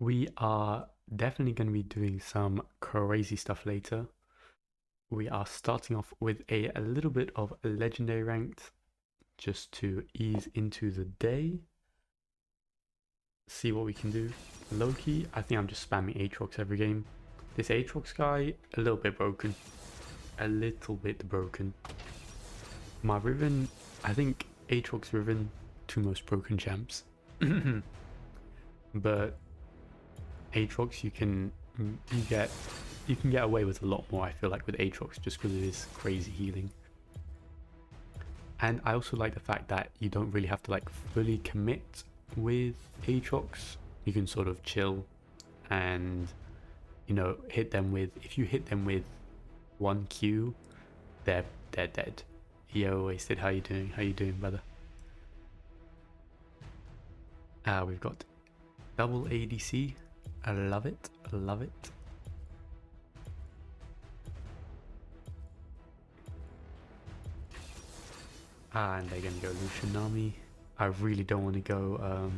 We are definitely going to be doing some crazy stuff later. We are starting off with a little bit of legendary ranked just to ease into the day. See what we can do. Low-key, I think I'm just spamming Aatrox every game. This Aatrox guy, a little bit broken. A little bit broken. My Riven, I think Aatrox Riven, two most broken champs. But Aatrox, you can get away with a lot more, I feel like, with Aatrox, just because of his crazy healing. And I also like the fact that you don't really have to like fully commit with Aatrox. You can sort of chill and, you know, hit them with, if you hit them with one Q, they're dead. Yo, Wasted, how you doing? How you doing, brother? We've got double ADC. I love it. I love it. And they're gonna go Lucianami. I really don't want to go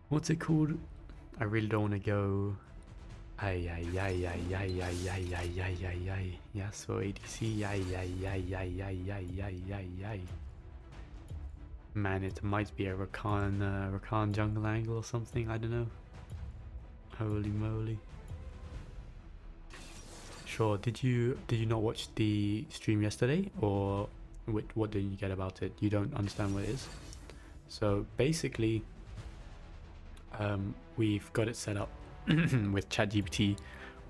what's it called? I really don't want to go ay. Yeah, so ADC ay. Man, it might be a Rakan jungle angle or something, I don't know. Holy moly. Sure, did you not watch the stream yesterday, or what did you get about it? You don't understand what it is? So basically, we've got it set up with ChatGPT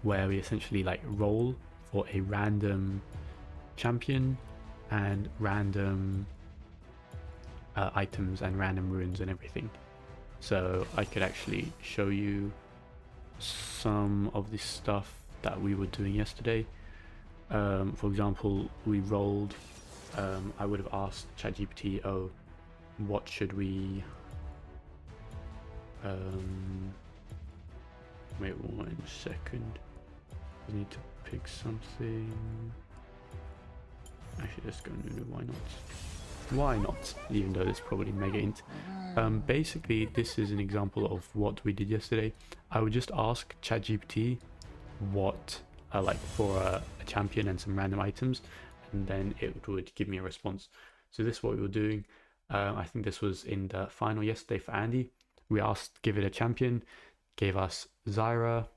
where we essentially like roll for a random champion and random items and random runes and everything. So I could actually show you some of this stuff that we were doing yesterday. For example, we rolled, I would have asked ChatGPT, oh, what should we wait 1 second, I need to pick something. Actually, let's go Nunu, why not, even though it's probably mega int. Basically, this is an example of what we did yesterday. I would just ask ChatGPT what like for a champion and some random items, and then it would give me a response. So this is what we were doing. I think this was in the final yesterday for Andy. We asked, give it a champion, gave us Zyra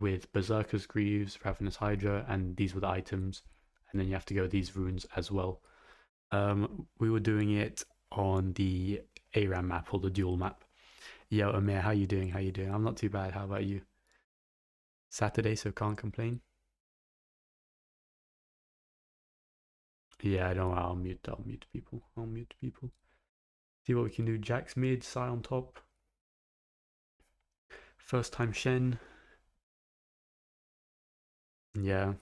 with Berserker's Greaves, Ravenous Hydra, and these were the items. And then you have to go these runes as well. We were doing it on the ARAM map, or the dual map. Yo, Amir, how you doing? How you doing? I'm not too bad. How about you? Saturday, so can't complain. Yeah, I don't know. I'll mute people. See what we can do. Jax mid, Sai on top. First time Shen. Yeah.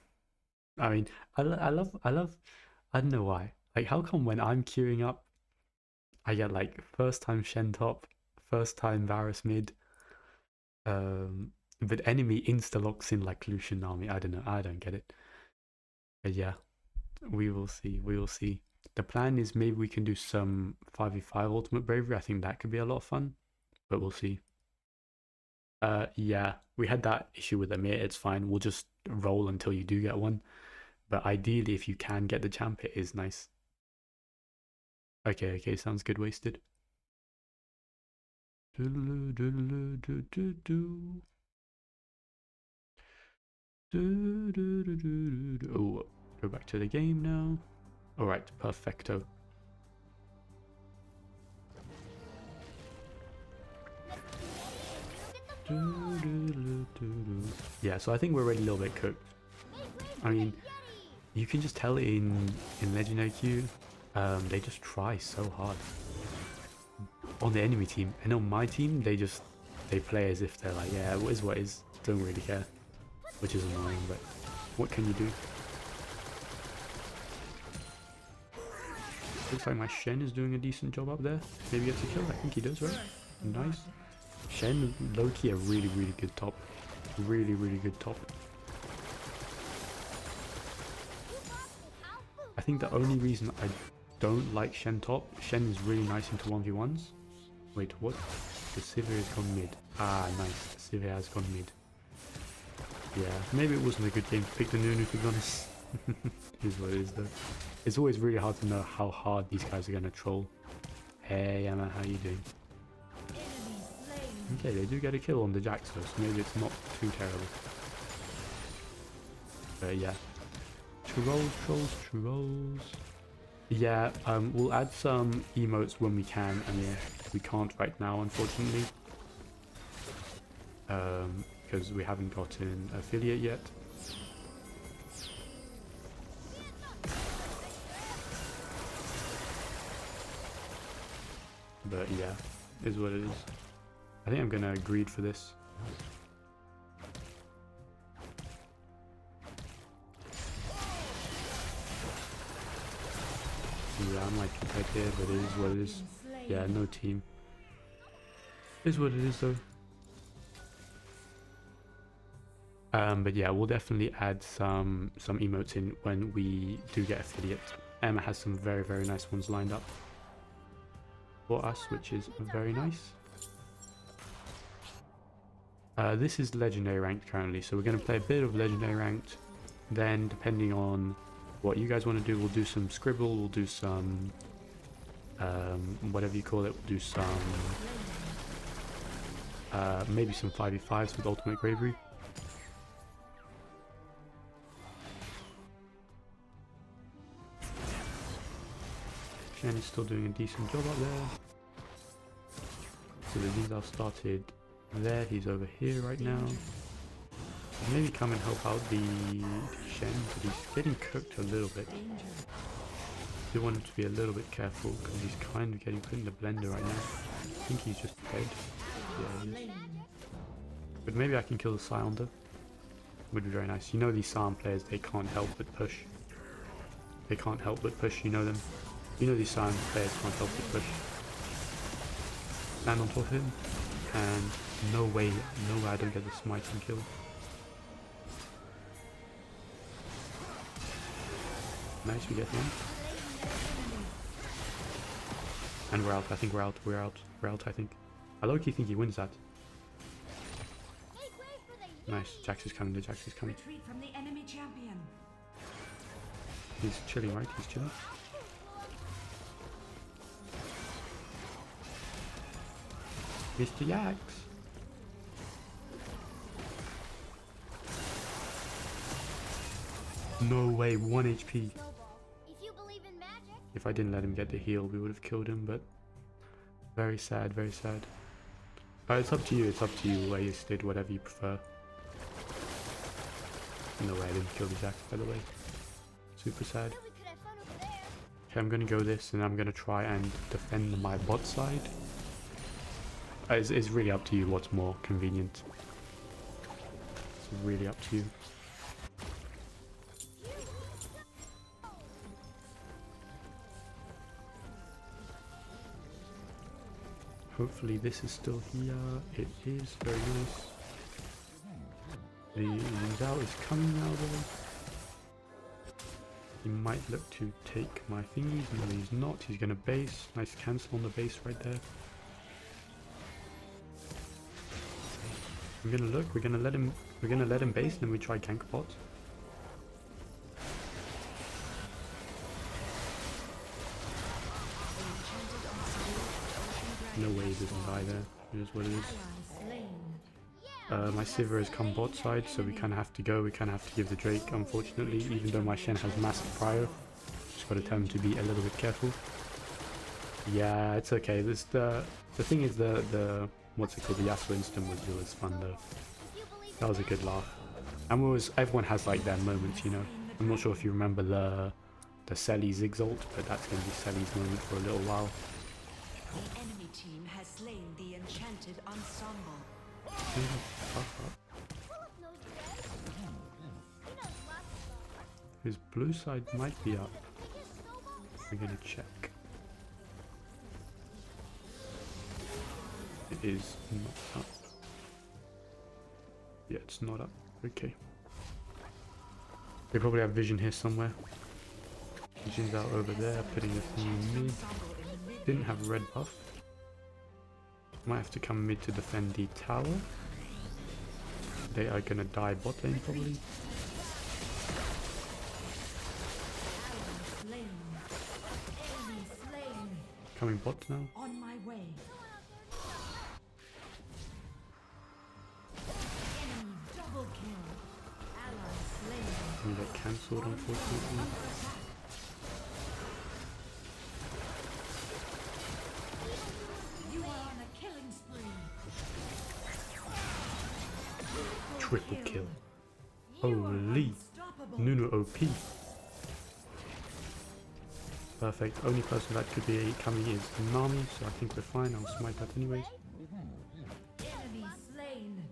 I mean, I love, I don't know why. Like, how come when I'm queuing up, I get like first time Shen top, first time Varus mid, but enemy insta locks in like Lucian army. I don't know. I don't get it. But yeah, we will see. The plan is maybe we can do some 5v5 ultimate bravery. I think that could be a lot of fun, but we'll see. Yeah, we had that issue with Amir. It's fine. We'll just roll until you do get one. But ideally, if you can get the champ, it is nice. Okay, sounds good, Wasted. Oh, go back to the game now. Alright, perfecto. Yeah, so I think we're already a little bit cooked. I mean, you can just tell in Legendary Queue, they just try so hard on the enemy team, and on my team they play as if they're like, yeah, what is, don't really care, which is annoying, but what can you do? Looks like my Shen is doing a decent job up there. Maybe gets a kill. I think he does, right? Nice. Shen, low-key, a really good top. Really good top. I think the only reason I don't like Shen top, Shen is really nice into 1v1s. Wait, what? The Sivir has gone mid. Ah, nice. The Sivir has gone mid. Yeah, maybe it wasn't a good game to pick the Nunu, to be honest. Is what it is, though. It's always really hard to know how hard these guys are going to troll. Hey, Emma, how you doing? Okay, they do get a kill on the Jax, though, so maybe it's not too terrible. But yeah. Trolls. Yeah, we'll add some emotes when we can. I mean, we can't right now, unfortunately. Because we haven't gotten affiliate yet. But yeah, is what it is. I think I'm gonna greed for this. Yeah, I might keep right here, but it is what it is. Yeah, no team. Is what it is, though. But yeah, we'll definitely add some emotes in when we do get affiliate. Emma has some very, very nice ones lined up for us, which is very nice. This is legendary ranked currently, so we're going to play a bit of legendary ranked. Then, depending on what you guys want to do, we'll do some scribble, we'll do some whatever you call it, we'll do some maybe some 5v5s with ultimate bravery. Shen is still doing a decent job up there. So the Zinzao started there, he's over here right now. Maybe come and help out the Shen, but he's getting cooked a little bit. Do want him to be a little bit careful because he's kind of getting put in the blender right now. I think he's just dead. Yeah, he is. But maybe I can kill the Scionder. Would be very nice. You know these Psalm players, they can't help but push. They can't help but push, you know them. You know these Psalm players can't help but push. Stand on top of him. And no way I don't get the smiting kill. Nice, we get one. And we're out, I think we're out, I think. I low-key think he wins that. Nice, Jax is coming, Jax is coming. He's chilling, right? He's chilling. Mr. Jax! No way, 1 HP. If I didn't let him get the heal, we would have killed him, but very sad, very sad. It's up to you, wasted, whatever you prefer. No way, I didn't kill the Jax, by the way. Super sad. Okay, I'm gonna go this, and I'm gonna try and defend my bot side. It's really up to you what's more convenient. It's really up to you. Hopefully this is still here. It is very nice. The Zhao is coming now though. He might look to take my thingies. No, he's not. He's gonna base. Nice cancel on the base right there. I'm gonna look. We're gonna let him base, and then we try gank bot. No way he doesn't die there. It is what it is. My Sivir has come bot side, so we kind of have to go. We kind of have to give the Drake, unfortunately, even though my Shen has massive prior. Just got to tell him to be a little bit careful. Yeah, it's okay. The thing is the what's it called? The Yasuo instant was fun though. That was a good laugh. And everyone has like their moments, you know. I'm not sure if you remember the Selly Ziggs ult, but that's going to be Selly's moment for a little while. The enemy team has slain the enchanted ensemble. His blue side might be up. We're gonna check. It is not up. Yeah, it's not up. Okay. They probably have vision here somewhere. Vision's out over there, putting a thing in mid. Didn't have red buff. Might have to come mid to defend the tower. They are gonna die bot lane probably. Coming bot now. On my way. Enemy double kill. Ally slain. We get cancelled unfortunately. You are on a killing spree. Triple kill. You are Holy. unstoppable. Nunu OP. Perfect. Only person that could be coming is Nami, so I think we're fine. I'll smite that anyways. Enemy slain.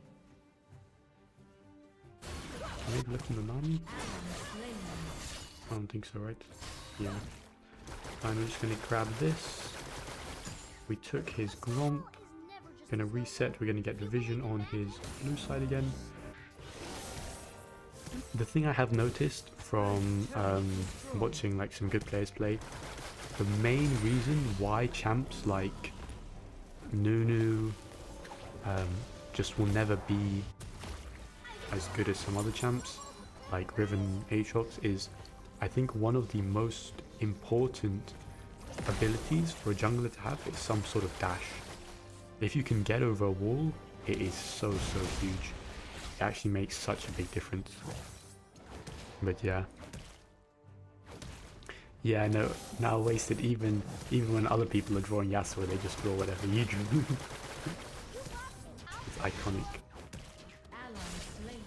Maybe look in the Nami? Ally slain. I don't think so, right? Yeah. I'm just gonna grab this. We took his Gromp. Gonna reset. We're gonna get division on his blue side again. The thing I have noticed from watching like some good players play, the main reason why champs like Nunu just will never be as good as some other champs like Riven Aatrox is, I think one of the most important abilities for a jungler to have is some sort of dash. If you can get over a wall, it is so huge. It actually makes such a big difference. But yeah. Yeah, I know. Now wasted even when other people are drawing Yasuo, they just draw whatever you drew. It's iconic. Ally slain.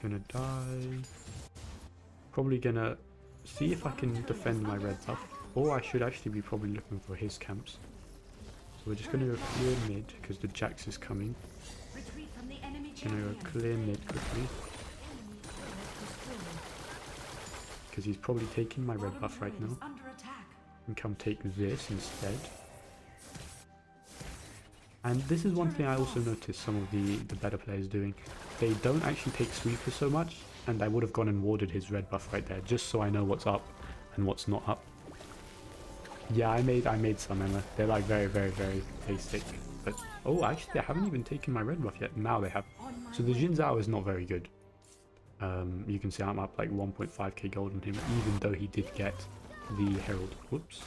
Gonna die. Probably gonna see if I can defend my red buff. Or I should actually be probably looking for his camps. So we're just gonna go clear mid because the Jax is coming. Retreat from the enemy Gonna champion. go clear mid quickly. Enemy turret destroyed. Because he's probably taking my red Bottom buff right turret now. is under attack. And come take this instead. And this is one thing I also noticed some of the better players doing. They don't actually take sweepers so much, and I would have gone and warded his red buff right there, just so I know what's up and what's not up. Yeah, I made some, Emma. They're like very basic. But oh, actually, they haven't even taken my red buff yet. Now they have. So the Jin Zhao is not very good. You can see I'm up like 1.5k gold on him, even though he did get the Herald. Whoops,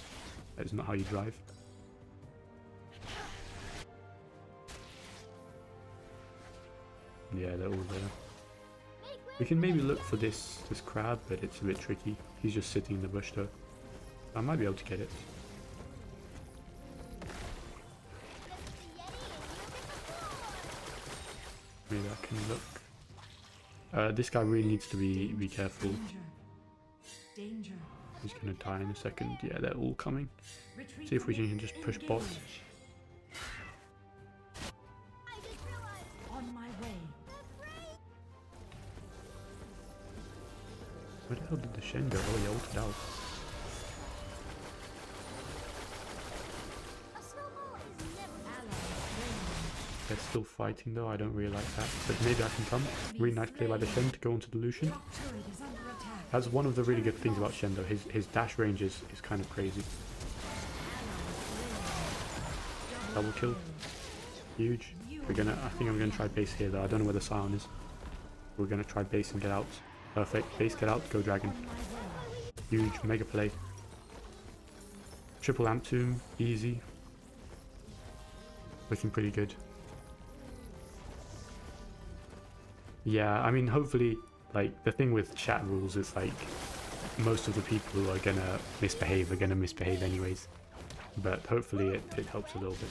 that is not how you drive. Yeah, they're all there. We can maybe look for this crab, but it's a bit tricky. He's just sitting in the bush though. I might be able to get it. Maybe I can look. This guy really needs to be careful. Danger. He's gonna die in a second. Yeah, they're all coming. Retreat See if we from can the just push bot. engage. On my way. Where the hell did the Shen go? Oh, he ulted out. Ally slain. They're still fighting though. I don't really like that. But maybe I can come. Really nice play by the Shen to go onto the Lucian. Top turret is under attack. That's one of the really good things about Shen though. His dash range is kind of crazy. Double kill. Huge. I think I'm gonna try base here though. I don't know where the Scion is. We're gonna try base and get out. Perfect. Base, get out. Go dragon. Huge. Mega play. Triple amp tomb. Easy. Looking pretty good. Yeah, I mean, hopefully, like, the thing with chat rules is, like, most of the people who are gonna misbehave are gonna misbehave anyways. But hopefully it helps a little bit.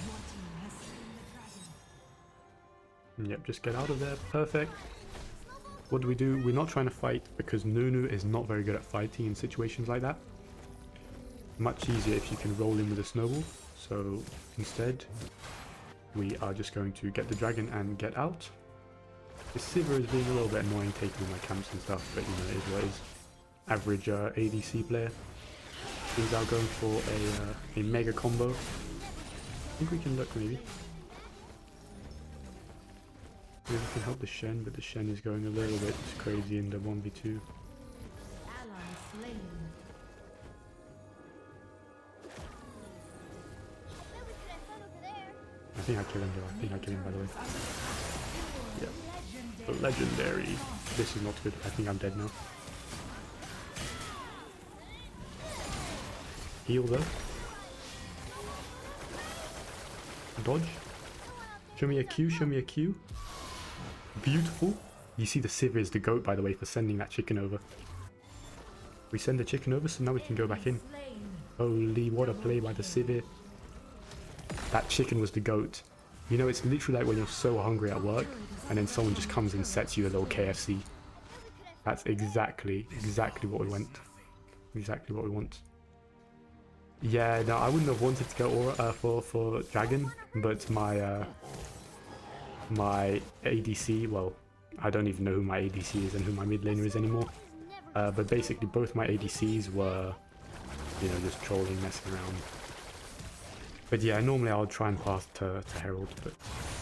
Your team has slain the dragon. Yep, just get out of there. Perfect. What do? We're not trying to fight because Nunu is not very good at fighting in situations like that. Much easier if you can roll in with a snowball. So instead, we are just going to get the dragon and get out. The Sivir is being a little bit annoying taking all my camps and stuff, but you know, it is what it is. Average ADC player. He's out going for a mega combo. I think we can look maybe. Maybe we can help the Shen, but the Shen is going a little bit crazy in the 1v2. Ally slain. I think I killed him though. I think I killed him, by the way. Yeah. Legendary. This is not good. I think I'm dead now. Heal though. Dodge. Show me a Q, show me a Q. Beautiful. You see the Sivir is the GOAT, by the way, for sending that chicken over. We send the chicken over, so now we can go back in. Holy, what a play by the Sivir. That chicken was the GOAT. You know, it's literally like when you're so hungry at work, and then someone just comes and sets you a little KFC. That's exactly what we want. Exactly what we want. Yeah, no, I wouldn't have wanted to go Aura for Dragon, but my my ADC, well, I don't even know who my ADC is and who my mid laner is anymore. But basically both my ADCs were, you know, just trolling, messing around. But yeah, normally I would try and pass to Herald, but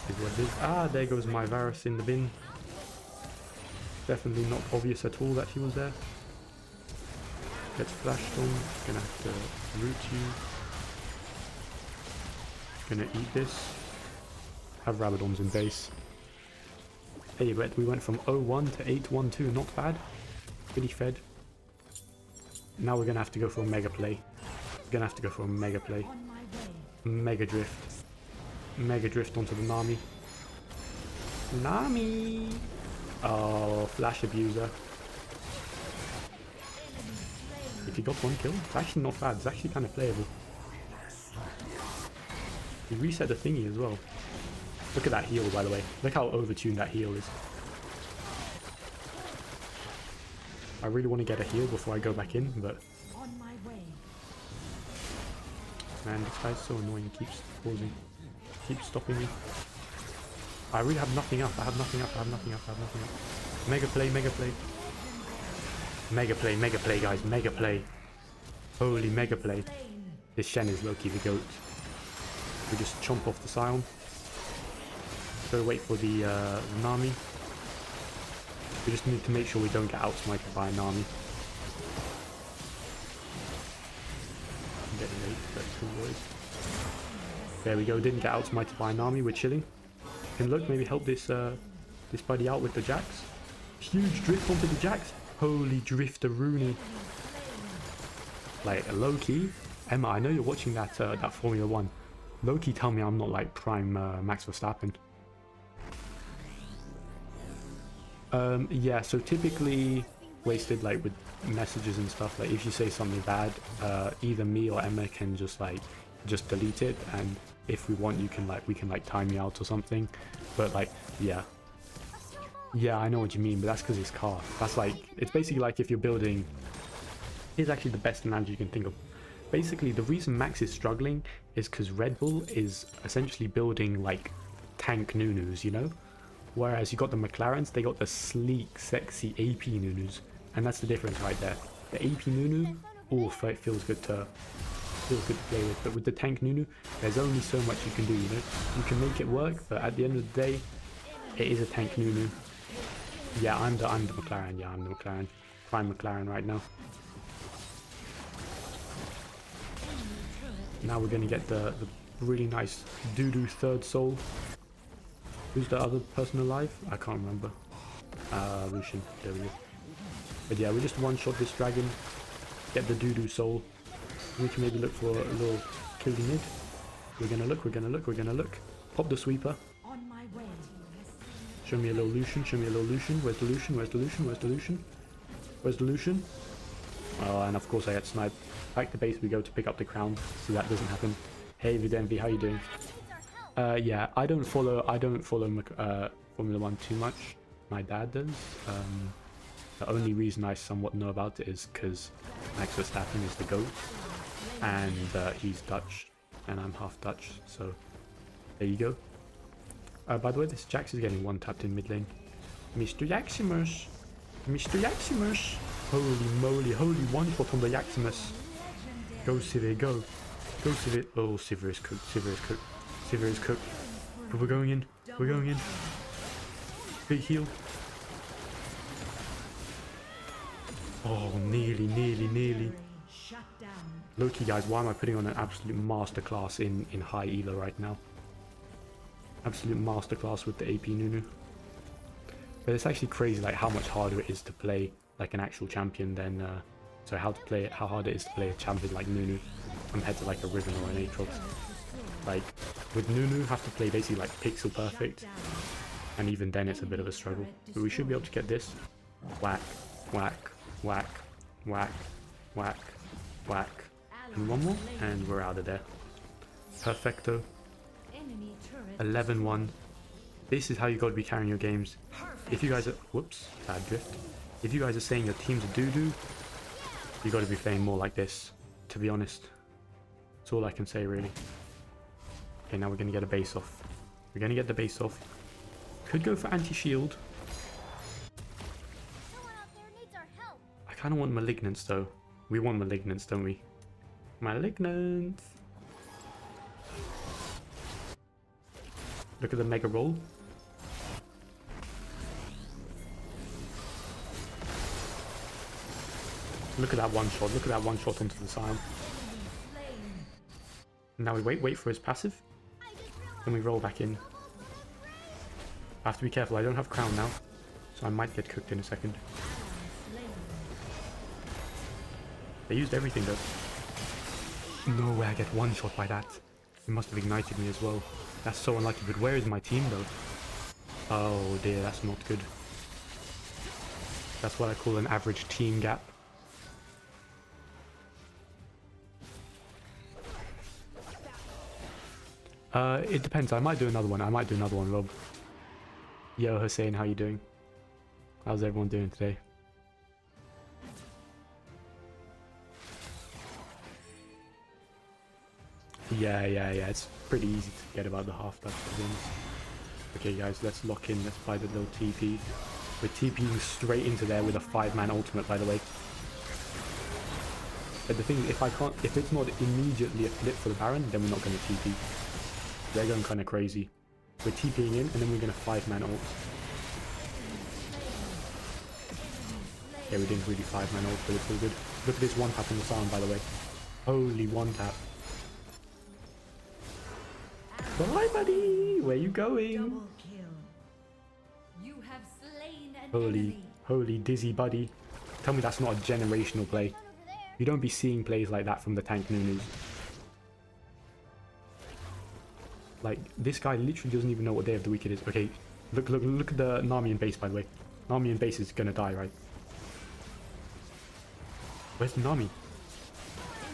is what it is. Ah, there goes my Varus in the bin. Definitely not obvious at all that he was there. Gets flashed on, gonna have to root you. Gonna eat this. Have Rabadons in base. Hey, but we went from 0-1 to 8-1-2, not bad. Pretty fed. Now we're gonna have to go for a mega play. We're gonna have to go for a mega play. Mega drift. Mega drift onto the Nami. Nami! Oh, flash abuser. If he got one kill, it's actually not bad. It's actually kind of playable. He reset the thingy as well. Look at that heal, by the way. Look how overtuned that heal is. I really want to get a heal before I go back in, but... Man, this guy's so annoying. He keeps pausing. Keeps stopping me. I really have nothing up. I have nothing up. I have nothing up. I have nothing up. Mega play, mega play. Mega play, guys. Mega play. Holy mega play. This Shen is low-key the GOAT. We just chomp off the Scion. Go wait for the Nami. We just need to make sure we don't get outsmited by a Nami. I'm getting late, but cool boys. There we go. Didn't get outsmited by a Nami. We're chilling. Can look, maybe help this this buddy out with the Jax. Huge drift onto the Jax. Holy drifter Rooney. Like low-key, Emma, I know you're watching that that Formula 1. Low-key, tell me I'm not like prime Max Verstappen. Yeah, so typically wasted like with messages and stuff. Like if you say something bad, either me or Emma can just delete it, and if we want, we can time you out or something. But like, yeah, I know what you mean, but that's because it's car. That's like, it's basically like if you're building. Here's actually the best analogy you can think of. Basically, the reason Max is struggling is because Red Bull is essentially building like tank Nunus, you know? Whereas you got the McLarens, they got the sleek, sexy AP Nunus, and that's the difference right there. The AP Nunu, it feels good to play with, but with the tank Nunu, there's only so much you can do, you know? You can make it work, but at the end of the day, it is a tank Nunu. Yeah, I'm the McLaren. Yeah, I'm the McLaren. Prime McLaren right now. Now we're gonna get the really nice doo-doo third soul. Who's the other person alive? I can't remember. Lucian. There we go. But yeah, we just one-shot this dragon. Get the doo-doo soul. We can maybe look for a little killy mid. We're gonna look. Pop the sweeper. Show me a little Lucian. Where's the Lucian? Oh, and of course I get sniped. Back to base we go to pick up the crown, so that doesn't happen. Hey Videnvi, how you doing? Yeah, I don't follow Formula 1 too much. My dad does. The only reason I somewhat know about it is because Max Verstappen is the GOAT, and he's Dutch, and I'm half Dutch, so there you go. By the way, this Jax is getting one-tapped in mid lane. Mr. Yaximus! Holy moly, holy one-shot on the Yaximus. Go Sivir, go. Go Sivir. Oh, Sivir is cooked. But we're going in. Big heal. Oh, nearly, nearly, nearly. Shut down. Low-key, guys, why am I putting on an absolute masterclass in high elo right now? Absolute masterclass with the AP Nunu. But it's actually crazy, like, how much harder it is to play like an actual champion than how hard it is to play a champion like Nunu compared to like a Riven or an Aatrox. Like with Nunu, have to play basically like pixel perfect, and even then it's a bit of a struggle. But we should be able to get this. Whack, whack, whack, whack, whack, whack, and one more, and we're out of there. Perfecto. 11-1. This is how you got to be carrying your games. If you guys are, whoops, bad drift. If you guys are saying your team's a doo-doo, you got to be playing more like this, to be honest. That's all I can say, really. Okay, now we're going to get a base off. We're going to get the base off. Could go for anti-shield. I kind of want Malignance, though. We want Malignance, don't we? Malignance! Look at the Mega Roll. Look at that one shot. Look at that one shot onto the side. Now we wait for his passive. Then we roll back in. I have to be careful. I don't have crown now, so I might get cooked in a second. They used everything though. No way I get one shot by that. It must have ignited me as well. That's so unlucky. But where is my team though? Oh dear, that's not good. That's what I call an average team gap. It depends. I might do another one. Rob. Yo, Hussein, how you doing? How's everyone doing today? Yeah. It's pretty easy to forget about the half dash. Okay, guys, let's lock in. Let's buy the little TP. We're TPing straight into there with a 5-man ultimate, by the way. But the thing is, if it's not immediately a flip for the Baron, then we're not going to TP. They're going kind of crazy. We're TPing in, and then we're going to 5-man ult. Yeah, we didn't really 5-man ult, but it's all good. Look at this one tap on the sound, by the way. Holy one tap. Bye, buddy! Where you going? You have slain an enemy. Holy dizzy buddy. Tell me that's not a generational play. You don't be seeing plays like that from the tank Nunus. Like, this guy literally doesn't even know what day of the week it is. Okay, look at the Narmian base, by the way. Narmian base is gonna die, right? Where's the Nami?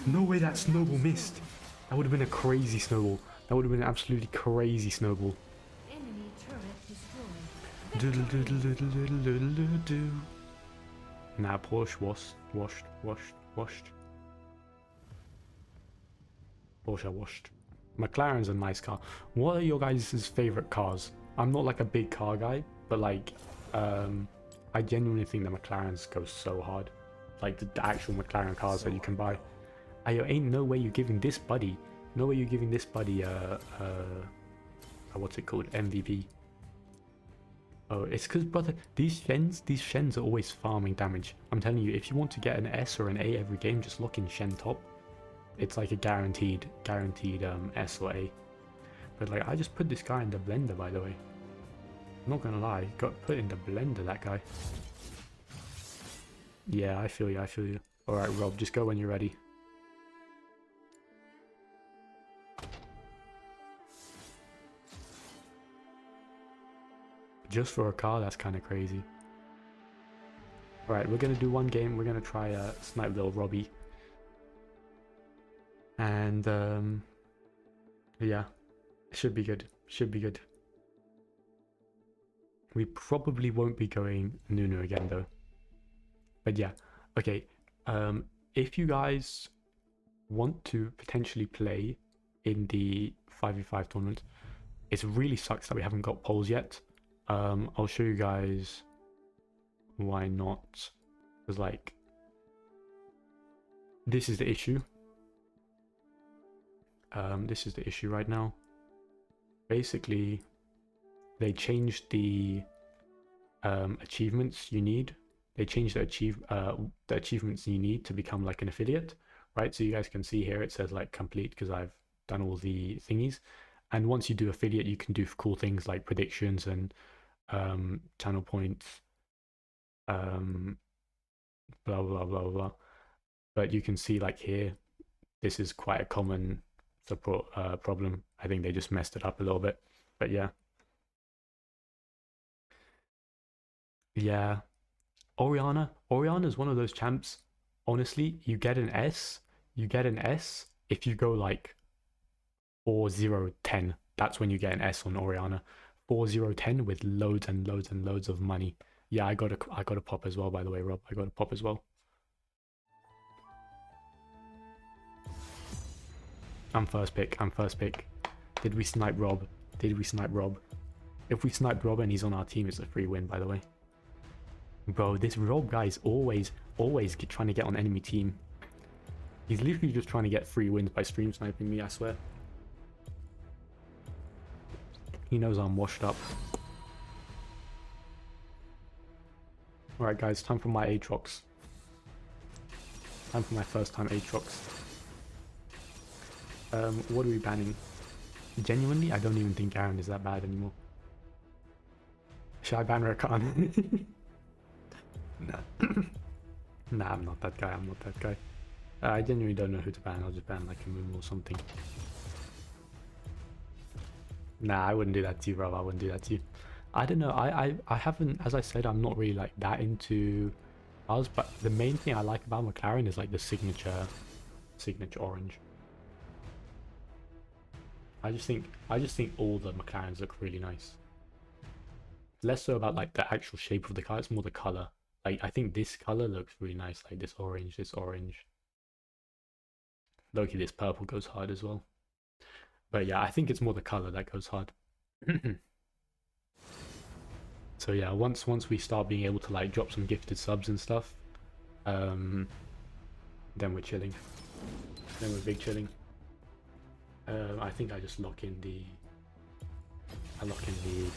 No way that snowball missed. That would have been a crazy snowball. That would have been an absolutely crazy snowball. Enemy turret destroyed. Doodle doodle doodle doodle doodle doodle doo. Nah, Porsche washed. Porsche washed. McLaren's a nice car. What are your guys' favorite cars? I'm not like a big car guy, but like, I genuinely think that McLaren's go so hard. Like the actual McLaren cars that you can buy. Ain't no way you're giving this buddy. No way you're giving this buddy what's it called? MVP. Oh, it's because, brother, these Shens are always farming damage. I'm telling you, if you want to get an S or an A every game, just look in Shen top. It's like a guaranteed S or A. But like, I just put this guy in the blender, by the way. I'm not gonna lie, got put in the blender, that guy. Yeah, I feel you. Alright, Rob, just go when you're ready. Just for a car, that's kind of crazy. Alright, we're going to do one game. We're going to try snipe little Robbie. And, yeah. Should be good. We probably won't be going Nunu again, though. But yeah. Okay. If you guys want to potentially play in the 5v5 tournament, it really sucks that we haven't got polls yet. I'll show you guys why not, because like, this is the issue. This is the issue right now. Basically, they changed the achievements you need. They changed the achievements you need to become like an affiliate, right? So you guys can see here it says like complete because I've done all the thingies. And once you do affiliate, you can do cool things like predictions and channel points, blah blah blah blah. But you can see like here, this is quite a common support problem. I think they just messed it up a little bit, but yeah. Yeah, Oriana is one of those champs. Honestly, you get an S if you go like 4-0-10. That's when you get an S on Oriana. 4-0-10 with loads and loads and loads of money. Yeah, I got a pop as well, by the way, Rob. I got a pop as well. I'm first pick. Did we snipe Rob? If we snipe Rob and he's on our team, it's a free win, by the way. Bro, this Rob guy is always trying to get on enemy team. He's literally just trying to get free wins by stream sniping me, I swear. He knows I'm washed up. Alright guys, time for my Aatrox. Time for my first time Aatrox. What are we banning? Genuinely, I don't even think Garen is that bad anymore. Should I ban Rakan? Nah. Nah, I'm not that guy. I genuinely don't know who to ban. I'll just ban like a Moon or something. Nah, I wouldn't do that to you, bro. I wouldn't do that to you. I don't know. I haven't, as I said, I'm not really like that into ours. But the main thing I like about McLaren is like the signature orange. I just think all the McLarens look really nice. Less so about like the actual shape of the car. It's more the color. Like I think this color looks really nice. Like this orange. Loki, this purple goes hard as well. But yeah, I think it's more the color that goes hard. So yeah, once we start being able to like drop some gifted subs and stuff, then we're chilling. Then we're big chilling. I think I just lock in the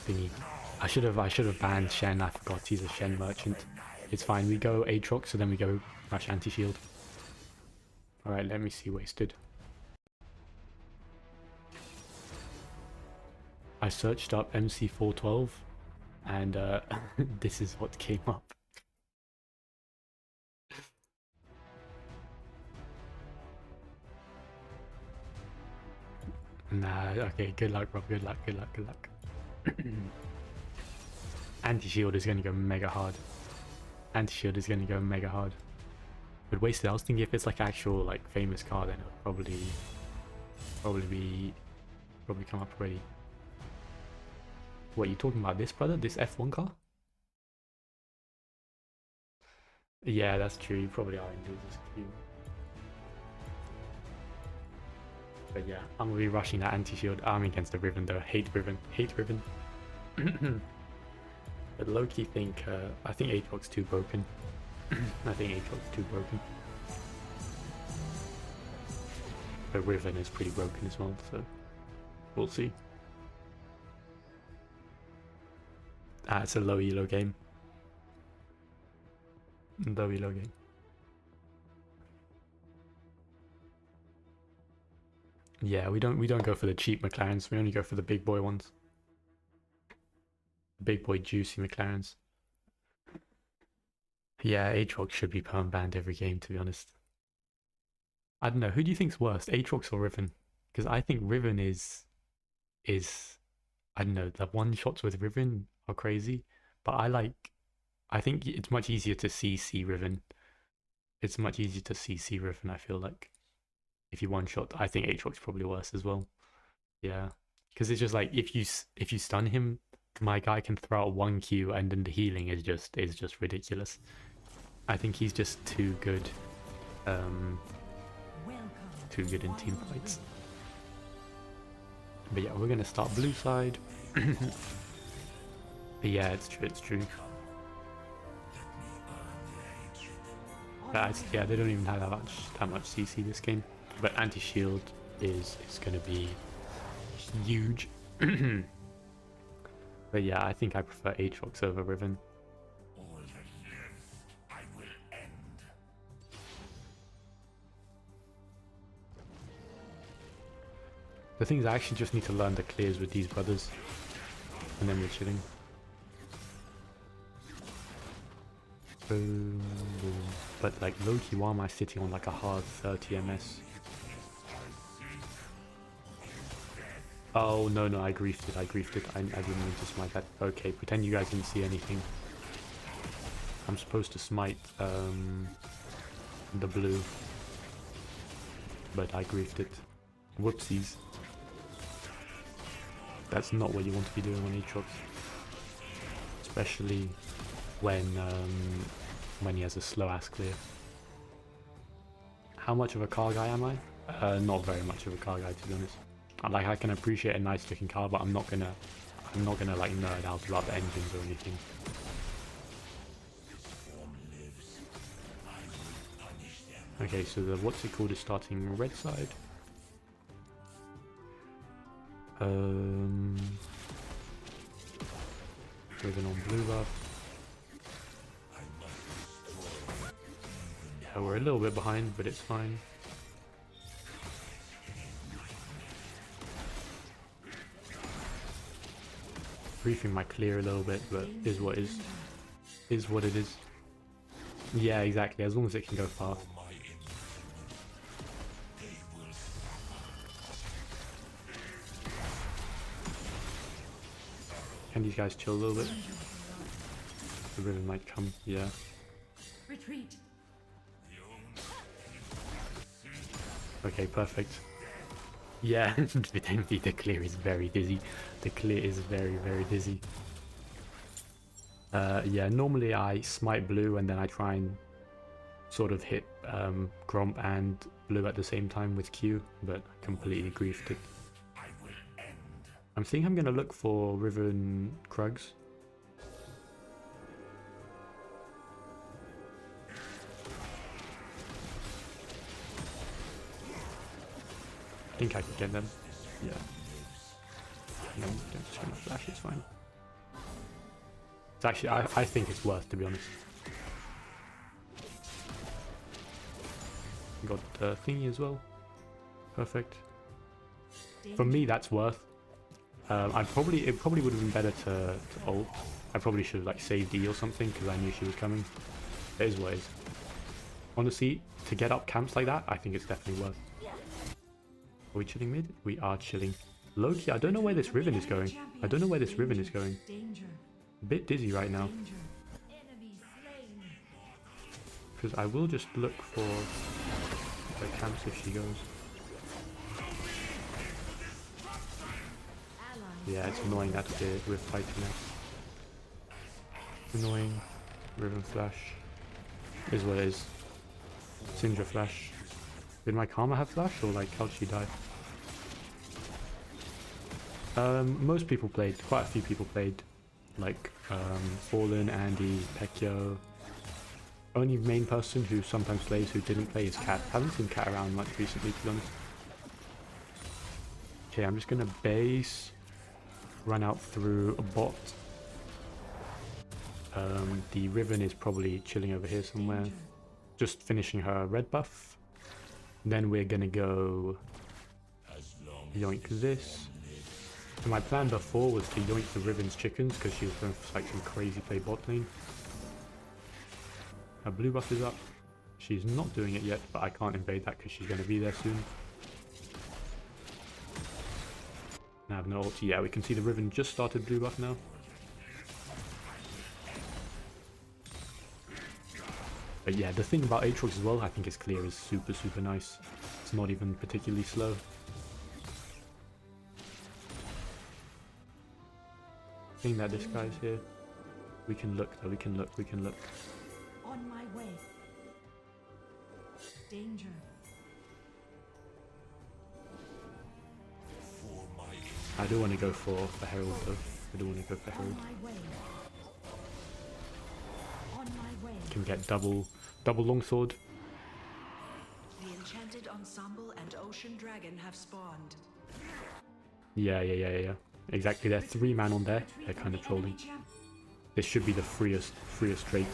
thingy. I should have banned Shen. I forgot he's a Shen merchant. It's fine. We go Aatrox, so then we go Rush Anti-Shield. Alright, let me see wasted. I searched up MC412 and this is what came up. Nah, okay, good luck, bro. Good luck. Anti-Shield is going to go mega hard. But wasted, I was thinking if it's like actual like famous car, then it'll probably come up already. What, you talking about this, brother? This F1 car? Yeah, that's true. You probably are in losers queue. But yeah, I'm gonna be rushing that anti-shield. I'm against the Riven though. Hate Riven. But low-key think, I think Aatrox too broken. But Riven is pretty broken as well, so we'll see. It's a low elo game. Yeah, we don't go for the cheap McLarens. We only go for the big boy ones. Big boy juicy McLarens. Yeah, Aatrox should be perm banned every game, to be honest. I don't know. Who do you think's worse, Aatrox or Riven? Because I think Riven is I don't know. The one shots with Riven are crazy, but I think it's much easier to CC Riven. I feel like if you one shot, I think Aatrox probably worse as well. Yeah, because it's just like if you stun him, my guy can throw out 1Q and then the healing is just ridiculous. I think he's just too good. Too good in team fights. But yeah, we're gonna start blue side. Yeah, it's true. But yeah, they don't even have that much CC this game. But anti-shield is gonna be huge. But yeah, I think I prefer Aatrox over Riven. The thing is, I actually just need to learn the clears with these brothers. And then we're chilling. Boom, boom. But like low-key, why am I sitting on like a hard 30 MS? Oh, no, I griefed it. I didn't mean to smite that. Okay, pretend you guys didn't see anything. I'm supposed to smite the blue. But I griefed it. Whoopsies. That's not what you want to be doing on Aatrox. Especially when he has a slow-ass clear. How much of a car guy am I? Not very much of a car guy, to be honest. Like, I can appreciate a nice looking car, but I'm not gonna like nerd out about the engines or anything. Okay, so the what's it called is starting red side. Moving on blue buff. Yeah, we're a little bit behind, but it's fine. Briefing my clear a little bit, but is what is. Is what it is. Yeah, exactly, as long as it can go fast. Can these guys chill a little bit? The riven might come, yeah. Retreat. Okay, perfect. Yeah, the clear is very dizzy. The clear is very, very dizzy. Yeah, normally I smite blue and then I try and sort of hit Gromp and blue at the same time with Q, but I completely griefed it. I think I'm going to look for Riven Krugs. I think I could get them. Yeah. No, I'm just going to flash, it's fine. It's actually, I think it's worth, to be honest. Got the thingy as well. Perfect. For me, that's worth. It probably would have been better to ult. I probably should have like saved E or something because I knew she was coming. It is what it is. Honestly, to get up camps like that, I think it's definitely worth. Are we chilling mid? We are chilling. Loki, I don't know where this Riven is going. A bit dizzy right now. Because I will just look for the camps if she goes. Yeah, it's annoying that we're fighting now. Annoying. Riven flash. Is what it is. Syndra flash. Did my Karma have flash or like how'd she die? Most people played, quite a few people played. Like Fallen, Andy, Pekyo. Only main person who sometimes plays who didn't play is Cat. Haven't seen Cat around much recently, to be honest. Okay, I'm just gonna base. Run out through a bot. The Riven is probably chilling over here somewhere. Just finishing her red buff. Then we're gonna go yoink this. So my plan before was to yoink the Riven's chickens because she was going for like some crazy play bot lane. Her blue buff is up. She's not doing it yet, but I can't invade that because she's going to be there soon. I have no ulti. Yeah, we can see the Riven just started blue buff now. But yeah, the thing about Aatrox as well, I think his clear is super, super nice. It's not even particularly slow. Seeing that this guy's here. We can look though, we can look. On my way. Danger. I do want to go for Herald though. I do want to go for Herald. Can get double longsword. The enchanted ensemble and ocean dragon have spawned. Yeah. Exactly, they're 3-man on there. They're kind of trolling. This should be the freest Drake.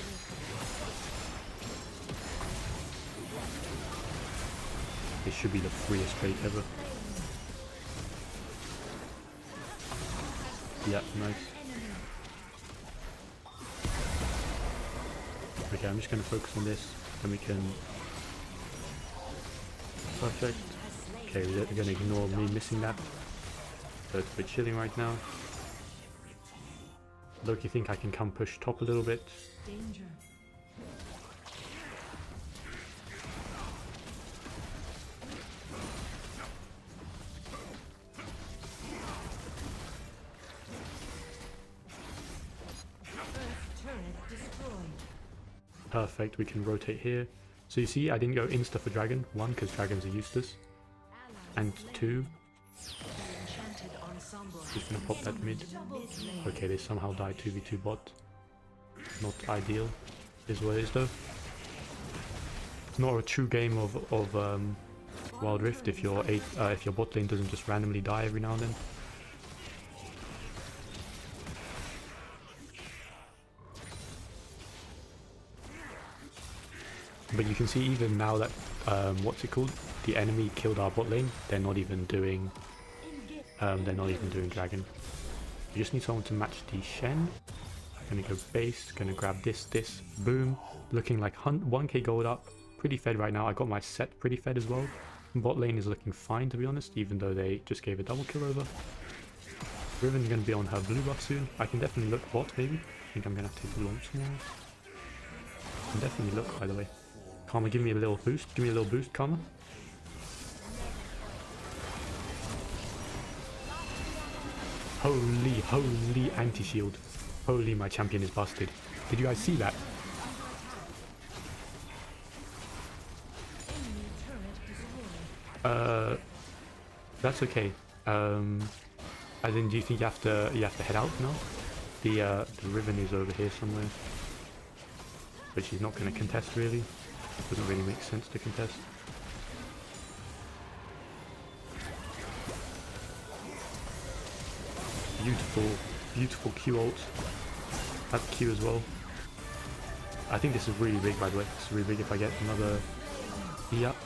This should be the freest Drake ever. Yeah, nice. Okay, I'm just going to focus on this, then we can... Perfect. Okay, we're going to ignore me missing that. So it's a bit chilling right now. Loki, think I can come push top a little bit. Danger. Perfect, we can rotate here. So you see, I didn't go insta for dragon. 1, because dragons are useless. And 2, just gonna pop that mid. Okay, they somehow died 2v2 bot. Not ideal, is what it is though. It's not a true game of Wild Rift if your bot lane doesn't just randomly die every now and then. But you can see even now that, what's it called? The enemy killed our bot lane. They're not even doing dragon. You just need someone to match the Shen. Gonna go base, gonna grab this, boom. Looking like 1k gold up. Pretty fed right now. I got my set pretty fed as well. Bot lane is looking fine to be honest, even though they just gave a double kill over. Riven's gonna be on her blue buff soon. I can definitely look bot maybe. I think I'm gonna have to take the launch now. I can definitely look by the way. Karma, give me a little boost. Give me a little boost, Karma. Holy anti-shield. Holy, my champion is busted. Did you guys see that? That's okay. As in, do you think you have to head out now? The Riven is over here somewhere. But she's not going to contest really. Doesn't really make sense to contest. Beautiful Q ult. That's Q as well. I think this is really big by the way. This is really big if I get another E up.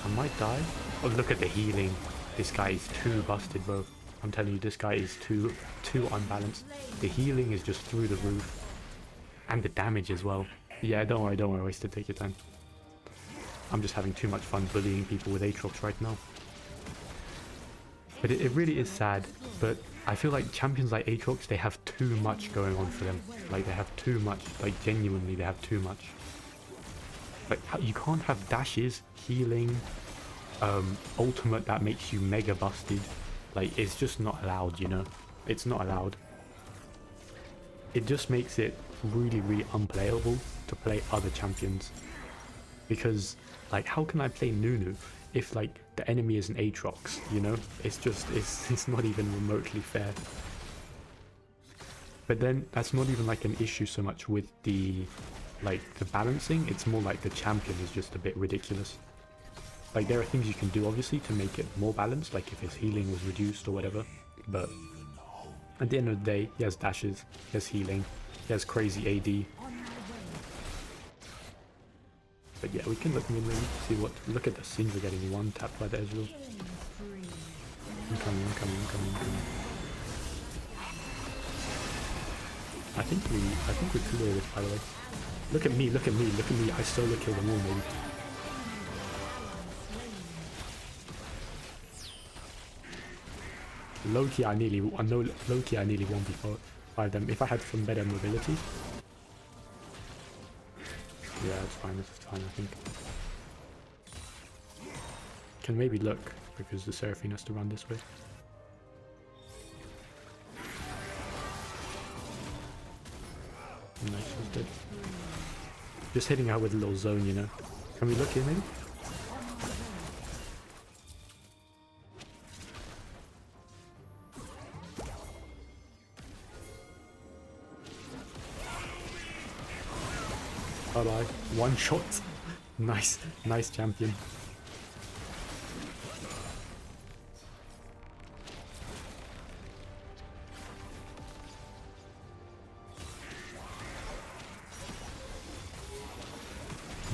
I might die. Oh, look at the healing. This guy is too busted, bro. I'm telling you, this guy is too unbalanced. The healing is just through the roof. And the damage as well. Yeah, don't worry, wasted, take your time. I'm just having too much fun bullying people with Aatrox right now. But it really is sad, but I feel like champions like Aatrox, they have too much going on for them. Like, they have too much, like, genuinely, they have too much. Like, you can't have dashes, healing, ultimate that makes you mega busted. Like, it's just not allowed, you know? It's not allowed. It just makes it really unplayable to play other champions. Because, like, how can I play Nunu if, like, the enemy is an Aatrox, you know? It's not even remotely fair. But then, that's not even, like, an issue so much with the balancing. It's more like the champion is just a bit ridiculous. Like, there are things you can do, obviously, to make it more balanced, like if his healing was reduced or whatever. But at the end of the day, he has dashes, he has healing, he has crazy AD. But yeah, we can look mid lane, see what... Look at the Syndra getting one tap by the Ezreal. I'm coming. I think we clear this, by the way. Look at me, I solo kill them all, maybe. Low-key, I nearly 1v5 them if I had some better mobility. Yeah, it's fine, this is fine, I think. Can maybe look, because the Seraphine has to run this way. Nice, she's dead. Just hitting out with a little zone, you know. Can we look here, maybe? Bye-bye. One shot. Nice champion.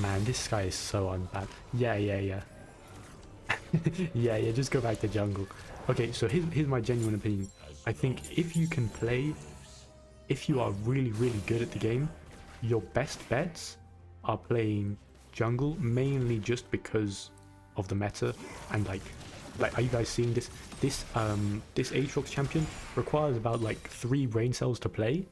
Man, this guy is so unbad. Yeah. yeah, just go back to jungle. Okay, so here's my genuine opinion. I think if you can play, if you are really, really good at the game, your best bets are playing jungle, mainly just because of the meta. And like are you guys seeing this? This Aatrox champion requires about like 3 brain cells to play,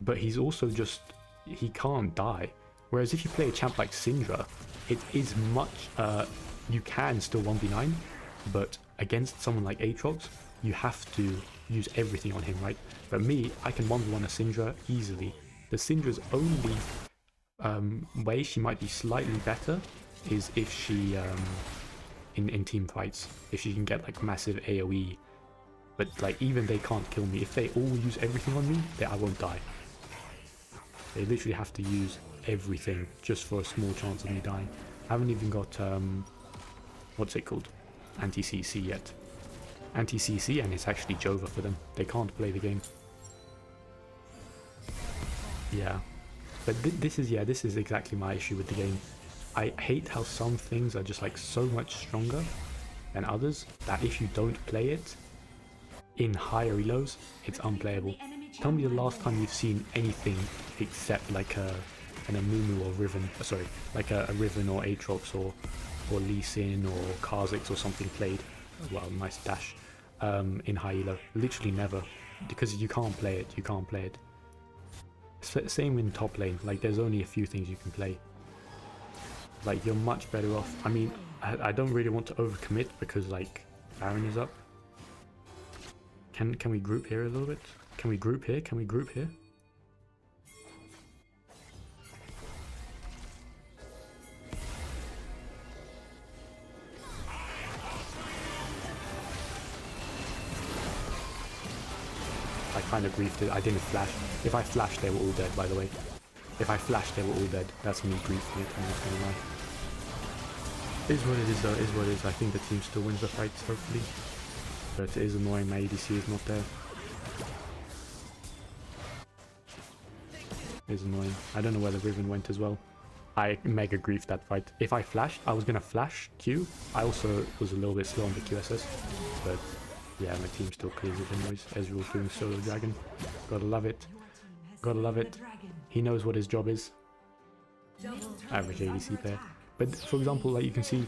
but he's also just, he can't die. Whereas if you play a champ like Syndra, it is much, you can still 1v9, but against someone like Aatrox, you have to use everything on him, right? But me, I can 1v1 a Syndra easily. The Syndra's only way she might be slightly better is if she, in team fights, if she can get like massive AoE. But like even they can't kill me. If they all use everything on me, then I won't die. They literally have to use everything just for a small chance of me dying. I haven't even got what's it called? Anti-CC yet. Anti-CC, and it's actually Jova for them. They can't play the game. Yeah. But this is exactly my issue with the game. I hate how some things are just like so much stronger than others that if you don't play it in higher elos, it's unplayable. Tell me the last time you've seen anything except like an Amumu or Riven, sorry, like a Riven or Aatrox or Lee Sin or Kha'Zix or something played, well, nice dash, in high elo. Literally never, because you can't play it, you can't play it. Same in top lane, like there's only a few things you can play. Like you're much better off. I mean, I don't really want to overcommit because like Baron is up. Can we group here a little bit? Can we group here? Can we group here? I kind of griefed it. I didn't flash. If I flashed, they were all dead, by the way. If I flashed, they were all dead. That's me griefing it. I'm not gonna lie. Is what it is, though. Is what it is. I think the team still wins the fights, hopefully. But it is annoying. My ADC is not there. It is annoying. I don't know where the Riven went as well. I mega griefed that fight. If I flashed, I was gonna flash Q. I also was a little bit slow on the QSS, but yeah, my team still clears it anyways. Ezreal's doing solo dragon. Gotta love it. Gotta love it. He knows what his job is. Average ADC player. But for example, like you can see,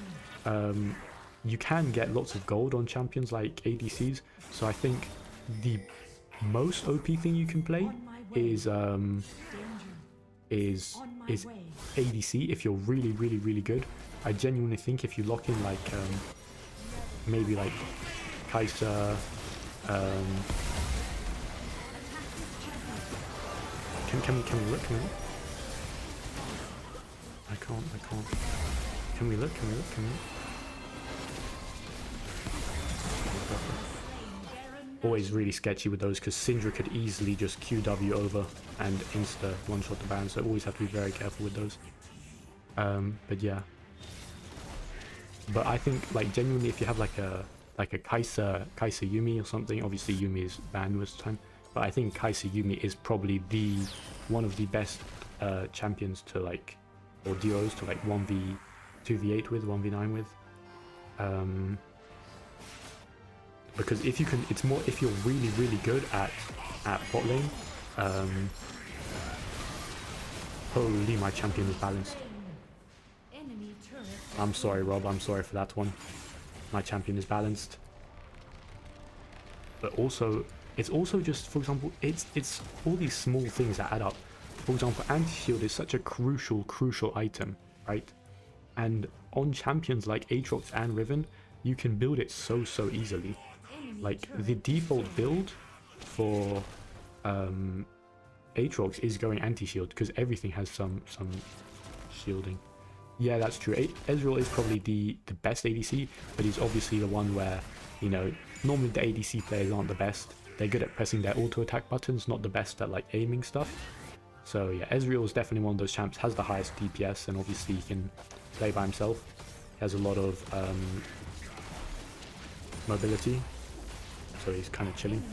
you can get lots of gold on champions like ADCs. So I think the most OP thing you can play is ADC if you're really, really, really good. I genuinely think if you lock in like maybe like Kai'Sa, can we look? Can we look? I can't. Can we look? Can we look? Can we look? Always really sketchy with those because Syndra could easily just QW over and insta one-shot the Baron, so always have to be very careful with those. But yeah. But I think like genuinely if you have like a Kai'Sa Yuumi or something, obviously Yuumi is banned most of the time, but I think Kai'Sa Yuumi is probably one of the best champions to like, or duos to like 2v8 with, 1v9 with. Because if you can, it's more if you're really, really good at bot lane. Holy, my champion is balanced. I'm sorry, Rob. I'm sorry for that one. My champion is balanced. But also, it's also just, for example, it's all these small things that add up. For example, anti-shield is such a crucial item, right? And on champions like Aatrox and Riven, you can build it so easily. Like the default build for Aatrox is going anti-shield because everything has some shielding. Yeah, that's true. Ezreal is probably the best ADC, but he's obviously the one where, you know, normally the ADC players aren't the best. They're good at pressing their auto attack buttons, not the best at like aiming stuff. So yeah, Ezreal is definitely one of those champs, has the highest DPS, and obviously he can play by himself. He has a lot of mobility, so he's kind of chilling.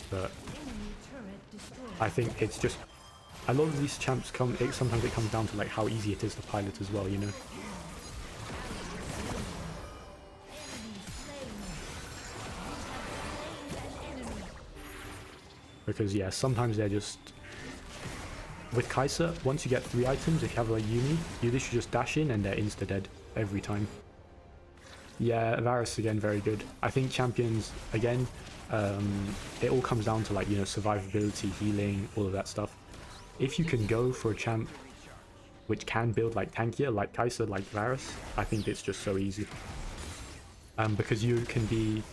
But I think it's just a lot of these champs sometimes it comes down to like how easy it is to pilot as well, you know. because yeah, sometimes they're just... With Kai'Sa, once you get 3 items, if you have like Yumi, you literally just dash in and they're insta-dead every time. Yeah, Varus again, very good. I think champions, again, it all comes down to like, you know, survivability, healing, all of that stuff. If you can go for a champ which can build like tankier, like Kai'Sa, like Varus, I think it's just so easy. Because you can be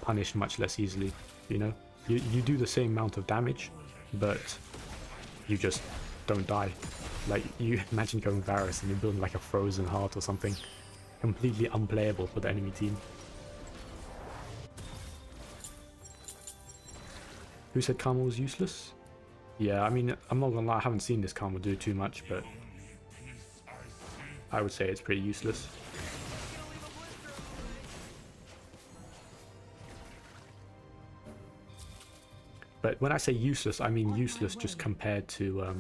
punished much less easily, you know? You do the same amount of damage, but you just don't die. Like, you imagine going Varus and you're building like a frozen heart or something. Completely unplayable for the enemy team. Who said Karma was useless? Yeah, I mean, I'm not gonna lie, I haven't seen this Karma do too much, but I would say it's pretty useless. But when I say useless, I mean useless just compared to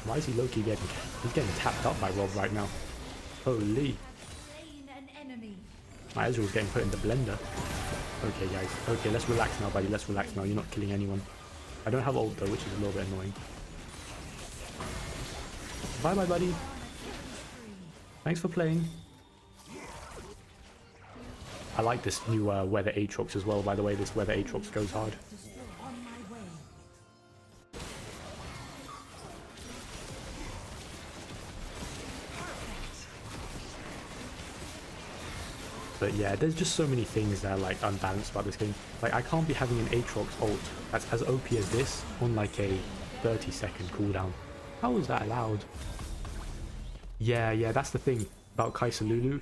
why is he low-key getting... He's getting tapped up by Rob right now. Holy. My Ezreal's getting put in the blender. Okay, guys. Okay, let's relax now, buddy. Let's relax now. You're not killing anyone. I don't have ult, though, which is a little bit annoying. Bye-bye, buddy. Thanks for playing. I like this new Weather Aatrox as well, by the way. This Weather Aatrox goes hard. But yeah, there's just so many things that are like unbalanced about this game. Like, I can't be having an Aatrox ult that's as OP as this on like a 30-second cooldown. How is that allowed? Yeah, that's the thing about Kai'Sa Lulu.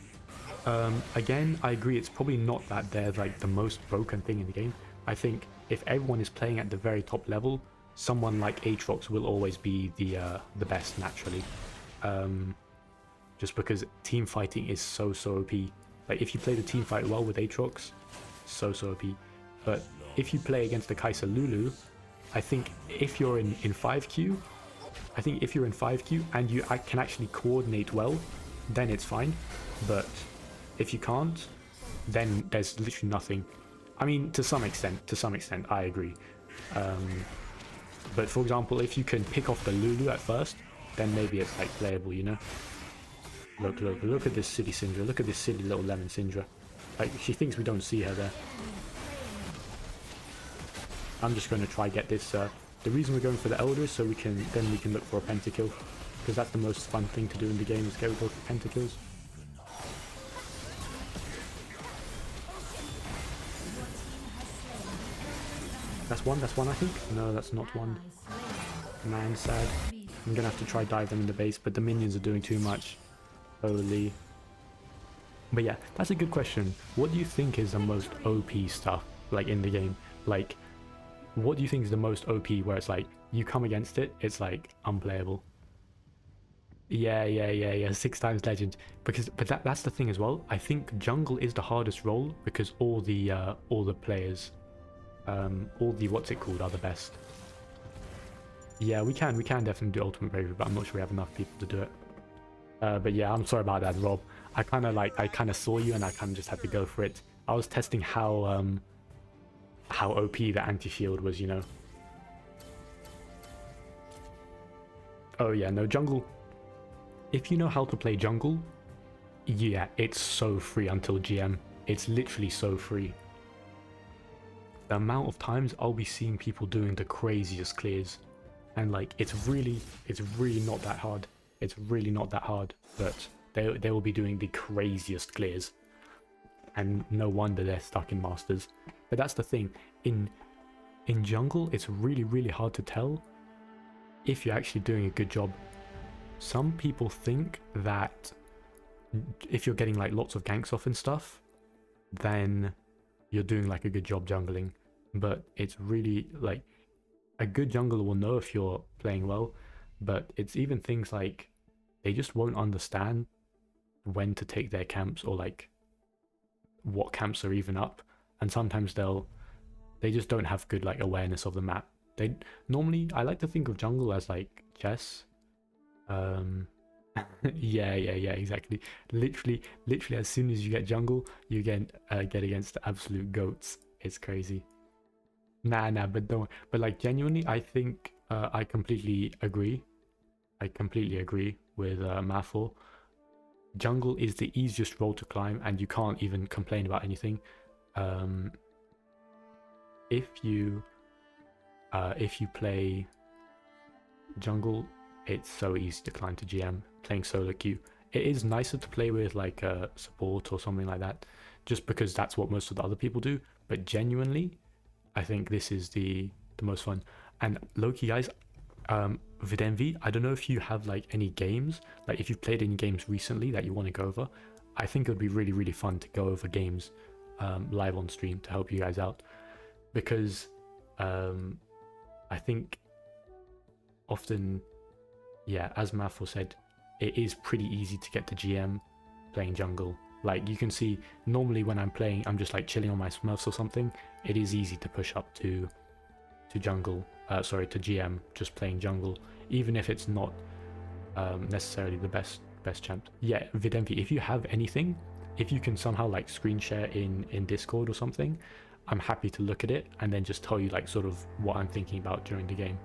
Again, I agree, it's probably not that they're like the most broken thing in the game. I think if everyone is playing at the very top level, someone like Aatrox will always be the best naturally. Just because team fighting is so OP. Like, if you play the team fight well with Aatrox, so OP. But if you play against the Kai'Sa Lulu, I think if you're in 5Q, and you can actually coordinate well, then it's fine. But if you can't, then there's literally nothing. I mean, to some extent, I agree. But for example, if you can pick off the Lulu at first, then maybe it's like playable, you know? Look at this silly Syndra. Look at this silly little lemon Syndra. Like, she thinks we don't see her there. I'm just going to try get this. The reason we're going for the Elder is so we can look for a pentakill, because that's the most fun thing to do in the game, is go for pentakills. That's one, I think. No, that's not one. Man, sad. I'm gonna have to try dive them in the base, but the minions are doing too much. Holy. But yeah, that's a good question. What do you think is the most OP stuff, like, in the game? Like, what do you think is the most OP where it's like, you come against it, it's like unplayable? Yeah, 6 times legend. But that's the thing as well. I think jungle is the hardest role because all the players, all the what's it called, are the best. Yeah, we can definitely do ultimate bravery, but I'm not sure we have enough people to do it. But yeah, I'm sorry about that, Rob. I kind of saw you and I kind of just had to go for it. I was testing how OP the anti-shield was, you know. Oh yeah, no, jungle. If you know how to play jungle, yeah, it's so free until GM. It's literally so free. The amount of times I'll be seeing people doing the craziest clears, and like, it's really not that hard. It's really not that hard, but they will be doing the craziest clears, and no wonder they're stuck in Masters. But that's the thing, in jungle, it's really hard to tell if you're actually doing a good job. Some people think that if you're getting like lots of ganks off and stuff, then you're doing like a good job jungling. But it's really like, a good jungler will know if you're playing well, but it's even things like they just won't understand when to take their camps, or like what camps are even up, and sometimes they just don't have good like awareness of the map. They normally, I like to think of jungle as like chess. Yeah, exactly. Literally, as soon as you get jungle, you get against the absolute goats. It's crazy. Nah, but don't. But like genuinely, I think I completely agree. I completely agree with Mathor. Jungle is the easiest role to climb, and you can't even complain about anything. Um, if you play jungle, it's so easy to climb to GM playing solo queue. It is nicer to play with like a support or something like that, just because that's what most of the other people do. But genuinely, I think this is the most fun. And Loki, guys, with Envy, I don't know if you have like any games, like if you've played any games recently that you want to go over. I think it would be really fun to go over games live on stream to help you guys out, because I think often, yeah, as Mathor said, it is pretty easy to get to GM playing jungle. Like you can see, normally when I'm playing, I'm just like chilling on my Smurfs or something. It is easy to push up to jungle, to GM, just playing jungle, even if it's not necessarily the best champ. Yeah, Videmvi, if you have anything, if you can somehow like screen share in Discord or something, I'm happy to look at it and then just tell you like sort of what I'm thinking about during the game.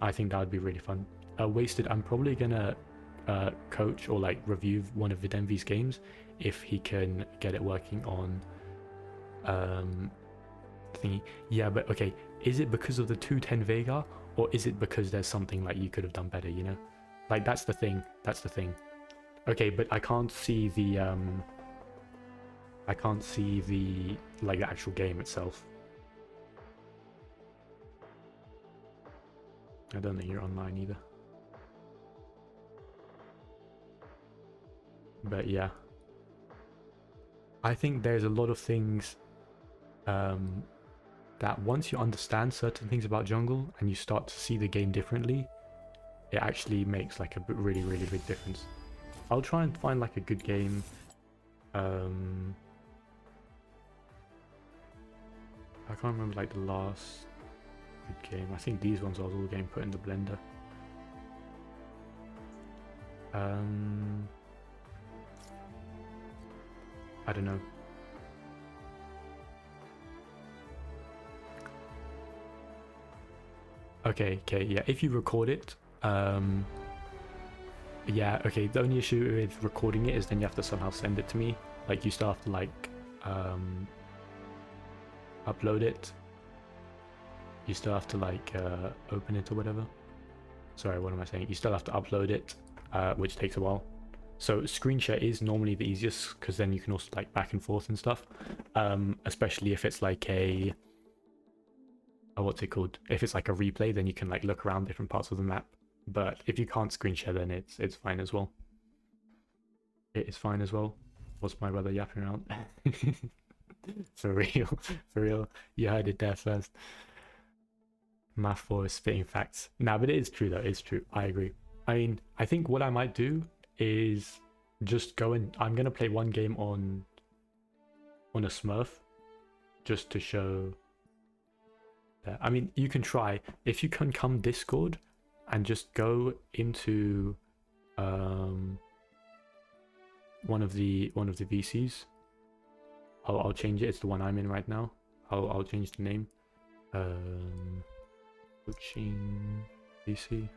I think that would be really fun. Wasted, I'm probably gonna coach or like review one of Videmvi's games if he can get it working on thingy. Yeah, but okay, is it because of the 210 Vega, or is it because there's something like you could have done better, you know? Like that's the thing. Okay, but I can't see the like the actual game itself. I don't think you're online either. But yeah, I think there's a lot of things that once you understand certain things about jungle and you start to see the game differently, it actually makes like a really big difference. I'll try and find like a good game. I can't remember like the last good game. I think these ones I was all getting put in the blender. I don't know. Okay, yeah, if you record it, yeah, okay, the only issue with recording it is then you have to somehow send it to me. Like, you still have to, like, upload it. You still have to, like, open it or whatever. Sorry, what am I saying? You still have to upload it, which takes a while. So screen share is normally the easiest, because then you can also, like, back and forth and stuff. Especially if it's, like, what's it called? If it's like a replay, then you can like look around different parts of the map. But if you can't screen share, then it's fine as well. It is fine as well. What's my brother yapping around? For real. You heard it there first. Mathor is spitting facts. Nah, but it is true though. It's true. I agree. I mean, I think what I might do is just go and I'm gonna play one game on a Smurf, just to show. I mean, you can try if you can come Discord and just go into one of the VCs. I'll change it. It's the one I'm in right now. I'll change the name. Coaching VC.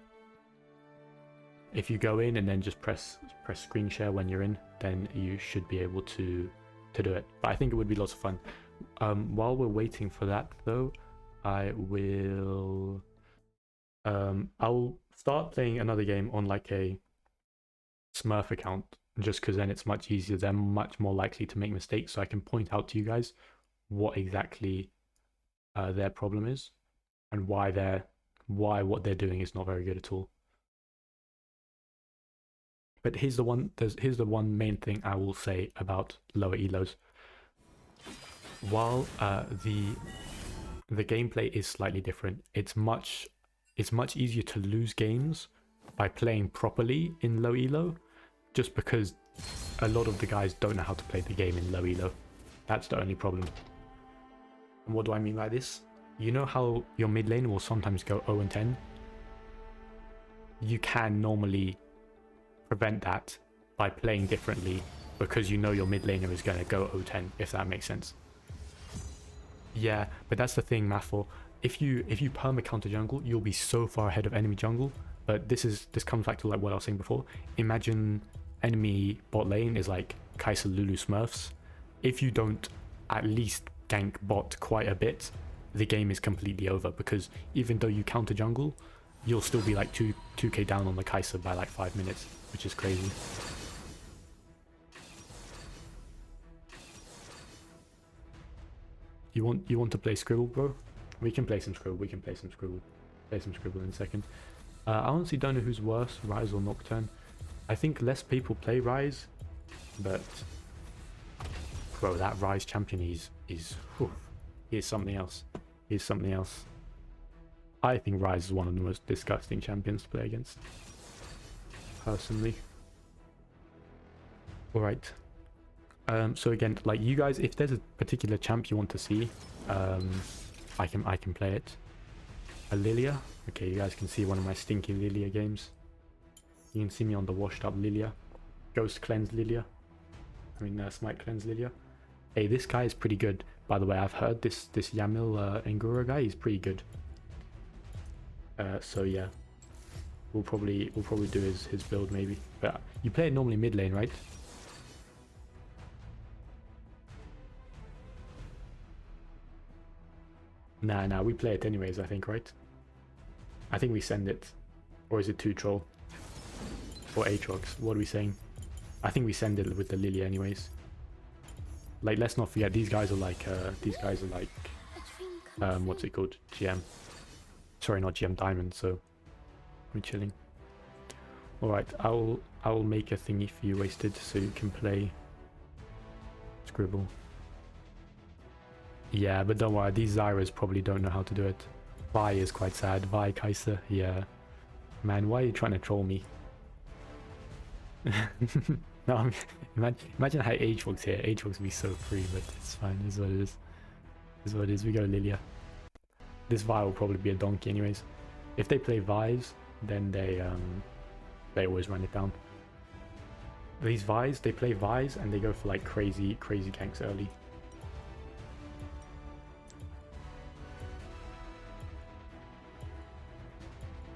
If you go in and then just press screen share when you're in, then you should be able to do it. But I think it would be lots of fun. While we're waiting for that though, I will I'll start playing another game on like a Smurf account, just because then it's much easier. They're much more likely to make mistakes, so I can point out to you guys what exactly their problem is and why what they're doing is not very good at all. But here's the one main thing I will say about lower elos. While the gameplay is slightly different, it's much easier to lose games by playing properly in low elo, just because a lot of the guys don't know how to play the game in low elo. That's the only problem. And what do I mean by this? You know how your mid lane will sometimes go 0 and 10? You can normally prevent that by playing differently, because you know your mid laner is going to go 0-10, if that makes sense. Yeah, but that's the thing, Mathor. If you perma counter jungle, you'll be so far ahead of enemy jungle. But this comes back to like what I was saying before. Imagine enemy bot lane is like Kai'Sa, Lulu, Smurfs. If you don't at least gank bot quite a bit, the game is completely over, because even though you counter jungle, you'll still be like 2k down on the Kai'Sa by like 5 minutes, which is crazy. You want to play Scribble, bro? We can play some Scribble. We can play some Scribble. Play some Scribble in a second. I honestly don't know who's worse, Rise or Nocturne. I think less people play Rise, but bro, that Rise champion is he's something else. He's something else. I think Rise is one of the most disgusting champions to play against, personally. All right. So again, like you guys, if there's a particular champ you want to see, I can play it. A Lilia. Okay, you guys can see one of my stinky Lilia games. You can see me on the washed up Lilia. Ghost cleanse Lilia. I mean, Smite cleanse Lilia. Hey, this guy is pretty good. By the way, I've heard this Yamil Engura guy is pretty good. So yeah, we'll probably do his build maybe. But you play it normally mid lane, right? Nah, we play it anyways, I think, right? I think we send it. Or is it 2 troll? Or Aatrox? What are we saying? I think we send it with the Lily anyways. Like, let's not forget, these guys are like, what's it called? GM. Sorry, not GM Diamond, so we're chilling. Alright, I'll make a thingy for you, Wasted, so you can play Scribble. Yeah, but don't worry, these Zyras probably don't know how to do it. Vi is quite sad. Vi, Kai'Sa, yeah. Man, why are you trying to troll me? No, I mean, imagine how Aatrox here. Aatrox would be so free, but it's fine. It's what it is. It's what it is. We go Lilia. This Vi will probably be a donkey anyways. If they play Vi's, then they always run it down. These Vi's, they play Vi's and they go for like crazy ganks early.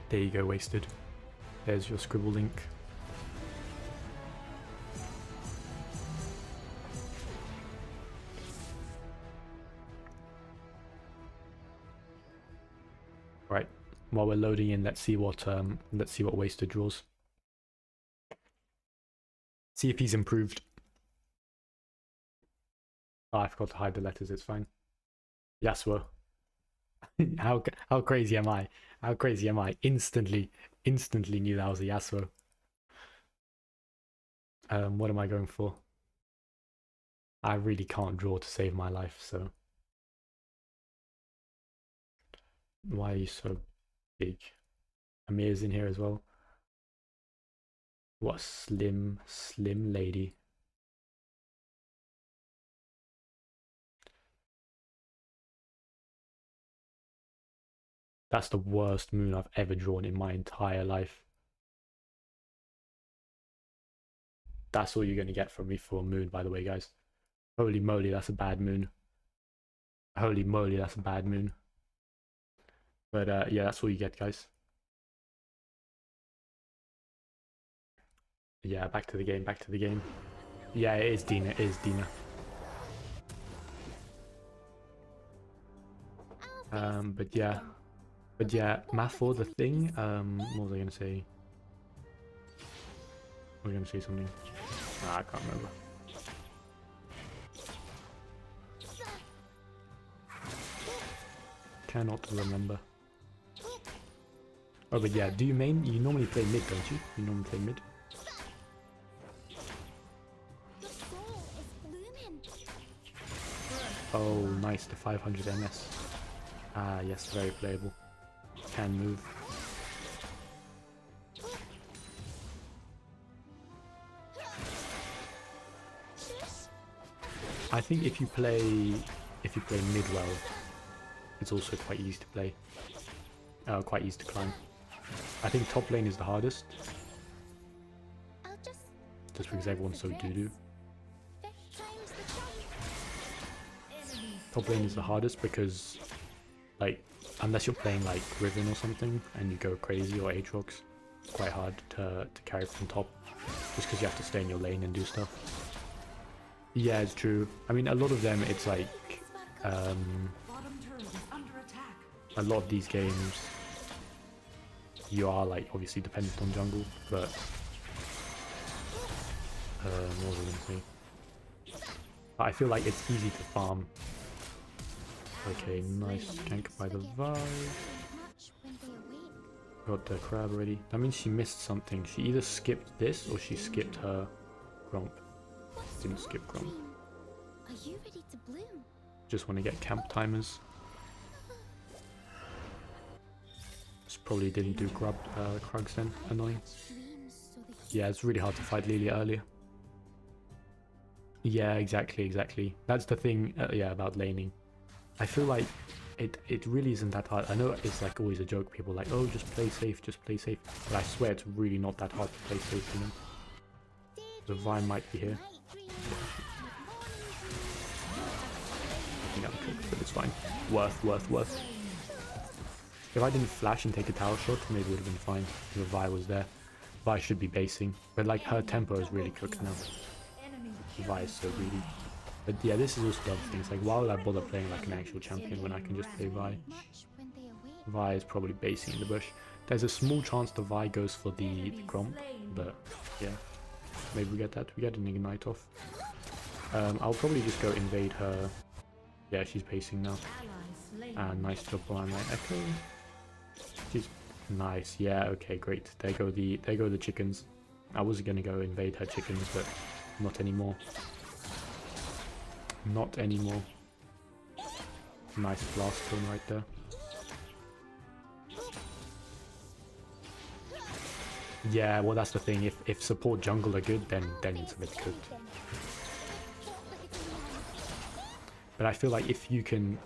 There you go, Wasted. There's your Scribble link. Right. While we're loading in, let's see what Wasted draws. See if he's improved. Oh, I forgot to hide the letters. It's fine. Yasuo. How crazy am I? How crazy am I? Instantly knew that was a Yasuo. What am I going for? I really can't draw to save my life, so. Why are you so big? Amir's in here as well. What a slim lady. That's the worst moon I've ever drawn in my entire life. That's all you're going to get from me for a moon, by the way, guys. Holy moly, that's a bad moon. Holy moly, that's a bad moon. But yeah, that's all you get, guys. Yeah, back to the game, back to the game. Yeah, it is Dina, it is Dina. But yeah, Mathor, the thing, what was I gonna say? We're gonna say something. I can't remember. Cannot remember. Oh, but yeah, you normally play mid, don't you? You normally play mid? Oh, nice, the 500 MS. Ah, yes, very playable. Can move. I think if you play mid well, it's also quite easy to play. Quite easy to climb. I think top lane is the hardest. just because everyone's so doo-doo. Top lane is the hardest because, like, unless you're playing like Riven or something and you go crazy, or Aatrox, it's quite hard to carry from top, just because you have to stay in your lane and do stuff. Yeah, it's true. I mean, a lot of them, it's like, a lot of these games, you are like obviously dependent on jungle, but what was I gonna say? I feel like it's easy to farm. Okay, nice gank by the Vi. Got the crab already. That means she missed something. She either skipped this or she skipped her Grump. Didn't skip Grump. Are you ready to bloom? Just want to get camp timers. Just probably didn't do Krugs then. Annoying. Yeah, it's really hard to fight Lilia earlier. Yeah, exactly. That's the thing, yeah, about laning. I feel like it really isn't that hard. I know it's like always a joke. People are like, oh, just play safe. But I swear it's really not that hard to play safe, you know? The Vi might be here. I think I'm cooked, but it's fine. Worth. If I didn't flash and take a tower shot, maybe it would have been fine. The Vi was there. Vi should be basing. But like her tempo is really cooked now. The Vi is so greedy. But yeah, this is also the other thing. It's like, why would I bother playing like an actual champion when I can just play Vi? Vi is probably basing in the bush. There's a small chance the Vi goes for the Gromp, but yeah. Maybe we get that. We get an Ignite off. I'll probably just go invade her. Yeah, she's pacing now. And nice job on my Echo. She's nice. Yeah, okay, great. There go the chickens. I was gonna go invade her chickens, but not anymore. Not anymore. Nice blast zone right there. Yeah, well that's the thing. If support jungle are good, then it's a bit good. But I feel like if you can,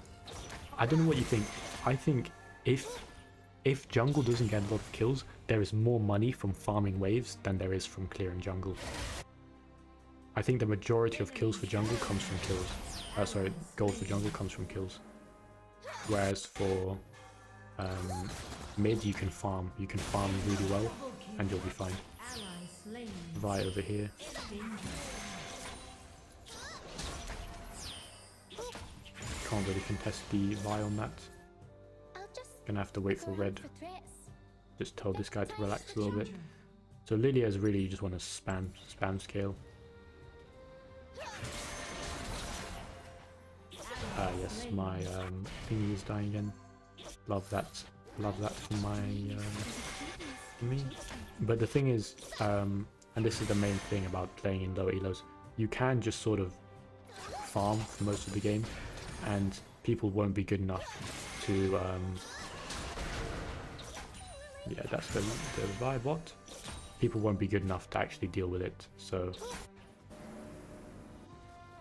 I don't know what you think. I think if jungle doesn't get a lot of kills, there is more money from farming waves than there is from clearing jungle. I think the majority of kills for jungle comes from kills. Sorry, gold for jungle comes from kills. Whereas for mid, you can farm really well, and you'll be fine. Vi over here. Can't really contest the Vi on that. Gonna have to wait for red. Just tell this guy to relax a little bit. So Lilia is really, you just want to spam scale. Yes, my thingy is dying again. Love that for my me. But the thing is, and this is the main thing about playing in low elos, you can just sort of farm for most of the game, and people won't be good enough to yeah, that's the Vi bot. People won't be good enough to actually deal with it, so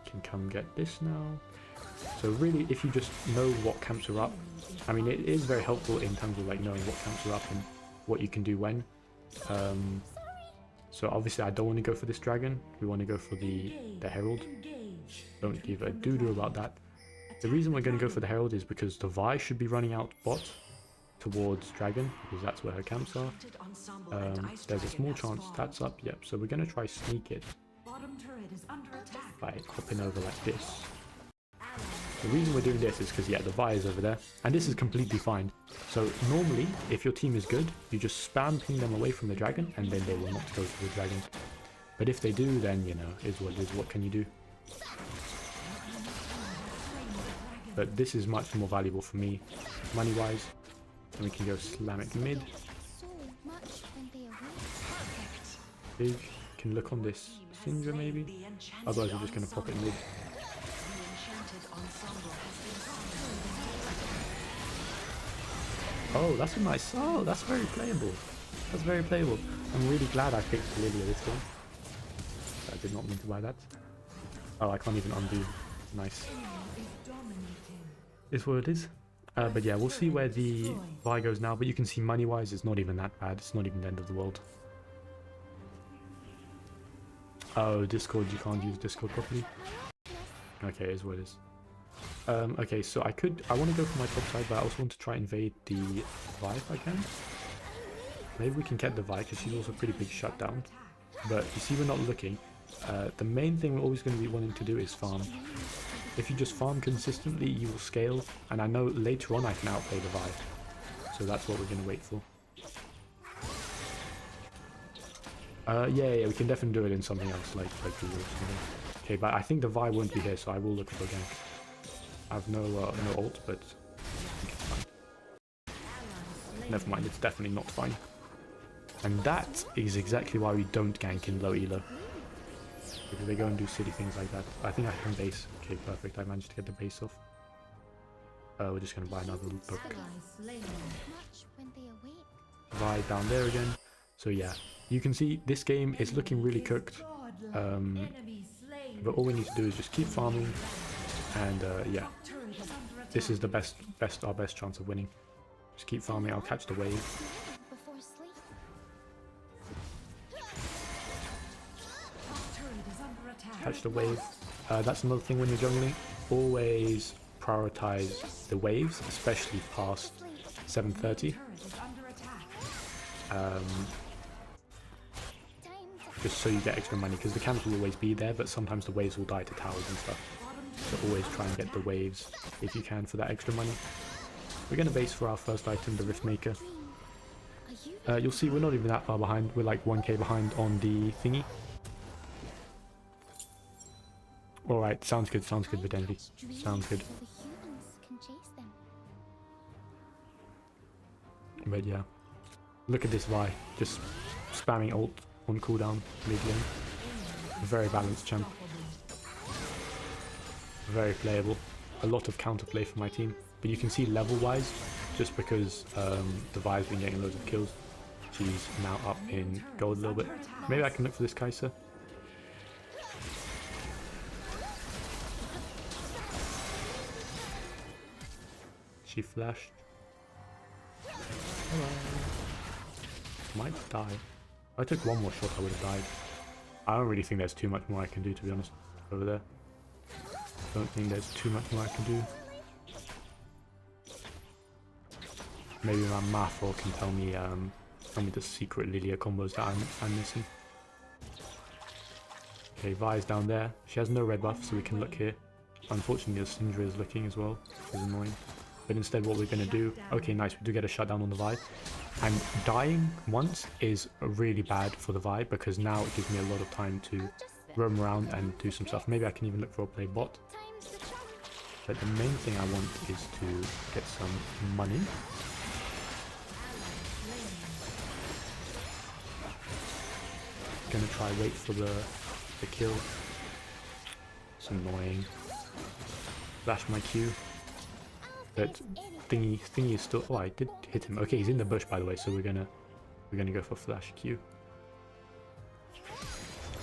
you can come get this now. So really, if you just know what camps are up, I mean, it is very helpful in terms of like knowing what camps are up and what you can do when. So obviously I don't want to go for this dragon. We want to go for the herald. Don't give a doo-doo about that. The reason we're going to go for the herald is because the Vi should be running out bot towards dragon, because that's where her camps are. There's a small chance that's up. Yep, so we're going to try sneak it by hopping over like this. The reason we're doing this is because, yeah, the Vi is over there, and this is completely fine. So normally, if your team is good, you just spam ping them away from the dragon, and then they will not go to the dragon. But if they do, then, you know, is what it is. What can you do? But this is much more valuable for me, money-wise. And we can go slam it mid. Big. Can look on this Syndra maybe. Otherwise, we're just going to pop it mid. Oh, that's a nice. Oh, that's very playable. That's very playable. I'm really glad I picked Lilia this game. I did not mean to buy that. Oh, I can't even undo. Nice. Is what it is. But yeah, we'll see where the Vi goes now. But you can see money-wise, it's not even that bad. It's not even the end of the world. Oh, Discord, you can't use Discord properly. Okay, is what it is. Okay, so I want to go for my top side, but I also want to try and invade the Vi if I can. Maybe we can get the Vi, because she's also a pretty big shutdown. But you see, we're not looking. The main thing we're always going to be wanting to do is farm. If you just farm consistently, you will scale, and I know later on I can outplay the Vi. So that's what we're going to wait for. Yeah, we can definitely do it in something else, like Google or something. Okay, but I think the Vi won't be here, so I will look for a gank. I have no ult, but I think it's fine. Never mind, it's definitely not fine. And that is exactly why we don't gank in low elo. Because they go and do silly things like that. I think I can base. Okay, perfect. I managed to get the base off. We're just going to buy another loot book. Vi down there again. So yeah, you can see this game is looking really cooked. But all we need to do is just keep farming. And yeah, this is the our best chance of winning. Just keep farming. I'll catch the wave. Catch the wave. That's another thing when you're jungling. Always prioritize the waves, especially past 7:30. Just so you get extra money, because the camps will always be there, but sometimes the waves will die to towers and stuff. So always try and get the waves if you can for that extra money. We're going to base for our first item, the Rift Maker. You'll see we're not even that far behind. We're like 1k behind on the thingy. Alright, sounds good, Videnity. Sounds good. But yeah, look at this Vi, just spamming ult on cooldown mid-lane. Very balanced champ. Very playable. A lot of counterplay for my team. But you can see level-wise, just because the Vi's been getting loads of kills, she's now up in gold a little bit. Maybe I can look for this Kai'Sa. She flashed. Hello. Might die. If I took one more shot, I would have died. I don't really think there's too much more I can do, to be honest, over there. Don't think there's too much more I can do. Maybe my math or can tell me the secret Lilia combos that I'm missing. Okay, Vi's down there. She has no red buff, so we can look here. Unfortunately, the Syndra is looking as well, which is annoying. But instead what we're going to do... Okay, nice, we do get a shutdown on the Vi. And dying once is really bad for the Vi, because now it gives me a lot of time to roam around and do some stuff. Maybe I can even look for a play bot. But the main thing I want is to get some money. Gonna try wait for the kill. It's annoying. Flash my Q. But thingy is still... Oh, I did hit him. Okay, he's in the bush, by the way, so we're gonna go for flash Q.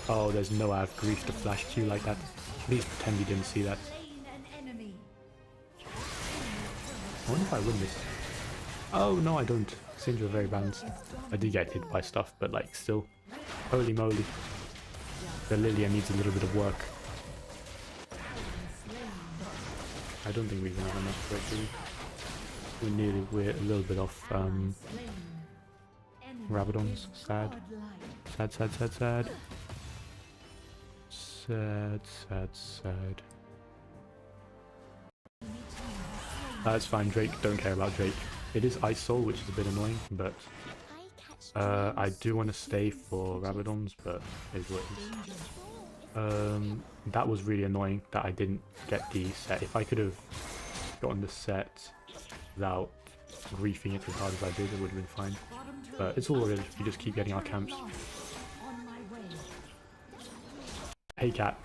Oh, there's no I have grief to flash Q like that. Please pretend you didn't see that. I wonder if I win this. Oh, no, I don't. Syndra very balanced. I did get hit by stuff, but like, still. Holy moly. The Lilia needs a little bit of work. I don't think we even have enough for it, do we? We're a little bit off Rabadons. Sad. Sad. That's fine, Drake. Don't care about Drake. It is Ice Soul, which is a bit annoying, but I do want to stay for Rabadons, but it is what it is. That was really annoying that I didn't get the set. If I could have gotten the set without griefing it as hard as I did, it would have been fine. But it's all good if you just keep getting our camps. Hey Cat,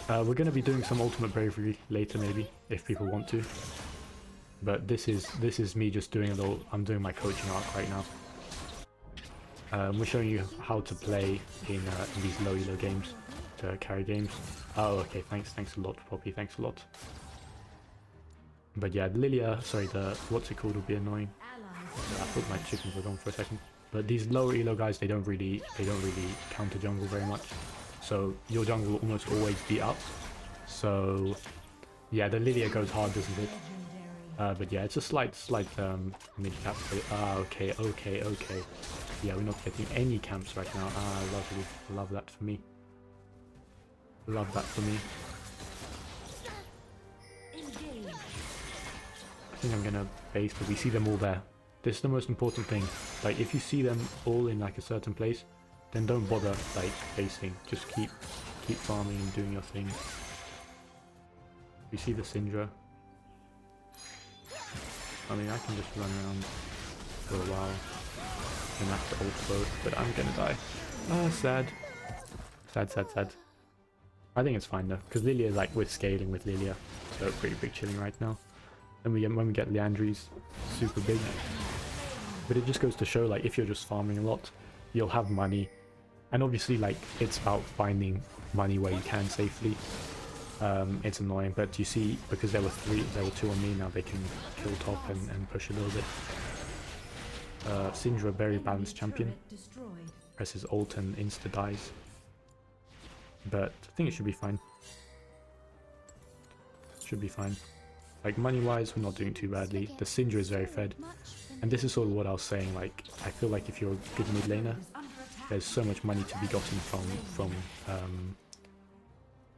we're going to be doing some ultimate bravery later maybe, if people want to. But this is me just doing a little... I'm doing my coaching arc right now. We're showing you how to play in these low elo games, to carry games. Oh, okay, thanks a lot, Poppy, thanks a lot. But yeah, the Lilia, sorry, the what's it called will be annoying. I thought my chickens were gone for a second. But these lower elo guys, they don't really counter jungle very much. so your jungle will almost always be up. So yeah, the Lilia goes hard, doesn't it? But yeah, it's a slight mid cap. Okay. Yeah, we're not getting any camps right now. Lovely. Love that for me. Love that for me. I think I'm gonna base, but we see them all there. This is the most important thing. Like, if you see them all in like a certain place, then don't bother like basing. Just keep farming and doing your thing. You see the Syndra. I mean, I can just run around for a while and have to ult both, but I'm gonna die. Sad. Sad. I think it's fine though, because Lilia, like, we're scaling with Lilia, so pretty big chilling right now. And when we get Leandry's, super big. But it just goes to show, like, if you're just farming a lot, you'll have money. And obviously, like, it's about finding money where you can safely. It's annoying, but you see, because there were two on me, now they can kill top and push a little bit. Syndra, very balanced champion. Presses ult and insta dies. But I think it should be fine. Should be fine. Like, money-wise, we're not doing too badly. The Syndra is very fed. And this is sort of what I was saying, like, I feel like if you're a good mid laner, there's so much money to be gotten from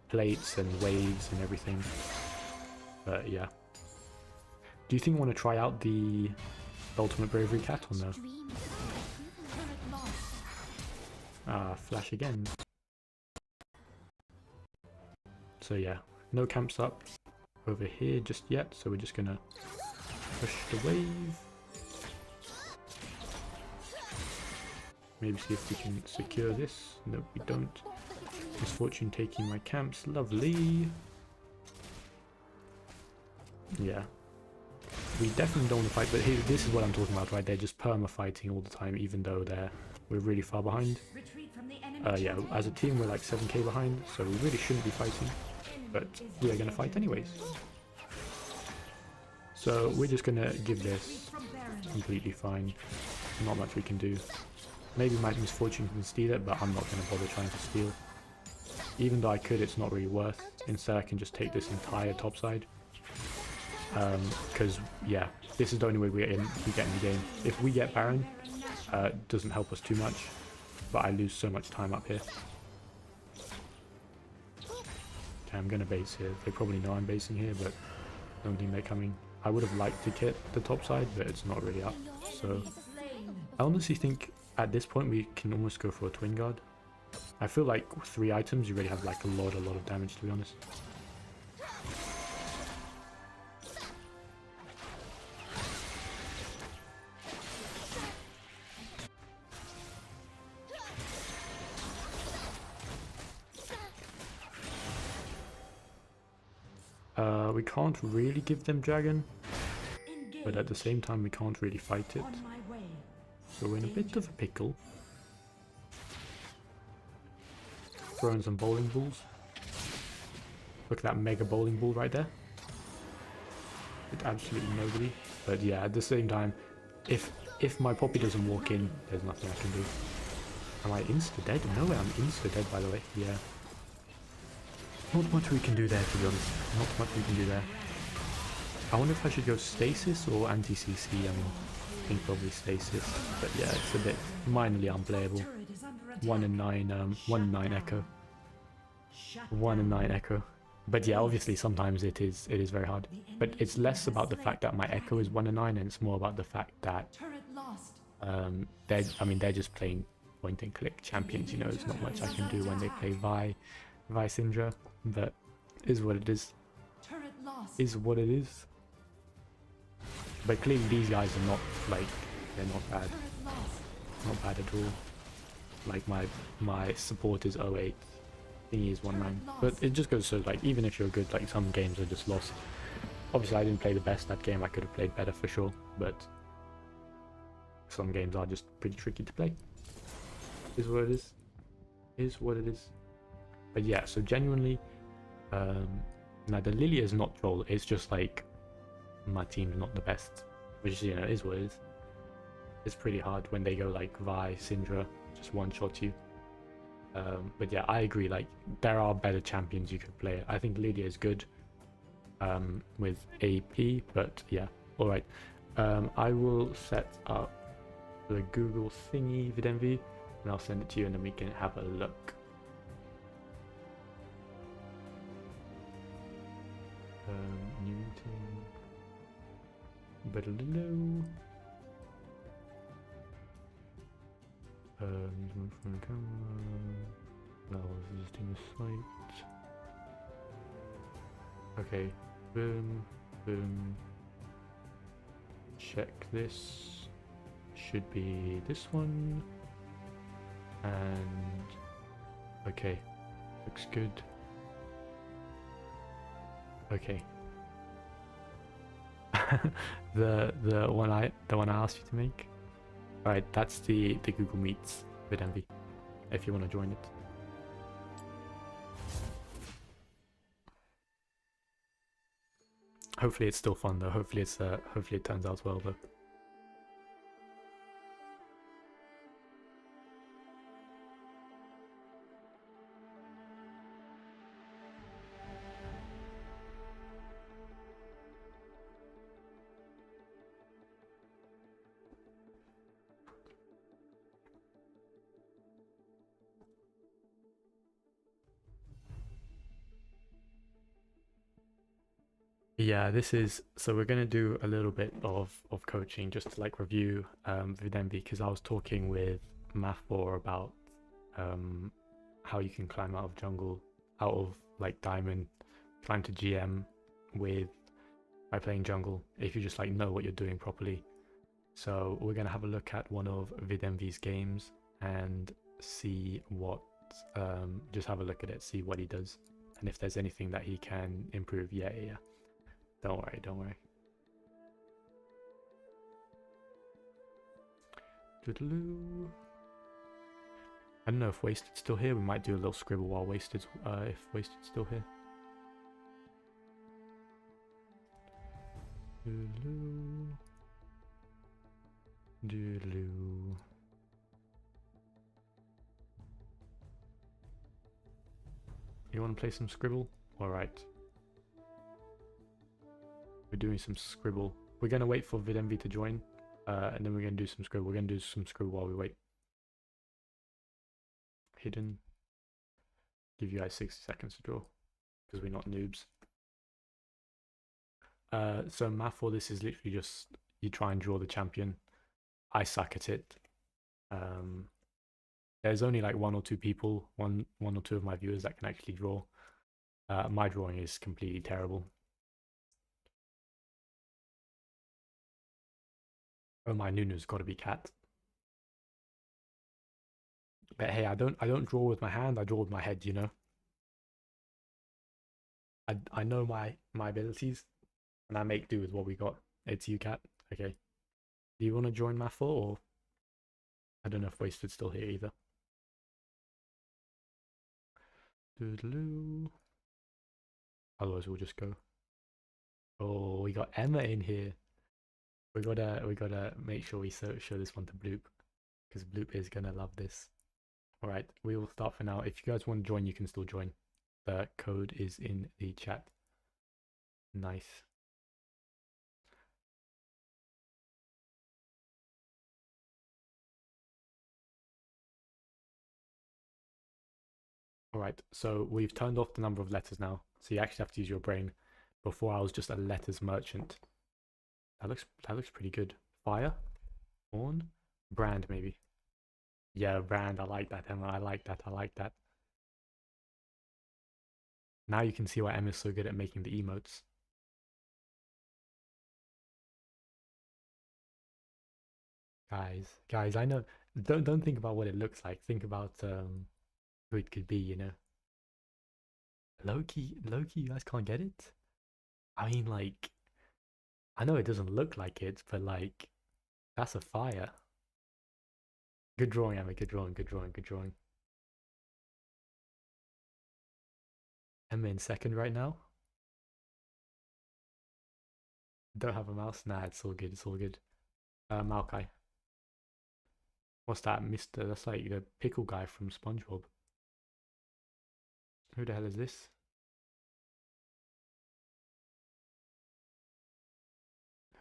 plates and waves and everything. But yeah. Do you think you want to try out the ultimate bravery cat or no? Flash again. So yeah, no camps up over here just yet, so we're just gonna push the wave. Maybe see if we can secure this. No, we don't. Misfortune taking my camps, lovely. Yeah. We definitely don't want to fight, but here, this is what I'm talking about, right? They're just perma-fighting all the time, even though we're really far behind. Yeah, as a team we're like 7k behind, so we really shouldn't be fighting. But we are going to fight anyways. So we're just going to give this completely fine. Not much we can do. Maybe my Misfortune can steal it, but I'm not going to bother trying to steal. Even though I could, it's not really worth. Instead I can just take this entire top side. Because, yeah, this is the only way we get in the game. If we get Baron, it doesn't help us too much, but I lose so much time up here. Okay, I'm going to base here. They probably know I'm basing here, but I don't think they're coming. I would have liked to get the top side, but it's not really up. So I honestly think at this point we can almost go for a Twin Guard. I feel like 3 items, you already have like a lot of damage, to be honest. We can't really give them dragon, but at the same time we can't really fight it. So we're in a bit of a pickle. Throwing some bowling balls. Look at that mega bowling ball right there. With absolutely nobody. But yeah, at the same time, if my Poppy doesn't walk in, there's nothing I can do. Am I insta-dead? No way, I'm insta-dead, by the way. Yeah. Not much we can do there, to be honest. Not much we can do there. I wonder if I should go stasis or anti-CC. I mean, I think probably stasis. But yeah, it's a bit minorly unplayable. 1 and 9, 1 and 9 echo. 1 and 9 echo. But yeah, obviously sometimes it is very hard. But it's less about the fact that my echo is 1 and 9, and it's more about the fact that they're just playing point and click champions, you know. There's not much I can do when they play Vi Syndra, but is what it is. Is what it is. But clearly these guys are not, like, they're not bad. Not bad at all. Like my support is 08, thingy is 19. But it just goes so, like, even if you're good, like, some games are just lost. Obviously I didn't play the best that game, I could have played better for sure, but some games are just pretty tricky to play. Is what it is. Is what it is. But yeah, so genuinely, now the Lilia is not troll, it's just like my team's not the best, which, you know, is what it is. It's pretty hard when they go like Vi, Syndra, just one-shot you. But yeah, I agree. Like there are better champions you could play. I think Lydia is good with AP, but yeah, all right. I will set up the Google thingy Videnvi, and I'll send it to you, and then we can have a look. New meeting. Hello. From the camera. Now visiting the site. Okay. Boom. Boom. Check this. Should be this one. And okay. Looks good. Okay. the one I asked you to make. Alright, that's the Google Meets with Envy. If you want to join it. Hopefully it's still fun though. Hopefully it turns out well though. Yeah, this is so we're gonna do a little bit of coaching just to like review Vidembi, because I was talking with Mafor about how you can climb out of jungle, out of like diamond, climb to GM with by playing jungle if you just like know what you're doing properly. So we're gonna have a look at one of Videmvi's games and see what just have a look at it, see what he does, and if there's anything that he can improve. Yeah. Don't worry. Doodaloo. I don't know if Wasted's still here. We might do a little scribble while Wasted's if Wasted's still here. Doodaloo. Doodaloo. You want to play some scribble? Alright. We're doing some scribble. We're going to wait for Videmvi to join, and then we're going to do some scribble. We're going to do some scribble while we wait. Hidden. Give you guys 60 seconds to draw, because we're not noobs. So math for this is literally just, you try and draw the champion. I suck at it. There's only like one or two people, one or two of my viewers that can actually draw. My drawing is completely terrible. Oh, my Nunu's got to be cat. But hey, I don't draw with my hand. I draw with my head. You know. I know my abilities, and I make do with what we got. It's you, cat. Okay. Do you want to join Mathor, or I don't know if Wasted's still here either. Doodaloo. Otherwise, we'll just go. Oh, we got Emma in here. We gotta make sure we show this one to Bloop, because Bloop is gonna love this. All right, we will start for now. If you guys want to join, you can still join. The code is in the chat. Nice. All right, so we've turned off the number of letters now, so you actually have to use your brain. Before I was just a letters merchant. That looks pretty good. Fire, horn, brand maybe. Yeah, brand. I like that, Emma. I like that. Now you can see why Emma's so good at making the emotes. Guys, I know. Don't think about what it looks like. Think about who it could be. You know. Loki, you guys can't get it. I mean, like, I know it doesn't look like it, but like, that's a fire. Good drawing, Emma. Good drawing. Emma in second right now. Don't have a mouse. Nah, it's all good. Maokai. What's that, Mr.? That's like the pickle guy from SpongeBob. Who the hell is this?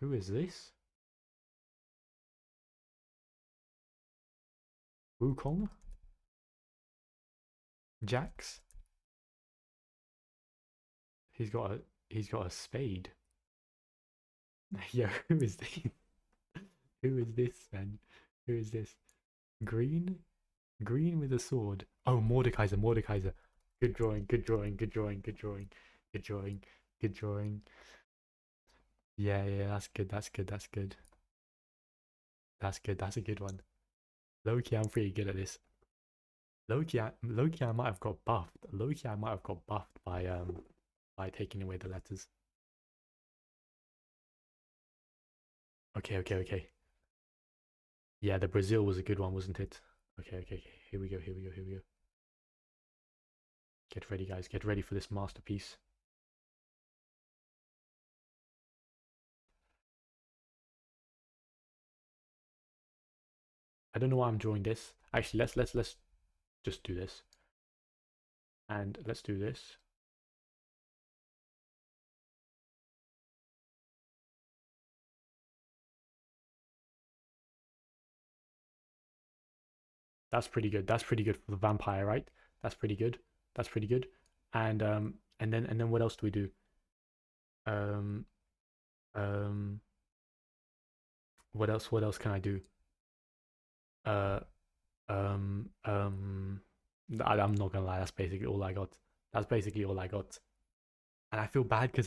Who is this? Wukong? Jax? He's got a spade. Yeah, who is this? Who is this, man? Who is this? Green? Green with a sword. Oh, Mordekaiser, Mordekaiser. Good drawing, good drawing, good drawing, good drawing, good drawing, good drawing. Yeah, yeah, that's good, that's good, that's good. That's good, that's a good one. Loki, I'm pretty good at this. Loki, I might have got buffed. Loki, I might have got buffed by taking away the letters. Okay, okay, okay. Yeah, the Brazil was a good one, wasn't it? Okay, okay, okay. Here we go, here we go, here we go. Get ready, guys. Get ready for this masterpiece. I don't know why I'm drawing this. Actually, let's just do this. And let's do this. That's pretty good. That's pretty good for the vampire, right? That's pretty good. That's pretty good. And then what else do we do? Um um what else can I do? Uh I'm not gonna lie, that's basically all I got. That's basically all I got. And I feel bad because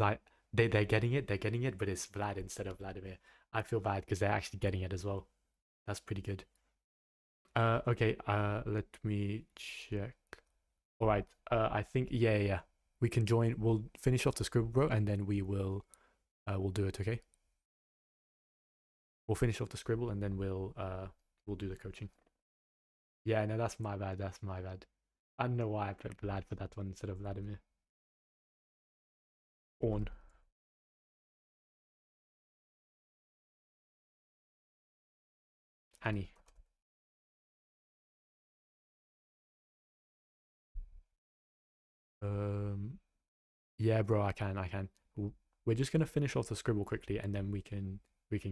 they're getting it, but it's Vlad instead of Vladimir. I feel bad because they're actually getting it as well. That's pretty good. Okay, let me check. All right, I think yeah. We can join. We'll finish off the scribble, bro, and then we'll do it. Okay. We'll finish off the scribble and then we'll do the coaching. Yeah, no, that's my bad. That's my bad. I don't know why I put Vlad for that one instead of Vladimir. Orn. Annie. Um, yeah, bro, I can. We're just gonna finish off the scribble quickly, and then we can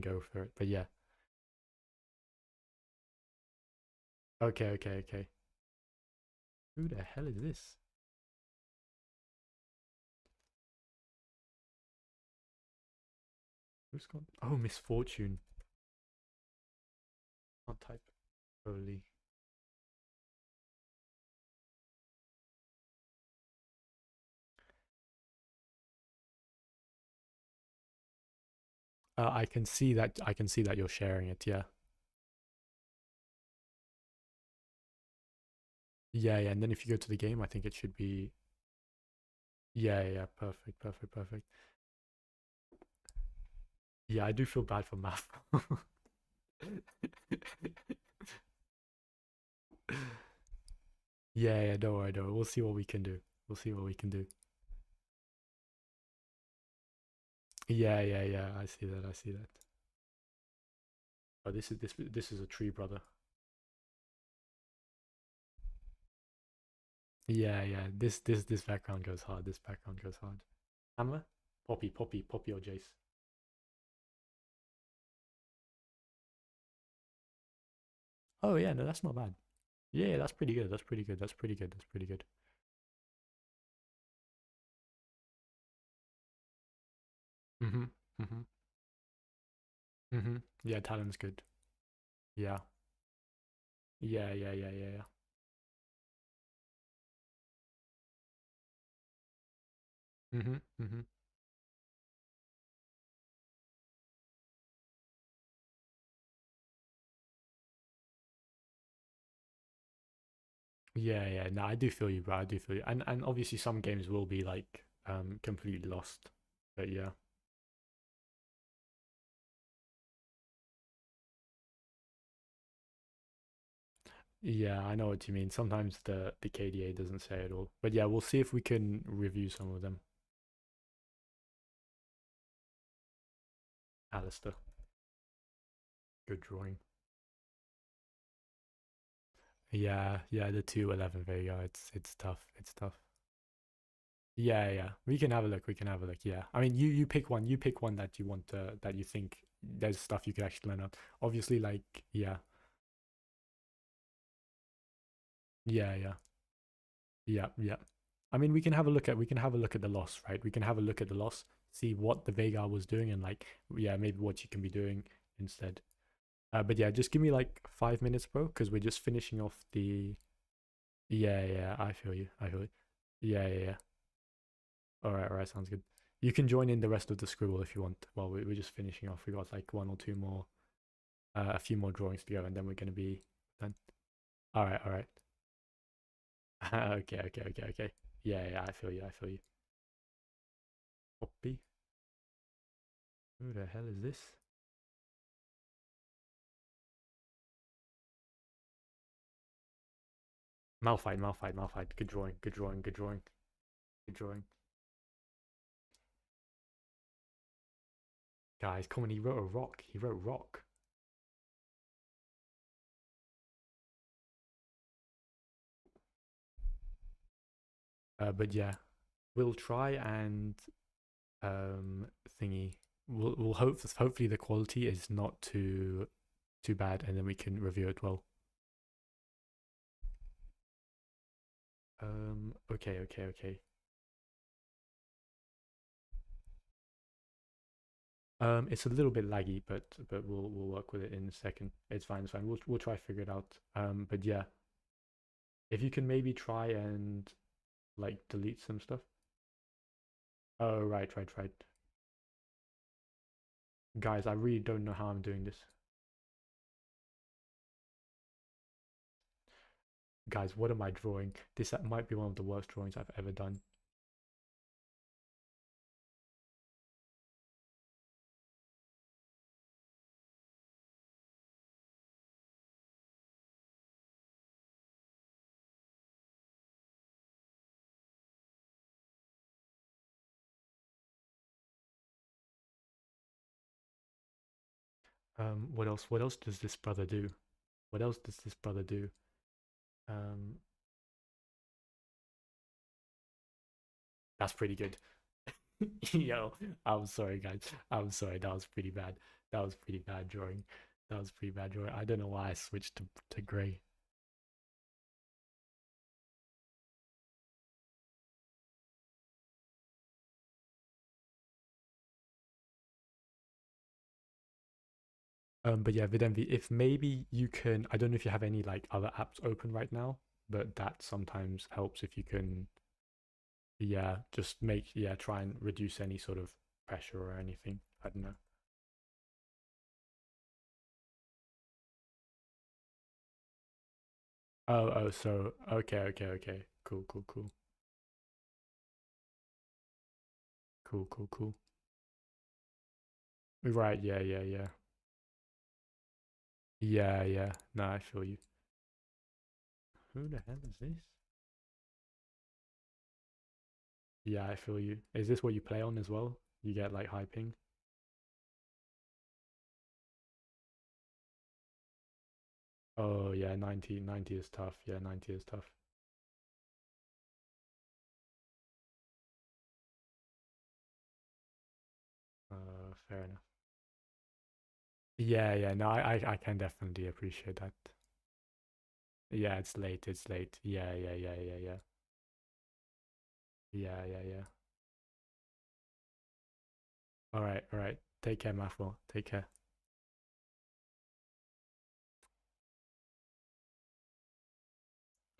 go for it. But yeah. Okay, okay, okay. Who the hell is this? Who's got? Oh, Misfortune. Can't type. Holy. I can see that. I can see that you're sharing it. Yeah. Yeah, yeah. And then if you go to the game, I think it should be. Yeah, yeah. Perfect, perfect, perfect. Yeah, I do feel bad for math. Yeah, yeah. Don't worry, don't worry. We'll see what we can do. We'll see what we can do. Yeah, yeah, yeah. I see that. I see that. Oh, this is a tree, brother. Yeah, yeah. This background goes hard. This background goes hard. Hammer, Poppy, Poppy, Poppy or Jace. Oh yeah, no, that's not bad. Yeah, that's pretty good. That's pretty good. That's pretty good. That's pretty good. Mhm. Mhm. Mhm. Yeah, Talon's good. Yeah. Yeah, yeah, yeah, yeah, yeah. Mhm. Mhm. Yeah, yeah. No, I do feel you, bro. I do feel you. And obviously some games will be like completely lost. But yeah. Yeah, I know what you mean. Sometimes the KDA doesn't say it all. But yeah, we'll see if we can review some of them. Alistair. Good drawing. Yeah, yeah, the 211 Vega, it's tough. It's tough. Yeah, yeah. We can have a look. We can have a look. Yeah. I mean, you pick one. You pick one that you want to, that you think there's stuff you could actually learn out. Obviously, like, yeah. Yeah, yeah. Yeah, yeah. I mean, we can have a look at the loss, right? We can have a look at the loss, see what the Veigar was doing, and like, yeah, maybe what you can be doing instead. But yeah, just give me like 5 minutes, bro, because we're just finishing off the. Yeah, yeah. I feel you. I feel you. Yeah, yeah, yeah. All right. Sounds good. You can join in the rest of the scribble if you want. Well, we're just finishing off. We got like one or two more, a few more drawings to go, and then we're gonna be done. All right, all right. Okay, okay, okay, okay. Yeah, yeah. I feel you. I feel you. Copy. Who the hell is this? Malphite, Malphite, Malphite. Good drawing, good drawing, good drawing, good drawing. Guys, come on, he wrote a rock. He wrote rock. But yeah, we'll try and thingy. We'll hopefully the quality is not too bad, and then we can review it well. Okay, okay, okay. It's a little bit laggy, but we'll work with it in a second. It's fine, it's fine. We'll try to figure it out. But yeah, if you can maybe try and like delete some stuff. Oh, right, right, right. Guys, I really don't know how I'm doing this. Guys, what am I drawing? This might be one of the worst drawings I've ever done. What else? What else does this brother do? What else does this brother do? Um, that's pretty good. Yo, I'm sorry, guys. I'm sorry. That was pretty bad. That was pretty bad drawing. That was pretty bad drawing. I don't know why I switched to gray. But yeah, Videnvi, if maybe you can, I don't know if you have any like other apps open right now, but that sometimes helps if you can, yeah, just make, yeah, try and reduce any sort of pressure or anything. I don't know. Oh, so okay, okay, okay. Cool, cool, cool, cool, cool, cool. Right, yeah, yeah, yeah, yeah, yeah. No, I feel you. Who the hell is this? Yeah, I feel you. Is this what you play on as well? You get like high ping? Oh yeah, 90 is tough. Yeah, 90 is tough. Fair enough. Yeah, yeah. No, I can definitely appreciate that. Yeah, it's late. It's late. Yeah, yeah, yeah, yeah, yeah. Yeah, yeah, yeah. All right, all right. Take care, Mafo. Take care.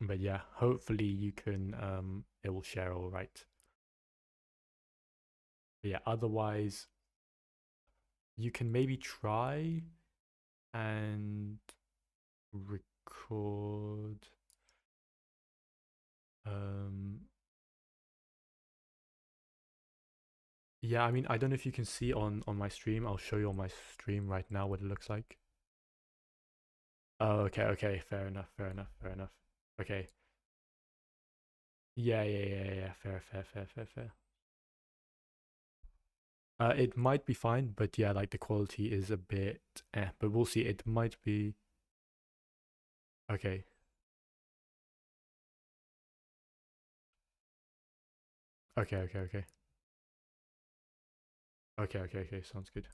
But yeah, hopefully you can it will share all right. But yeah, otherwise you can maybe try and record um yeah, I mean, I don't know if you can see on my stream. I'll show you on my stream right now what it looks like. Oh, okay, okay, fair enough, fair enough, fair enough. Okay. Yeah, yeah, yeah, yeah. Fair, fair, fair, fair, fair. It might be fine, but yeah, like the quality is a bit but we'll see. It might be okay. Okay, okay, okay. Okay, okay, okay. Sounds good.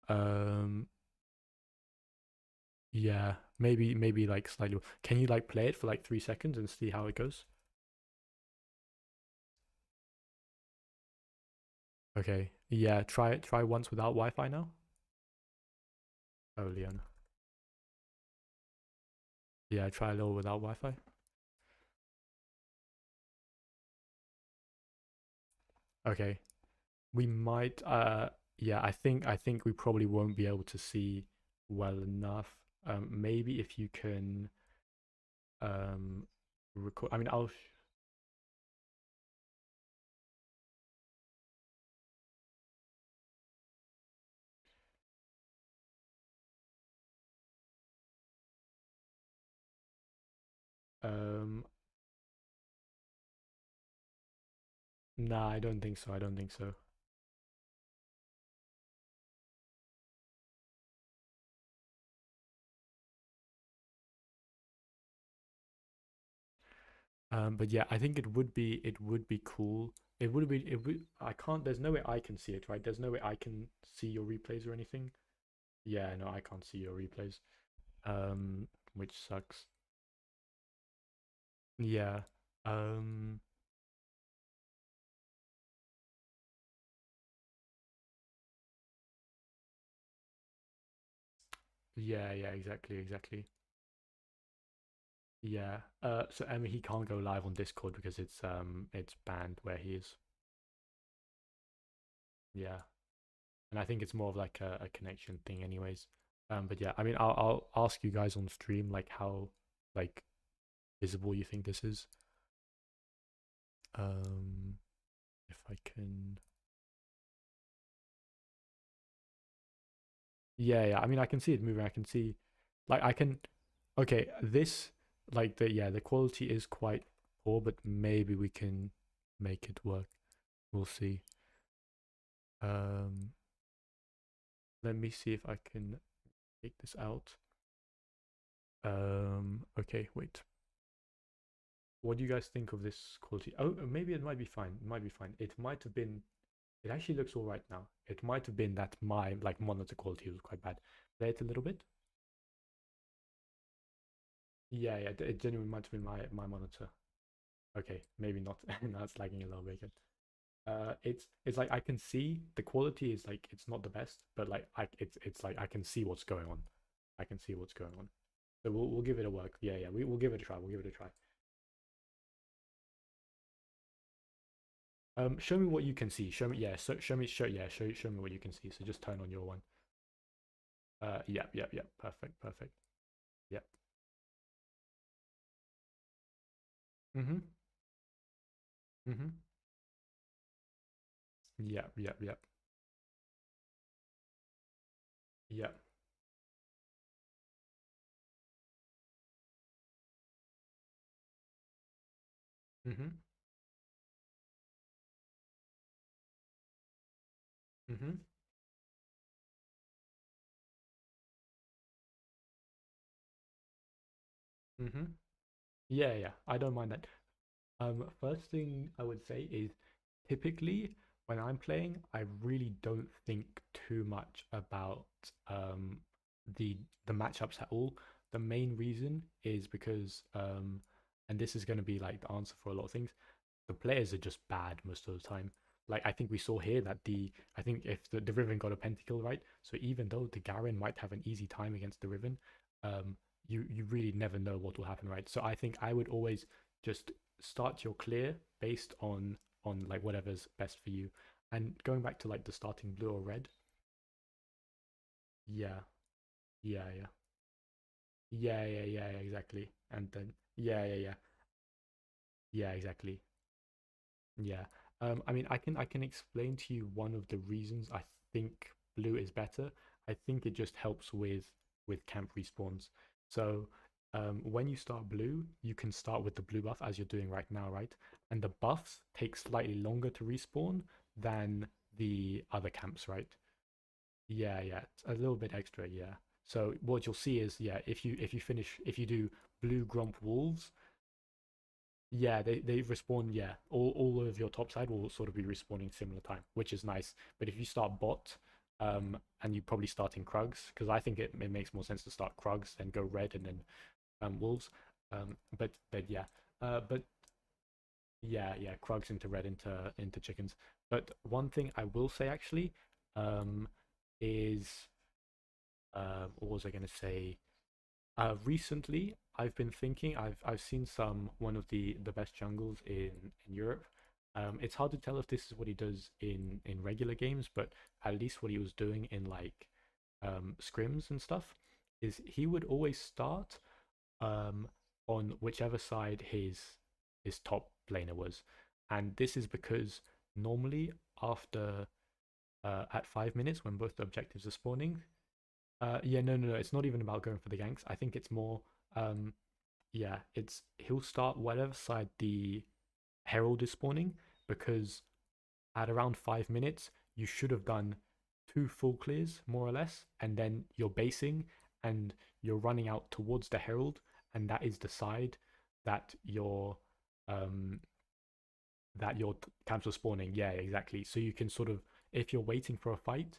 Um, yeah, maybe like slightly. Can you like play it for like 3 seconds and see how it goes? Okay. Yeah, try it. Try once without Wi-Fi now. Oh, Leon. Yeah, try a little without Wi-Fi. Okay. We might yeah, I think we probably won't be able to see well enough. Maybe if you can record. I mean, um nah, I don't think so. I don't think so. But yeah, I think it would be cool. It would I can't there's no way I can see it, right? There's no way I can see your replays or anything. Yeah, no, I can't see your replays. Which sucks. Yeah. Um yeah, yeah, exactly, exactly. Yeah. So Emma, he can't go live on Discord because it's banned where he is. Yeah. And I think it's more of like a connection thing anyways. But yeah, I mean I'll ask you guys on stream like how like visible you think this is. Um if I can. Yeah, yeah. I mean I can see it moving. I can see like I can okay, this like the quality is quite poor, but maybe we can make it work. We'll see. Um Let me see if I can take this out. Okay, wait. What do you guys think of this quality? Oh, maybe it might be fine. It might be fine. It might have been. It actually looks all right now. It might have been that my like monitor quality was quite bad. Play it a little bit. Yeah, yeah. It genuinely might have been my monitor. Okay, maybe not. Now it's lagging a little bit again. It's like I can see the quality is like it's not the best, but like it's like I can see what's going on. I can see what's going on. So we'll give it a work. Yeah, yeah. We'll give it a try. We'll give it a try. Show me what you can see. Show me, yeah. So show me what you can see. So just turn on your one. Yep, yep, yep. Perfect, perfect. Yep. Mhm, mhm. Yep, yep, yep, yep. Mhm, mhm, mhm. Yeah, yeah. I don't mind that. First thing I would say is typically when I'm playing, I really don't think too much about the the matchups at all. The main reason is because and this is going to be like the answer for a lot of things. The players are just bad most of the time. Like I think we saw here that I think if the Riven got a pentakill, right? So even though the Garen might have an easy time against the Riven, um, you really never know what will happen, right? So I think I would always just start your clear based on like whatever's best for you. And going back to like the starting blue or red, yeah, yeah, yeah, yeah, yeah, yeah, yeah, exactly. And then yeah, yeah, yeah, yeah, exactly. Yeah. I mean, I can explain to you one of the reasons I think blue is better. I think it just helps with camp respawns. So, when you start blue, you can start with the blue buff as you're doing right now, right? And the buffs take slightly longer to respawn than the other camps, right? Yeah, yeah, it's a little bit extra, yeah. So what you'll see is, yeah, if you do blue Gromp Wolves, yeah, they respawn, yeah, all of your top side will sort of be respawning similar time, which is nice. But if you start bot, and you probably start in Krugs, because I think it makes more sense to start Krugs and go red and then wolves. But yeah, but yeah, Krugs into red into chickens. But one thing I will say actually, is what was I gonna say? Recently, I've been thinking I've seen one of the best jungles in Europe. It's hard to tell if this is what he does in regular games, but at least what he was doing in like scrims and stuff is he would always start um on whichever side his top laner was, and this is because normally after at 5 minutes when both the objectives are spawning, yeah, no, it's not even about going for the ganks. I think it's more, yeah, it's he'll start whatever side the herald is spawning, because at around 5 minutes you should have done two full clears more or less, and then you're basing and you're running out towards the herald, and that is the side that um your camps are spawning. Yeah, exactly. So you can sort of, if you're waiting for a fight,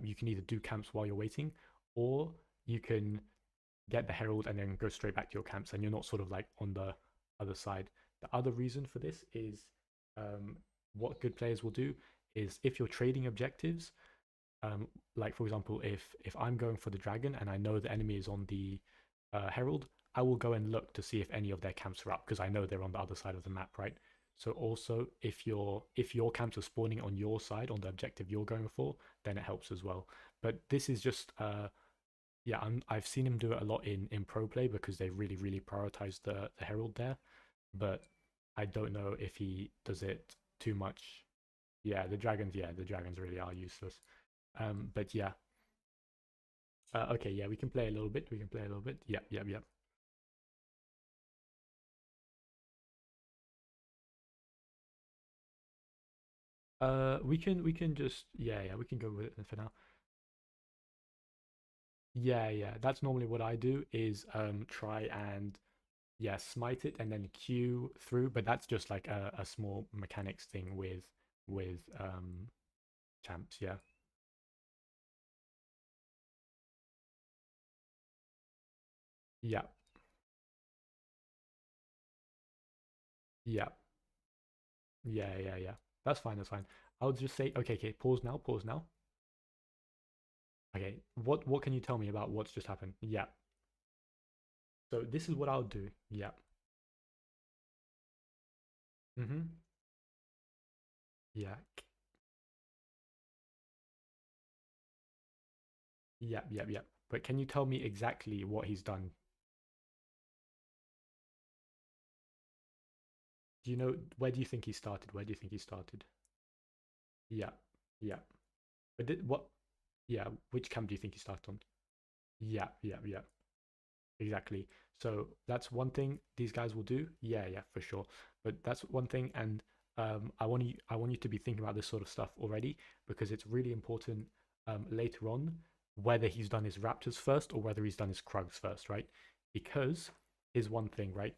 you can either do camps while you're waiting, or you can get the herald and then go straight back to your camps, and you're not sort of like on the other side. The other reason for this is, what good players will do is, if you're trading objectives, like for example, if I'm going for the dragon and I know the enemy is on the herald, I will go and look to see if any of their camps are up, because I know they're on the other side of the map, right? So also, if your camps are spawning on your side on the objective you're going for, then it helps as well. But this is just yeah, I've seen him do it a lot in pro play, because they really prioritize the herald there. But I don't know if he does it too much. Yeah, the dragons really are useless. But yeah. Okay, yeah, we can play a little bit. We can play a little bit. Yep. We can just, yeah, we can go with it for now. Yeah. That's normally what I do, is try and, yeah, smite it and then queue through, but that's just like a small mechanics thing with champs, yeah. Yeah. Yeah. Yeah. That's fine, that's fine. I'll just say, okay, pause now, pause now. Okay, what can you tell me about what's just happened? Yeah. So this is what I'll do. Yeah. Mm-hmm. Yeah. Yep. But can you tell me exactly what he's done? Do you know, where do you think he started? Where do you think he started? Yeah. Yeah. But what? Yeah. Which camp do you think he started on? Yeah. Exactly. So that's one thing these guys will do. Yeah, for sure. But that's one thing, and I want you to be thinking about this sort of stuff already, because it's really important later on, whether he's done his Raptors first or whether he's done his Krugs first, right? Because is one thing, right?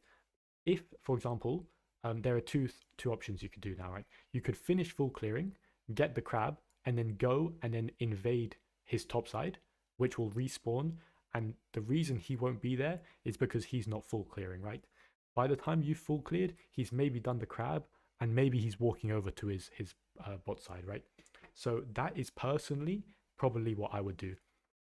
If, for example, there are two options you could do now, right? You could finish full clearing, get the crab, and then go and then invade his top side, which will respawn. And the reason he won't be there is because he's not full clearing, right? By the time you've full cleared, he's maybe done the crab, and maybe he's walking over to his bot side, right? So that is personally probably what I would do.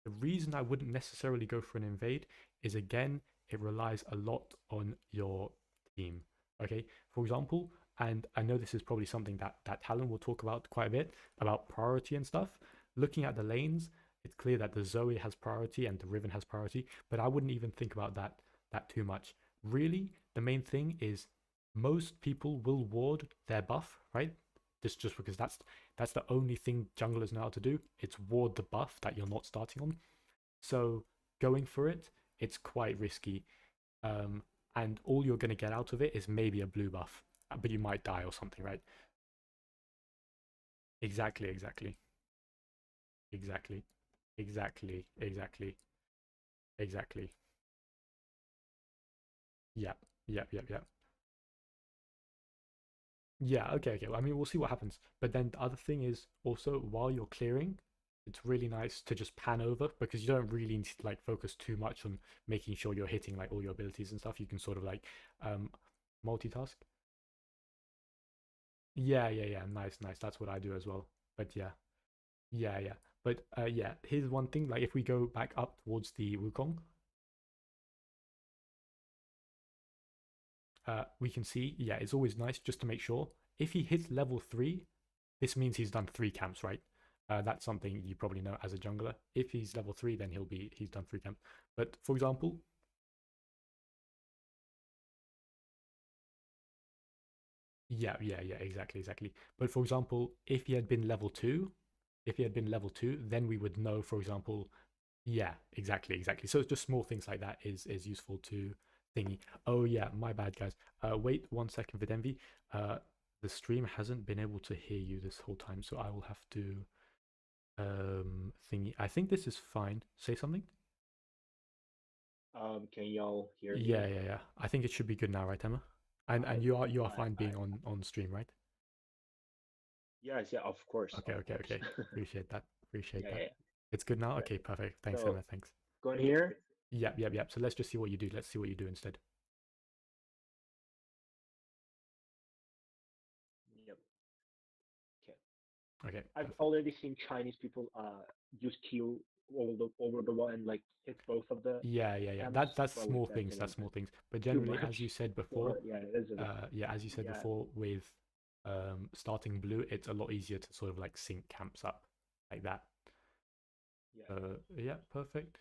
The reason I wouldn't necessarily go for an invade is, again, it relies a lot on your team. Okay, for example, and I know this is probably something that Talon will talk about quite a bit, about priority and stuff. Looking at the lanes, it's clear that the Zoe has priority and the Riven has priority, but I wouldn't even think about that too much. Really, the main thing is, most people will ward their buff, right? Just because that's the only thing junglers know how to do. It's ward the buff that you're not starting on. So going for it, it's quite risky. And all you're going to get out of it is maybe a blue buff, but you might die or something, right? Exactly. Exactly. Exactly. Yeah. Yeah. Yeah. Yeah. Yeah, okay, okay. Well, I mean, we'll see what happens. But then the other thing is also while you're clearing, it's really nice to just pan over because you don't really need to like focus too much on making sure you're hitting like all your abilities and stuff. You can sort of like um multitask. Yeah, yeah, yeah. Nice, nice. That's what I do as well. But yeah, yeah, yeah. But yeah, here's one thing. Like if we go back up towards the Wukong, we can see, yeah, it's always nice just to make sure. If he hits level 3, this means he's done 3 camps, right? That's something you probably know as a jungler. If he's level 3, then he's done 3 camps. But for example, yeah, yeah, yeah, exactly, exactly. But for example, if he had been level 2, if he had been level 2, then we would know, for example, yeah, exactly, exactly. So it's just small things like that is useful to thingy. Oh yeah, my bad, guys. Wait 1 second, Videnvi. The stream hasn't been able to hear you this whole time, so I will have to thingy. I think this is fine. Say something. Can y'all hear Yeah, me? yeah, yeah. I think it should be good now, right, Emma? And I, you are I, fine I, being on stream, right? yes, yeah, of course, Okay, of okay, course. okay. Appreciate that. Appreciate Yeah, that. yeah, It's good now. yeah. Okay, perfect. Thanks, So Emma. Thanks. go in here. Yep, yep, yep. So let's just see what you do. Let's see what you do instead. Yep. Okay. Okay, I've perfect. already seen Chinese people use Q over the wall and like hit both of the Yeah, yeah, yeah. camps, That's but like small that's things. a That's little small bit things. But too generally, as you much. said before, For yeah, it is a bit. yeah, as you said Yeah, before, with starting blue, it's a lot easier to sort of like sync camps up like that. yeah. Yeah, perfect.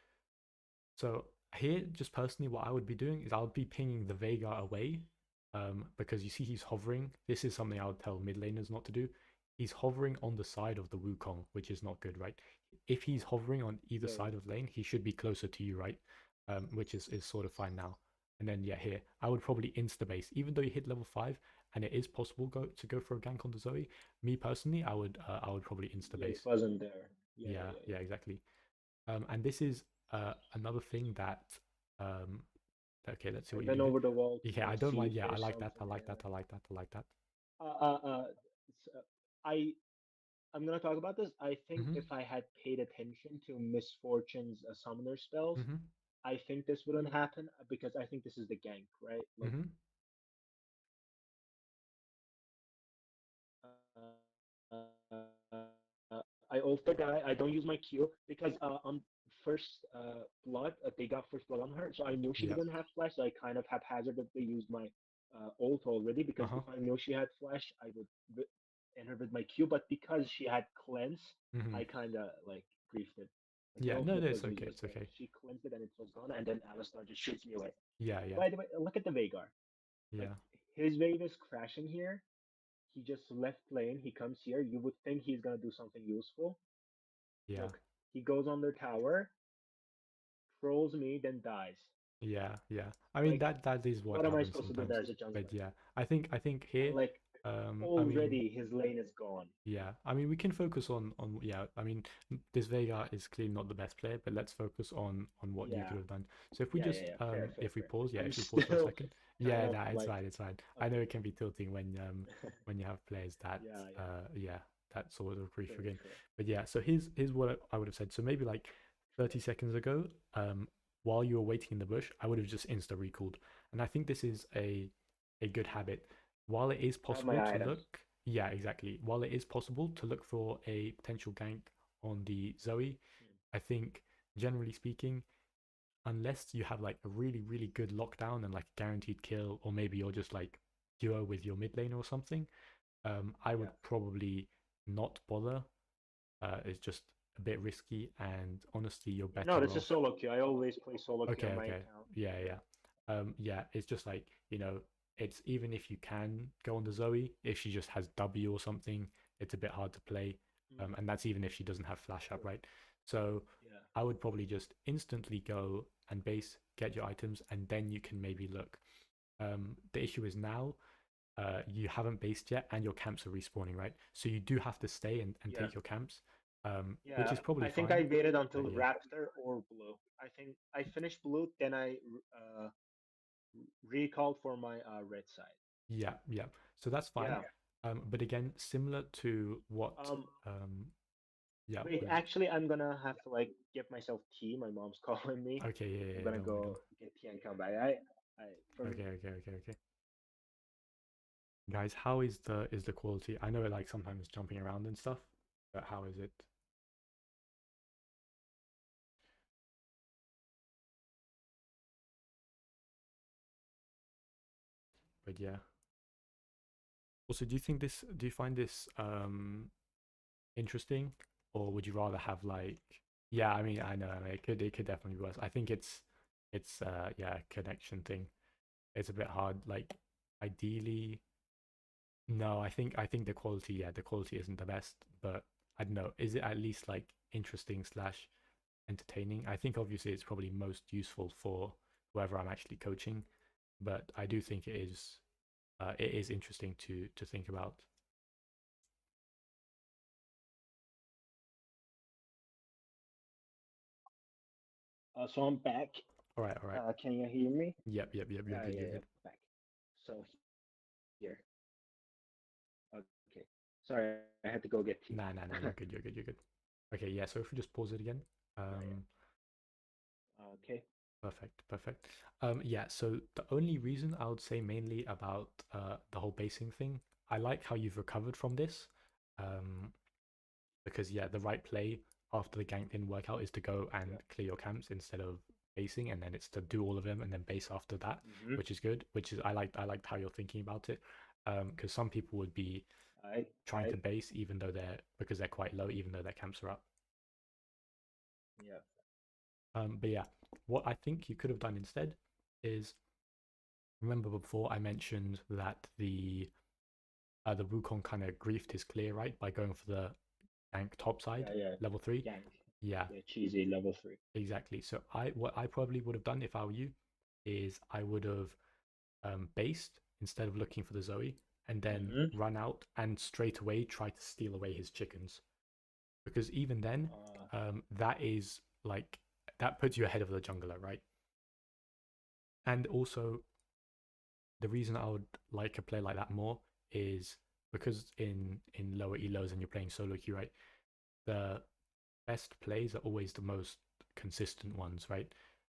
So here, just personally, what I would be doing is I would be pinging the Veigar away, because you see he's hovering. This is something I would tell mid laners not to do. He's hovering on the side of the Wukong, which is not good, right? If he's hovering on either Yeah, side of lane, he should be closer to you, right? Which is sort of fine now. And then yeah, here I would probably insta base, even though you hit level 5, and it is possible to go for a gank on the Zoe. Me personally, I would probably insta yeah. It base. wasn't there. Yeah, Yeah, yeah, yeah, exactly. And this is another thing that um, okay, let's see yeah. what I you went do here. over the wall to Okay, I don't see mind. if Yeah, I there's like that. I something like that. there. I like that. I like that. Uh, uh, uh, I I'm gonna talk about this. I think Mm-hmm. if I had paid attention to Miss Fortune's summoner spells, Mm-hmm. I think this wouldn't happen because I think this is the gank, right? Like, Mm-hmm. I ult the guy. I don't use my Q because on first blood they got first blood on her, so I knew she Yep. didn't have flash. So I kind of haphazardly used my ult already because Uh-huh. if I knew she had flash, I would enter with my Q. But because she had cleanse, Mm-hmm. I kind of like griefed it. Like my Yeah. No, no, ultimate it's was okay. useless, It's but okay. she cleansed it and it was gone, and then Alistar just shoots me away. Yeah. Yeah. By the way, look at the Veigar. Like Yeah. his wave is crashing here. He just left lane. He comes here. You would think he's gonna do something useful. Yeah. Look, he goes on their tower, trolls me, then dies. Yeah. Yeah. I mean Like, that is what what am I happens supposed to do sometimes. there as a But jungler? yeah, I think here, And like, I mean, already his lane is gone. yeah, I mean, we can focus on yeah. I mean, this Vega is clearly not the best player, but let's focus on what you Yeah, could have done. So if we yeah, yeah, just yeah. Fair, fair, if we fair. pause, yeah, I'm if we pause for a still second, kind yeah, of nah, it's like, fine, it's fine. I know okay, it can be tilting when you have players that yeah, yeah. yeah that sort of crucial True, game. true. But yeah, so here's what I would have said. So maybe like 30 seconds ago, while you were waiting in the bush, I would have just insta recalled, and I think this is a good habit. While it is Grab my possible to items. look, yeah, exactly. While it is possible to look for a potential gank on the Zoe, Hmm. I think generally speaking, unless you have like a really, really good lockdown and like a guaranteed kill, or maybe you're just like duo with your mid lane or something, I Yeah. would probably not bother. It's just a bit risky, and honestly, you're Yeah, no, better this is off. solo queue. I always play solo queue Okay, on my okay. account. Yeah, Yeah. yeah. Yeah, it's just like, it's even if you can go on the Zoe, if she just has W or something, it's a bit hard to play. Mm, And that's even if she doesn't have flash up, true. right? So Yeah. I would probably just instantly go and base, get your items, and then you can maybe look. The issue is now you haven't based yet and your camps are respawning, right? So you do have to stay and Yeah. take your camps. which is Yeah, probably I think I fine. waited until But yeah, Raptor or Blue. I think I finished Blue, then I recalled for my red side. yeah, yeah. So that's fine. Yeah. But again, similar to what, Um. yeah, Wait, was actually, I'm gonna have to like give myself tea. My mom's calling me. okay. Yeah, I'm yeah, yeah, gonna don't worry, don't go get tea and come back. I from worry. Okay. Guys, how is the quality? I know it like sometimes jumping around and stuff, but how is it? But yeah. Also, do you find this interesting, or would you rather have like yeah, I mean, I mean, it could definitely be worse. I think it's yeah, a connection thing. It's a bit hard. Like ideally, no, I think the quality, yeah, the quality isn't the best, but I don't know. Is it at least like interesting slash entertaining? I think obviously it's probably most useful for whoever I'm actually coaching, but I do think it is interesting to think about. so I'm back. All right. Can you hear me? Yep. You're good. You're Yeah, good. back. So here. Okay. Sorry, I had to go get tea. Nah. You're good. You're good. You're good. Okay. Yeah. So if we just pause it again. Yeah. Um. Okay. Perfect. Yeah. So the only reason I would say mainly about the whole basing thing, I like how you've recovered from this. Um. Because yeah, the right play after the gank didn't work out is to go and Yeah. clear your camps instead of basing, and then it's to do all of them and then base after that, Mm-hmm. which is good. Which is I liked how you're thinking about it. Because some people would be I trying I to base even though they're because they're quite low, even though their camps are up. yeah. But yeah, what I think you could have done instead is remember before I mentioned that the Wukong kind of griefed his clear right by going for the gank top side Yeah. level 3. Gang. Yeah, Yeah, cheesy level 3. exactly. So I what I probably would have done if I were you is I would have based instead of looking for the Zoe and then Mm-hmm. run out and straight away try to steal away his chickens because even then that is like that puts you ahead of the jungler, right? And also the reason I would like a play like that more is because in lower elos and you're playing solo queue, right? The best plays are always the most consistent ones, right?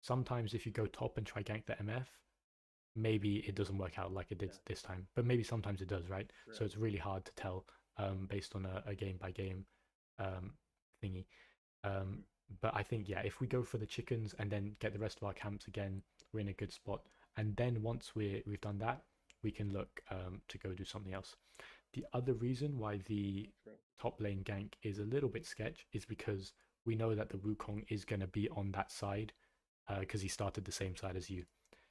Sometimes if you go top and try gank the MF, maybe it doesn't work out like it did Yeah. this time, but maybe sometimes it does, right? True. So it's really hard to tell based on a game by game um, thingy. Um, Mm-hmm. but I think yeah, if we go for the chickens and then get the rest of our camps again, we're in a good spot. And then once we've done that, we can look to go do something else. The other reason why the True. top lane gank is a little bit sketch is because we know that the Wukong is going to be on that side because he started the same side as you.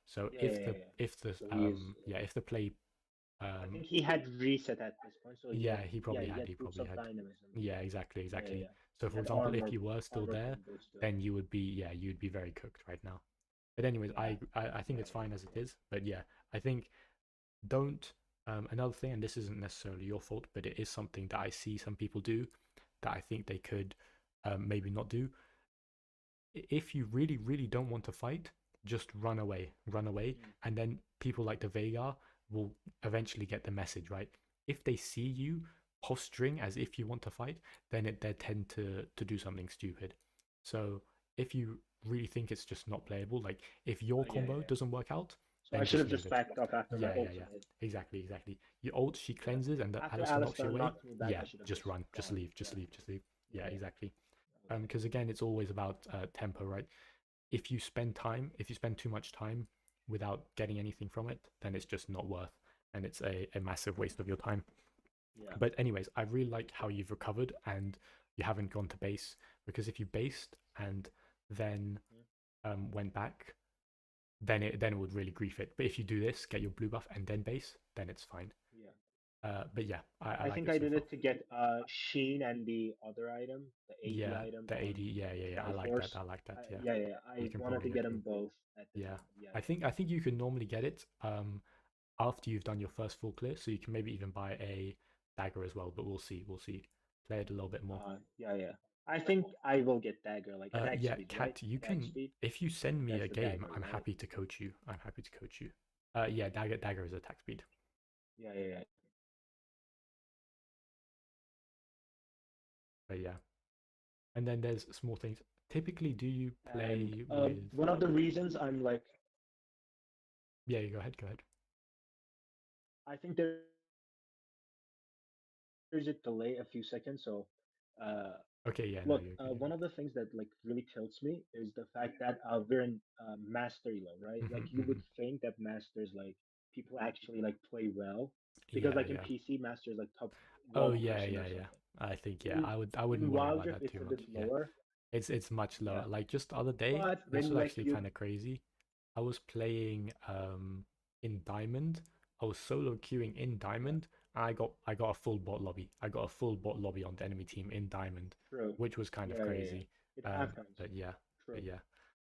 So Yeah. if the So he is. yeah if the play I think um he had reset at this point, so yeah he he had boots probably of had dynamism. yeah exactly. So He for had example, if you were still armor there, combos too. then you would be yeah you'd be very cooked right now. But anyways, Yeah. I think it's fine as it is. But yeah, I think don't another thing, and this isn't necessarily your fault, but it is something that I see some people do that I think they could maybe not do. If you really don't want to fight, just run away, Mm. and then people like the Veigar will eventually get the message, right? If they see you posturing as if you want to fight, then they tend to do something stupid. So if you really think it's just not playable, like if your combo Yeah. doesn't work out, So I then should just have leave just it. backed up after my ultimate hit. Exactly. Your ult, she Yeah. cleanses, and the After Alistar knocks you Alistair away. knocked me back, Yeah, I should have just just run, gone. just leave. Yeah, Yeah. exactly. Okay. Because again, it's always about tempo, right? If you spend too much time without getting anything from it, then it's just not worth, and it's a massive waste of your time. Yeah. But anyways, I really like how you've recovered and you haven't gone to base, because if you based and then went back, then it would really grief it. But if you do this, get your blue buff and then base, then it's fine. Yeah. But yeah, I I like think it I so did far. it to get Sheen and the other item, the AD Yeah, item the on 80. Yeah. Triforce. I like that. Yeah, I you can wanted probably to get get them them. both at the Yeah, time. I think you can normally get it after you've done your first full clear, so you can maybe even buy a dagger as well. But we'll see. play it a little bit more. Yeah, yeah. I think I will get dagger, like attack Yeah, speed, right? Kat, you Attack can, speed. if you send me a That's the game, dagger, I'm right? happy to coach you. I'm happy to coach you. Yeah, dagger is attack speed. Yeah, yeah, yeah. But yeah, and then there's small things. Typically, do you And play with? one of the reasons I'm like, Yeah, you go ahead. Go ahead. I think there's a delay a few seconds. So, uh, Okay, yeah, no, look, you're good. You're one of the things that like really tilts me is the fact that we're in master elo, right? good. Like you would think that masters like people actually like play well because Yeah, like in yeah. PC masters like top Oh, 1% or yeah. something. I think yeah, In I wouldn't in worry Wild about Rift that it's too a bit much. Yeah, lower, it's much lower. yeah. Like just the other day, But this when was like actually you kind of crazy. I was playing in Diamond. I was solo queuing in yeah, Diamond. And I got a full bot lobby. I got a full bot lobby on the enemy team in Diamond, true, which was kind of yeah, yeah, yeah. crazy. It happens, But yeah, true.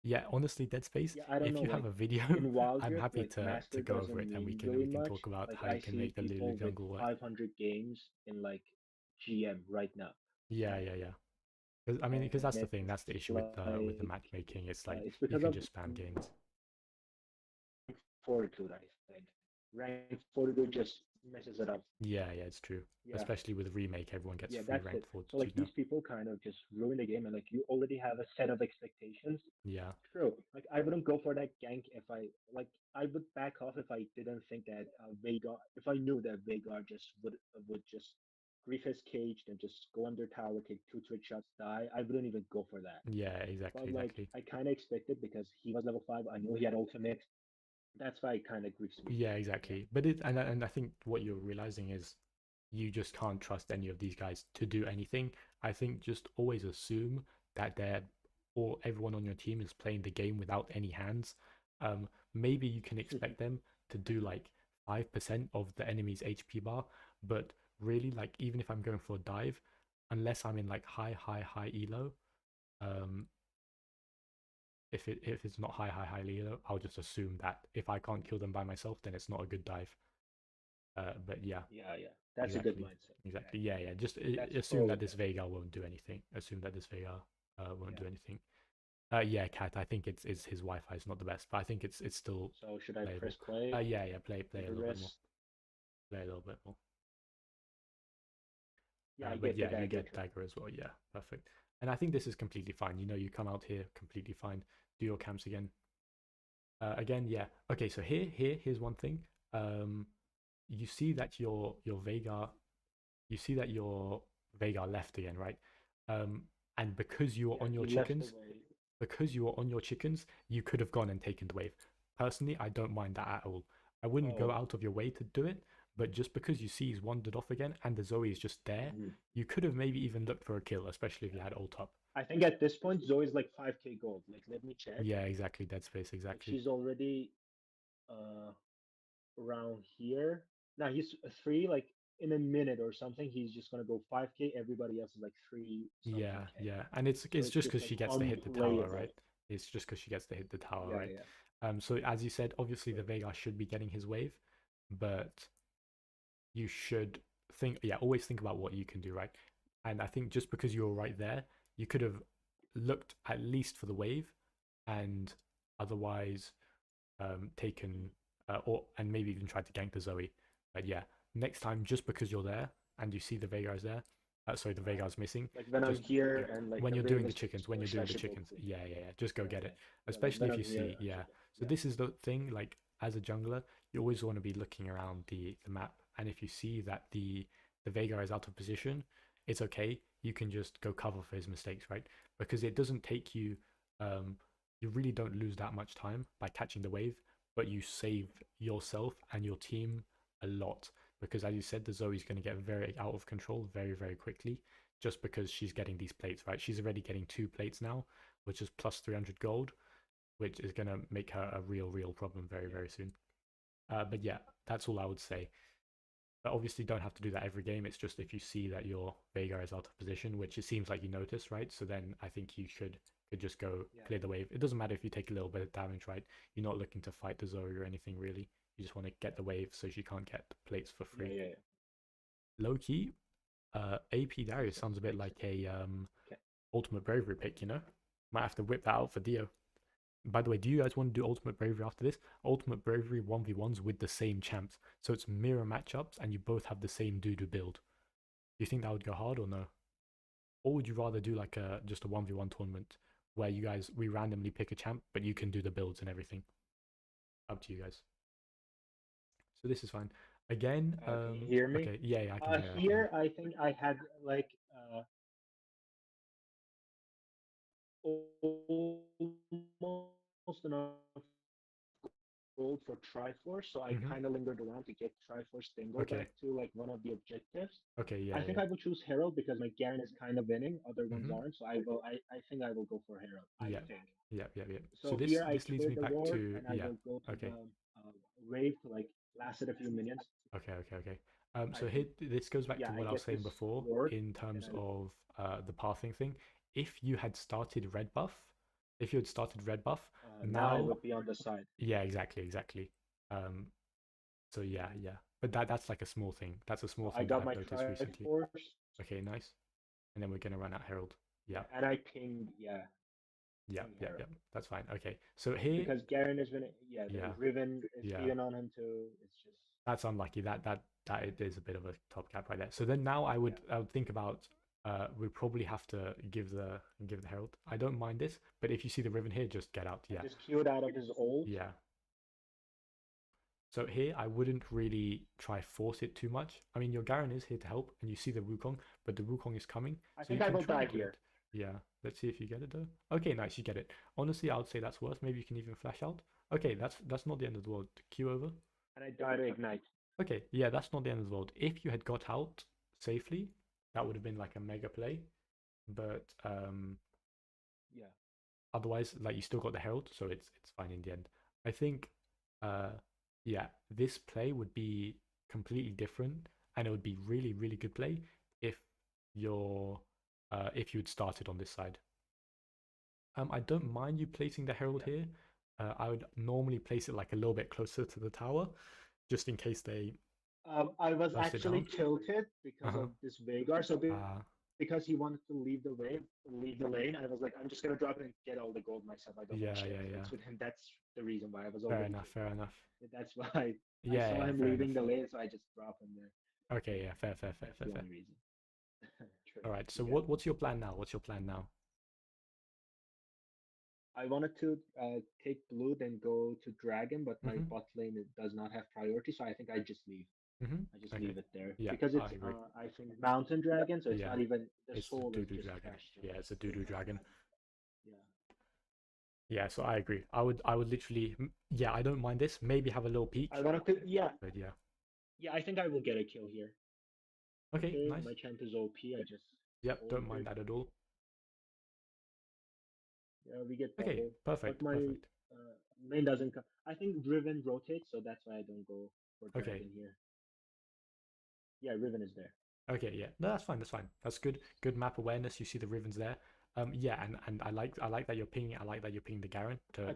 yeah. Honestly, Dead Space. Yeah, I don't If know, you have like a video, in Wild I'm Rift, happy like to master go over it doesn't and mean we really can much. talk about Like how I you can see make the Lulu people with jungle work. 500 games in like GM right now, Yeah. 'Cause, I mean, because and that's the thing. it's That's the issue with the like matchmaking. It's like it's you because can of just spam games. fortitude, I think. Rank fortitude just messes it up. Yeah, it's true. Yeah, Especially with remake, everyone gets yeah, free that's it. ranked So like fortitude now. these people kind of just ruin the game, and like you already have a set of expectations. Yeah, True. Like I wouldn't go for that gank if I like. I would back off if I didn't think that Veigar. If I knew that Veigar just would just grief his cage and just go under tower, take two twitch shots, die. I wouldn't even go for that. yeah, But like exactly. I kind of expected because he was level 5. I knew he had ultimate. That's why it kind of griefs me. Yeah, Yeah. exactly. But it and I think what you're realizing is you just can't trust any of these guys to do anything. I think just always assume that they're or everyone on your team is playing the game without any hands. Maybe you can expect them to do like 5% of the enemy's HP bar, but really, like even if I'm going for a dive, unless I'm in like high elo, um, if it's not high elo, I'll just assume that if I can't kill them by myself, then it's not a good dive. But yeah, Yeah, yeah. That's a good exactly. mindset. Yeah, Exactly. Yeah. Just that's assume pro that this then. Veigar won't do anything. Assume that this Veigar won't Yeah. do anything. Yeah, Cat. I think it's his Wi-Fi is not the best, but I think it's still So should I press playable. play? Yeah. Play Take a the little bit more. risk. Play a little bit more. Yeah, I But get the yeah, you dagger get too. dagger as well. Yeah, perfect. And I think this is completely fine. You know, you come out here completely fine. Do your camps again. Again, yeah. Okay, so here's one thing. Um, you see that your Veigar, you see that your Veigar left again, right? Um, and because you were Yeah, on your he left the chickens, way. you could have gone and taken the wave. Personally, I don't mind that at all. I wouldn't go Oh. out of your way to do it, but just because you see he's wandered off again and the Zoe is just there, Mhm. you could have maybe even looked for a kill, especially if you Yeah. had ult up. I think at this point Zoe's like 5k gold. Like let me check. Yeah, exactly. Dead space, Like exactly. she's already uh around here. Now he's three, like in a minute or something, he's just gonna go 5k. Everybody else is like three something k. Yeah, and it's So it's it's just just because like she gets to hit the tower, right? unplayable. It's just because she gets to hit the tower, Yeah, right? yeah. So as you said, obviously the True. Veigar should be getting his wave, but you should always think about what you can do, right? And I think just because you were right there, you could have looked at least for the wave, and otherwise taken or and maybe even tried to gank the Zoe. But yeah, next time, just because you're there and you see the Veigar's there, sorry, the Uh, Veigar's missing. like when I'm Just here and like when I'm you're doing doing the this chickens, when you're push, I doing the should go chickens, blue. just go Yeah, get yeah. it. Yeah, like Especially when if you I'm here, see, I should go. So Yeah. this is the thing. Like as a jungler, you always want to be looking around the map, and if you see that the Veigar is out of position, it's okay. You can just go cover for his mistakes, right? Because it doesn't take you. You really don't lose that much time by catching the wave, but you save yourself and your team a lot because, as you said, the Zoe's going to get very out of control very quickly just because she's getting these plates, right? She's already getting 2 plates now, which is plus 300 gold, which is going to make her a real problem Yeah. very soon. But yeah, that's all I would say. But obviously, don't have to do that every game. It's just if you see that your Veigar is out of position, which it seems like you notice, right? So then I think you could just go Yeah. clear the wave. It doesn't matter if you take a little bit of damage, right? You're not looking to fight the Zoe or anything really. You just want to get the wave so she can't get plates for Yeah. free. Yeah. Yeah. Low key, AP Darius So sounds a bit like a okay. Ultimate Bravery pick, you know? Might have to whip that out for Dio. By the way, do you guys want to do Ultimate Bravery after this? Ultimate Bravery 1v1s with the same champs. So it's mirror matchups and you both have the same doo-doo build. Do you think that would go hard or no? Or would you rather do like a just a 1v1 tournament where we randomly pick a champ, but you can do the builds and everything? Up to you guys. So this is fine. Again, Can you hear me? okay, yeah, I can hear, I can hear. Here I think I had like almost enough gold for Triforce, so I Mm-hmm. kind of lingered around to get Triforce, then go back Okay, to like one of the objectives. okay, I yeah, think yeah. I will choose Herald because my Garen is kind of winning, other ones Mm-hmm. aren't. So I think I will go for Herald. I Yeah, think. yeah, yeah, yeah. So So here I this leads cleared me the back ward to and I yeah. will go to Okay, the wave to like last it a few minions. okay, okay, okay. I So here think. this goes back Yeah, to I what I was get saying this before ward in and then terms I of the pathing thing. If you had started red buff, if you had started red buff, now I now would be on the side. yeah, exactly, exactly. Um, so yeah, Mhm. yeah. But that's like a small thing. That's a small So I thing that got I've my noticed recently. Triforce, Okay, nice. And then we're gonna run out Herald. Yeah, yeah, and I pinged, yeah, yeah, ping yeah, yeah. Herald That's fine. Okay. So here, because Garen is winning. Yeah, the yeah, Riven is yeah. feeding on him too. It's just That's unlucky. That it is a bit of a top cap right there. So then now yeah. I would think about we probably have to give the Herald. I don't mind this, but if you see the Riven here, just get out. I Yeah, just queued out of his ult. yeah. So here I wouldn't really try force it too much. I mean your Garen is here to help, and you see the Wukong, but the Wukong is coming, I so you think I can will try die and do here. it. Yeah. Let's see if you get it though. Okay, nice, you get it. Honestly, I would say that's worse. Maybe you can even flash out. Okay, that's not the end of the world. Q over. And I die to ignite. Okay, yeah, that's not the end of the world. If you had got out safely, that would have been like a mega play. But Yeah. otherwise, like you still got the Herald, so it's fine in the end. I think, uh, yeah, this play would be completely different, and it would be really really good play if you're if you'd started on this side. I don't mind you placing the Herald Yeah. here. I would normally place it like a little bit closer to the tower, just in case they I was burst it actually down. tilted because Uh-huh. of this Veigar. So Uh, because he wanted to leave the lane, I was like, I'm just gonna drop it and get all the gold myself. I don't want to yeah, share yeah, yeah. plates with him. That's the reason why I was Fair already enough, fair tilted. enough. That's why I Yeah, saw yeah, him fair enough. leaving the lane, so I just dropped him there. Okay, yeah, fair, fair, fair, That's fair, the fair. only reason. True. All right, so Yeah. what's your plan now? What's your plan now? I wanted to take blue, then go to dragon, but my Mm-hmm. bot lane it does not have priority, so I think I just leave. Mm-hmm. I just Okay. leave it there Yeah, because I it's agree. I think mountain dragon, so it's Yeah, not even the it's the soul is doo-doo just dragon. pasture. Yeah, it's a doo-doo dragon. Yeah. Yeah, so I agree. I would literally, yeah, I don't mind this. Maybe have a little I peek, wanted to yeah but yeah. yeah I think I will get a kill here. Okay, Okay, nice. my champ is OP. I just Yep, hold don't mind here. that at all. Yeah, we get Okay, double, but perfect, my perfect. main doesn't come. I think Riven rotates, so that's why I don't go for Okay, dragon here. Yeah, Riven is there. okay, yeah. No, that's fine, that's fine. That's good. Good map awareness. You see the Rivens there. Yeah, and I like that you're pinging. I like that you're pinging the Garen I, to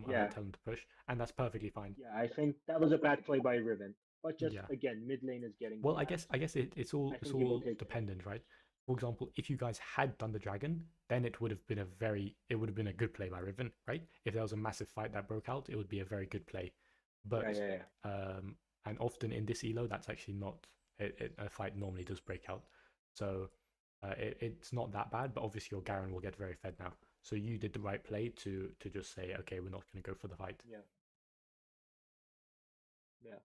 yeah, tell them to push, and that's perfectly fine. yeah. I think that was a bad play by Riven, but just Yeah. again, mid lane is getting Well, ganked. I guess I it's think he will all take turret. dependent, right? For example, if you guys had done the dragon, then it would have been it would have been a good play by Riven, right? If there was a massive fight that broke out, it would be a very good play. Yeah, But yeah, yeah. and often in this elo, that's actually not a fight normally does break out. So it's not that bad, but obviously your Garen will get very fed now. So you did the right play to just say, okay, we're not going to go for the fight. Yeah, yeah.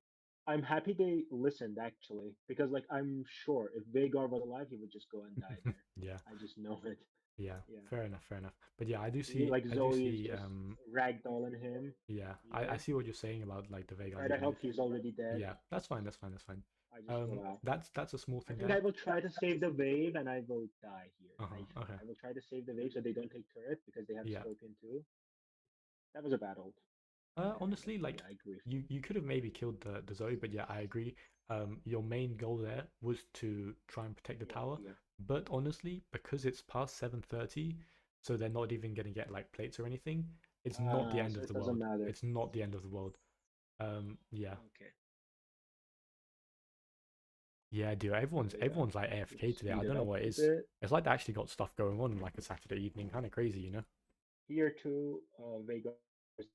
I'm happy they listened actually, because like I'm sure if Veigar was alive, he would just go and die there. Yeah, I just know it. yeah, Yeah. fair enough, fair enough. But yeah, Like I do Zoe is see, just ragdolling him yeah, I here. see what you're saying about like the Veigar Try to leaving help, it. he's already dead. Yeah, that's fine, that's fine, that's fine. I just go out. That's a small I thing think there. I will try to save the wave and I will die here. I Uh-huh, think okay. I will try to save the wave so they don't take turret because they have Yeah. Scorpion too. That was a bad ult. But Honestly, like yeah, I agree. you could have maybe killed the Zoe, but yeah, I agree. Your main goal there was to try and protect the Yeah, tower. yeah. But honestly, because it's past 7:30, so they're not even gonna get like plates or anything, it's not the end So of it the doesn't world. matter. It's not the end of the world. Yeah. Okay. Yeah, dude, So yeah, everyone's like just AFK today. I speed don't it know up what it a is. bit. It's like they actually got stuff going on like a Saturday evening, kind of crazy, you know? Here too, Veigar is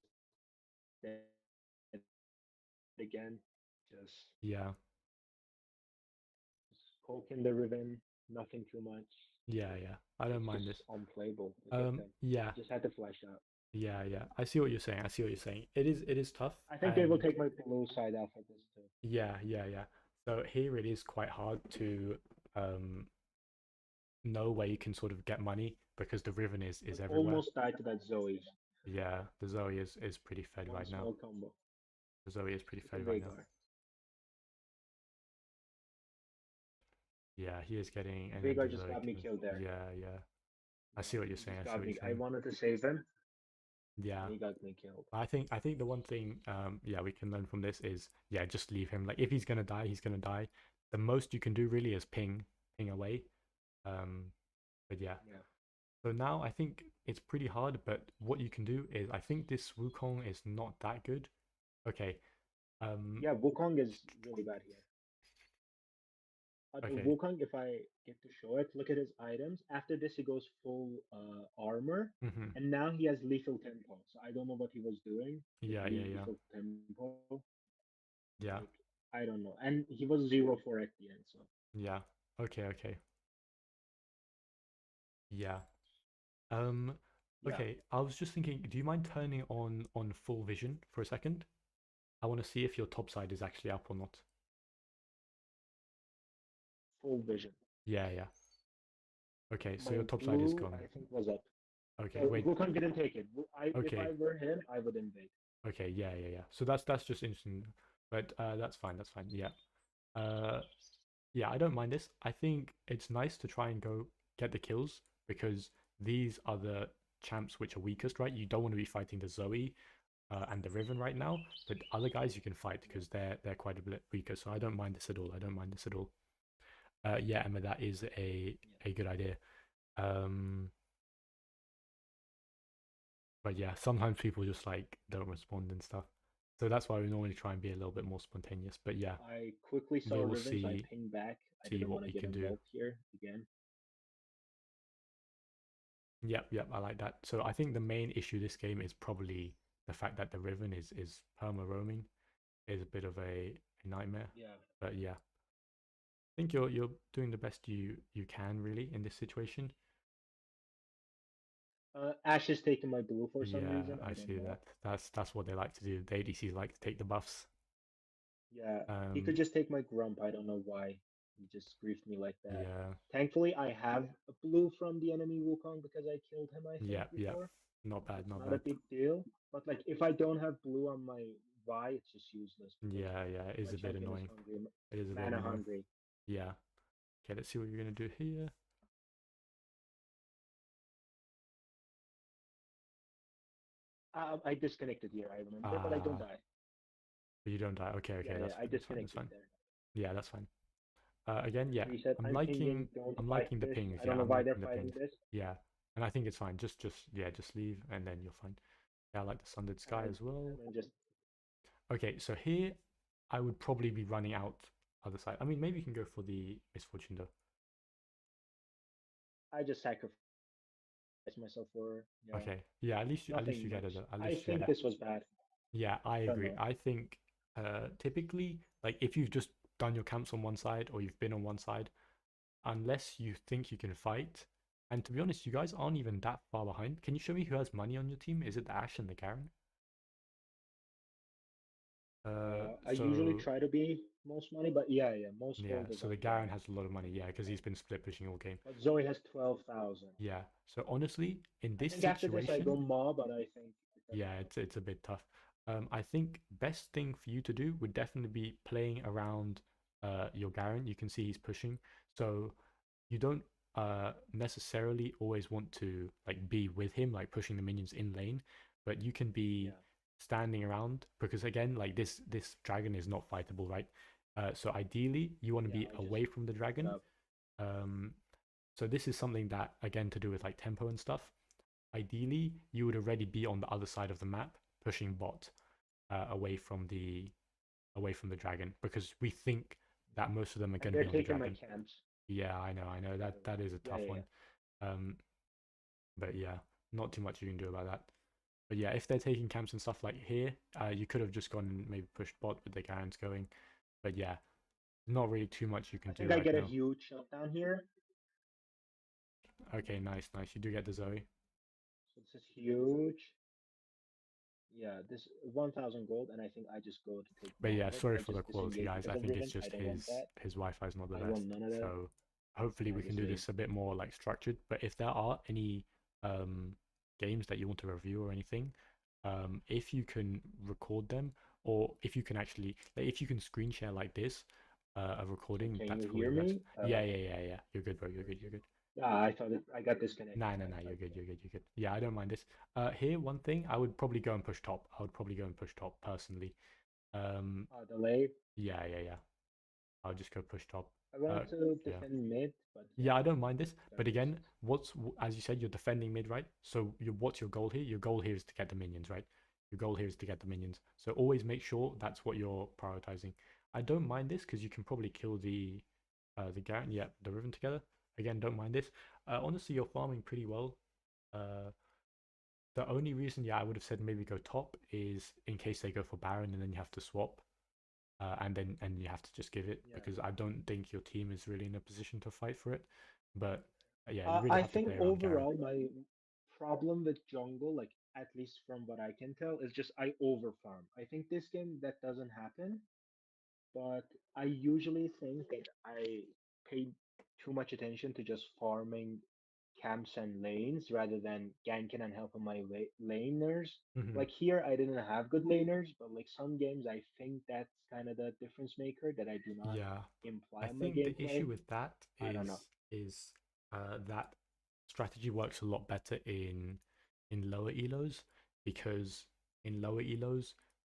dead again. Just Yeah, just poking the Riven, nothing too much. yeah. I don't It's mind just this. unplayable against him. Yeah, He just had to flash out. yeah. I see what you're saying. I see what you're saying. It is tough, I think they will and take my blue side after this too. yeah. So here it is quite hard to um know where you can sort of get money because the Riven But is everywhere. almost died to that Zoe. Yeah, the Zoe is pretty fed One right now. small combo The Zoe is pretty with the fed right now. Veigar. Yeah, he is getting, and then Veigar the just Zoe got me goes. killed there. Yeah. I Yeah, see what you're he saying. just I see got what you're me. I saying. wanted to save him, Yeah. and he got me killed. I think the one thing yeah we can learn from this is yeah just leave him, like if he's gonna die he's gonna die. The most you can do really is ping away. um but yeah, Yeah, so now I think it's pretty hard, but what you can do is I think this Wukong is not that good. Okay. um yeah. Wukong is really bad here. The okay. Wukong, if I get to show it, look at his items. After this, he goes full armor, and now he has lethal tempo. So I don't know what he was doing with Yeah. lethal tempo. Yeah. Like I don't know, and he was 0-4 at the end. So Yeah. Okay. Yeah. um yeah, okay, I was just thinking, do you mind turning on full vision for a second? I want to see if your top side is actually up or not. full vision. Yeah. Okay, so My your top side is blue, gone. I think, was up. Okay, So wait. Wukong didn't take it. If Okay, I were him, I would invade. okay, yeah. So that's just interesting, but that's fine. That's fine. Yeah. Uh, yeah, I don't mind this. I think it's nice to try and go get the kills because these are the champs which are weakest, right? You don't want to be fighting the Zoe and the Riven right now, but other guys you can fight because they're quite a bit weaker. So I don't mind this at all. I don't mind this at all. Yeah, Emma, that is a good idea. Um, but yeah, sometimes people just like don't respond and stuff. So that's why we normally try and be a little bit more spontaneous. But yeah, I quickly saw we'll Riven, so I pinged back. I see didn't what want to we get can do. involved here again. Yep, I like that. So I think the main issue this game is probably the fact that the Riven is perma roaming is a bit of a nightmare. Yeah. But yeah, I think you're doing the best you can really in this situation. Ash is taking my blue for some Yeah, reason. I I don't see know. that. That's what they like to do. The ADCs like to take the buffs. Yeah, he could Um, just take my grump. I don't know why. He just griefed me like that. yeah, Thankfully, I have a blue from the enemy Wukong because I killed him, I think, yeah. before. Not So bad, it's not not a bad. big deal. But like, if I don't have blue on my Y, it's just useless because Yeah, it is my a bit champion is annoying. hungry, It is a bit mana annoying. hungry. Yeah. Okay, let's see what you're gonna do here. I disconnected here, I remember, but I don't Ah, die. but you don't die. Okay, Yeah, I that's disconnected fine. there. Yeah, that's fine. Again, yeah, Reset. I'm pinging. Don't I'm fight liking the this. pings. I Yeah, don't know I'm why they're liking the fighting pings. this. Yeah, and I think it's fine. Just leave, and then you're fine. Yeah, I like the Sundered Sky as well. And then just Okay, so here I would probably be running out other side. I mean, maybe you can go for the Misfortune though. I just sacrifice myself for yeah. Okay, yeah, at least Nothing you get it. much. At I least you get think it. this was bad. Yeah, I I don't agree. know. I think typically, like if you've just done your camps on one side or you've been on one side, unless you think you can fight, and to be honest, you guys aren't even that far behind. Can you show me who has money on your team? Is it the Ash and the Garen? I usually So try to be most money, but yeah, most yeah, gold is so on the Garen Garen. has a lot of money, yeah, because he's been split pushing all game. But Zoe has 12,000. Yeah. So honestly, in I this think after this I go situation, Maw, but I think it doesn't yeah, help. it's a bit tough. I think best thing for you to do would definitely be playing around your Garen. You can see he's pushing, so you don't necessarily always want to like be with him, like pushing the minions in lane, but you can be Yeah, standing around because again, like this dragon is not fightable, right? So ideally, you want to yeah, be I just away from the pick it dragon. up. Um, so this is something that again to do with like tempo and stuff. Ideally, you would already be on the other side of the map, pushing bot away from the dragon, because we think that most of them are And going to they're be on the taking my dragon. camps. Yeah, I know Yeah, that is a yeah, tough yeah, one. Um, but yeah, not too much you can do about that. But yeah, if they're taking camps and stuff like here, you could have just gone and maybe pushed bot with the Garens going. But yeah, not really too much you I can do think I right get a now. huge shutdown here. Okay, nice, nice. You do get the Zoe. So this is huge. Yeah, this 1,000 gold, and I think I just go to take But more yeah, of it. sorry I for the just quality, disengage guys. because I of think it's Riven. I just don't want that. his Wi-Fi is not the I want best. none of that. So hopefully we I can just do leave. this a bit more like structured. But if there are any um games that you want to review or anything, if you can record them, or if you can actually like, if you can screen share like this, a So recording, can that's you probably hear the best. me? Yeah, yeah, yeah, yeah. You're good, bro. You're good. You're good. Yeah, I thought I got disconnected. No, no, So no, you're good, okay. you're good, you're good. Yeah, I don't mind this. Here, one thing, I would probably go and push top. I would probably go and push top personally. Um, Delay. yeah, yeah, yeah. I'll just go push top. I Uh, wanted to yeah. defend mid, but Yeah, yeah, I don't mind this. got But again, reasons. as you said, you're defending mid, right? So what's your goal here? Your goal here is to get the minions, right? Your goal here is to get the minions. So always make sure that's what you're prioritizing. I don't mind this because you can probably kill the Garen, yeah, the Riven together. Again, don't mind this. Honestly, you're farming pretty well. Uh, the only reason, yeah, I would have said maybe go top is in case they go for Baron and then you have to swap, and you have to just give it Yeah. because I don't think your team is really in a position to fight for it. But yeah, you really I have to think play around Garen. overall my problem with jungle, like at least from what I can tell, is just I overfarm. I think this game that doesn't happen, but I usually think that I pay too much attention to just farming camps and lanes rather than ganking and helping my laners. Hmm. Like here, I didn't have good laners, but like some games, I think that's kind of the difference maker that I do not Yeah, imply I in my think the gameplay. issue with that I don't know. is that strategy works a lot better in lower elos because in lower elos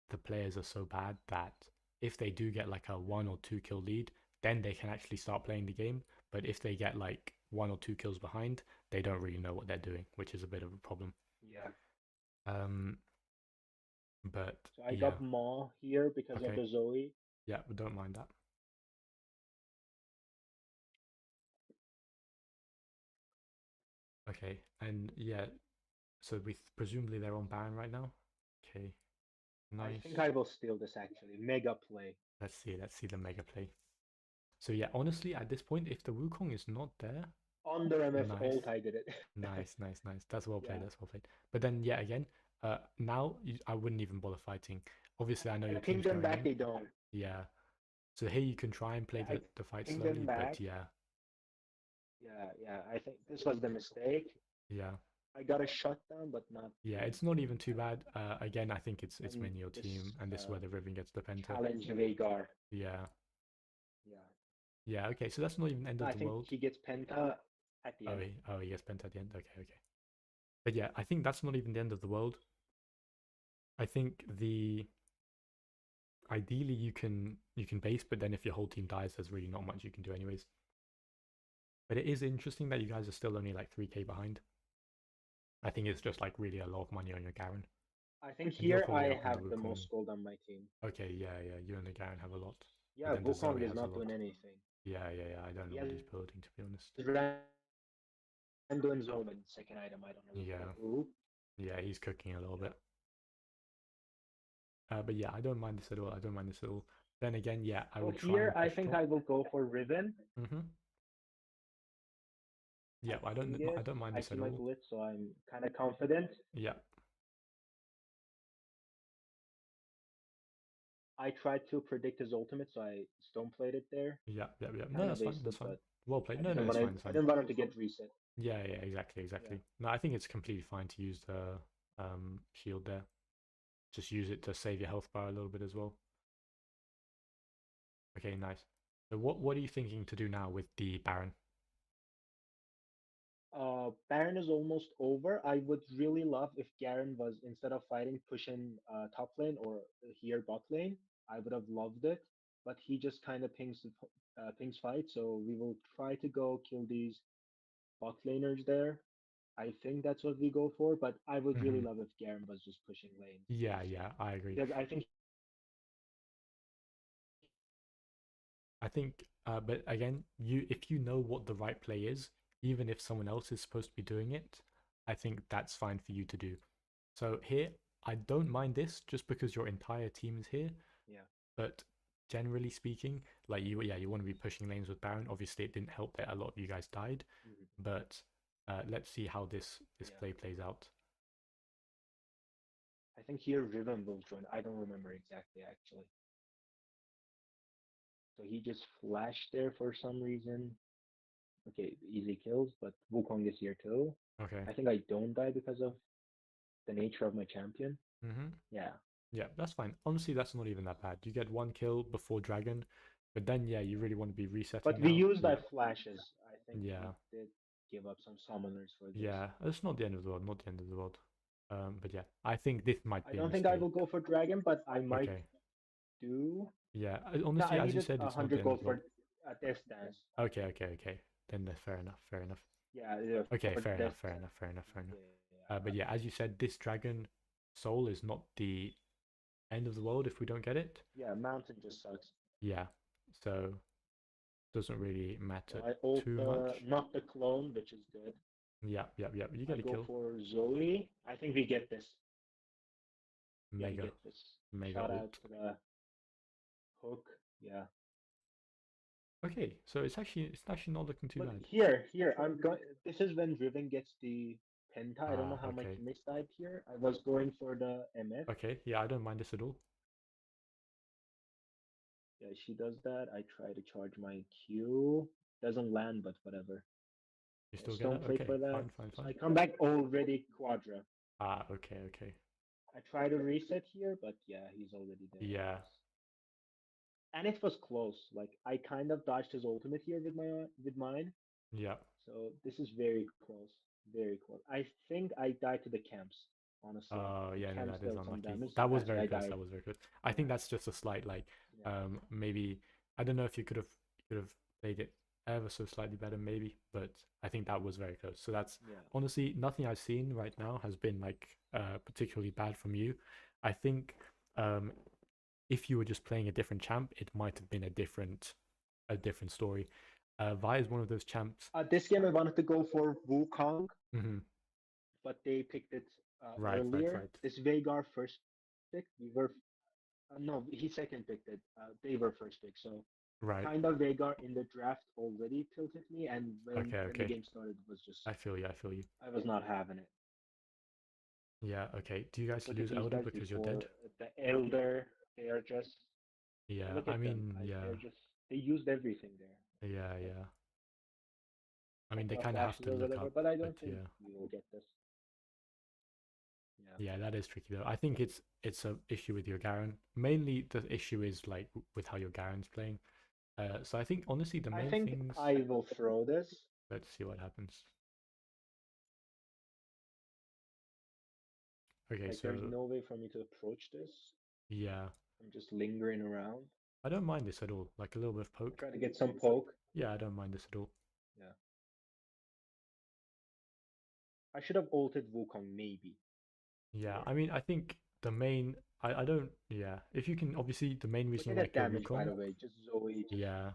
the players are so bad that if they do get like a 1 or 2 kill lead, then they can actually start playing the game. But if they get like 1 or 2 kills behind, they don't really know what they're doing, which is a bit of a problem. Yeah. Um, but So I yeah, got Maw here because of okay, the Zoe. yeah, we don't mind that. Okay, and yeah, so we presumably they're on Baron right now. Okay, I nice. think I will steal this actually. Mega play. Let's see the mega play. So yeah, honestly, at this point, if the Wukong is not there, Under MF nice, ult, I did it. nice, nice, nice. That's well played. Yeah. That's well played. But then, yeah, again, now I wouldn't even bother fighting. Obviously, I know I your ping team's them going back, in. they don't. Yeah. So here you can try and play Yeah, I the fight ping them slowly, back. but yeah, Yeah, yeah. I think this was the mistake. yeah, I got a shutdown, but not yeah. too It's not even too bad. bad. Again, I think it's And mainly your this team, and this is where the Riven gets the penta. challenge Vagar. Yeah, Yeah. yeah. Okay, so that's not even end No, of I the think world. he gets penta at the Oh, end. he gets penta at the end. Okay, okay. But yeah, I think that's not even the end of the world. I think the ideally you can base, but then if your whole team dies, there's really not much you can do anyways. But it is interesting that you guys are still only like 3k behind. I think it's just like really a lot of money on your Garen, I think and you're here probably I up on the have the Wukong. most gold on my team. Okay, yeah, yeah, you and the Garen have a lot, but Yeah, then the Wukong Zoe is has a not doing lot. anything. Yeah, yeah, yeah. I don't He know has what he's building to be honest. Randall Zone with second item. I don't know Yeah, what. Ooh. yeah, he's cooking a little Yeah. bit. But yeah, I don't mind this at all. I don't mind this at all. Then again, yeah, I So would try here and I push think top. I will go for Riven. Mm-hmm. Yeah, I ping I it. don't mind I this see at my all. blitz, so I'm kind of confident. Yeah, I tried to predict his ultimate, so I stone played it there. yeah, yeah, yeah. No, Kind of that's fine. wasted, That's fine. but Well played. I No, no, didn't it's want fine. to. It's I fine. didn't want him to get reset. Yeah, yeah, exactly, Yeah. exactly. No, I think it's completely fine to use the shield there. Just use it to save your health bar a little bit as well. Okay, nice. So what are you thinking to do now with the Baron? Baron is almost over. I would really love if Garen was instead of fighting pushing top lane or here bot lane. I would have loved it, but he just kind of pings fight. So we will try to go kill these bot laners there. I think that's what we go for, but I would really Hmm. love if Garen was just pushing lanes Yeah, yeah, I agree. because I think I think, but again, if you know what the right play is, even if someone else is supposed to be doing it, I think that's fine for you to do. So here, I don't mind this just because your entire team is here, Yeah. but generally speaking, like yeah, you want to be pushing lanes with Baron. Obviously, it didn't help that a lot of you guys died, Mhm. but let's see how this Yeah. play plays out. I think here Riven will join. I don't remember exactly actually. So he just flashed there for some reason. Okay, easy kills, but Wukong is here too. Okay. I think I don't die because of the nature of my champion. Mm-hmm. Yeah. Yeah, that's fine. Honestly, that's not even that bad. You get one kill before Dragon, but then yeah, you really want to be resetting But we now. used Yeah, that flashes. I think yeah, we did give up some summoners for this. yeah. It's not the end of the world. Not the end of the world. But yeah, I think this might I be a don't think I mistake. will go for dragon, but I might Okay. do. Yeah. No, Honestly, I as you needed said, a it's not the hundred end of gold the world. for this dance. Okay, okay, okay. Then fair enough. Fair enough. Yeah, yeah, Okay, for fair this enough. Fair dance. enough. Fair enough. Fair enough. Yeah, yeah, But yeah, as you said, this dragon soul is not the end of the world if we don't get it. yeah. Mountain just sucks. Yeah. So doesn't really So matter I ult too much. not the clone, which is good. Yeah, yeah, yeah. You I get a go kill. for Zoe. I think we get this. Yeah, we Mega, get this. mega Shout out ult. to the hook. Yeah. Okay, so it's actually not looking too But bad. here, I'm going. This is when Riven gets the penta. I don't know Ah, how my okay. teammates died here. I was going for the MF. Okay, yeah, I don't mind this at all. Yeah, she does that. I try to charge my Q. Doesn't land, but whatever. You Yeah, still get Stone it? plate Okay, for that. fine, fine, So fine. I come back already Quadra. Ah, okay, okay. I try to reset here, but yeah, he's already there, I Yeah, guess. And it was close. Like I kind of dodged his ultimate here with mine. yeah. So this is very close. Very close. I think I died to the camps, honestly. The Yeah, no, camps that is dealt some unlucky. damage, so That was that's why very I close. died. That was very close. I think Yeah. that's just a slight like Yeah. maybe I don't know if you could have played it ever so slightly better maybe, but I think that was very close. So that's Yeah. honestly nothing I've seen right now has been like particularly bad from you. I think um if you were just playing a different champ, it might have been a different story. Vi is one of those champs. This game I wanted to go for Wukong, Hmm. but they picked it Right, right, earlier. right, This Veigar first pick. We were no, he second picked it. They were first pick. So right. kind of Veigar in the draft already tilted me, and Okay, when the okay. game started, it was just I feel you. I feel you. I was not having it. Yeah. Okay. Do you guys Look at lose these Elder guys because you're before dead? the Elder. They are just Yeah. look I at them. mean, Like yeah, they're just they used everything there. yeah, Like yeah. I mean, they couple of kind of have flashes to or look whatever, up, but I but don't think yeah, we will get this. Yeah. yeah, that is tricky though. I think it's a issue with your Garen. Mainly, the issue is like with how your Garen's playing. So I think honestly, the I main think things. I will throw this. Let's see what happens. Okay, Like there's so no way for me to approach this. yeah, I'm just lingering around. I don't mind this at all. Like a little bit of I poke. try to get some poke. Yeah, I don't mind this at all. Yeah. I should have ulted Wukong maybe Yeah, here. I mean, I think the main, I don't, yeah. If you can, obviously, the main Look reason at you want that to kill damage by Wukong, the way. Just Zoe just yeah.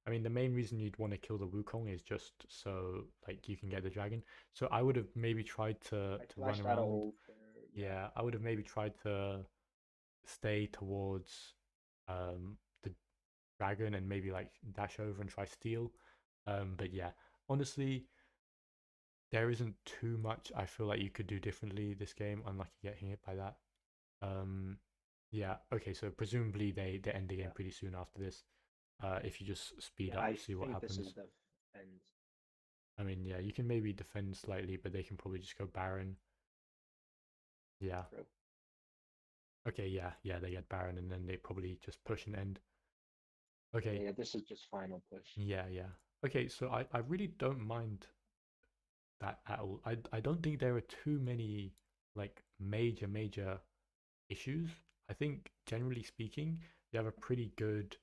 I mean, the main reason you'd want to kill the Wukong is just so like you can get the dragon. So I would have maybe tried to I run flashed out of around. ult there. Yeah. Yeah, I would have maybe tried to stay towards the dragon and maybe like dash over and try steal. But yeah, honestly, there isn't too much I feel like you could do differently this game, unlike getting hit by that. Um, yeah, okay, so presumably they end the game Yeah. pretty soon after this. If you just speed Yeah, up, I see what think this is happens. the end. I mean, yeah, you can maybe defend slightly, but they can probably just go Baron. Yeah. True. Okay, yeah, yeah, they get Baron and then they probably just push and end. Yeah, Okay, yeah, this is just final push. yeah, yeah. Okay, so I really don't mind that at all. I don't think there are too many like major issues. I think generally speaking, you have a pretty good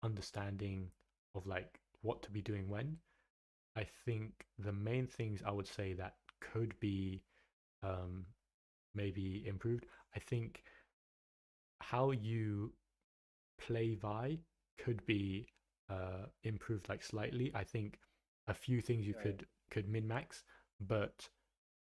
understanding of like what to be doing when. I think the main things I would say that could be um, maybe improved. I think how you play Vi could be improved like slightly. I think a few things you Right. could min max, but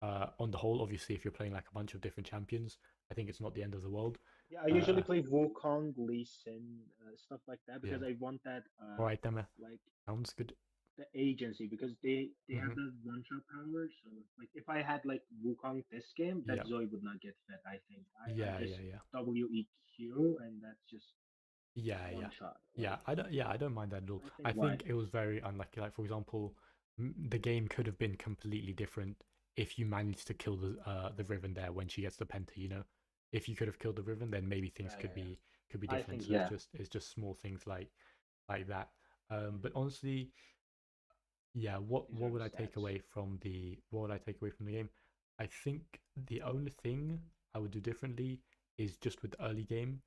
on the whole, obviously, if you're playing like a bunch of different champions, I think it's not the end of the world. Yeah, I usually Uh, play Wukong, Lee Sin, stuff like that yeah. because I want that All right, Emma. like Sounds good. the agency because they have Hmm. the one shot power. So like if I had like Wukong this game, that Yeah. Zoe would not get fed. I think I Yeah. just Yeah. Yeah. WEQ and that's just Yeah. one Yeah. shot. Yeah. Like I don't. Yeah, I don't mind that at all. I think I why? think it was very unlucky. Like for example, the game could have been completely different if you managed to kill the Riven there when she gets the penta. You know, if you could have killed the Riven, then maybe things Yeah, yeah, yeah. could be I different. think So yeah. it's just small things like that. But Mhm. honestly, yeah, These what are the would I take stats. away from the what would I take away from the game? I think the only thing I would do differently is just with the early game.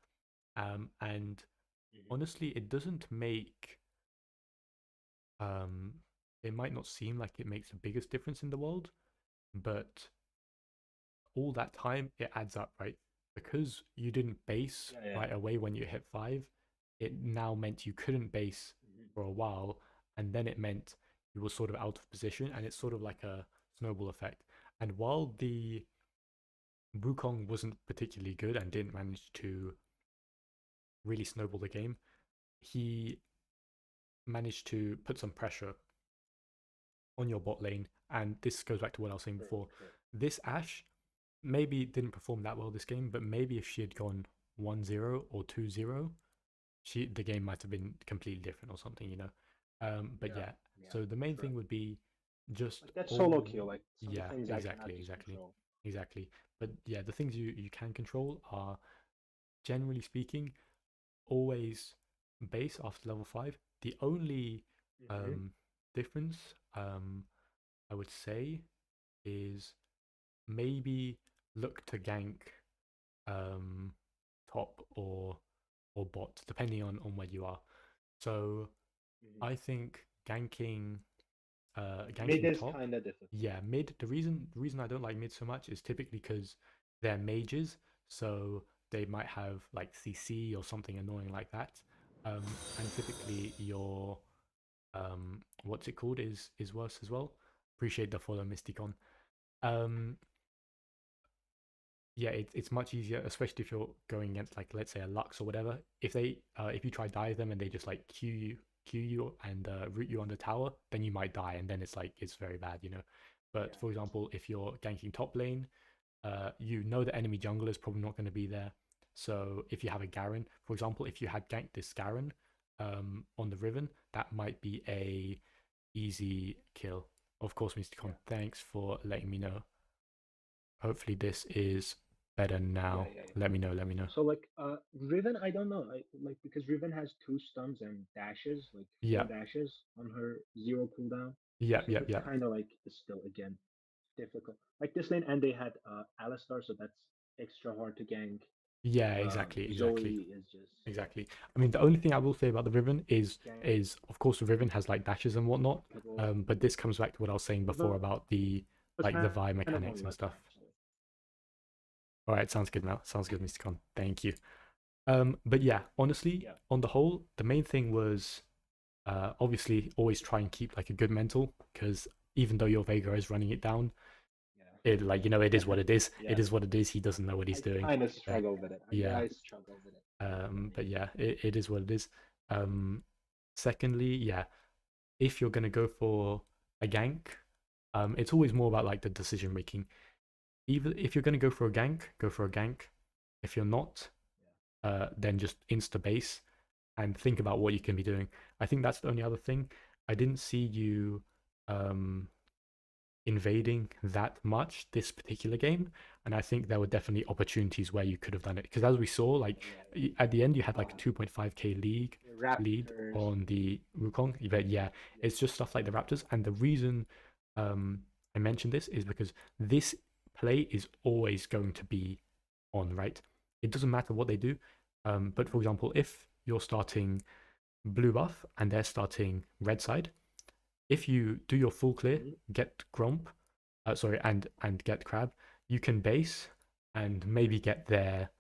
And Hmm. honestly, it doesn't make um it might not seem like it makes the biggest difference in the world, but all that time it adds up, right? Because you didn't base Yeah, yeah. right away when you hit 5, it now meant you couldn't base Hmm. for a while, and then it meant you were sort of out of position, and it's sort of like a snowball effect. And while the Wukong wasn't particularly good and didn't manage to really snowball the game, he managed to put some pressure on your bot lane. And this goes back to what I was saying True, before. true. This Ashe maybe didn't perform that well this game, but maybe if she had gone 1-0 or 2-0, the game might have been completely different or something, you know. But Yeah, yeah, yeah. so the main True. thing would be just Like that solo all, kill, like some yeah, things I exactly, cannot just exactly, control. exactly. But yeah, the things you can control are, generally speaking, always base after level 5. The only Hmm. um difference I would say is maybe look to gank um top or bot depending on where you are. So Hmm. I think Mid ganking is top, kind of difficult. yeah, mid. The reason I don't like mid so much is typically because they're mages, so they might have like CC or something annoying like that. And typically your what's it called is worse as well. Appreciate the follow, Mysticon. Um, yeah, it's much easier, especially if you're going against like let's say a Lux or whatever. If you try dive them and they just like Q you and root you on the tower, then you might die, and then it's like it's very bad, you know. But Yeah. for example, if you're ganking top lane, you know the enemy jungler is probably not going to be there. So if you have a Garen, for example, if you had ganked this Garen on the Riven, that might be a easy kill. Of course, Mr. Con, Yeah. thanks for letting me know. Hopefully this is better Yeah, now. yeah, yeah. Let me know, let me know. So like Riven, I don't know. Like because Riven has two stuns and dashes, like four Yeah, dashes on her zero cooldown. yeah, So yeah, it's yeah. kind of like it's still again difficult. Like this lane, and they had Alistar, so that's extra hard to gank. Yeah, exactly, exactly, Zoe is just exactly. I mean, the only thing I will say about the Riven gank is of course the Riven has like dashes and whatnot. people. But this comes back to what I was saying before Although about the it's like the kind Vi of on mechanics and luck stuff. actually. All right, sounds good now. Sounds good, Mr. Con. Thank you. But yeah, honestly, Yeah, on the whole, the main thing was obviously always try and keep like a good mental, because even though your Vega is running it down, it like it yeah, is what it is. yeah. It is what it is. He doesn't know what he's I doing. kind of Uh, struggle with it. yeah. I struggle with it. But yeah, it is what it is. Um, secondly, yeah, if you're gonna go for a gank, it's always more about like the decision making. Either if you're gonna go for a gank, go for a gank. If you're not, then just insta base and think about what you can be doing. I think that's the only other thing. I didn't see you um, invading that much this particular game, and I think there were definitely opportunities where you could have done it. Because as we saw, like Yeah, at the end, you had like a yeah. 2.5k lead Raptors. on the Wukong. But yeah, Yeah. it's just stuff like the Raptors. And the reason um, I mentioned this is because this play is always going to be on, right? It doesn't matter what they do. But for example, if you're starting blue buff and they're starting red side, if you do your full clear, Mhm. get Gromp, sorry, and get Crab, you can base and maybe get their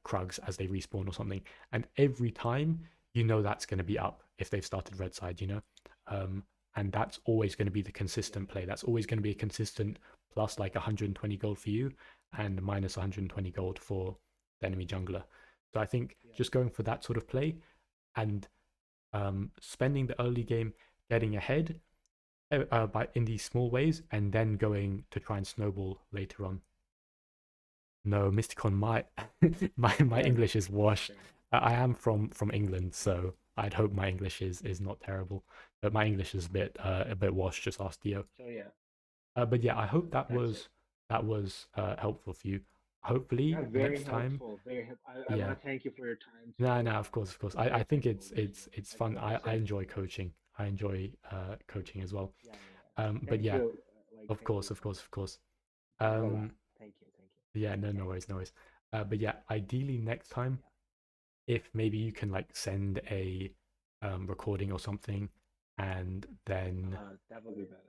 Krugs as they respawn or something. And every time you know that's going to be up if they've started red side, you know? And that's always going to be the consistent play. That's always going to be a consistent plus like 120 gold for you and minus 120 gold for the enemy jungler. So I think just going for that sort of play and spending the early game getting ahead by in these small ways and then going to try and snowball later on. No, Mysticon, my English is washed. I am from England, so I'd hope my English is not terrible, but my English is a bit washed. Just ask Dio. So yeah, But yeah, I hope that that's it. was helpful for you. Hopefully Yeah, very next time. helpful. I want Yeah. to thank you for your time No, today. no, of course, of course. I Very think thankful. it's Like fun. like I I said, enjoy coaching. I enjoy coaching as well. yeah, yeah, yeah. But Thank yeah, you. of Thank you. course, of course, of course. It means a lot. Um, Thank you. Thank you. yeah, no, no Okay. worries, no worries. But yeah, ideally next time, Yeah. if maybe you can like send a recording or something, and then That would be better.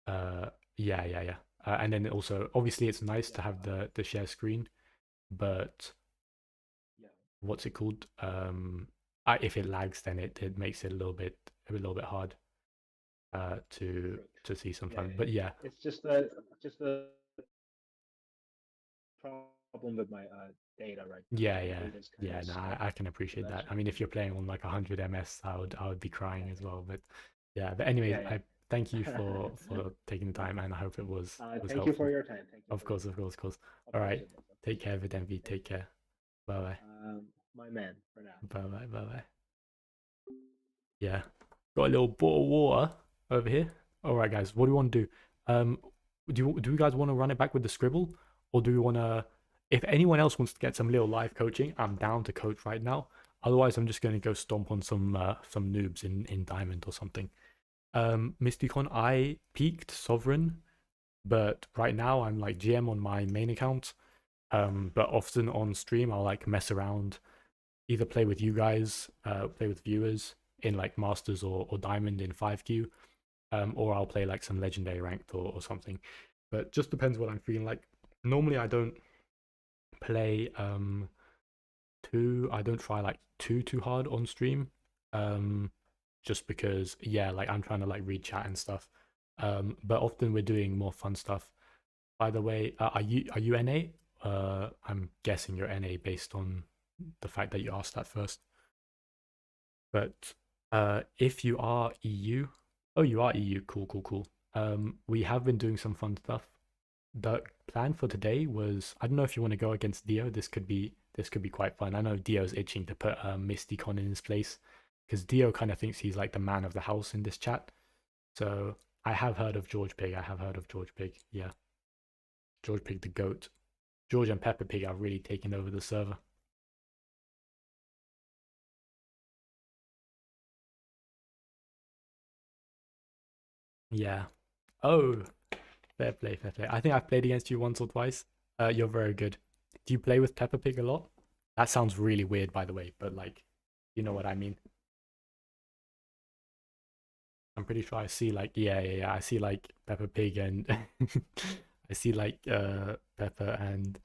uh, yeah, yeah, yeah. And then also, obviously, it's nice Yeah. to have the share screen, but Yeah. what's it called? If it lags, then it makes it a little bit hard True. to see Yeah. sometimes. But yeah, It's just a problem with my data right now. yeah, My yeah, data is kind yeah. of No, slow, I can so appreciate that's that. why. I mean, if you're playing on like 100 ms, I would be crying Yeah. as well. But yeah, but anyways, Yeah. I thank you Yeah. for taking the No time, and I problem. hope it was Thank you for helpful. your time. Thank you Of for your course, of time. course, of course. Of All course right, it was. Of course take it care, was. Videnvi. Thank Take you. care. Bye bye. My man for now. Bye bye. Bye bye. Yeah, got a little bottle of water over here. All right, guys, what do you want to do? Um, do you guys want to run it back with the scribble, or do we want to? If anyone else wants to get some little live coaching, I'm down to coach right now. Otherwise, I'm just going to go stomp on some noobs in Diamond or something. Mysticon, I peaked Sovereign, but right now I'm like GM on my main account. But often on stream I'll like mess around, either play with you guys, play with viewers in like Masters or Diamond in 5Q, or I'll play like some Legendary ranked or something. But just depends what I'm feeling like. Normally I don't play I don't try like too hard on stream. Just because yeah, like I'm trying to like read chat and stuff. But often we're doing more fun stuff. By the way, are you NA? I'm guessing you're NA based on the fact that you asked that first. But if you are EU, oh, you are EU. Cool, cool, cool. We have been doing some fun stuff. The plan for today was I don't know if you want to go against Dio. This could be quite fun. I know Dio's itching to put Mysticon in his place because Dio kind of thinks he's like the man of the house in this chat. So I have heard of George Pig. I have heard of George Pig. Yeah, George Pig the goat. George and Peppa Pig are really taking over the server. Yeah. Oh, fair play, fair play. I think I've played against you once or twice. You're very good. Do you play with Peppa Pig a lot? That sounds really weird, by the way, but like, you know what I mean. I'm pretty sure I see like, yeah, yeah, yeah. I see like Peppa Pig and I see like Peppa and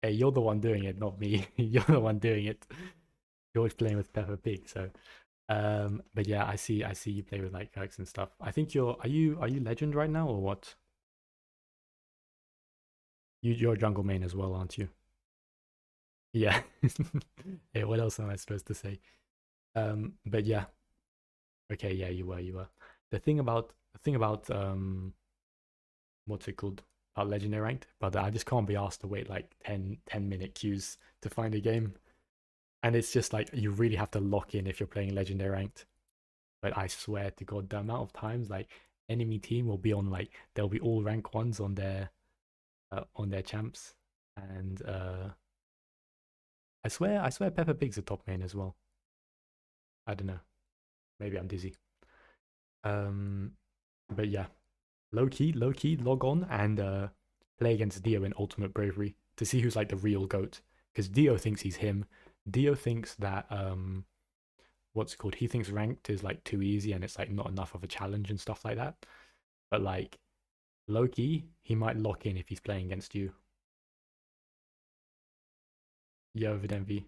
hey, you're the one doing it, not me. You're the one doing it. George playing with Peppa Pig, so but yeah, I see you play with like Kirks and stuff. I think are you legend right now or what? You're jungle main as well, aren't you? Yeah. Yeah, what else am I supposed to say? But yeah. Okay, yeah, you were. The thing about what's it called? About legendary ranked, but I just can't be asked to wait like 10-minute queues to find a game. And it's just like you really have to lock in if you're playing legendary ranked. But I swear to God, the amount of times like enemy team will be on like there'll be all rank ones on their champs, and I swear Peppa Pig's a top main as well. I don't know, maybe I'm dizzy. Um, but yeah, low key, log on and play against Dio in Ultimate Bravery to see who's like the real goat. Because Dio thinks he's him. Dio thinks that what's it called? He thinks ranked is like too easy and it's like not enough of a challenge and stuff like that. But like Loki, he might lock in if he's playing against you. Yo, Videnvi.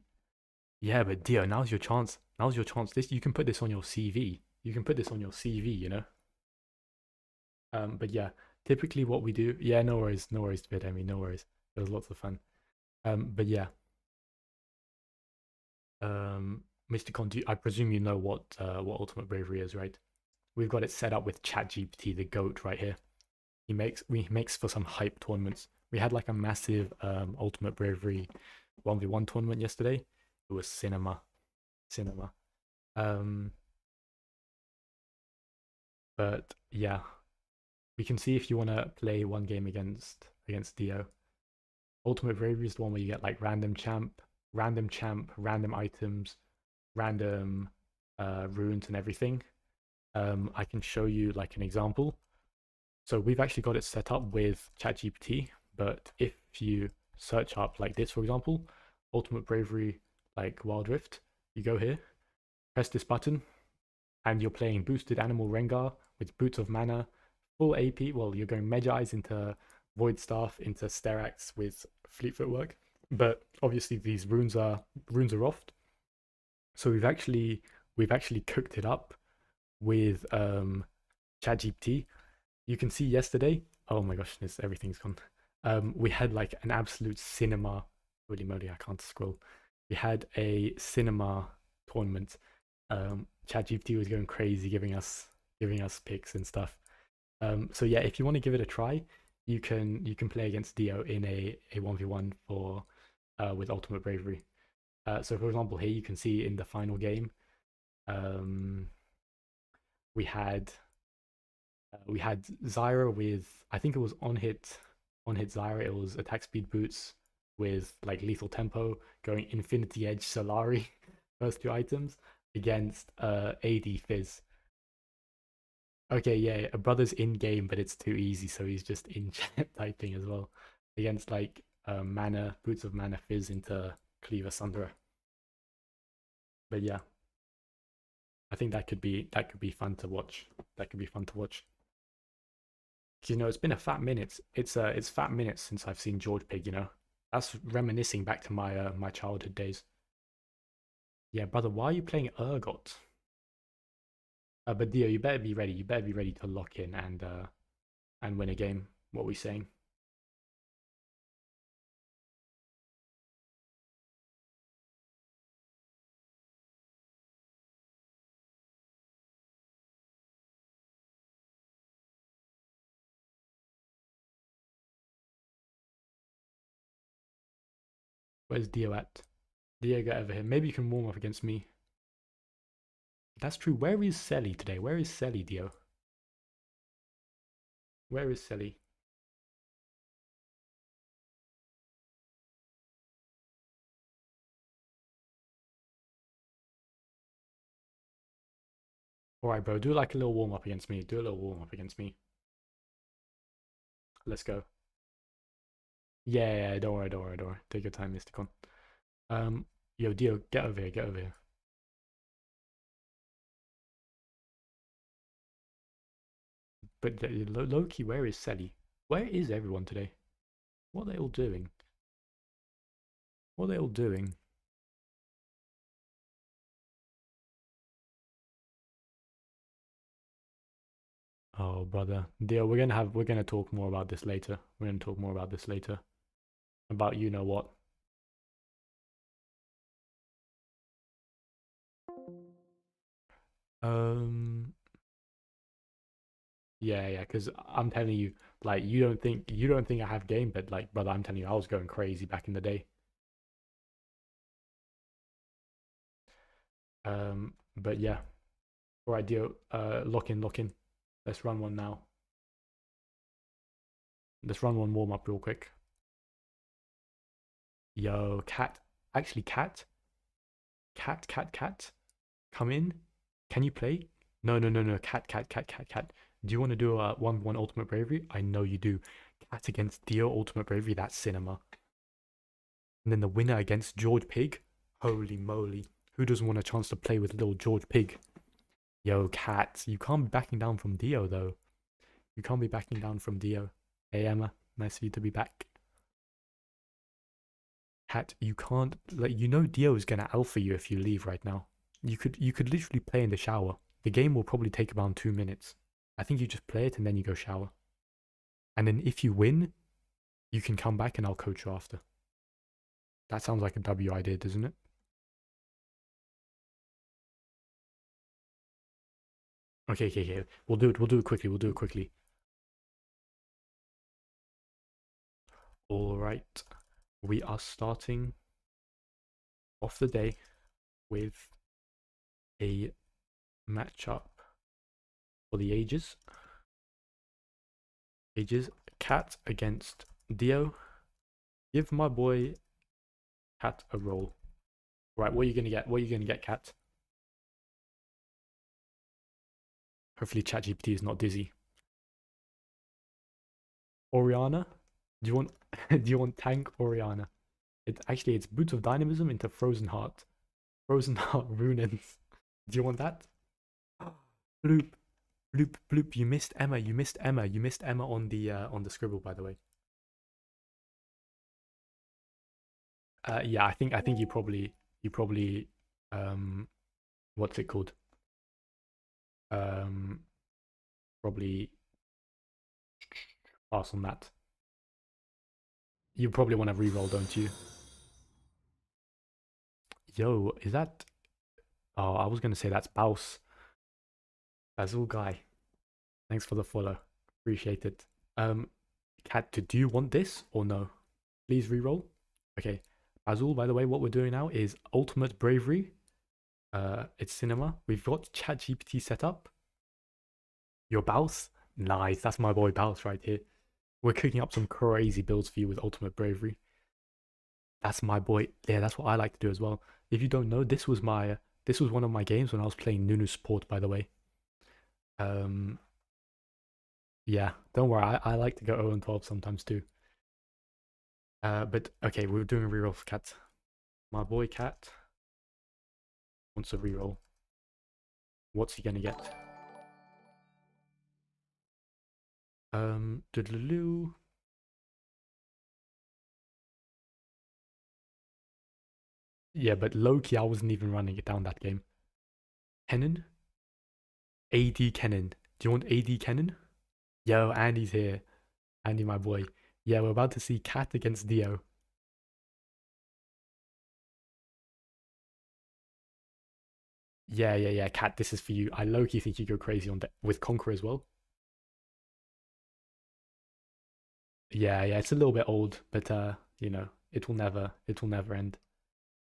Yeah, but Dio, now's your chance. Now's your chance. This you can put this on your CV. You can put this on your CV, you know. But yeah, typically what we do. Yeah, no worries, Bidemi, no worries. It was lots of fun. But yeah. Mr. Con, I presume you know what Ultimate Bravery is, right? We've got it set up with ChatGPT, the goat, right here. He makes for some hype tournaments. We had like a massive Ultimate Bravery 1v1 tournament yesterday. It was cinema. Um, but yeah, we can see if you want to play one game against Dio. Ultimate Bravery is the one where you get like random champ, random items, random runes and everything. I can show you like an example. So we've actually got it set up with ChatGPT, but if you search up like this, for example, Ultimate Bravery, like Wild Rift, you go here, press this button, and you're playing boosted animal Rengar with Boots of Mana, full AP. Well, you're going Magi Eyes into Void Staff into Sterax with Fleet Footwork, but obviously these runes are off. So we've actually cooked it up with ChatGPT. You can see yesterday. Oh my gosh, everything's gone. We had like an absolute cinema. Holy moly, I can't scroll. We had a cinema tournament. ChatGPT was going crazy, giving us picks and stuff. So yeah, if you want to give it a try, you can play against Dio in a 1v1 for with Ultimate Bravery. So for example, here you can see in the final game, um, we had Zyra with, I think it was on hit Zyra. It was attack speed boots with like lethal tempo, going Infinity Edge Solari, first two items against AD Fizz. Okay, yeah, a brother's in game, but it's too easy, so he's just in chat typing as well against like mana boots of mana Fizz into Cleaver Sundra. But yeah, I think that could be fun to watch. That could be fun to watch. You know, it's been a fat minute. It's fat minutes since I've seen George Pig. You know, that's reminiscing back to my my childhood days. Yeah, brother, why are you playing Urgot? But Dio, you better be ready. You better be ready to lock in and win a game. What are we saying? Where's Dio at? Dio, get over here. Maybe you can warm up against me. That's true. Where is Selly today? Where is Selly, Dio? Where is Selly? All right, bro. Do like a little warm up against me. Do a little warm up against me. Let's go. Yeah, don't worry, don't worry, don't worry. Take your time, Mysticon. Yo, Dio, get over here, get over here. But Loki, where is Selly? Where is everyone today? What are they all doing? What are they all doing? Oh, brother. Dio, we're gonna talk more about this later. We're gonna talk more about this later. About you know what. Um yeah, because I'm telling you, like you don't think I have game, but like brother, I'm telling you, I was going crazy back in the day. But yeah. Alright, Dio, lock in, lock in. Let's run one now. Let's run one warm up real quick. Yo, cat. Actually, cat. Cat. Come in. Can you play? No. Cat. Do you want to do a 1v1 Ultimate Bravery? I know you do. Cat against Dio Ultimate Bravery. That's cinema. And then the winner against George Pig. Holy moly. Who doesn't want a chance to play with little George Pig? Yo, cat. You can't be backing down from Dio, though. You can't be backing down from Dio. Hey, Emma. Nice of you to be back. Cat, you can't, like, you know Dio is gonna alpha you if you leave right now. You could literally play in the shower. The game will probably take around 2 minutes. I think you just play it and then you go shower. And then if you win, you can come back and I'll coach you after. That sounds like a W idea, doesn't it? Okay. We'll do it quickly. All right. We are starting off the day with a matchup for the ages. Cat against Dio. Give my boy Cat a roll. Right, what are you gonna get? What are you gonna get, Cat? Hopefully ChatGPT is not dizzy. Oriana? Do you want do you want tank Oriana? It's Boots of Dynamism into Frozen Heart. Frozen Heart Runens. Do you want that? Bloop. Bloop. You missed Emma. You missed Emma on the scribble, by the way. Yeah, I think you probably what's it called? Probably pass on that. You probably want to reroll, don't you? Yo, is that? Oh, I was gonna say that's Baus. Basil guy. Thanks for the follow. Appreciate it. Cat, do you want this or no? Please reroll. Okay. Basil, by the way, what we're doing now is Ultimate Bravery. It's cinema. We've got ChatGPT set up. Your Baus? Nice. That's my boy Baus right here. We're cooking up some crazy builds for you with Ultimate Bravery. That's my boy. Yeah, that's what I like to do as well. If you don't know, this was one of my games when I was playing Nunu Sport, by the way. Yeah, don't worry. I like to go 0-12 sometimes too. But okay, we're doing a reroll for Cat. My boy Cat wants a reroll. What's he gonna get? Doodaloo. Yeah, but low-key, I wasn't even running it down that game. Kennen? AD Kennen. Do you want AD Kennen? Yo, Andy's here. Andy, my boy. Yeah, we're about to see Cat against Dio. Yeah, Cat, this is for you. I low-key think you go crazy on with Conquer as well. Yeah, it's a little bit old, but you know, it will never end.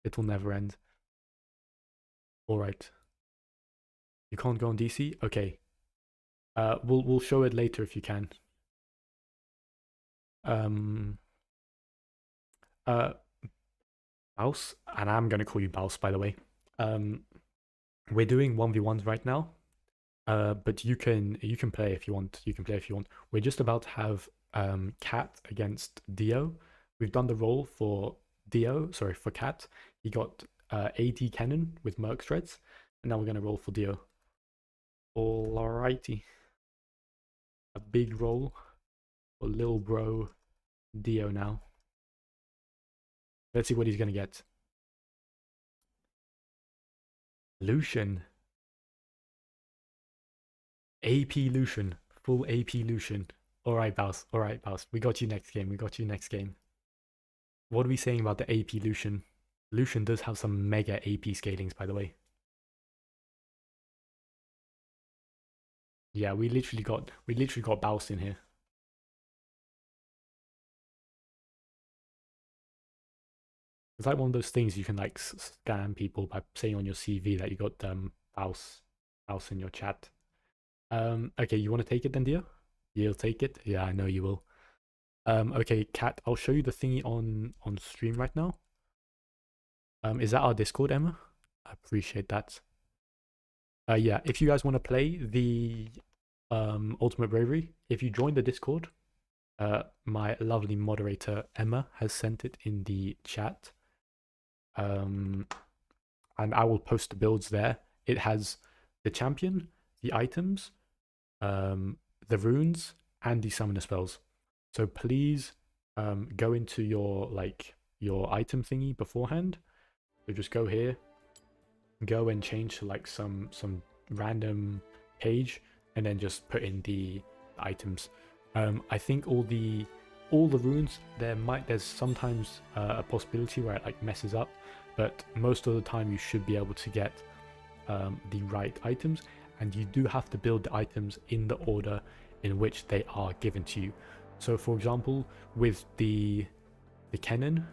It will never end. All right. You can't go on DC? Okay. We'll show it later if you can. Baus, and I'm gonna call you Baus, by the way. We're doing 1v1s right now. But you can play if you want. We're just about to have Cat against Dio. We've done the roll for for Cat. He got AD Cannon with Merc Threads, and now we're gonna roll for Dio. Alrighty. A big roll for Lil Bro Dio now. Let's see what he's gonna get. Lucian. AP Lucian. Full AP Lucian. Alright, Baus. We got you next game. What are we saying about the AP Lucian? Lucian does have some mega AP scalings, by the way. Yeah, we literally got Baus in here. It's like one of those things you can like scam people by saying on your CV that you got Baus in your chat. Okay, you want to take it then, Dio? You'll take it? Yeah, I know you will. Okay, Cat, I'll show you the thingy on stream right now. Is that our Discord, Emma? I appreciate that. Yeah, if you guys want to play the Ultimate Bravery, if you join the Discord, my lovely moderator Emma has sent it in the chat. And I will post the builds there. It has the champion, the items, the runes, and the summoner spells. So please go into your your item thingy beforehand. So just go here, go and change to like some random page, and then just put in the items. I think all the runes there's sometimes a possibility where it like messes up, but most of the time you should be able to get the right items, and you do have to build the items in the order in which they are given to you. So for example, with the cannon,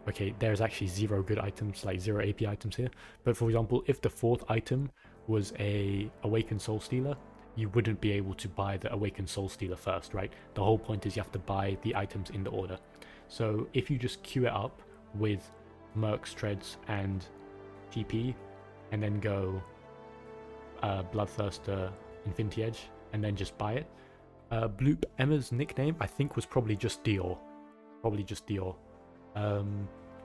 okay, there's actually 0 good items, like 0 AP items here. But for example, if the 4th item was a Awakened Soul Stealer, you wouldn't be able to buy the Awakened Soul Stealer first, right? The whole point is you have to buy the items in the order. So if you just queue it up with Mercs, Treads, and TP, and then go Bloodthirster, Infinity Edge, and then just buy it. Bloop, Emma's nickname, I think, was probably just Dior.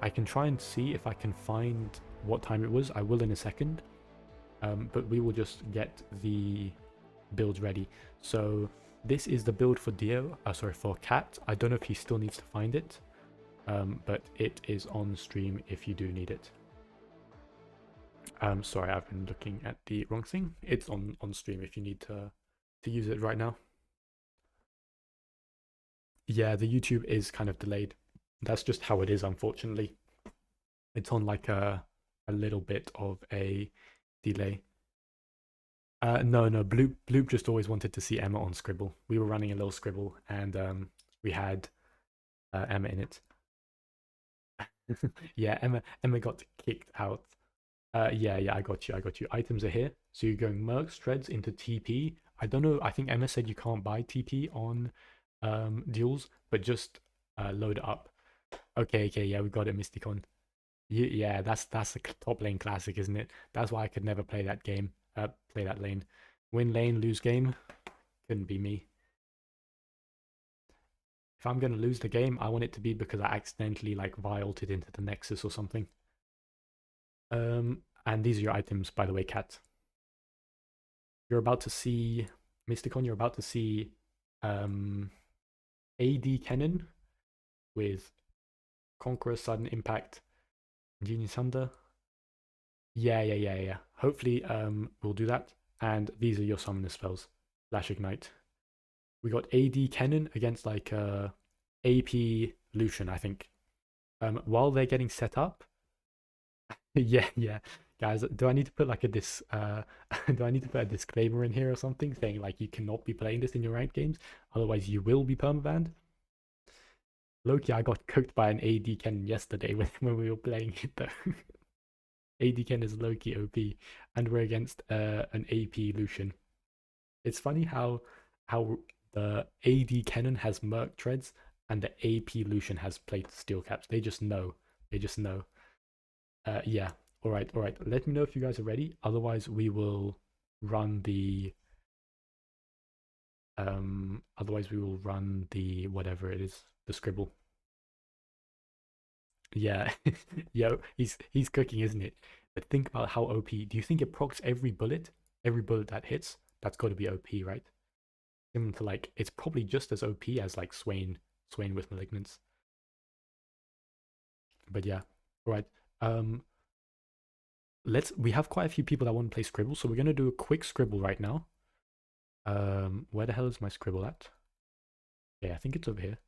I can try and see if I can find what time it was. I will in a second. But we will just get the builds ready. So this is the build for for Cat. I don't know if he still needs to find it, but it is on stream if you do need it. Sorry, I've been looking at the wrong thing. It's on stream if you need to use it right now. Yeah, the YouTube is kind of delayed. That's just how it is, unfortunately. It's on like a little bit of a delay. No, Bloop just always wanted to see Emma on Scribble. We were running a little Scribble, and we had Emma in it. Yeah, Emma got kicked out. Yeah, I got you. Items are here. So you're going Mercs, Treads into TP. I don't know. I think Emma said you can't buy TP on duels, but just load it up. Okay, yeah, we got it, Mysticon. Yeah, that's a top lane classic, isn't it? That's why I could never play that game. Play that lane. Win lane, lose game. Couldn't be me. If I'm gonna lose the game, I want it to be because I accidentally like vi-ulted into the Nexus or something. And these are your items, by the way, Cat. You're about to see Mysticon. You're about to see AD Cannon with Conqueror, Sudden Impact, Genius Thunder. Yeah. Hopefully, we'll do that. And these are your summoner spells. Flash Ignite. We got AD Cannon against like AP Lucian, I think. While they're getting set up. yeah. Guys, do I need to put like do I need to put a disclaimer in here or something saying like you cannot be playing this in your ranked games, otherwise you will be permabanned? Loki, I got cooked by an AD Cannon yesterday when we were playing it though. AD Cannon is Loki OP, and we're against an AP Lucian. It's funny how the AD Cannon has Merc Treads and the AP Lucian has Plate Steel Caps. They just know. Yeah. All right. Let me know if you guys are ready. Otherwise, we will run the whatever it is, the Scribble. Yeah. Yo, he's cooking, isn't it? But think about how OP. Do you think it procs every bullet? Every bullet that hits? That's got to be OP, right? Similar to like, it's probably just as OP as like Swain with Malignance. But yeah. All right. We have quite a few people that want to play Scribble, so we're gonna do a quick Scribble right now. Where the hell is my Scribble at? Yeah, I think it's over here.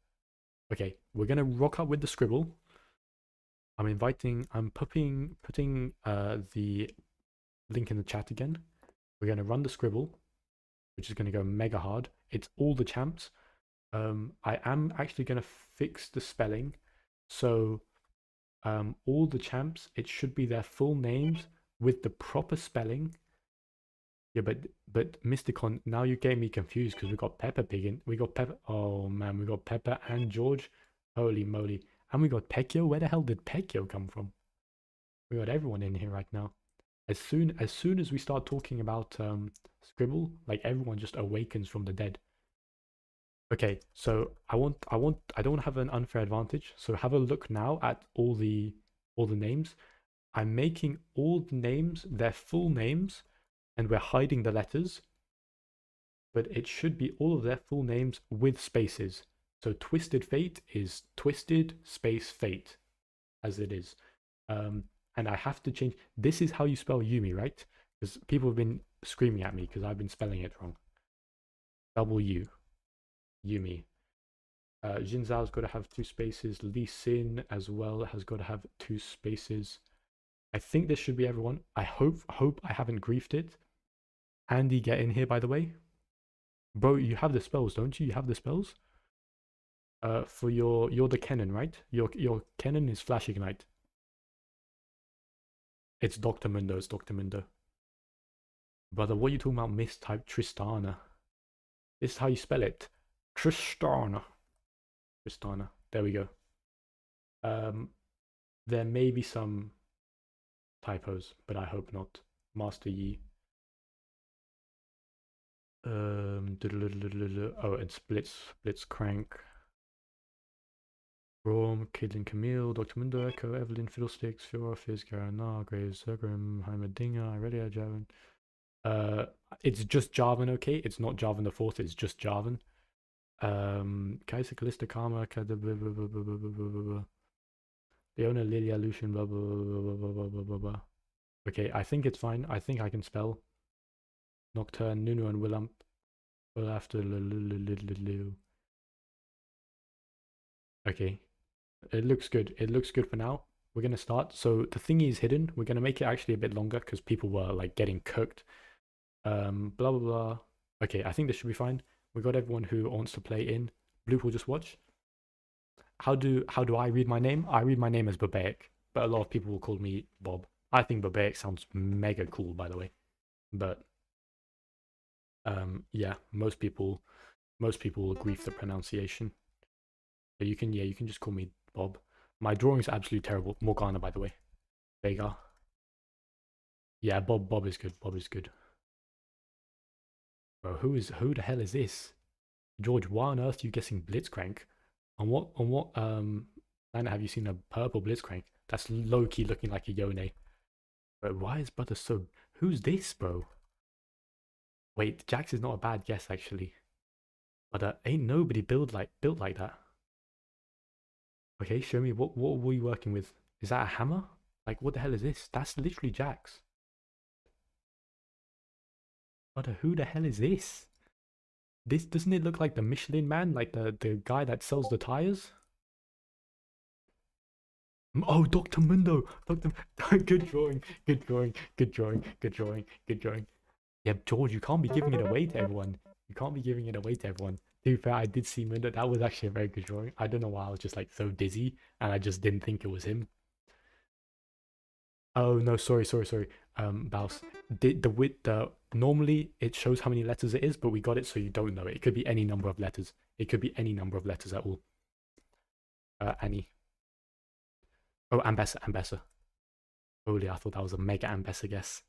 Okay, we're gonna rock up with the Scribble. I'm putting the link in the chat again. We're gonna run the Scribble, which is gonna go mega hard. It's all the champs. I am actually gonna fix the spelling, so all the champs, it should be their full names with the proper spelling. Yeah, but Mysticon, now you get me confused because we got Peppa Pig in. We got Peppa. Oh man, we got Peppa and George. Holy moly! And we got Pekio. Where the hell did Pekio come from? We got everyone in here right now. As soon as we start talking about Scribble, like everyone just awakens from the dead. Okay, so I don't have an unfair advantage. So have a look now at all the names. I'm making all the names their full names, and we're hiding the letters. But it should be all of their full names with spaces. So Twisted Fate is Twisted Space Fate. as it is. And I have to change. This is how you spell Yumi, right? Because people have been screaming at me because I've been spelling it wrong. W, Yumi. Jin Zhao's got to have 2 spaces. Lee Sin as well has got to have 2 spaces. I think this should be everyone. I hope I haven't griefed it. Andy, get in here, by the way. Bro, you have the spells, don't you? You have the spells? For you're the Kennen, right? Your Kennen is Flash Ignite. It's Dr. Mundo, it's Dr. Mundo. Brother, what are you talking about? Mistype Tristana. This is how you spell it. Tristana. Tristana. There we go. There may be some typos, but I hope not. Master Yi. Oh, and Splits Crank. Rom, Caitlin Camille, Dr. Mundo, Echo, Evelyn, Fiddlesticks, Fiora, Fizz, Garanar, Graves, Zergrim, Heimerdinger, Irelia, Javin. It's just Jarvan, okay? It's not Jarvan the Fourth, it's just Jarvan. Kaiser, Callista, Karma, Leona, Lilia, Lucian, blah, blah, blah, blah, blah, blah, blah, blah. Okay, I think it's fine. I think I can spell. Nocturne, Nunu, and Willamp. Well, after okay. It looks good. It looks good for now. We're going to start. So the thingy is hidden. We're going to make it actually a bit longer because people were like getting cooked. Blah, blah, blah. Okay, I think this should be fine. We got everyone who wants to play in. Bloop will just watch. How do I read my name? I read my name as Babaic, but a lot of people will call me Bob. I think Babaic sounds mega cool, by the way. But yeah, most people will agree with the pronunciation. But you can just call me Bob. My drawing is absolutely terrible. Morgana, by the way. Vega. Yeah, Bob is good. Bob is good. Bro, who the hell is this? George, why on earth are you guessing Blitzcrank? On what planet have you seen a purple Blitzcrank? That's low-key looking like a Yone. Bro, why is brother so... Who's this, bro? Wait, Jax is not a bad guess, actually. But ain't nobody built like that. Okay, show me, what were we working with? Is that a hammer? Like, what the hell is this? That's literally Jax. But who the hell is this? This, doesn't it look like the Michelin man? Like the guy that sells the tires? Oh, Dr. Mundo! Good drawing, good drawing, good drawing, good drawing, good drawing. Yeah, George, you can't be giving it away to everyone. You can't be giving it away to everyone. To be fair, I did see Mundo. That was actually a very good drawing. I don't know why I was just like so dizzy and I just didn't think it was him. Oh no, sorry. Baus. Normally it shows how many letters it is, but we got it so you don't know it. It could be any number of letters. It could be any number of letters at all. Annie. Oh, Ambessa. Holy, I thought that was a mega Ambessa guess.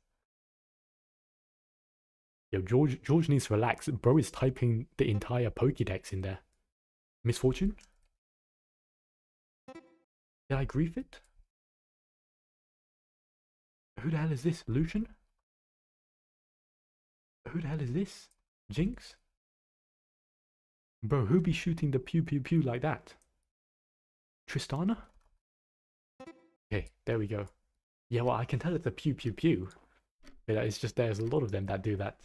Yo, George needs to relax. Bro is typing the entire Pokédex in there. Misfortune? Did I grief it? Who the hell is this? Lucian? Who the hell is this? Jinx? Bro, who be shooting the pew pew pew like that? Tristana? Okay, there we go. Yeah, well, I can tell it's a pew pew pew. But it's just there's a lot of them that do that.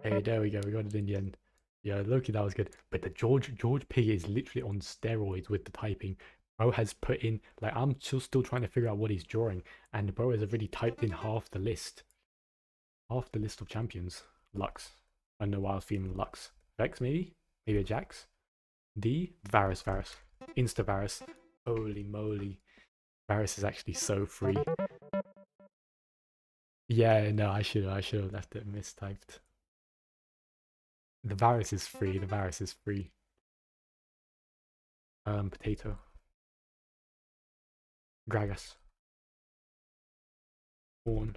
Hey, there we go. We got it in the end. Yeah, Loki, that was good. But the George Pig is literally on steroids with the typing. Bro has put in, like, I'm still trying to figure out what he's drawing, and bro has already typed in half the list. Half the list of champions. Lux. I don't know why I was feeling Lux. Vex, maybe? Maybe a Jax? D? Varus. Insta Varus. Holy moly. Varus is actually so free. Yeah, no, I should have left it mistyped. The Varus is free. Potato. Gragas. Corn.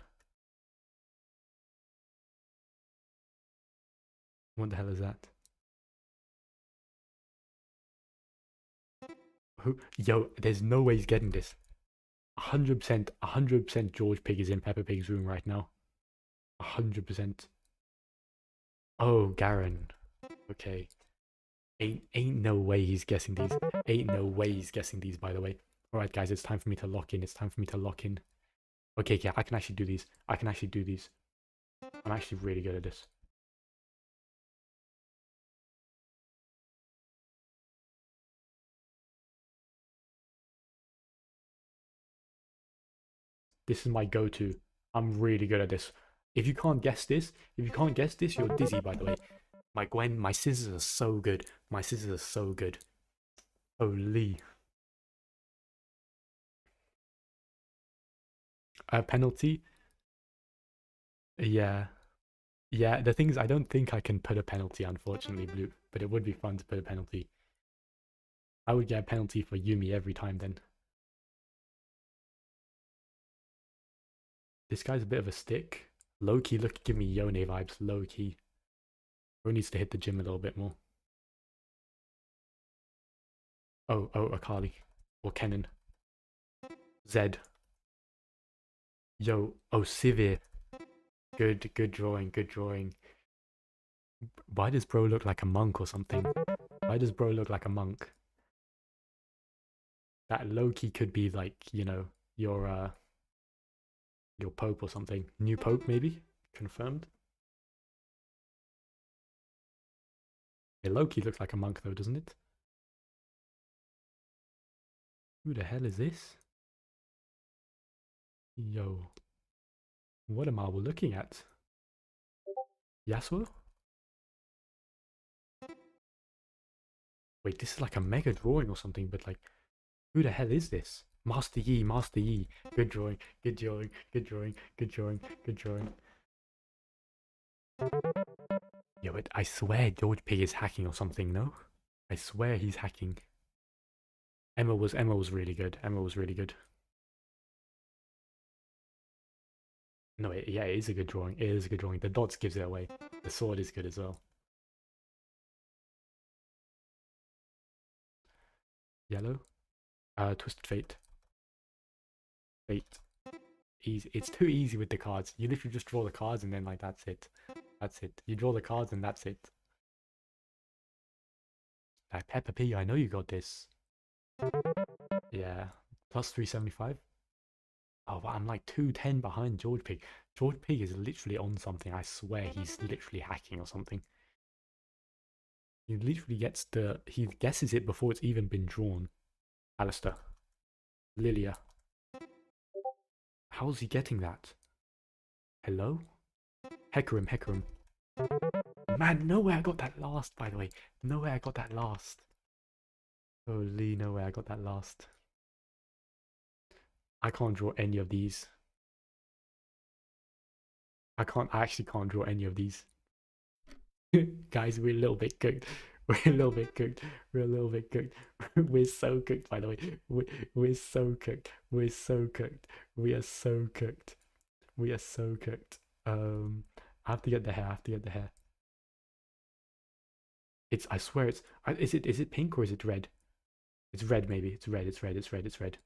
What the hell is that? Who? Yo, there's no way he's getting this. 100% George Pig is in Peppa Pig's room right now. 100%. Oh, Garen. Okay. Ain't no way he's guessing these. Ain't no way he's guessing these, by the way. Alright, guys, it's time for me to lock in. It's time for me to lock in. Okay, yeah, I can actually do these. I can actually do these. I'm actually really good at this. This is my go-to. I'm really good at this. If you can't guess this, you're dizzy, by the way. My Gwen, my scissors are so good. My scissors are so good. Holy. A penalty? Yeah. Yeah, the thing is, I don't think I can put a penalty, unfortunately, Blue. But it would be fun to put a penalty. I would get a penalty for Yumi every time then. This guy's a bit of a stick. Low-key, look, give me Yone vibes. Low-key. Bro needs to hit the gym a little bit more. Oh, Akali. Or Kennen. Zed. Yo, oh, Sivir. Good drawing, good drawing. Why does bro look like a monk or something? Why does bro look like a monk? That low-key could be like, you know, your pope or something. New pope, maybe? Confirmed? It low-key looks like a monk though, doesn't it? Who the hell is this? Yo. What am I looking at? Yasuo? Wait, this is like a mega drawing or something, but like, who the hell is this? Master Yi, Master Yi. Good drawing, good drawing, good drawing, good drawing, good drawing. Yo, but I swear George Pig is hacking or something, no? I swear he's hacking. Emma was really good. Emma was really good. No, yeah, it is a good drawing. It is a good drawing. The dots gives it away. The sword is good as well. Yellow. Twisted Fate. Fate. Easy. It's too easy with the cards. You literally just draw the cards and then like that's it. That's it. You draw the cards and that's it. Like Peppa Pig, I know you got this. Yeah. Plus 375. Oh, but I'm like 210 behind George Pig. George Pig is literally on something. I swear he's literally hacking or something. He literally he guesses it before it's even been drawn. Alistair. Lilia. How's he getting that? Hello? Hecarim, Hecarim. Man, no way I got that last, by the way. No way I got that last. Holy, no way I got that last. I can't draw any of these. I actually can't draw any of these. Guys, we're a little bit cooked. We're a little bit cooked. We're a little bit cooked. We're so cooked, by the way. We're so cooked. We're so cooked. We are so cooked. We are so cooked. I have to get the hair. I have to get the hair. I swear it's. Is it pink or is it red? It's red, maybe. It's red. It's red. It's red. It's red.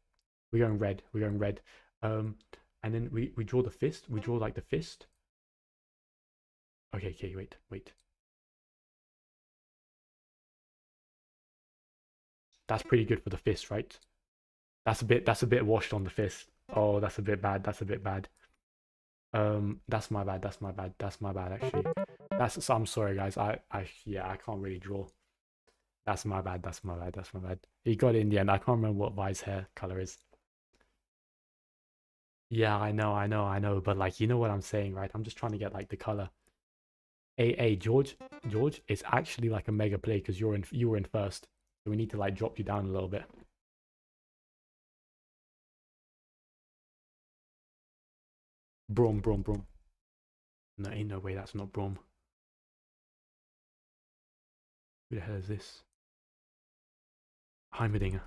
We're going red. We're going red. And then we draw the fist. We draw like the fist. Okay. Wait. That's pretty good for the fist, right? That's a bit washed on the fist. Oh, that's a bit bad. That's a bit bad. That's my bad. That's my bad. That's my bad. Actually, I'm sorry, guys. Yeah, I can't really draw. That's my bad. That's my bad. That's my bad. He got it in the end. I can't remember what Vi's hair color is. Yeah, I know. But like, you know what I'm saying, right? I'm just trying to get like the color. Hey, George, it's actually like a mega play because you were in first. So we need to like drop you down a little bit. Brom. No, ain't no way that's not Brom. Who the hell is this? Heimerdinger.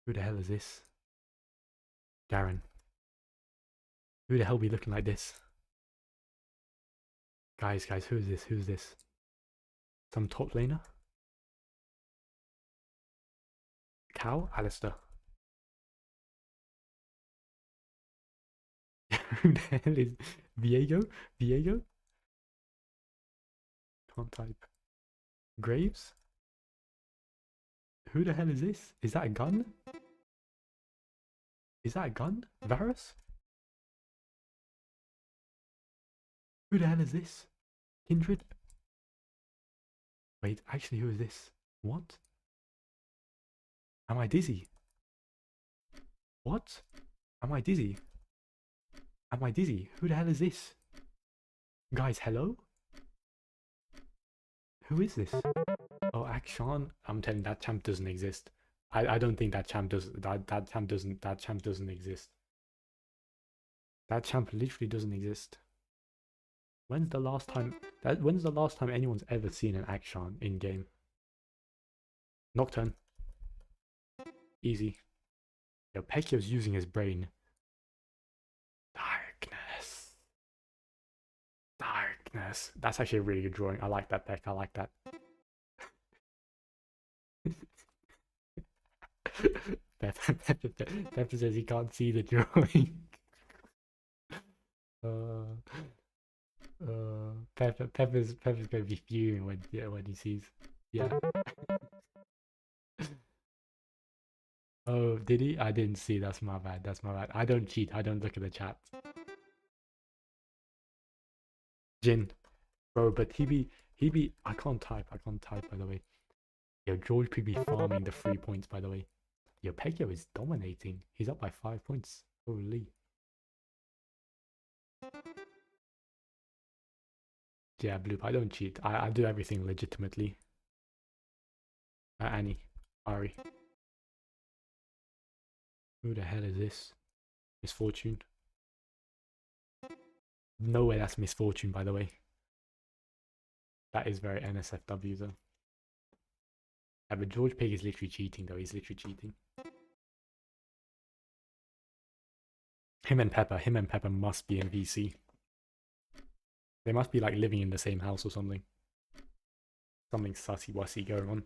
Who the hell is this? Garen. Who the hell be looking like this? Guys, who is this? Who's this? Some top laner? Cow? Alistair. Who the hell is Viego? can't type. Graves? Who the hell is this? Is that a gun? Is that a gun? Varus? Who the hell is this? Kindred? Wait, actually, who is this? What? Am I dizzy? What? Am I dizzy? Am I dizzy? Who the hell is this? Guys, hello? Who is this? Oh, Akshan. I'm telling you, that champ doesn't exist. I don't think that champ does that champ doesn't exist. That champ literally doesn't exist. When's the last time anyone's ever seen an Akshan in game? Nocturne. Easy. Yo, Pekio's using his brain. Darkness. Darkness. That's actually a really good drawing. I like that, Peck. I like that. Pepper says he can't see the drawing. Pepper's gonna be fuming when he sees. Yeah. Oh, did he? I didn't see. That's my bad. That's my bad. I don't cheat. I don't look at the chat. Jin, bro, but he be. I can't type. I can't type. By the way, yo, George be farming the 3 points. By the way, yo, Pekio is dominating. He's up by 5 points. Holy. Yeah, Bloop, I don't cheat. I do everything legitimately. Annie, Ari. Who the hell is this? Misfortune. No way that's Misfortune, by the way. That is very NSFW, though. Yeah, but George Pig is literally cheating, though. He's literally cheating. Him and Pepper must be in VC. They must be like living in the same house or something. Something sussy-wussy going on.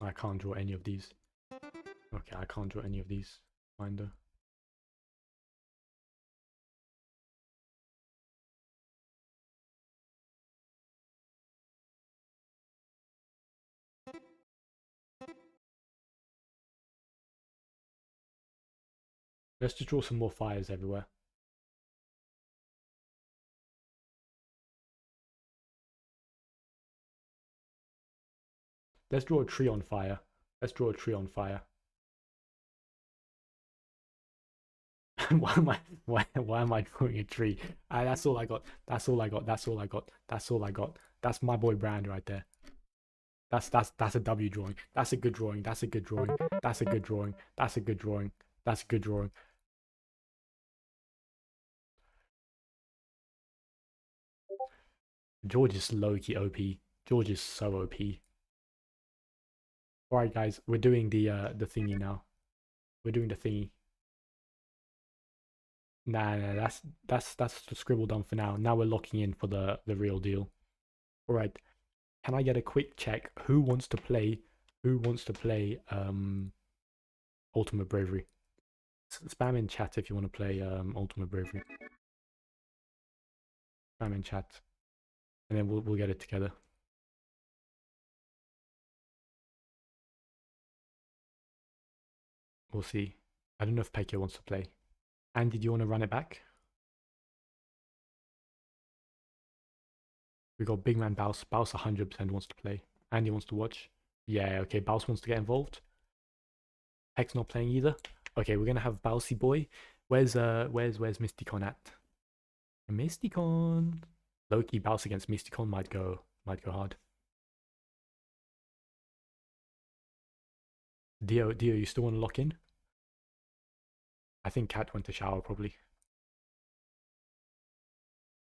I can't draw any of these. Okay, I can't draw any of these. Minder. Let's just draw some more fires everywhere. Let's draw a tree on fire. Let's draw a tree on fire. why am I drawing a tree? That's all I got. That's all I got. That's all I got. That's all I got. That's my boy Brand right there. That's a W drawing. That's a good drawing. That's a good drawing. That's a good drawing. That's a good drawing. That's a good drawing. George is low-key OP. George is so OP. Alright guys, we're doing the thingy now. We're doing the thingy. Nah, that's the scribble done for now. Now we're locking in for the real deal. Alright. Can I get a quick check? Who wants to play Ultimate Bravery? Spam in chat if you want to play Ultimate Bravery. Spam in chat. And then we'll get it together. We'll see. I don't know if Pekio wants to play. Andy, do you want to run it back? We got Big Man Baus. Baus 100% wants to play. Andy wants to watch. Yeah, okay. Baus wants to get involved. Pek's not playing either. Okay, we're gonna have Bausy boy. Where's Mysticon at? Mysticon. Loki Baus against Mysticon might go hard. Dio, you still want to lock in? I think Cat went to shower probably.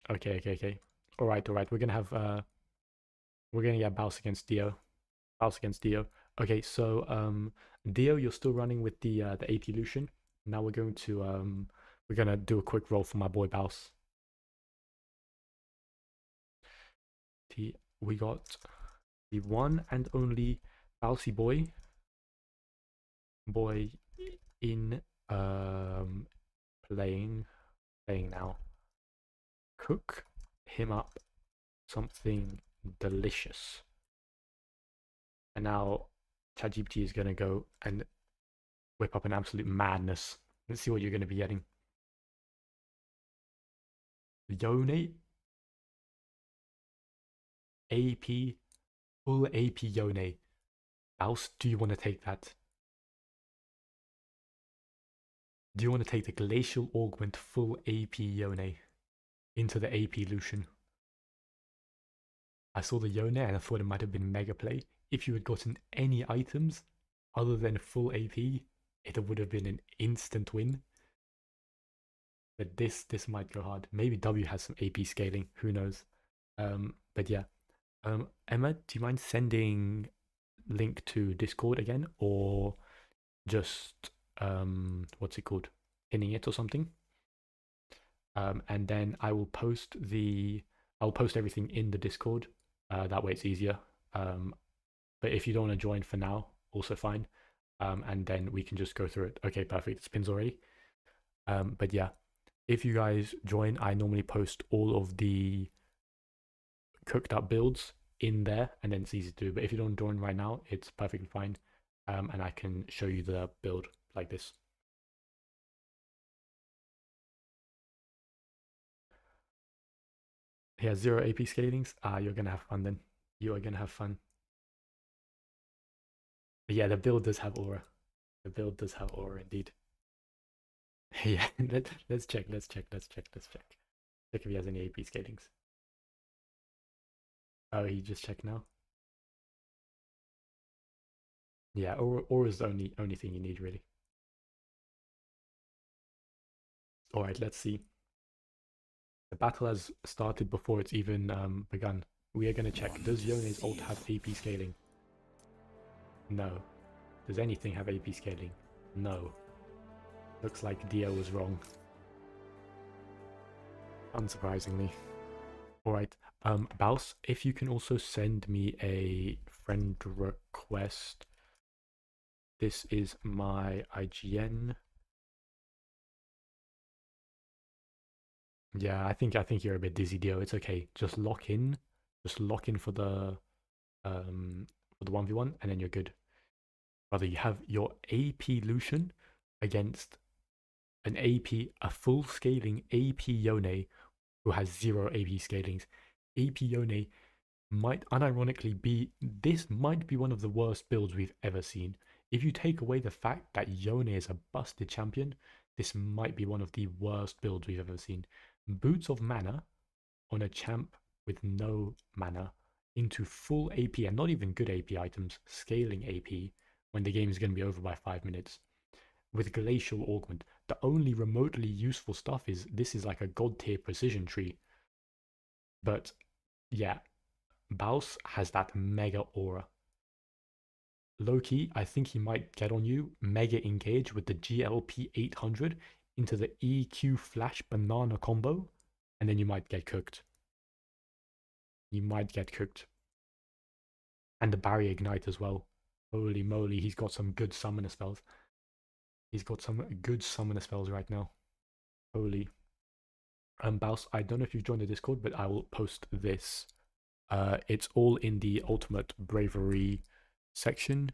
Okay. Alright. We're gonna get Baus against Dio. Okay, so Dio, you're still running with the 80 Lucian. Now we're gonna do a quick roll for my boy Baus. We got the one and only Bousy boy in playing now. Cook him up something delicious. And now ChatGPT is gonna go and whip up an absolute madness. Let's see what you're gonna be getting. Yone AP, full AP Yone. House, do you want to take that? Do you want to take the Glacial Augment full AP Yone into the AP Lucian? I saw the Yone and I thought it might have been Mega Play. If you had gotten any items other than full AP, it would have been an instant win. But this might go hard. Maybe W has some AP scaling, who knows? But yeah. Emma, do you mind sending link to Discord again, or just what's it called, pinning it or something? And then I will post everything in the Discord. That way it's easier. But if you don't want to join for now, also fine. And then we can just go through it. Okay, perfect. It spins already. But yeah, if you guys join, I normally post all of the cooked up builds in there, and then it's easy to do. But if you don't join right now, it's perfectly fine. And I can show you the build like this. He has 0 AP scalings. You're gonna have fun then. You are gonna have fun. But yeah, the build does have aura. The build does have aura indeed. Yeah, let's check. Check if he has any AP scalings. Oh, he just checked now. Yeah, aura is the only thing you need really. All right, let's see. The battle has started before it's even begun. We are going to check. Does Yone's ult have AP scaling? No. Does anything have AP scaling? No. Looks like Dio was wrong. Unsurprisingly. Alright, Baus, if you can also send me a friend request. This is my IGN. Yeah, I think you're a bit dizzy, Dio. It's okay. Just lock in. Just lock in for the 1v1, and then you're good. Brother, you have your AP Lucian against a full scaling AP Yone who has 0 AP scalings. AP Yone might unironically this might be one of the worst builds we've ever seen. If you take away the fact that Yone is a busted champion, this might be one of the worst builds we've ever seen. Boots of Mana on a champ with no mana into full AP, and not even good AP items, scaling AP when the game is going to be over by 5 minutes. With Glacial Augment, the only remotely useful stuff is this is like a god tier precision tree. But yeah, Baus has that mega aura. Low-key, I think he might get on you, mega engage with the GLP 800 into the EQ flash banana combo, and then you might get cooked. You might get cooked. And the barrier ignite as well. Holy moly, he's got some good summoner spells. He's got some good summoner spells right now. Holy. Baus, I don't know if you've joined the Discord, but I will post this. It's all in the ultimate bravery section.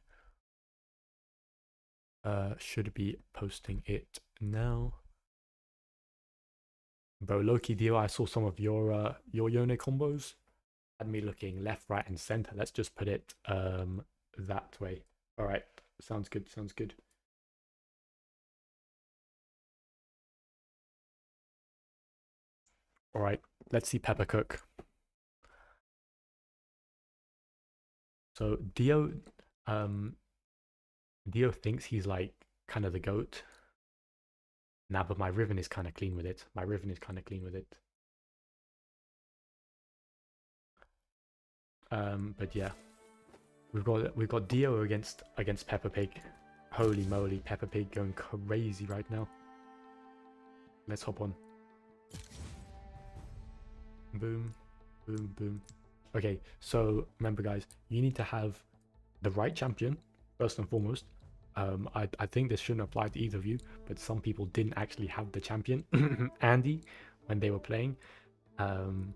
Should be posting it now. Bro, Loki Dio, I saw some of your Yone combos. Had me looking left, right, and center. Let's just put it that way. All right, sounds good. Sounds good. All right, let's see Pepper cook. So Dio thinks he's like kind of the GOAT. Nah, but my Riven is kind of clean with it. But yeah, we've got Dio against Peppa Pig. Holy moly, Peppa Pig going crazy right now. Let's hop on. Boom, boom, boom. Okay, so remember guys, you need to have the right champion first and foremost. I think this shouldn't apply to either of you, but some people didn't actually have the champion Andy when they were playing. Then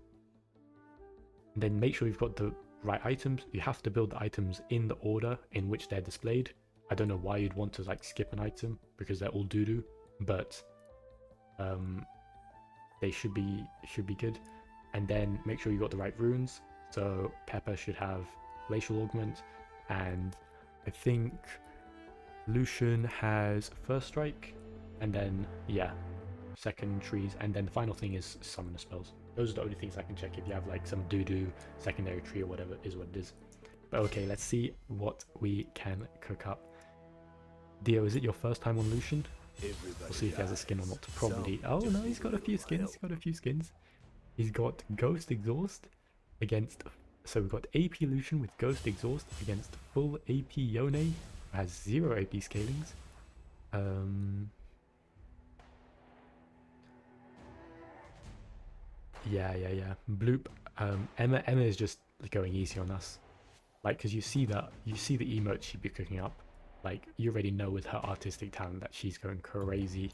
make sure you've got the right items. You have to build the items in the order in which they're displayed. I don't know why you'd want to like skip an item because they're all doo-doo, but they should be good. And then make sure you got the right runes. So Pepper should have Glacial Augment, and I think Lucian has First Strike, and then yeah, second trees, and then the final thing is Summoner spells. Those are the only things I can check if you have like some doo-doo secondary tree or whatever is what it is. But okay, let's see what we can cook up. Dio, is it your first time on Lucian? We'll see if he has a skin or not. Probably. Oh no, he's got a few skins. He's got a few skins. He's got Ghost Exhaust against... So we've got AP Lucian with Ghost Exhaust against full AP Yone, who has 0 AP scalings. Yeah. Bloop. Emma is just going easy on us. Like, because you see the emotes she'd be cooking up. Like, you already know with her artistic talent that she's going crazy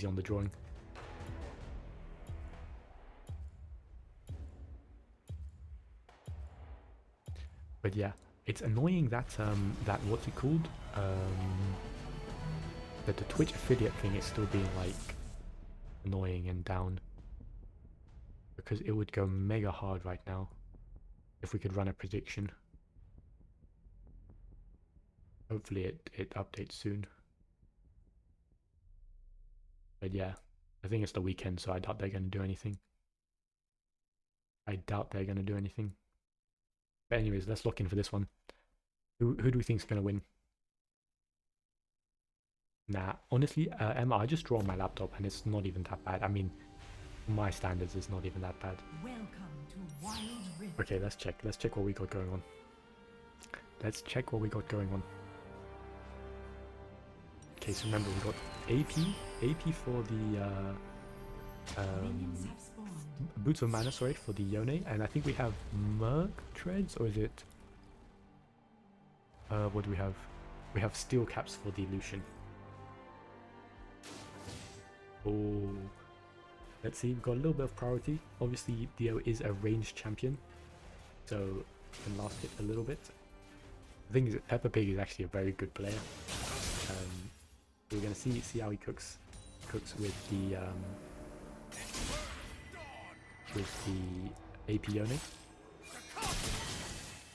on the drawing. But yeah, it's annoying that that what's it called? That the Twitch affiliate thing is still being like annoying and down. Because it would go mega hard right now if we could run a prediction. Hopefully it updates soon. But yeah, I think it's the weekend, so I doubt they're going to do anything. But anyways, let's lock in for this one. Who do we think is going to win? Nah, honestly, Emma, I just draw on my laptop and it's not even that bad. I mean, for my standards, it's not even that bad. Welcome to Wild Rift. Okay, let's check. Let's check what we got going on. Okay, so remember we got AP for the Boots of Mana, sorry, for the Yone, and I think we have Merc Treads, or is it what do we have? We have Steel Caps for the Lucian. Oh, let's see, we've got a little bit of priority. Obviously Dio is a ranged champion, so can last it a little bit. The thing is that Peppa Pig is actually a very good player. We're gonna see how he cooks with the AP Yone.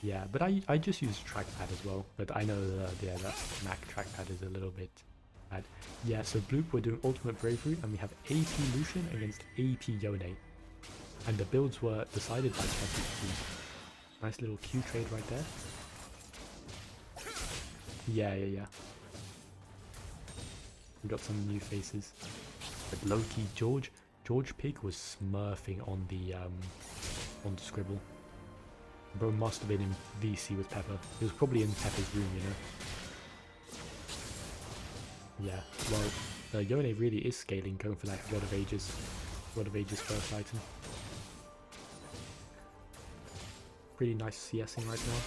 Yeah, but I just use trackpad as well. But I know that Mac trackpad is a little bit bad. Yeah, so Bloop, we're doing Ultimate Bravery, and we have AP Lucian against AP Yone, and the builds were decided by ChatGPT. Nice little Q trade right there. Yeah. We got some new faces. But low-key, George Pig was smurfing on the scribble. Bro must have been in VC with Pepper. He was probably in Pepper's room, you know. Yeah, well, Yone really is scaling, going for like God of Ages first item. Pretty nice CSing right now.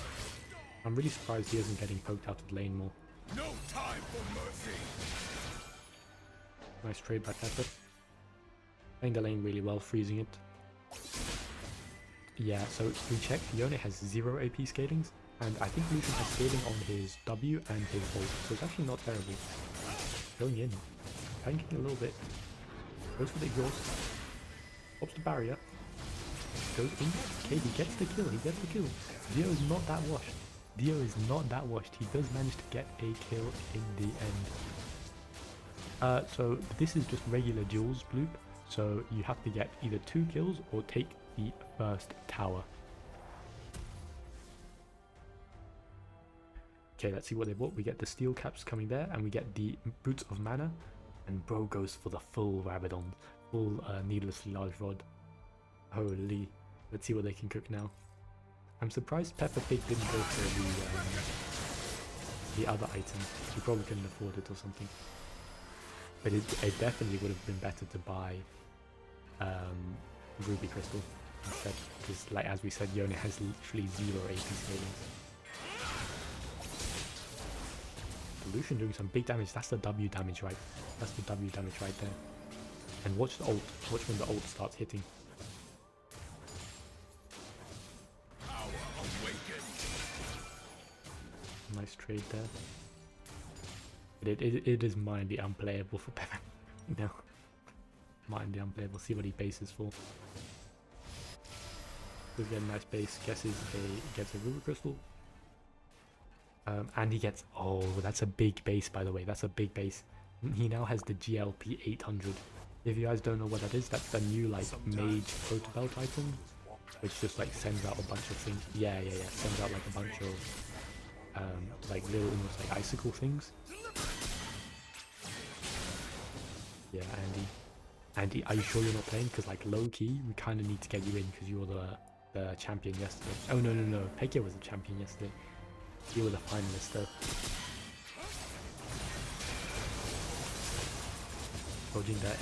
I'm really surprised he isn't getting poked out of lane more. No time for mercy. Nice trade by Pepper. Playing the lane really well, freezing it. Yeah, so we checked, Yone has 0 AP scalings, and I think Lucian has scaling on his W and his ult, so it's actually not terrible. Going in, tanking a little bit, goes for the exhaust, pops the barrier, goes in, okay, he gets the kill. Dio is not that washed. He does manage to get a kill in the end. So this is just regular duels, Bloop. So you have to get either 2 kills or take the first tower. Okay, let's see what they bought. We get the steel caps coming there, and we get the Boots of Mana, and bro goes for the full Rabadon, full needlessly large rod. Holy, let's see what they can cook now. I'm surprised Peppa Pig didn't go for the other item. She probably couldn't afford it or something. But it definitely would have been better to buy Ruby Crystal. instead, because like as we said, Yone has literally 0 AP scaling. Lucian doing some big damage. That's the W damage, right? That's the W damage right there. And watch the ult. Watch when the ult starts hitting. Power awakened. Nice trade there. It is mildly unplayable for Pepper. No. Mildly unplayable. See what he bases for. Does get a nice base. Gets a Ruby Crystal. And he gets, oh, that's a big base, by the way. That's a big base. He now has the GLP 800. If you guys don't know what that is, that's the new like mage proto belt item, which just like sends out a bunch of things. Yeah. Sends out like a bunch of like little almost like icicle things. Yeah, Andy, are you sure you're not playing? Because like low key, we kind of need to get you in because you were the champion yesterday. Oh no, Pekia was the champion yesterday. You were the finalist though. Dodging that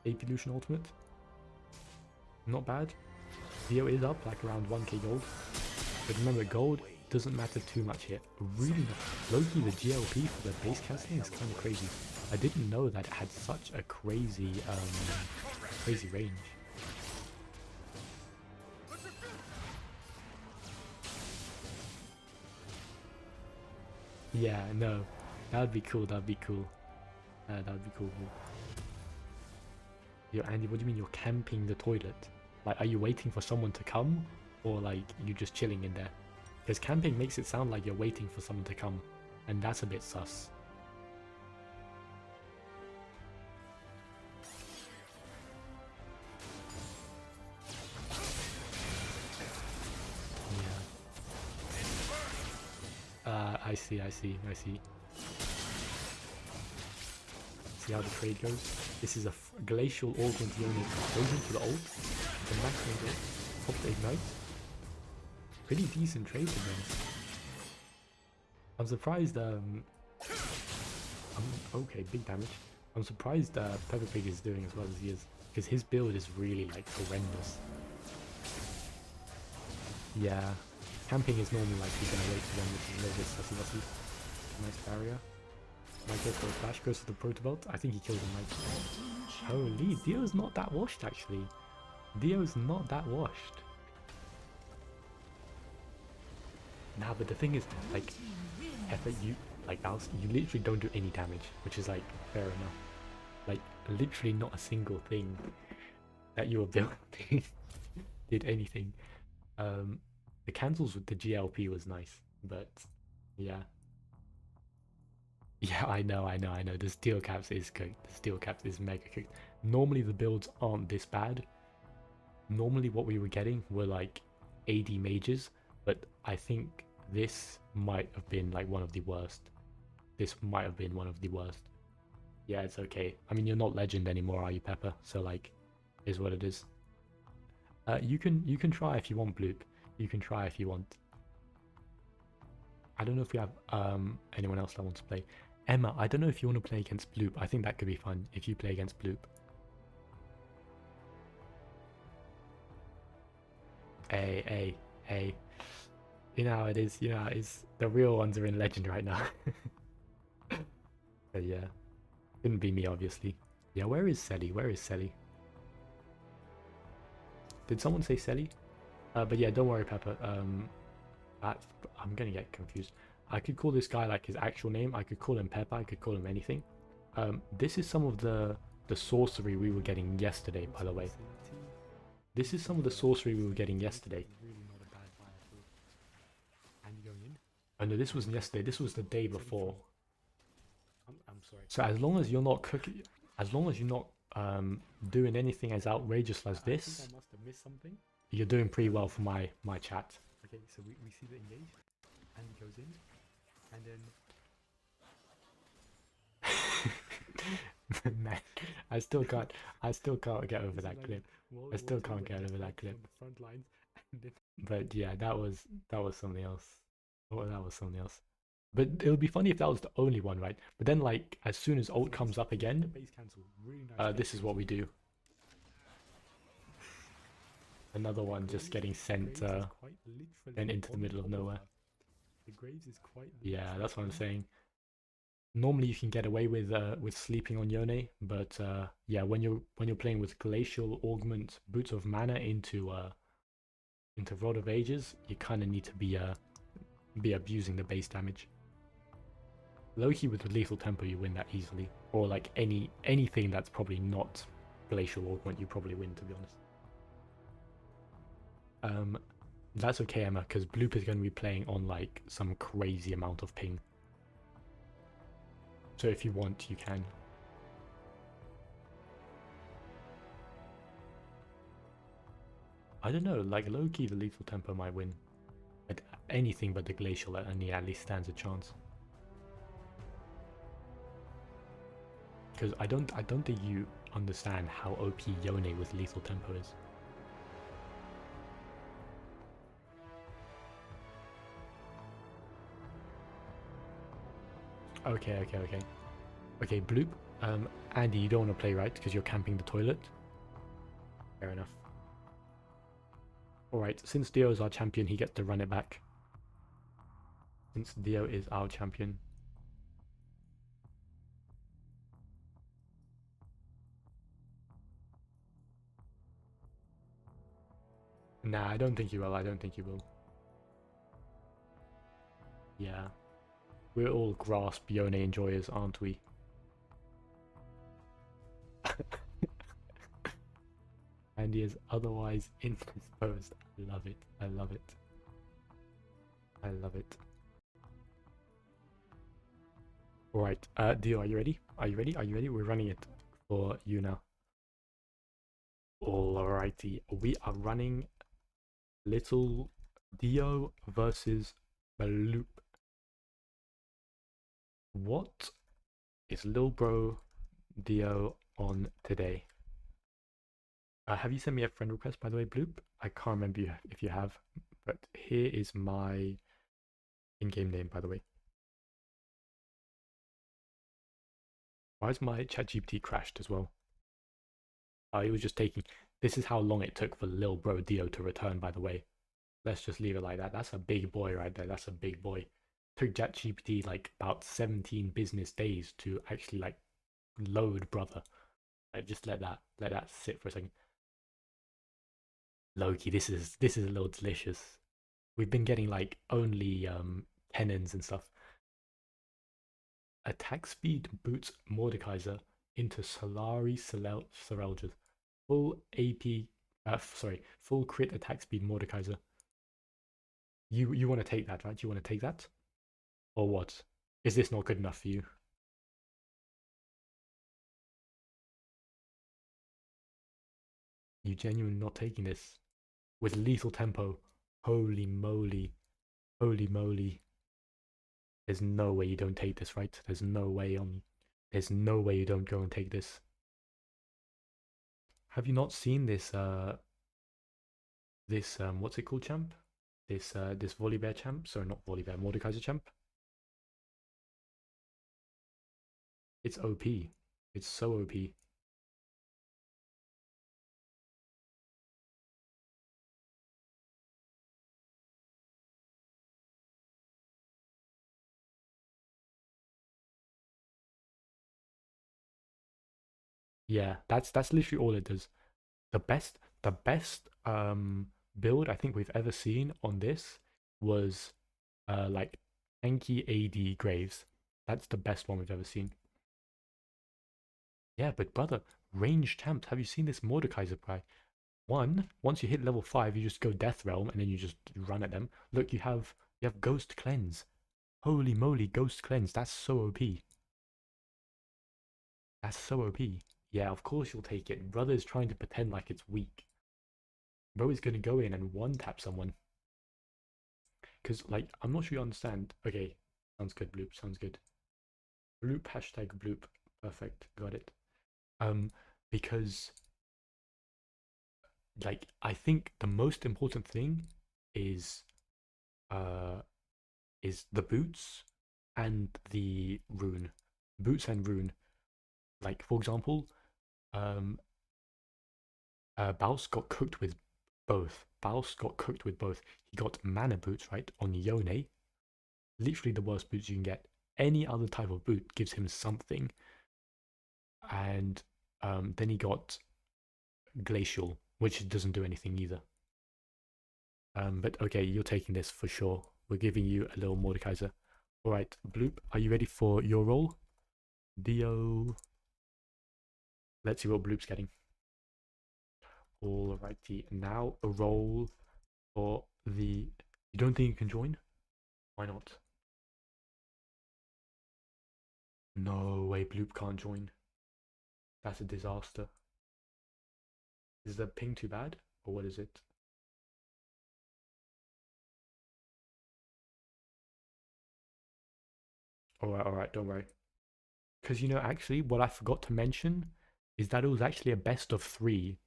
AP Lucian ultimate. Not bad. Dio is up like around 1k gold. But remember, gold doesn't matter too much here. Really, low-key the GLP for the base casting is kind of crazy. I didn't know that it had such a crazy range. Yeah, no, that would be cool. That would be cool. Yo, Andy, what do you mean you're camping the toilet? Like, are you waiting for someone to come, or like you just chilling in there? Because camping makes it sound like you're waiting for someone to come, and that's a bit sus. Yeah. I see. See how the trade goes? This is a glacial augment unit goes into the ult, the maximum hit, pop the ignite. Pretty decent trade to be honest. I'm surprised okay, big damage. I'm surprised Peppa Pig is doing as well as he is, because his build is really like horrendous. Yeah, camping is normally like you're gonna wait for them, which is a little bit sussy. Nice barrier. Might go for a flash, goes for the proto belt. I think he killed him right. Holy, Dio's not that washed actually. Dio's not that washed. Nah, but the thing is, like, Peppa, you literally don't do any damage, which is like fair enough. Like, literally not a single thing that you were building did anything. The cancels with the GLP was nice, but yeah. Yeah, I know. The steel caps is cooked. The steel caps is mega cooked. Normally the builds aren't this bad. Normally what we were getting were like AD mages, but I think this might have been like one of the worst. Yeah, it's okay. I mean, you're not legend anymore, are you, Pepper? So like, is what it is. You can try if you want, Bloop. You can try if you want. I don't know if we have anyone else that wants to play. Emma, I don't know if you want to play against Bloop. I think that could be fun if you play against Bloop. Hey. You know how it is. The real ones are in legend right now. But yeah. Couldn't be me, obviously. Yeah, where is Selly? Did someone say Selly? But yeah, don't worry, Pepper. I'm gonna get confused. I could call this guy like his actual name. I could call him Pepper. I could call him anything. This is some of the sorcery we were getting yesterday, by the way. This is some of the sorcery we were getting yesterday. Oh no, this wasn't yesterday. This was the day before. I'm sorry. So as long as you're not cooking, as long as you're not doing anything as outrageous as this, I must have missed something. You're doing pretty well for my chat. Okay, so we see the engage, and he goes in, and then man, I still can't get over that clip. I still can't get over that clip. But yeah, that was something else. Oh, that was something else. But it would be funny if that was the only one, right? But then, like, as soon as ult comes up again, this is what we do. Another one just getting sent into the middle of nowhere. The Graves is quite. Yeah, that's what I'm saying. Normally you can get away with sleeping on Yone, but yeah, when you're playing with Glacial Augment, Boots of Mana into Rod of Ages, you kind of need to be abusing the base damage. Loki with Lethal Tempo, you win that easily, or like anything that's probably not Glacial Augment, you probably win, to be honest. That's okay, Emma, because Bloop is going to be playing on like some crazy amount of ping. So if you want, you can. I don't know, like low-key the Lethal Tempo might win. But anything but the Glacial only at least stands a chance. Because I don't think you understand how OP Yone with Lethal Tempo is. Okay. Okay, Bloop. Andy, you don't want to play, right? Because you're camping the toilet? Fair enough. Alright, since Dio is our champion, he gets to run it back. Since Dio is our champion. Nah, I don't think you will. I don't think you will. Yeah. We're all grasp Yone enjoyers, aren't we? And he is otherwise indisposed. I love it. I love it. I love it. Alright, Dio, are you ready? Are you ready? Are you ready? We're running it for you now. Alrighty, we are running Little Dio versus Bloop. What is Lil Bro Dio on today? Have you sent me a friend request, by the way, Bloop? I can't remember if you have, but here is my in-game name, by the way. Why is my ChatGPT crashed as well? It was just taking... This is how long it took for Lil Bro Dio to return, by the way. Let's just leave it like that. That's a big boy right there. That's a big boy. Took ChatGPT like about 17 business days to actually like load, brother. Like, just let that sit for a second. Loki, this is a little delicious. We've been getting like only tenons and stuff. Attack speed boots Mordekaiser into Solari Soreljas. Full AP, full crit attack speed Mordekaiser. You want to take that, right? You want to take that? Or what? Is this not good enough for you? You genuinely not taking this? With Lethal Tempo? Holy moly. Holy moly. There's no way you don't take this, right? There's no way there's no way you don't go and take this. Have you not seen this what's it called, champ? This Volibear champ? Sorry, not Volibear, Mordekaiser champ. It's OP. It's so OP. Yeah, that's literally all it does. The best build I think we've ever seen on this was like tanky AD Graves. That's the best one we've ever seen. Yeah, but brother, range champs, have you seen this Mordekaiser guy? Once you hit level 5, you just go Death Realm and then you just run at them. Look, you have Ghost Cleanse. Holy moly, Ghost Cleanse, that's so OP. That's so OP. Yeah, of course you'll take it. Brother's trying to pretend like it's weak. Bro is going to go in and one-tap someone. Because, like, I'm not sure you understand. Okay, sounds good, Bloop, sounds good. Bloop, hashtag Bloop. Perfect, got it. Because, like, I think the most important thing is the boots and the rune. Boots and rune. Like, for example, Baus got cooked with both. Baus got cooked with both. He got mana boots, right, on Yone. Literally the worst boots you can get. Any other type of boot gives him something. And then he got Glacial, which doesn't do anything either. But okay, you're taking this for sure. We're giving you a little Mordekaiser. Alright, Bloop, are you ready for your roll? Dio. Let's see what Bloop's getting. Alrighty, now a roll for the... You don't think you can join? Why not? No way, Bloop can't join. That's a disaster. Is the ping too bad? Or what is it? Alright, don't worry. Because, you know, actually, what I forgot to mention is that it was actually a best of 3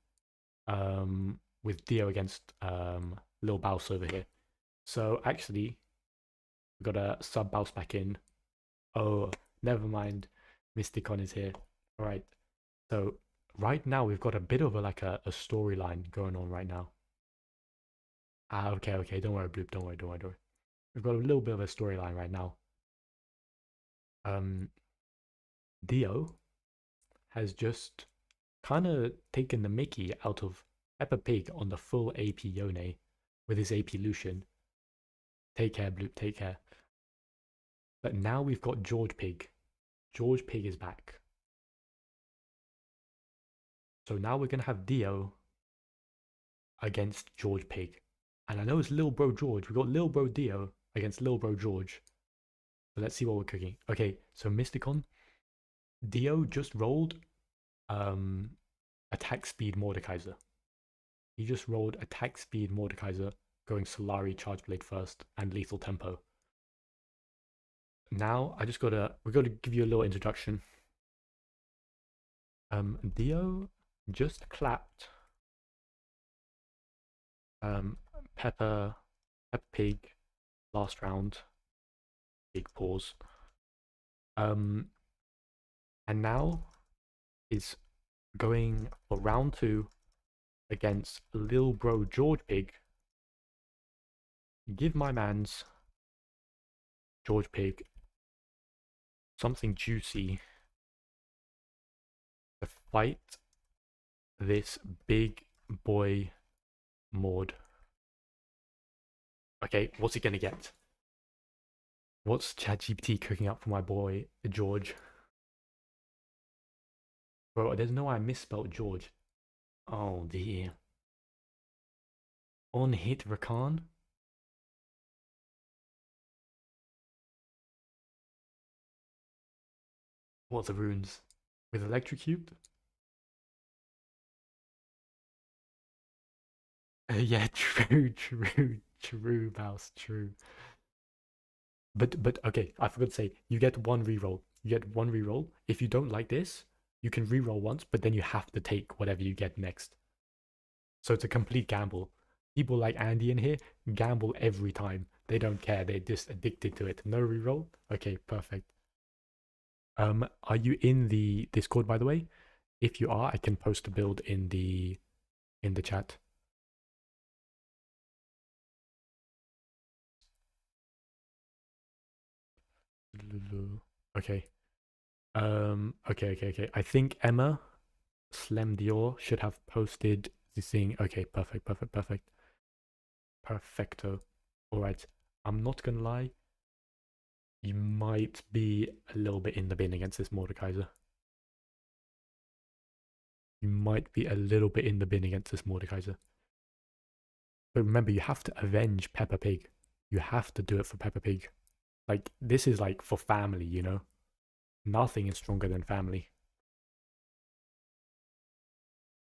with Dio against Lil Baus over here. So, actually, we got a sub Baus back in. Oh, never mind. Mysticon is here. Alright. So, right now, we've got a bit of a storyline going on right now. Okay. Don't worry, Bloop. Don't worry. We've got a little bit of a storyline right now. Dio has just kind of taken the mickey out of Peppa Pig on the full AP Yone with his AP Lucian. Take care, Bloop, take care. But now we've got George Pig. George Pig is back. So now we're going to have Dio against George Pig. And I know it's Lil Bro George. We've got Lil Bro Dio against Lil Bro George. So let's see what we're cooking. Okay, so Mysticon. Dio just rolled attack speed Mordekaiser. He just rolled attack speed Mordekaiser, going Solari Charge Blade first and lethal tempo. Now we gotta give you a little introduction. Dio just clapped Peppa Pig last round. Big pause. And now is going for round 2 against Lil Bro George Pig. Give my mans George Pig something juicy to fight this big boy Maud. Okay, what's he gonna get? What's ChatGPT cooking up for my boy George? Bro, there's no way I misspelled George. Oh dear. On hit Rakan? What the runes? With electrocute? Yeah, true, Mouse, true. But okay, I forgot to say, you get one reroll. You get one reroll. If you don't like this, you can reroll once, but then you have to take whatever you get next. So it's a complete gamble. People like Andy in here gamble every time. They don't care. They're just addicted to it. No reroll? Okay, perfect. Are you in the Discord, by the way? If you are, I can post a build in the chat. Okay. Okay. I think Emma Slem Dior should have posted the thing. Okay, perfect. Perfecto. Alright. I'm not gonna lie. You might be a little bit in the bin against this Mordekaiser. You might be a little bit in the bin against this Mordekaiser. But remember, you have to avenge Peppa Pig. You have to do it for Peppa Pig. Like, this is like for family, you know? Nothing is stronger than family.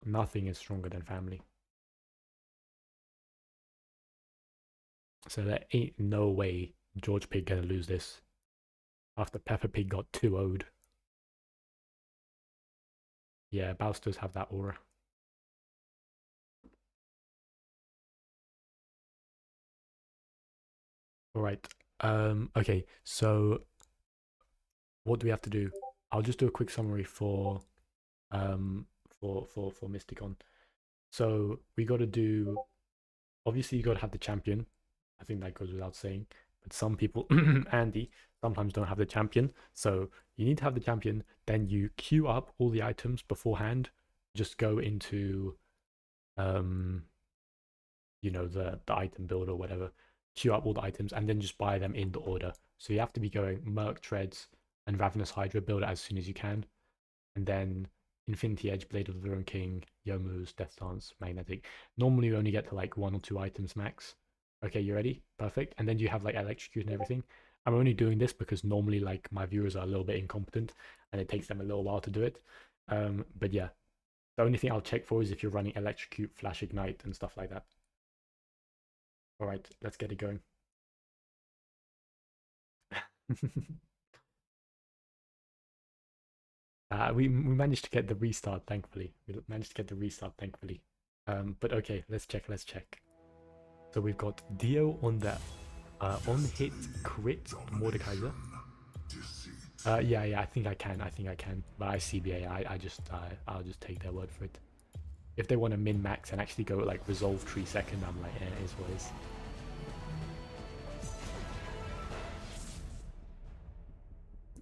Nothing is stronger than family. So there ain't no way George Pig gonna lose this after Peppa Pig got 2-0'd. Yeah, Baus does have that aura. Alright. Okay, so what do we have to do? I'll just do a quick summary for Mysticon. So we gotta do Obviously, you got to have the champion. I think that goes without saying. But some people, Andy, sometimes don't have the champion. So you need to have the champion. Then you queue up all the items beforehand. Just go into, you know, the item builder or whatever. Queue up all the items and then just buy them in the order. So you have to be going Merc Treads and Ravenous Hydra, build it as soon as you can. And then Infinity Edge, Blade of the Ruin King, Yomu's, Death Dance, Magnetic. Normally you only get to like 1 or 2 items max. Okay, you ready? Perfect. And then you have like Electrocute and everything. I'm only doing this because normally like my viewers are a little bit incompetent and it takes them a little while to do it. But yeah, the only thing I'll check for is if you're running Electrocute, Flash Ignite and stuff like that. All right, let's get it going. We managed to get the restart, thankfully. We managed to get the restart, thankfully. But okay, let's check. So we've got Dio on the on-hit crit Mordekaiser. Yeah, I think I can. But I CBA, I'll just take their word for it. If they want to min-max and actually go like resolve 3 second, I'm like, it is what it is.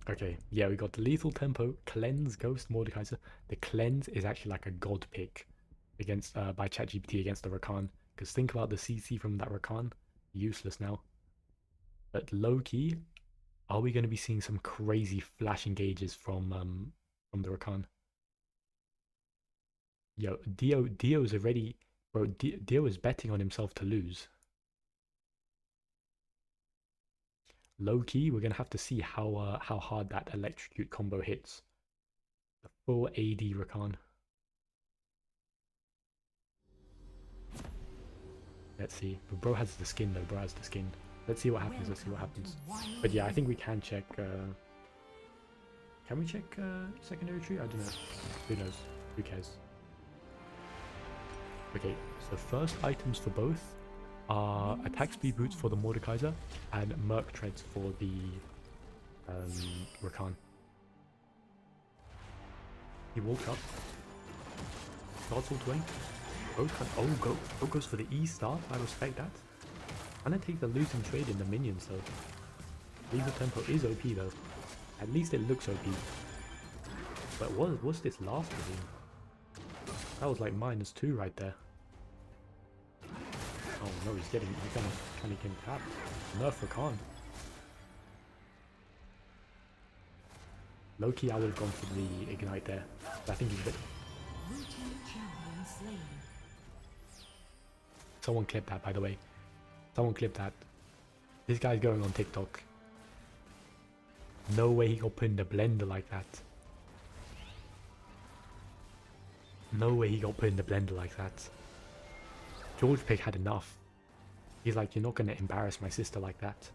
Okay, yeah, we got the Lethal Tempo, Cleanse, Ghost, Mordekaiser. The Cleanse is actually like a god pick against by ChatGPT against the Rakan. Because think about the CC from that Rakan, useless now. But low-key, are we going to be seeing some crazy flash engages from the Rakan? Yo, Dio's already, bro. Dio is betting on himself to lose. Low key, we're gonna have to see how hard that Electrocute combo hits. The full AD Rakan. Let's see. But bro has the skin though. Bro has the skin. Let's see what happens. But yeah, I think we can check. Can we check secondary tree? I don't know. Who knows? Who cares? Okay, so first items for both are attack speed boots for the Mordekaiser and Merc Treads for the Rakan. He walked up. Starts ulting. Go goes for the E start. I respect that. I'm gonna take the losing trade in the minions though. Lethal Tempo is OP though. At least it looks OP. But what's this last redeem? That was like -2 right there. Oh no, he's getting tapped. Nerf Rakan. Low-key, I would have gone for the Ignite there. But I think he's a bit... Someone clip that, by the way. Someone clip that. This guy's going on TikTok. No way he got put in the blender like that. No way he got put in the blender like that. George Pig had enough. He's like, you're not going to embarrass my sister like that.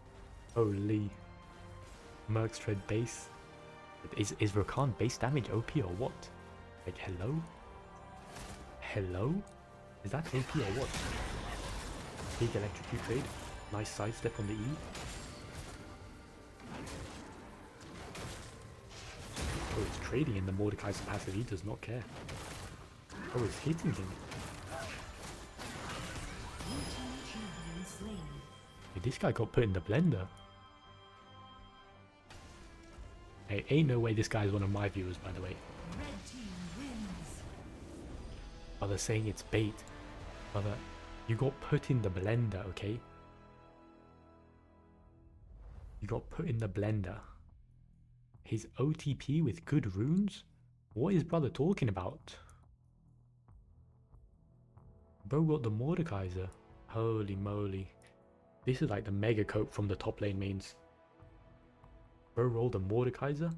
Holy. Merc's Tread base. Is Rakan base damage OP or what? Like, hello? Hello? Is that OP or what? Big Electrocute trade. Nice sidestep on the E. Oh, it's trading in the Mordekaiser passive. He does not care. Oh, it's hitting him. Hey, this guy got put in the blender. Hey, ain't no way this guy is one of my viewers, by the way. Oh, they're saying it's bait. Brother, you got put in the blender, okay? You got put in the blender. His OTP with good runes? What is brother talking about? Bro got the Mordekaiser. Holy moly. This is like the mega cope from the top lane mains. Bro rolled a Mordekaiser.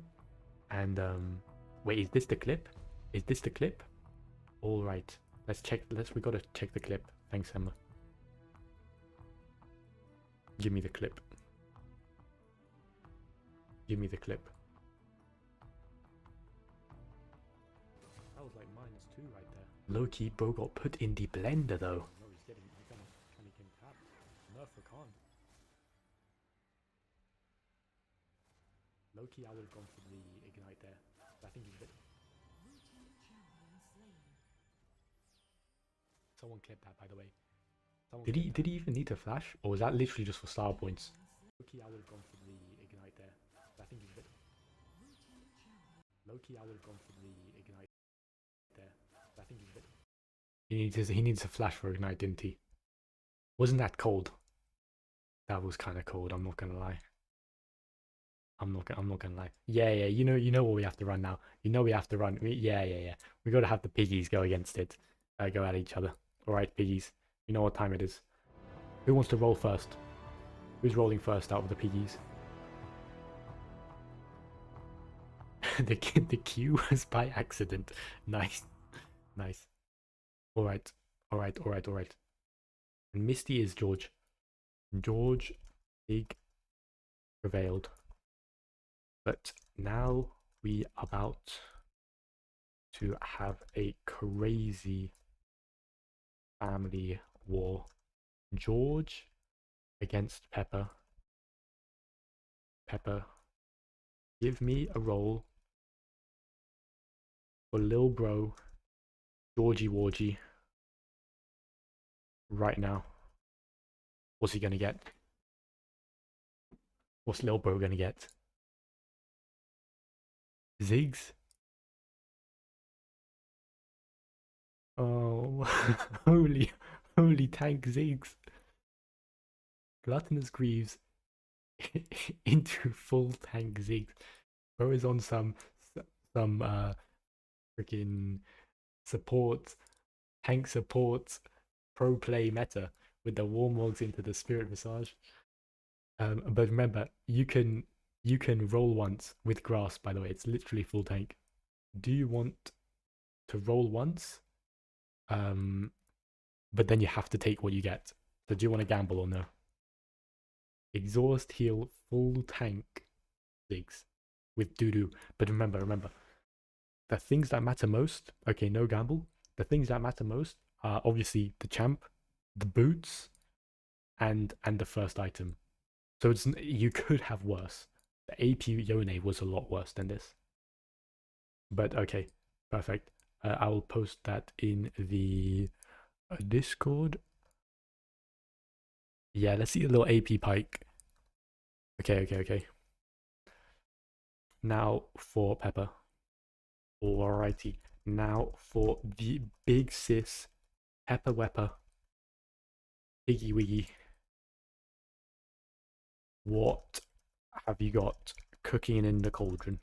And wait, is this the clip? Is this the clip? Alright. Let's check. We gotta check the clip. Thanks, Emma. Give me the clip. Give me the clip. That was like -2 right there. Low-key, bro got put in the blender though. No, he's getting tapped. Nerf Rakan. Low-key, I would have gone for the Ignite there. But I think he's a bit... Someone clip that, by the way. Did he even need to flash? Or was that literally just for star points? Low-key, I would have gone for the ignite there. I think he's a bit... Low-key, I would have gone for the ignite there. I think he's a bit... He needs to flash for ignite, didn't he? Wasn't that cold? That was kind of cold, I'm not gonna lie. I'm not gonna lie. Yeah, you know what we have to run now. You know we have to run. Yeah. We gotta have the piggies go against it. Go at each other. Alright, piggies. You know what time it is. Who wants to roll first? Who's rolling first out of the piggies? the Q was by accident. Nice. Alright. And Misty is George. George Big prevailed. But now we are about to have a crazy family war. George against Pepper. Pepper, give me a roll for Lil Bro, Georgie Wargie, right now. What's he gonna get? What's Lil Bro gonna get? Ziggs? Oh, holy tank Ziggs. Gluttonous Greaves into full tank Ziggs. Bro is on some freaking support, tank support, pro play meta with the Warmogs into the Spirit Visage. But remember, you can roll once with grass, by the way. It's literally full tank. Do you want to roll once? But then you have to take what you get. So do you want to gamble or no? Exhaust, heal, full tank Ziggs with doo-doo. But remember, the things that matter most, okay, no gamble. The things that matter most are obviously the champ, the boots, and the first item. So it's, you could have worse. The AP Yone was a lot worse than this. But okay, perfect. I will post that in the Discord. Yeah, let's see a little AP Pike. Okay. Now for Pepper. Alrighty. Now for the big sis, Pepper Wepper. Piggy Wiggy. What have you got cooking in the cauldron?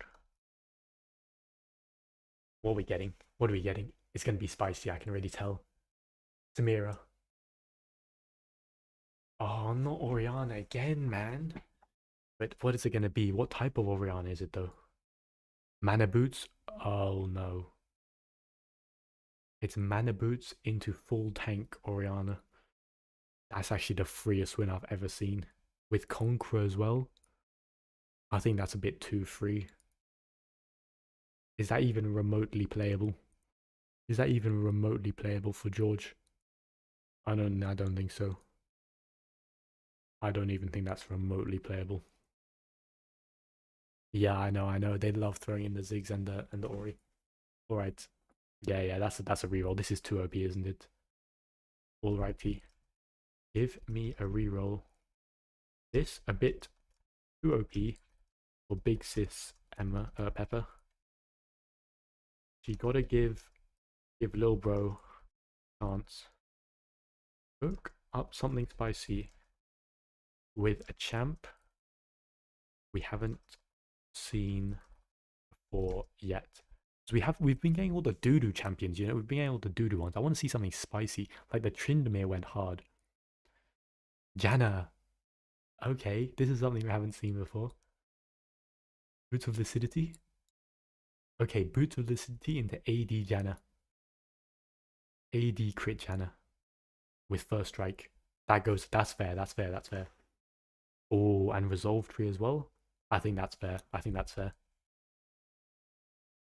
What are we getting? It's going to be spicy, I can already tell. Samira. Oh, not Oriana again, man. But what is it going to be? What type of Oriana is it, though? Mana Boots? Oh, no. It's Mana Boots into full tank Oriana. That's actually the freest win I've ever seen. With Conqueror as well. I think that's a bit too free. Is that even remotely playable? Is that even remotely playable for George? I don't think so. I don't even think that's remotely playable. Yeah, I know. They love throwing in the Ziggs and the Ori. Alright. Yeah, that's a reroll. This is too OP, isn't it? Alrighty. Give me a reroll. This a bit too OP for big sis Emma Pepper. She gotta give Lil Bro a chance. Cook up something spicy with a champ we haven't seen before yet. So we've been getting all the doo-doo champions, we've been getting all the doo-doo ones. I want to see something spicy, like the Tryndamere went hard. Janna. Okay, this is something we haven't seen before. Boots of Lucidity. Okay, Boots of Lucidity into AD Janna. AD crit Janna. With first strike. That's fair. Oh, and Resolve Tree as well. I think that's fair.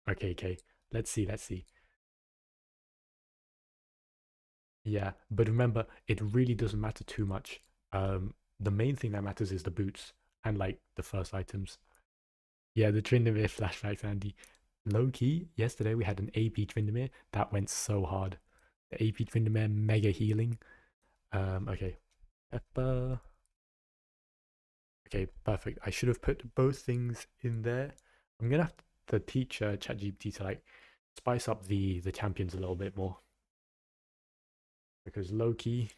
Okay. Let's see. Yeah, but remember, it really doesn't matter too much. The main thing that matters is the boots and like the first items. Yeah, the Tryndamere flashbacks, Andy. Low key, yesterday we had an AP Tryndamere that went so hard. The AP Tryndamere mega healing. Okay. Pepper. Okay, perfect. I should have put both things in there. I'm gonna have to teach ChatGPT to like spice up the champions a little bit more. Because low-key,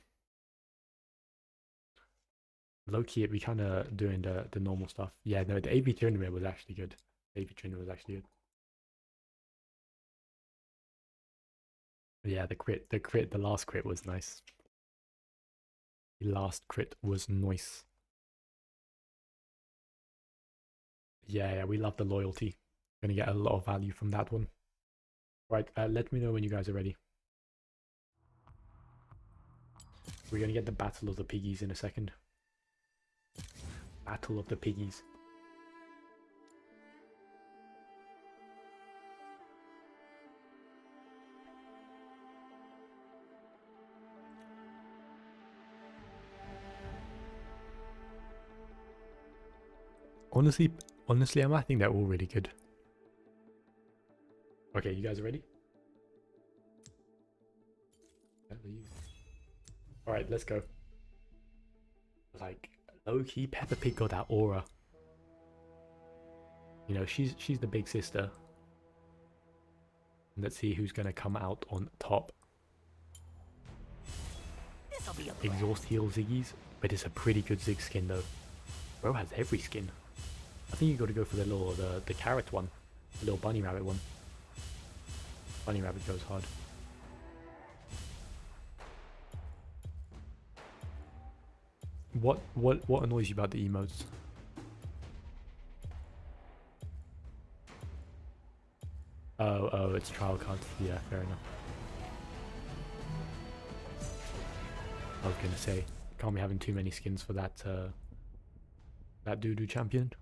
it'd be kind of doing the normal stuff. Yeah, no, the AV tournament was actually good. The AV tournament was actually good. Yeah, the last crit was nice. The last crit was nice. Yeah, we love the loyalty. Gonna get a lot of value from that one. Right, let me know when you guys are ready. We're gonna get the Battle of the Piggies in a second. Battle of the Piggies. Honestly, Emma, I think they're all really good. Okay, you guys are ready? Alright, let's go. Like, low-key, Peppa Pig got that aura. You know, she's the big sister. Let's see who's gonna come out on top. Exhaust heal Ziggies, but it's a pretty good Zig skin though. Bro has every skin. I think you got to go for the little the carrot one, the little bunny rabbit one. Bunny rabbit goes hard. What annoys you about the emotes? Oh, it's trial cards. Yeah, fair enough. I was gonna say, can't be having too many skins for that that doo-doo champion.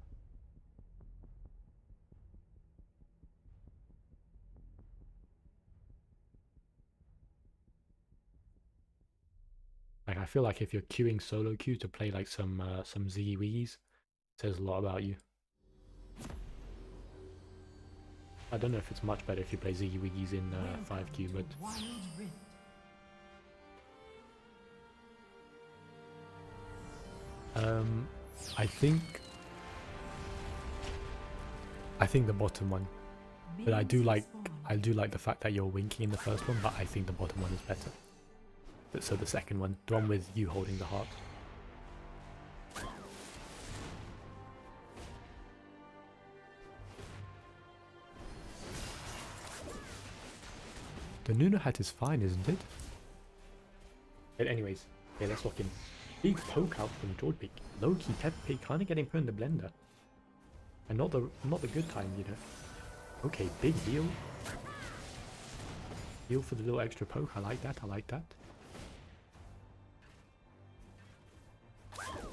Like, I feel like if you're queuing solo queue to play like some Ziggy Wiggies, it says a lot about you. I don't know if it's much better if you play Ziggy Wiggies in 5Q, but I think the bottom one. But I do like the fact that you're winking in the first one, but I think the bottom one is better. But so the second one, the one with you holding the heart. The Nuno hat is fine, isn't it? But anyways, yeah, let's lock in. Big poke out from George Pig. Low-key Peppa Pig kind of getting put in the blender. And not the good kind, you know. Okay, big heal. Heal for the little extra poke. I like that.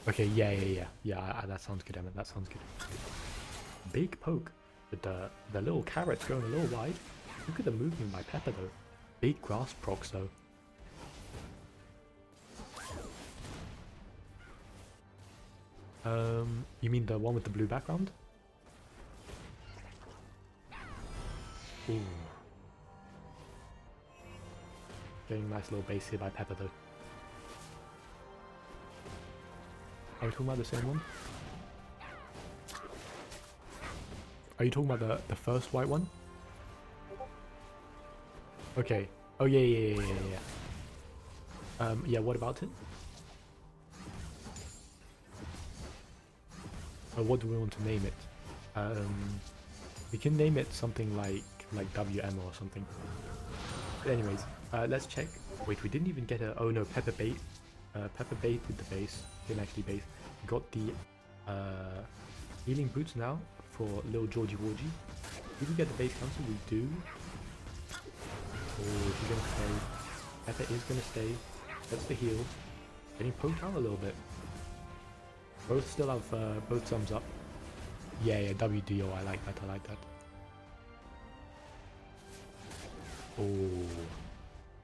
Okay, yeah. That sounds good, Emma. That sounds good. Big poke. But the little carrot's going a little wide. Look at the movement by Peppa though. Big grass procs though. You mean the one with the blue background? Ooh. Getting a nice little base here by Peppa though. Are we talking about the same one? Are you talking about the first white one? Okay. Oh yeah. Yeah, what about it? What do we want to name it? We can name it something like WM or something. But anyways, let's check. Wait, we didn't even get a... Oh no, Peppa bait. Peppa baited the base. Didn't actually base. We got the healing boots now for little Georgie Wargie. Did we get the base cancel? We do. Oh, she's gonna stay. Peppa is gonna stay. That's the heal. Getting poked out a little bit. Both still have both thumbs up. Yeah, WDO. I like that. Oh,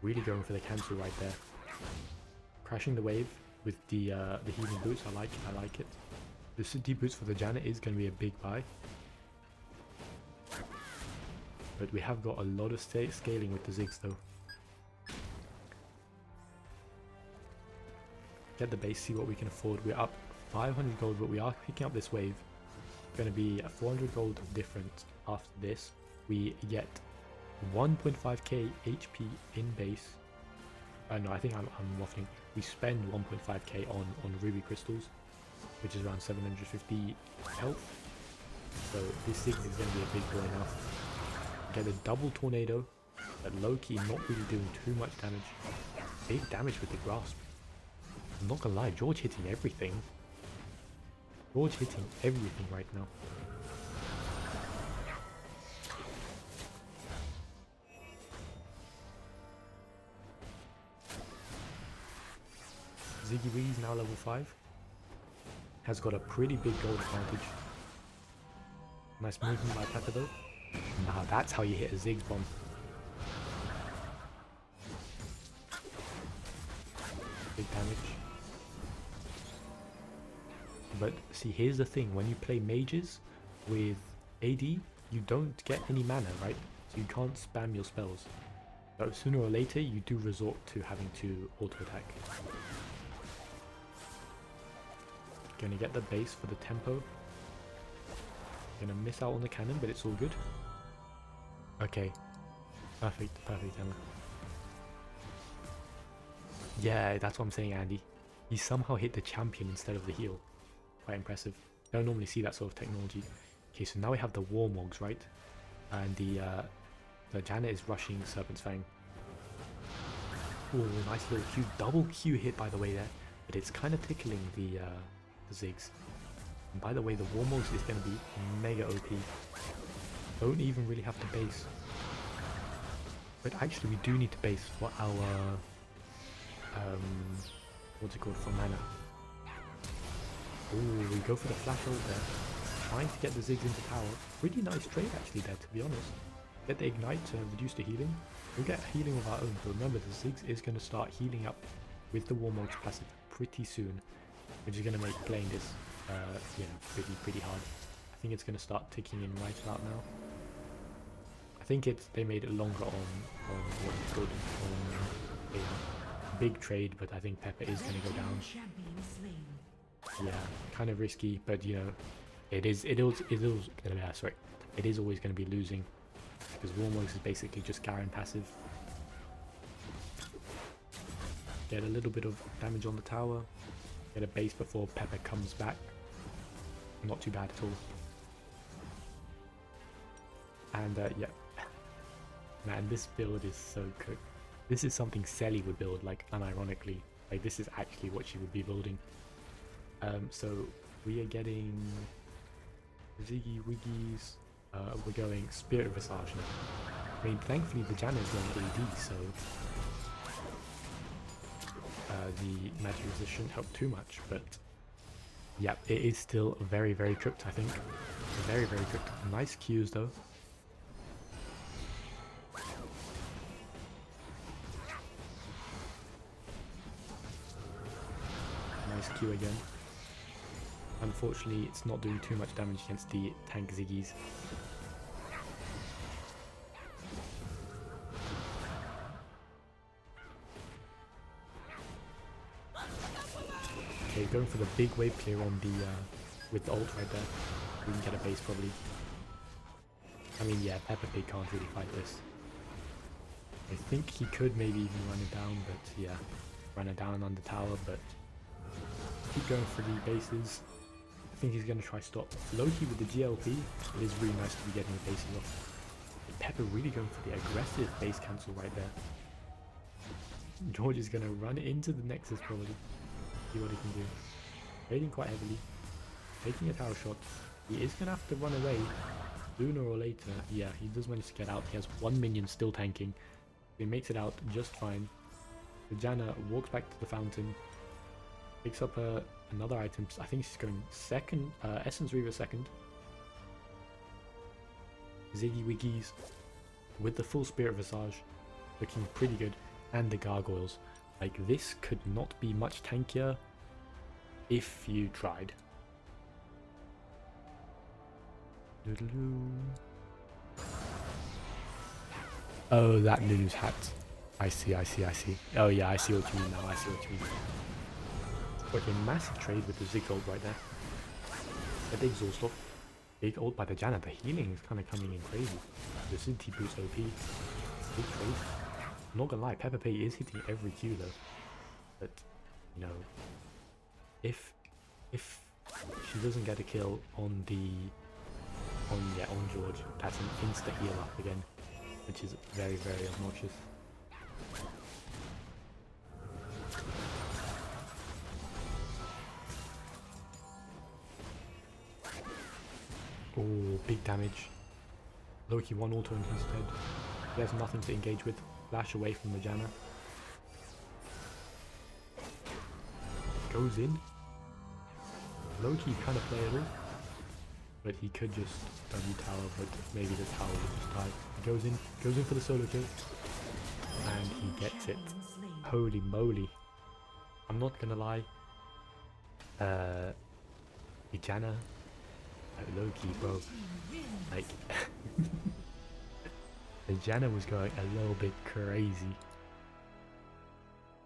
really going for the cancel right there. Crashing the wave with the healing boots. I like it. The city boots for the Janet is going to be a big buy. But we have got a lot of scaling with the Ziggs though. get the base, see what we can afford. We're up 500 gold, but we are picking up this wave. Going to be a 400 gold difference after this. We get 1.5k HP in base. No, I think I'm waffling. We spend 1.5k on ruby crystals, which is around 750 health. So this 6 is going to be a big boy now. Get a double tornado, but low-key not really doing too much damage. Big damage with the grasp. I'm not gonna lie, George hitting everything. George hitting everything right now. Ziggy Wee's now level 5. Has got a pretty big gold advantage. Nice movement by Pepper though. Now that's how you hit a Ziggs bomb. Big damage. But see, here's the thing, when you play mages with AD, you don't get any mana, right? So you can't spam your spells. So sooner or later, you do resort to having to auto-attack. Gonna get the base for the tempo. Gonna miss out on the cannon, but it's all good. Okay. Perfect, Emma. Yeah, that's what I'm saying, Andy. He somehow hit the champion instead of the heal. Quite impressive. Don't normally see that sort of technology. Okay, so now we have the Warmogs, right? And the Janet is rushing Serpent's Fang. Oh, nice little Q. Double Q hit, by the way, there. But it's kind of tickling the Ziggs. And by the way, the Warmogs is going to be mega OP. Don't even really have to base. But actually, we do need to base for our... what's it called? For mana. Oh, we go for the flash ult there. Trying to get the Ziggs into tower. Pretty nice trade actually there, to be honest. Get the ignite to reduce the healing. We'll get healing of our own, but remember the Ziggs is going to start healing up with the Warmog's passive pretty soon, which is going to make playing this, you know, pretty hard. I think it's going to start ticking in right about now. I think they made it longer on what it's called, on a big trade, but I think Pepper is going to go down. Yeah, kind of risky, but you know, it is always going to be losing because Warmogs is basically just Garen passive. Get a little bit of damage on the tower, get a base before Pepper comes back. Not too bad at all. And yeah, man, this build is so good. This is something Selly would build, like unironically. Like this is actually what she would be building. So we are getting Ziggy Wiggies. We're going Spirit Visage now. I mean, thankfully the Janna is going AD, so the magic resist shouldn't help too much. But yeah, it is still very cooked. I think very cooked. Nice Qs though. Nice Q again. Unfortunately, it's not doing too much damage against the tank Ziggies. Okay, going for the big wave clear on the with the ult right there. We can get a base probably. I mean, yeah, Peppa Pig can't really fight this. I think he could maybe even run it down, but yeah, run it down on the tower, but keep going for the bases. I think he's going to try stop Loki with the GLP. It is really nice to be getting the bases off. Pepper really going for the aggressive base cancel right there. George is going to run into the Nexus probably. See what he can do. Trading quite heavily. Taking a tower shot. He is going to have to run away sooner or later. Yeah, he does manage to get out. He has one minion still tanking. He makes it out just fine. The Janna walks back to the fountain. Picks up another item. I think she's going second. Essence Reaver second. Ziggy Wiggies with the full Spirit Visage. Looking pretty good. And the Gargoyles. Like, this could not be much tankier if you tried. Oh, that Lulu's hat. I see. Oh yeah, I see what you mean now. I see what you mean. Okay, massive trade with the Ziggs ult right there. A big exhaust off. Big ult by the Janna. The healing is kind of coming in crazy. The Zinti boots OP. Big trade. I'm not gonna lie, Pepper Pay is hitting every Q though. But, you know, if she doesn't get a kill on George, that's an insta heal up again, which is very, very obnoxious. Oh, big damage. Loki one auto and he's dead. He has nothing to engage with. Flash away from the Janna. Goes in. Loki kind of playable, but he could just W tower, but maybe the tower will just die. He goes in for the solo kill, and he gets it. Holy moly. I'm not gonna lie. The Janna, Loki, bro, like, the Janna was going a little bit crazy.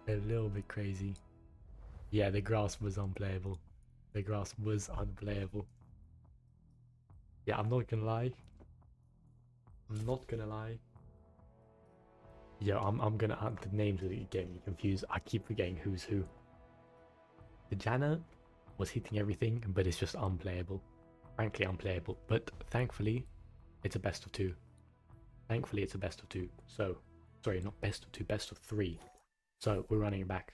A little bit crazy. Yeah, the grass was unplayable. The grass was unplayable. Yeah, I'm not gonna lie. I'm not gonna lie. Yeah, I'm gonna add the names of the game. You confused. I keep forgetting who's who. The Janna was hitting everything, but it's just unplayable. Frankly, unplayable. But thankfully, it's a best of 2. Thankfully, it's a best of 2. So, sorry, not best of 2, best of 3. So we're running it back.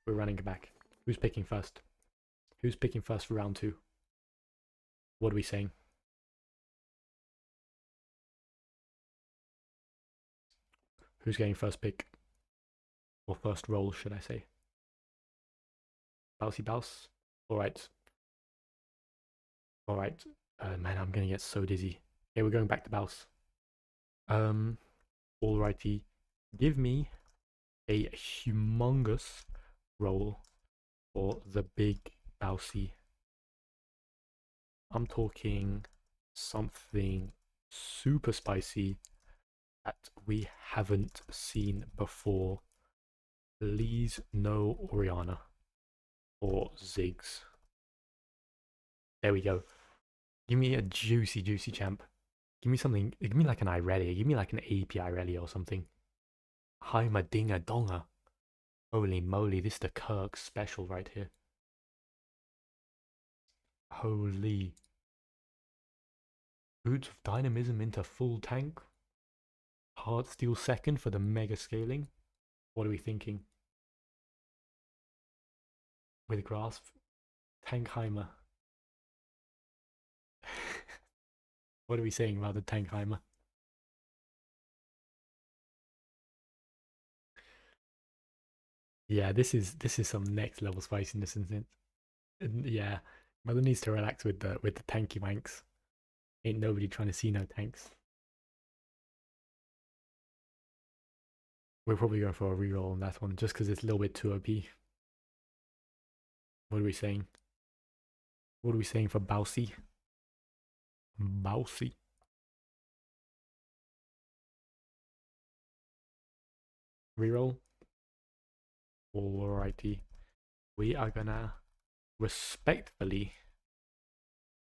We're running it back. Who's picking first? Who's picking first for round 2? What are we saying? Who's getting first pick? Or first roll, should I say? Bousey Bouse? Alright. Alright. Man, I'm gonna get so dizzy. Okay, we're going back to Bouse. Alrighty. Give me a humongous roll for the big Bousey. I'm talking something super spicy that we haven't seen before. Please no Orianna or Ziggs. There we go. Give me a juicy champ. Give me something. Give me like an Irelia. Give me like an AP Irelia or something. Heimerdinger Donga. Holy moly, this is the Kirk special right here. Holy. Boots of Dynamism into full tank. Heartsteel second for the mega scaling. What are we thinking? With Grasp. Tankheimer. What are we saying about the Tankheimer? Yeah, this is some next level spiciness, isn't it? And yeah, Mother needs to relax with the tanky wanks. Ain't nobody trying to see no tanks. We're probably going for a reroll on that one just because it's a little bit too OP. What are we saying? What are we saying for Bousey? Bousey. Reroll. Alrighty. We are gonna respectfully,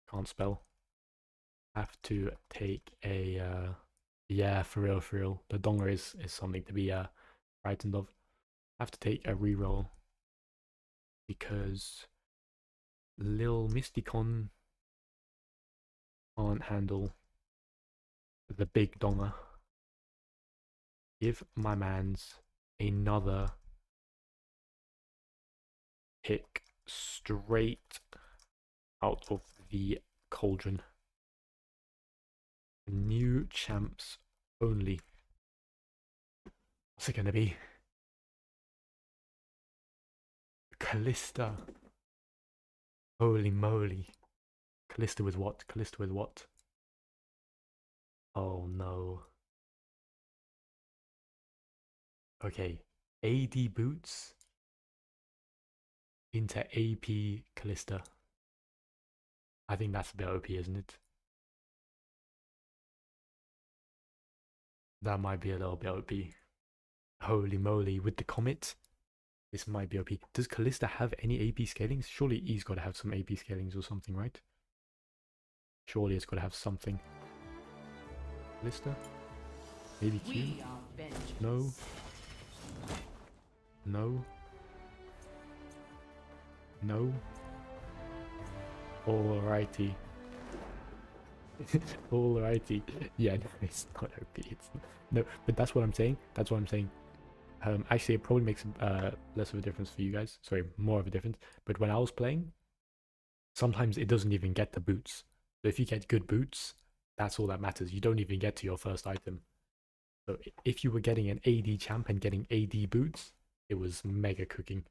can't spell, have to take a yeah, for real. The Donga is something to be frightened of. Have to take a reroll because Lil Mysticon can't handle the big Donga. Give my mans another pick straight out of the cauldron. New champs only. What's it gonna be? Callista. Holy moly. Callista with what? Callista with what? Oh no. Okay. AD boots into AP Callista. I think that's a bit OP, isn't it? That might be a little bit OP. Holy moly, with the comet. This might be OP. Does Callista have any AP scalings? Surely he's got to have some AP scalings or something, right? Surely it's got to have something. Callista? Maybe Q? We are vengeance. No. No. No. Alrighty. Alrighty. Yeah, no, it's not OP. It's not. No, but that's what I'm saying. That's what I'm saying. Actually, it probably makes less of a difference for you guys. Sorry, more of a difference. But when I was playing, sometimes it doesn't even get the boots. So if you get good boots, that's all that matters. You don't even get to your first item. So if you were getting an AD champ and getting AD boots, it was mega cooking.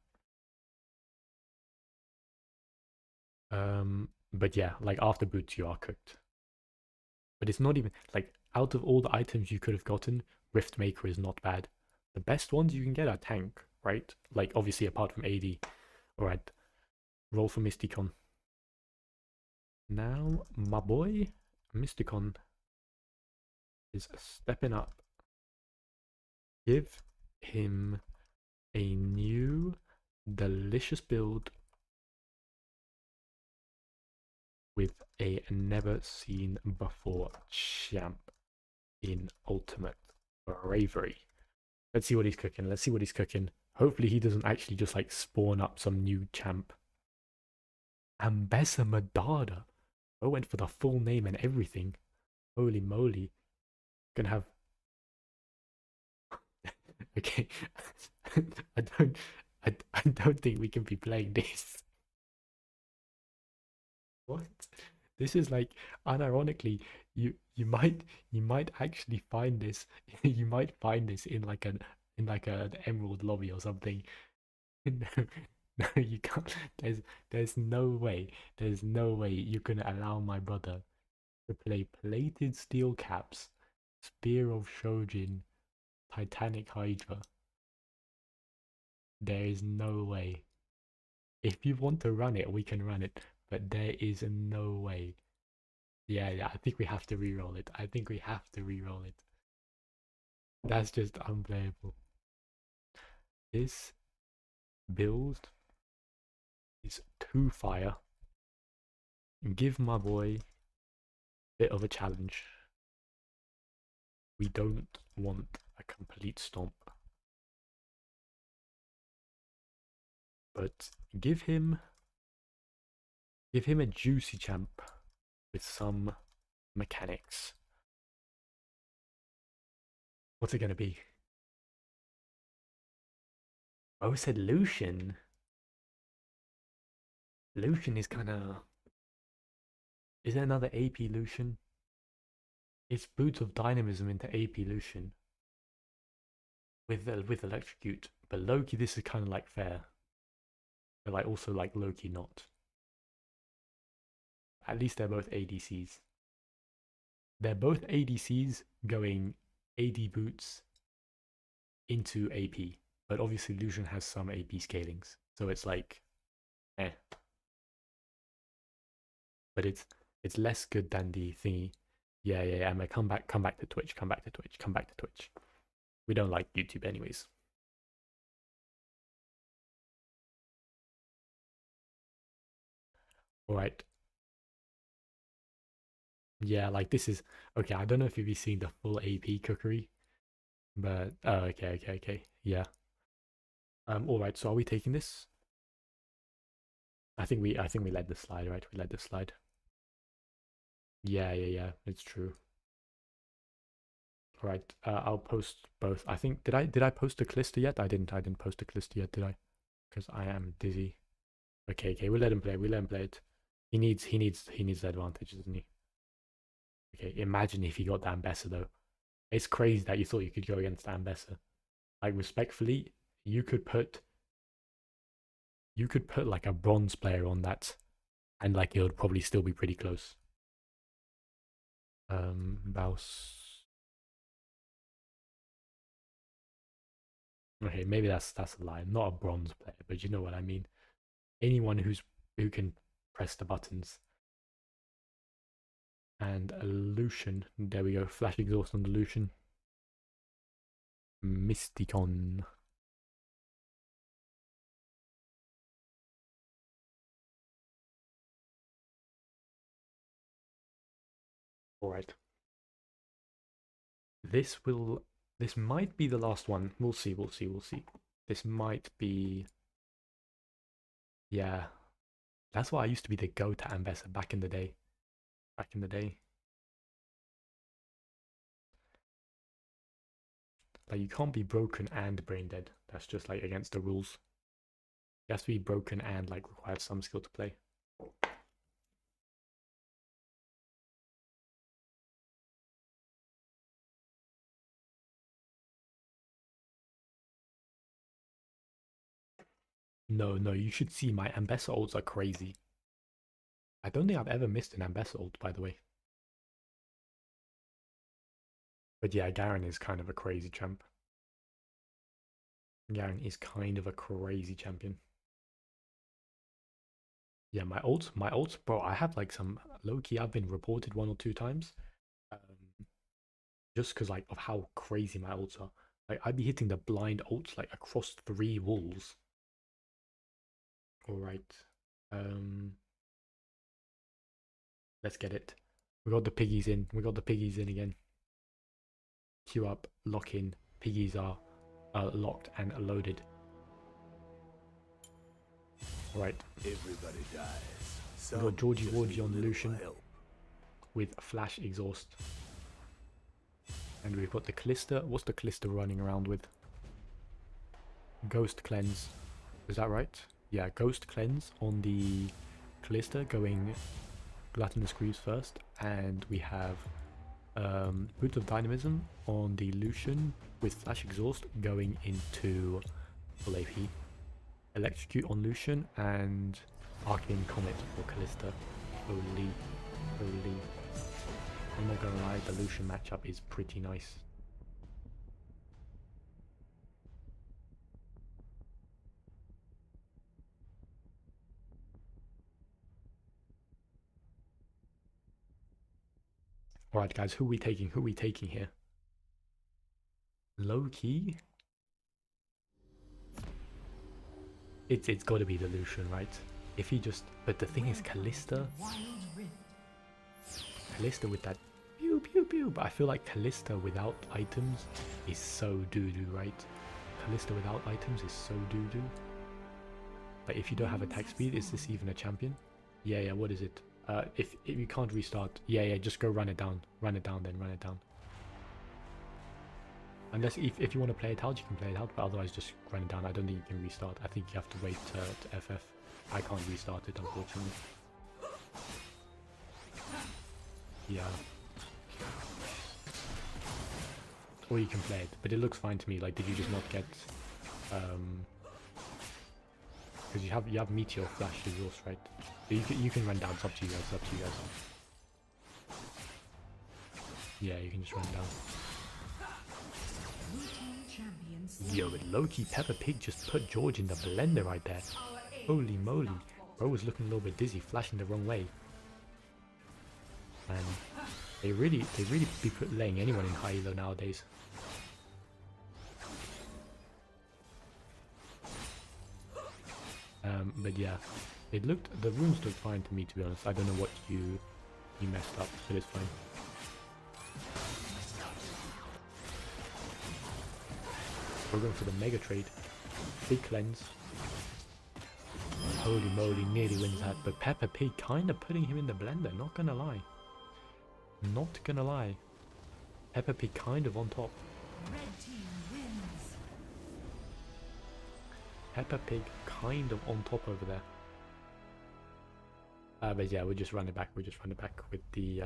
But yeah, like after boots, you are cooked. But it's not even like out of all the items you could have gotten, Rift Maker is not bad. The best ones you can get are tank, right? Like obviously apart from AD. Alright. Roll for Mysticon. Now my boy Mysticon is stepping up. Give him a new delicious build with a never seen before champ in ultimate bravery. Let's see what he's cooking. Let's see what he's cooking. Hopefully he doesn't actually just like spawn up some new champ. Ambessa Madada. I went for the full name and everything. Holy moly. Gonna have okay. I don't think we can be playing this. What? This is like unironically, you might actually find this you might find this in like an emerald lobby or something. No, no, you can't. There's no way. There's no way you're gonna allow my brother to play plated steel caps, Spear of Shojin, Titanic Hydra. There is no way. If you want to run it, we can run it, but there is no way. Yeah, I think we have to re-roll it. I think we have to re-roll it. That's just unplayable. This build is too fire. Give my boy a bit of a challenge. We don't want a complete stomp. But give him a juicy champ with some mechanics. What's it gonna be? Oh, said Lucian. Lucian is kinda... Is there another AP Lucian? It's Boots of Dynamism into AP Lucian. With Electrocute. But Loki, this is kinda like fair. But like also like Loki not. At least they're both ADCs. They're both ADCs going AD boots into AP. But obviously Lucian has some AP scalings. So it's like, eh. But it's less good than the thingy. Yeah, Emma, come back to Twitch, come back to Twitch. We don't like YouTube anyways. Alright. Yeah, like this is okay, I don't know if you'll be seeing the full AP cookery. But okay. Yeah. Alright, so are we taking this? I think we led the slide, right? We led the slide. Yeah, it's true. Alright, I'll post both. I think did I post a Callisto yet? I didn't post a Callisto yet, did I? Because I am dizzy. Okay, we'll let him play. It. He needs the advantage, doesn't he? Okay, imagine if he got the Ambessa though. It's crazy that you thought you could go against Ambessa. Like respectfully, you could put like a bronze player on that, and like it would probably still be pretty close. Baus. Okay, maybe that's a lie. Not a bronze player, but you know what I mean. Anyone who can press the buttons. And a Lucian. There we go. Flash exhaust on the Lucian. Mysticon. Alright. This might be the last one. We'll see, we'll see, we'll see. This might be... Yeah. That's why I used to be the GOAT at Ambessa back in the day. Back in the day. Like, you can't be broken and brain dead. That's just, like, against the rules. You have to be broken and, like, require some skill to play. No, no, you should see my Ambessa ults are crazy. I don't think I've ever missed an Ambessa ult, by the way. But yeah, Garen is kind of a crazy champ. Garen is kind of a crazy champion. Yeah, my ults, bro, I have like some low-key, I've been reported 1 or 2 times. Just because like of how crazy my ults are. Like I'd be hitting the blind ults like across 3 walls. Alright. Let's get it. We got the piggies in. We got the piggies in again. Queue up, lock in. Piggies are locked and loaded. Alright. Everybody dies. We got Georgie Wargie on Lucian with flash exhaust. And we've got the Callista. What's the Callista running around with? Ghost Cleanse. Is that right? Yeah, Ghost Cleanse on the Callista going Gluttonous Greaves first. And we have Boot of Dynamism on the Lucian with Flash Exhaust going into full AP. Electrocute on Lucian and Arcane Comet for Callista. Holy, holy. I'm not gonna lie, the Lucian matchup is pretty nice. Alright guys, who are we taking? Who are we taking here? Low key? It's gotta be the Lucian, right? If he just... But the thing is, Callista with that pew pew pew, but I feel like Callista without items is so doo-doo, right? Callista without items is so doo-doo. Like if you don't have attack speed, is this even a champion? Yeah, what is it? If you can't restart, yeah, just go run it down. Run it down. Unless if you want to play it out, you can play it out, but otherwise just run it down. I don't think you can restart. I think you have to wait to FF. I can't restart it, unfortunately. Yeah. Or you can play it, but it looks fine to me. Like, did you just not get because you have Meteor Flash Exhaust, right? So you can run down. It's up to you guys. Yeah, you can just run down. Yo, but low-key Peppa Pig just put George in the blender right there. Holy moly. Bro was looking a little bit dizzy, flashing the wrong way. And they really be laying anyone in high elo nowadays. But yeah, the runes looked fine to me, to be honest. I don't know what you messed up, but it's fine. We're going for the mega trade. Big cleanse. Holy moly, nearly wins that. But Peppa Pig kind of putting him in the blender, not gonna lie. Not gonna lie. Peppa Pig kind of on top. Red team wins. Peppa Pig kind of on top over there. But yeah, we'll just run it back. With the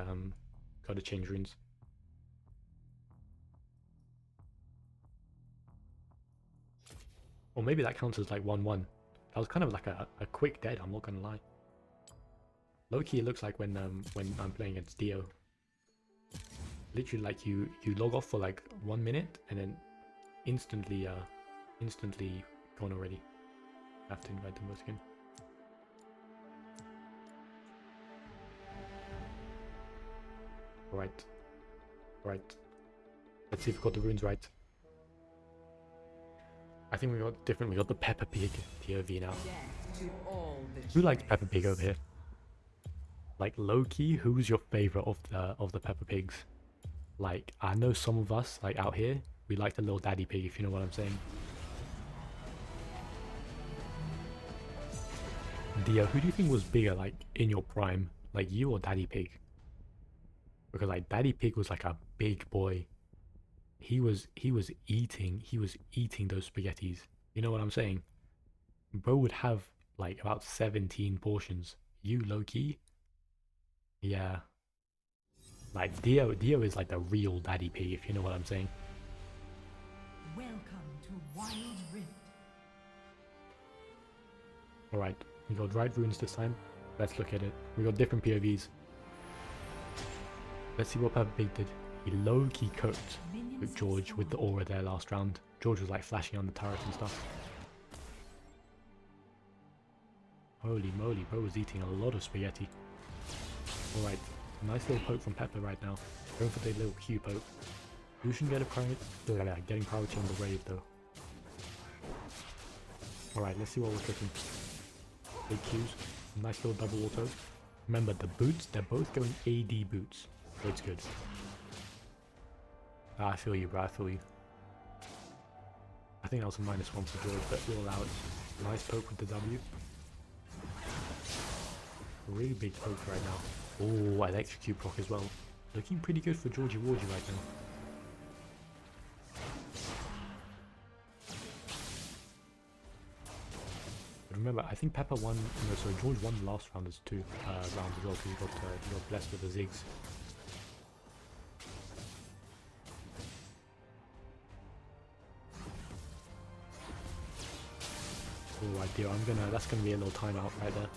gotta change runes. Or maybe that counts as like 1-1. That was kind of like a quick dead, I'm not gonna lie. Low-key it looks like when I'm playing against Dio. Literally like you log off for like 1 minute and then instantly gone already. I have to invite them both again. Right. Let's see if we got the runes right. I think we got different. We got the Peppa Pig POV now. Who likes Peppa Pig over here? Like low-key, who's your favorite of the Peppa Pigs? Like, I know some of us, like out here, we like the little daddy pig, if you know what I'm saying. Dio, who do you think was bigger, like, in your prime? Like, you or Daddy Pig? Because, like, Daddy Pig was like a big boy. He was eating those spaghettis. You know what I'm saying? Bro would have, like, about 17 portions. You, low-key? Yeah. Like, Dio is like the real Daddy Pig, if you know what I'm saying. Welcome to Wild Rift. Alright, we got right runes this time. Let's look at it. We got different POVs. Let's see what Peppa Pig did. He low-key cooked with George with the aura there last round. George was like flashing on the turret and stuff. Holy moly, bro was eating a lot of spaghetti. Alright, nice little poke from Peppa right now. Going for the little Q poke. Lucian getting priority on the Brave though. Alright, let's see what we're cooking. Big Qs, nice little double auto. Remember the boots, they're both going AD boots, so it's good. I feel you, bro, I feel you. I think that was a -1 for George, but we'll allow it. Nice poke with the W. Really big poke right now. Oh, electrocute proc as well. Looking pretty good for Georgie Wargie right now. But remember, I think Peppa won, no, sorry, George won the last round as two rounds as well, because he got blessed with the zigs. Oh, idea. That's gonna be a little timeout right there.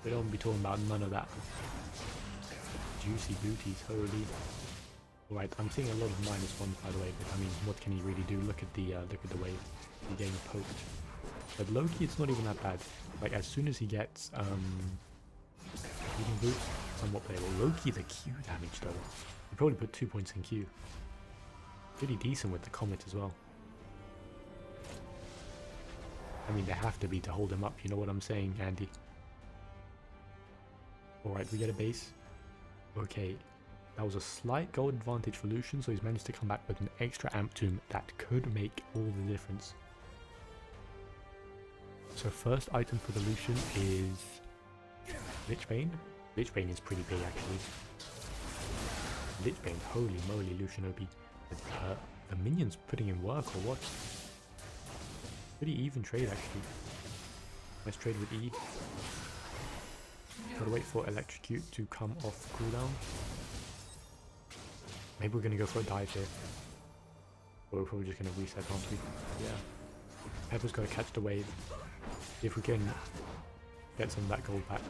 We don't be talking about none of that. Juicy booties, holy. Alright, I'm seeing a lot of -1s by the way, but I mean, what can he really do? Look at the wave. He's getting poked. But low-key, it's not even that bad. Like, as soon as he gets, healing boots, somewhat playable. Low-key, the Q damage though. He probably put 2 points in Q. Pretty decent with the Comet as well. I mean, they have to be to hold him up, you know what I'm saying, Andy? Alright, we get a base. Okay, that was a slight gold advantage for Lucian, so he's managed to come back with an extra amp tomb that could make all the difference. So first item for the Lucian is Lichbane. Lichbane is pretty big actually. Lichbane, holy moly, Lucian OP. The minions putting in work or what? Pretty even trade actually. Let's trade with E. Gotta wait for Electrocute to come off cooldown. Maybe we're gonna go for a dive here. Or we're probably just gonna reset, aren't we? Yeah. Peppa's gotta catch the wave. See if we can get some of that gold back.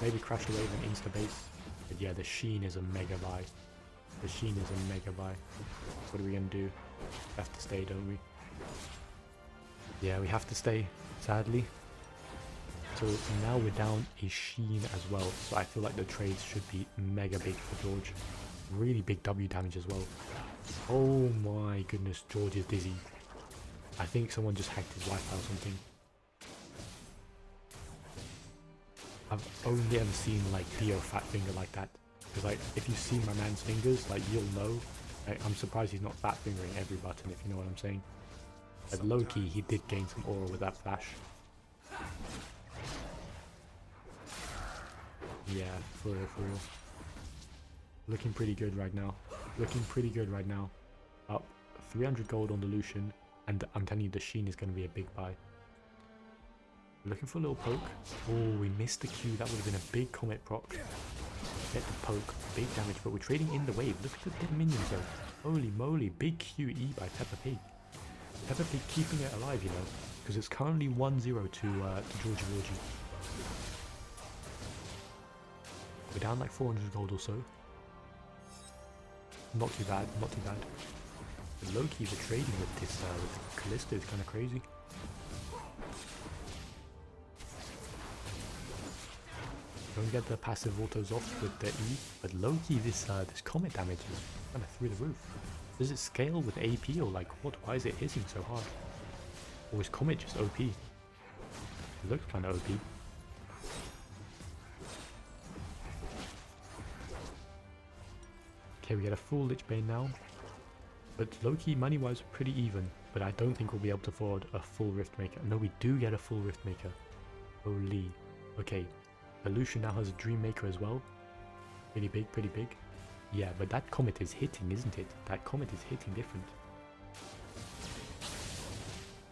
Maybe crash the wave and insta base. But yeah, the Sheen is a mega buy. The Sheen is a mega buy. What are we gonna do? We have to stay, don't we? Yeah, we have to stay, sadly. So now we're down a Sheen as well, so I feel like the trades should be mega big for George. Really big W damage as well. Oh my goodness, George is dizzy. I think someone just hacked his Wi-Fi or something. I've only ever seen like Dio fat finger like that. Because like, if you see my man's fingers, like you'll know. I'm surprised he's not fat fingering every button, if you know what I'm saying. But low-key, he did gain some aura with that flash. Yeah, for real, for real. Looking pretty good right now. Looking pretty good right now. Up 300 gold on the Lucian, and I'm telling you, the Sheen is going to be a big buy. Looking for a little poke. Oh, we missed the Q. That would have been a big Comet proc. Get the poke. Big damage, but we're trading in the wave. Look at the dead minions though. Holy moly, big QE by Peppa Pig. Peppa Pig keeping it alive, you know, because it's currently 1-0 to Georgie Wargie. We're down like 400 gold or so. Not too bad, not too bad. But low-key, the trading with this with Callista is kind of crazy. Don't get the passive autos off with the E, but low-key this Comet damage is kind of through the roof. Does it scale with AP or like what? Why is it hitting so hard? Or is Comet just OP? It looks kind of OP. Okay, we get a full Lich Bane now. But low-key, money-wise, pretty even. But I don't think we'll be able to afford a full Rift Maker. No, we do get a full Rift Maker. Holy. Okay, the Lucian now has a Dream Maker as well. Pretty big, pretty big. Yeah, but that Comet is hitting, isn't it? That Comet is hitting different.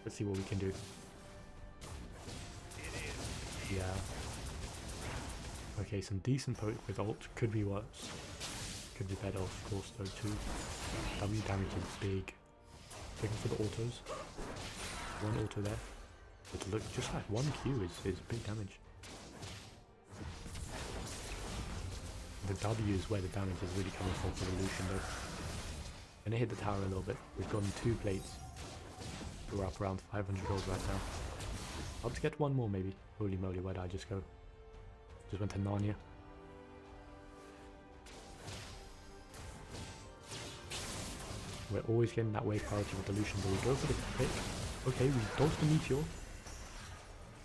Let's see what we can do. Yeah. Okay, some decent poke with ult. Could be worse. Could be better, of course, though, too. W damage is big. Looking for the autos. One auto there. But look, just like one Q is big damage. The W is where the damage is really coming from for the Lucian, though. Gonna hit the tower a little bit. We've gotten 2 plates. We're up around 500 gold right now. I'll just get one more, maybe. Holy moly, where did I just go? Just went to Narnia. We're always getting that wave priority with the Lucian, but we go for the pick. Okay, we dodged the Meteor.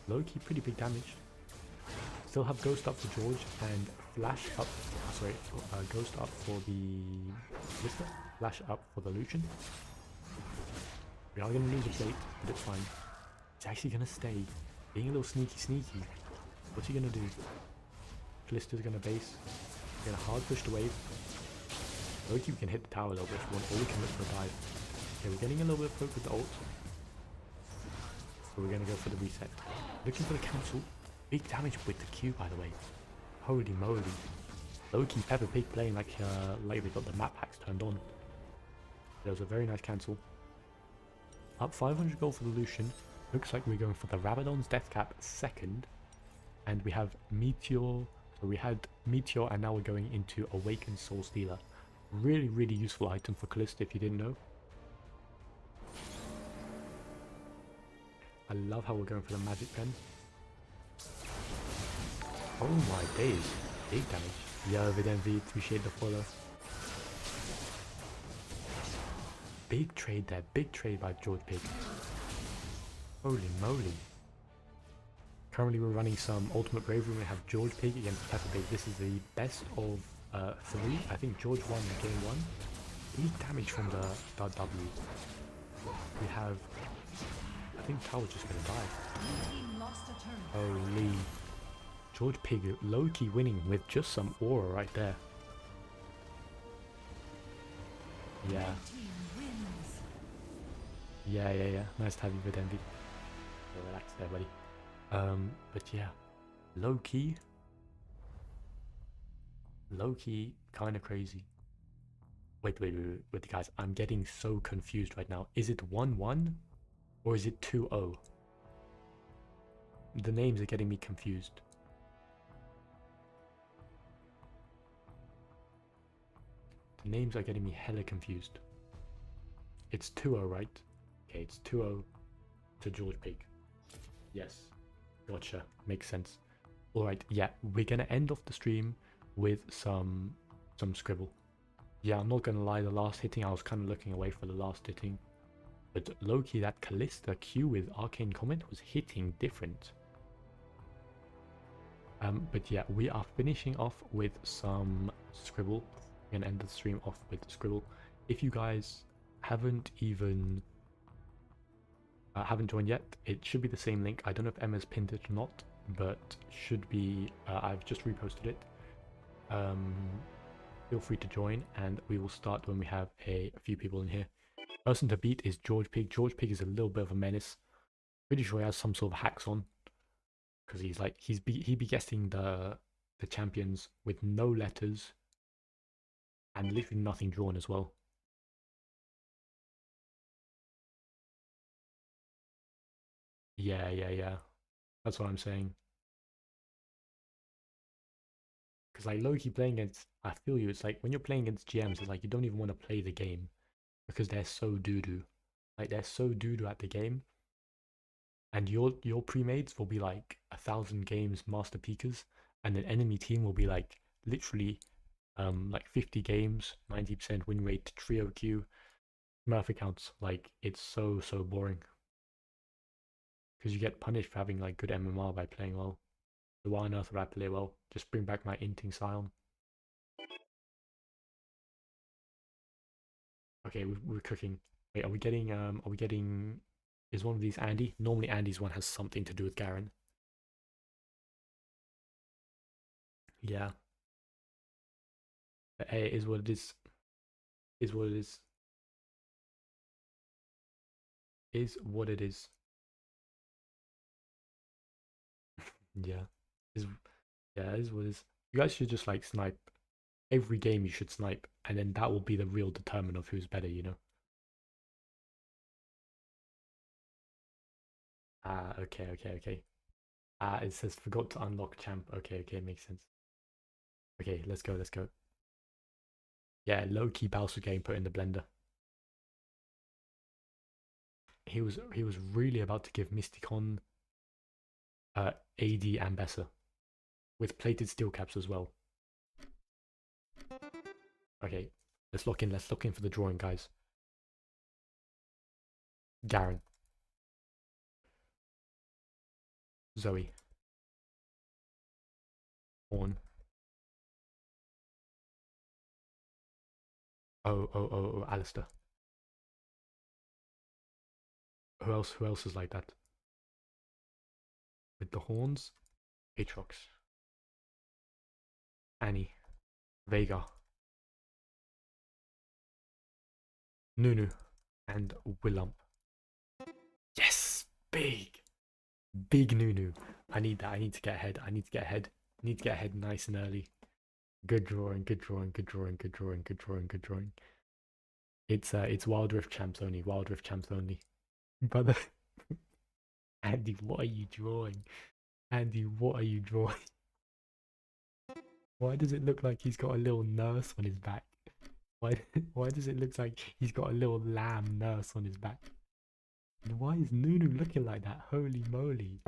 Low-key, pretty big damage. Still have Ghost up for George and Flash up. Sorry, Ghost up for the Lister. Flash up for the Lucian. We are going to lose a plate, but it's fine. It's actually going to stay. Being a little sneaky. What's he going to do? Lister's going to base. We're going to hard push the wave. Loki, we can hit the tower a little bit if we want, or we can look for a dive. Okay, we're getting a little bit of poke with the ult. So we're going to go for the reset. Looking for the cancel. Big damage with the Q, by the way. Holy moly. Loki, Peppa Pig playing like they got the map hacks turned on. That was a very nice cancel. Up 500 gold for the Lucian. Looks like we're going for the Rabadon's Death Cap second. And we have Meteor. So we had Meteor and now we're going into Awakened Soul Stealer. Really, really useful item for Callista if you didn't know. I love how we're going for the Magic Pen. Oh my days. Big damage. Yeah, Videnvi, appreciate the follow. Big trade there. Big trade by George Pig. Holy moly. Currently we're running some Ultimate Bravery. We have George Pig against Peppa Pig. This is the best of 3. I think George won game 1. Big damage from the W. We have... I think Tower's just going to die. Holy... George Pig low-key winning with just some aura right there. Yeah. Yeah. Nice to have you with Envy. Relax there, buddy. But yeah. Low-key, kind of crazy. Wait, guys. I'm getting so confused right now. Is it 1-1 or is it 2-0? The names are getting me confused. The names are getting me hella confused. It's 2-0, right? Okay, it's 2-0 to George Pig. Yes. Gotcha. Makes sense. Alright, yeah, we're gonna end off the stream with some scribble. Yeah, I'm not gonna lie, the last hitting, I was kind of looking away for the last hitting. But low-key, that Callista Q with Arcane Comment was hitting different. But yeah, we are finishing off with some scribble. We're gonna end the stream off with scribble. If you guys haven't even haven't joined yet, it should be the same link. I don't know if Emma's pinned it or not, but should be. I've just reposted it. Feel free to join, and we will start when we have a few people in here. Person to beat is George Pig. George Pig is a little bit of a menace. Pretty sure he has some sort of hacks on, because he be guessing the champions with no letters and literally nothing drawn as well. Yeah. That's what I'm saying. Because like low-key playing against, I feel you, it's like when you're playing against GMs, it's like you don't even want to play the game because they're so doo-doo. Like they're so doo-doo at the game. And your pre-mates will be like 1,000 games master peakers, and an enemy team will be like literally like 50 games, 90% win rate, trio queue, Smurf accounts. Like it's so boring. Because you get punished for having like good MMR by playing well. So why on earth would I play well? Just bring back my inting Scion. Okay, we're cooking. Wait, are we getting? Are we getting? Is one of these Andy? Normally, Andy's one has something to do with Garen. Yeah. But hey, it is what it is. Is what it is. Is what it is. Yeah. Is yeah. Is what it is. You guys should just like snipe. Every game you should snipe, and then that will be the real determinant of who's better. You know. Ah, okay, okay, okay. Ah, it says forgot to unlock champ. Okay, okay, makes sense. Okay, let's go, let's go. Yeah, low-key Bowser game put in the blender. He was really about to give Mysticon AD and Besser with plated steel caps as well. Okay, let's lock in for the drawing, guys. Garen. Zoe. Ornn. Oh, Alistair. Who else is like that? With the horns? Aatrox. Annie. Veigar. Nunu. And Willump. Yes! Big! Big Nunu. I need that. I need to get ahead. I need to get ahead. I need to get ahead nice and early. Good drawing, good drawing, good drawing, good drawing, good drawing, good drawing. It's Wild Rift champs only. Wild Rift champs only. Brother. Andy, what are you drawing? Andy, what are you drawing? Why does it look like he's got a little nurse on his back? Why why does it look like he's got a little lamb nurse on his back? And why is Nunu looking like that? Holy moly.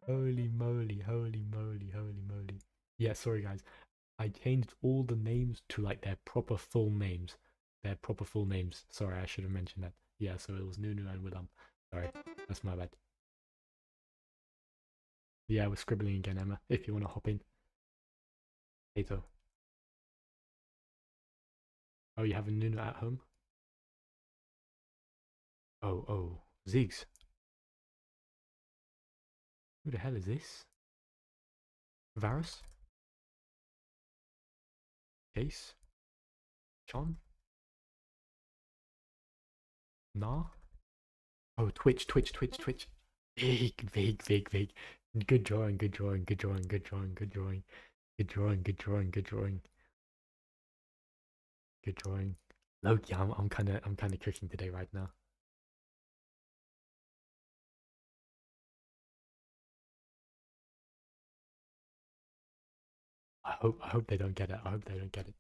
Holy moly, holy moly, holy moly. Yeah, sorry guys. I changed all the names to like their proper full names. Their proper full names. Sorry, I should have mentioned that. Yeah, so it was Nunu and Willem. Sorry, that's my bad. Yeah, we're scribbling again, Emma, if you want to hop in. Kato. Oh, you have a Nunu at home? Oh, Ziggs. Who the hell is this? Varus? Case? Chon? Nah? Oh, Twitch. Big. Good drawing, good drawing, good drawing, good drawing, good drawing. Good drawing, good drawing, good drawing. Good drawing. Loki, I'm kinda cooking today right now. I hope they don't get it. I hope they don't get it.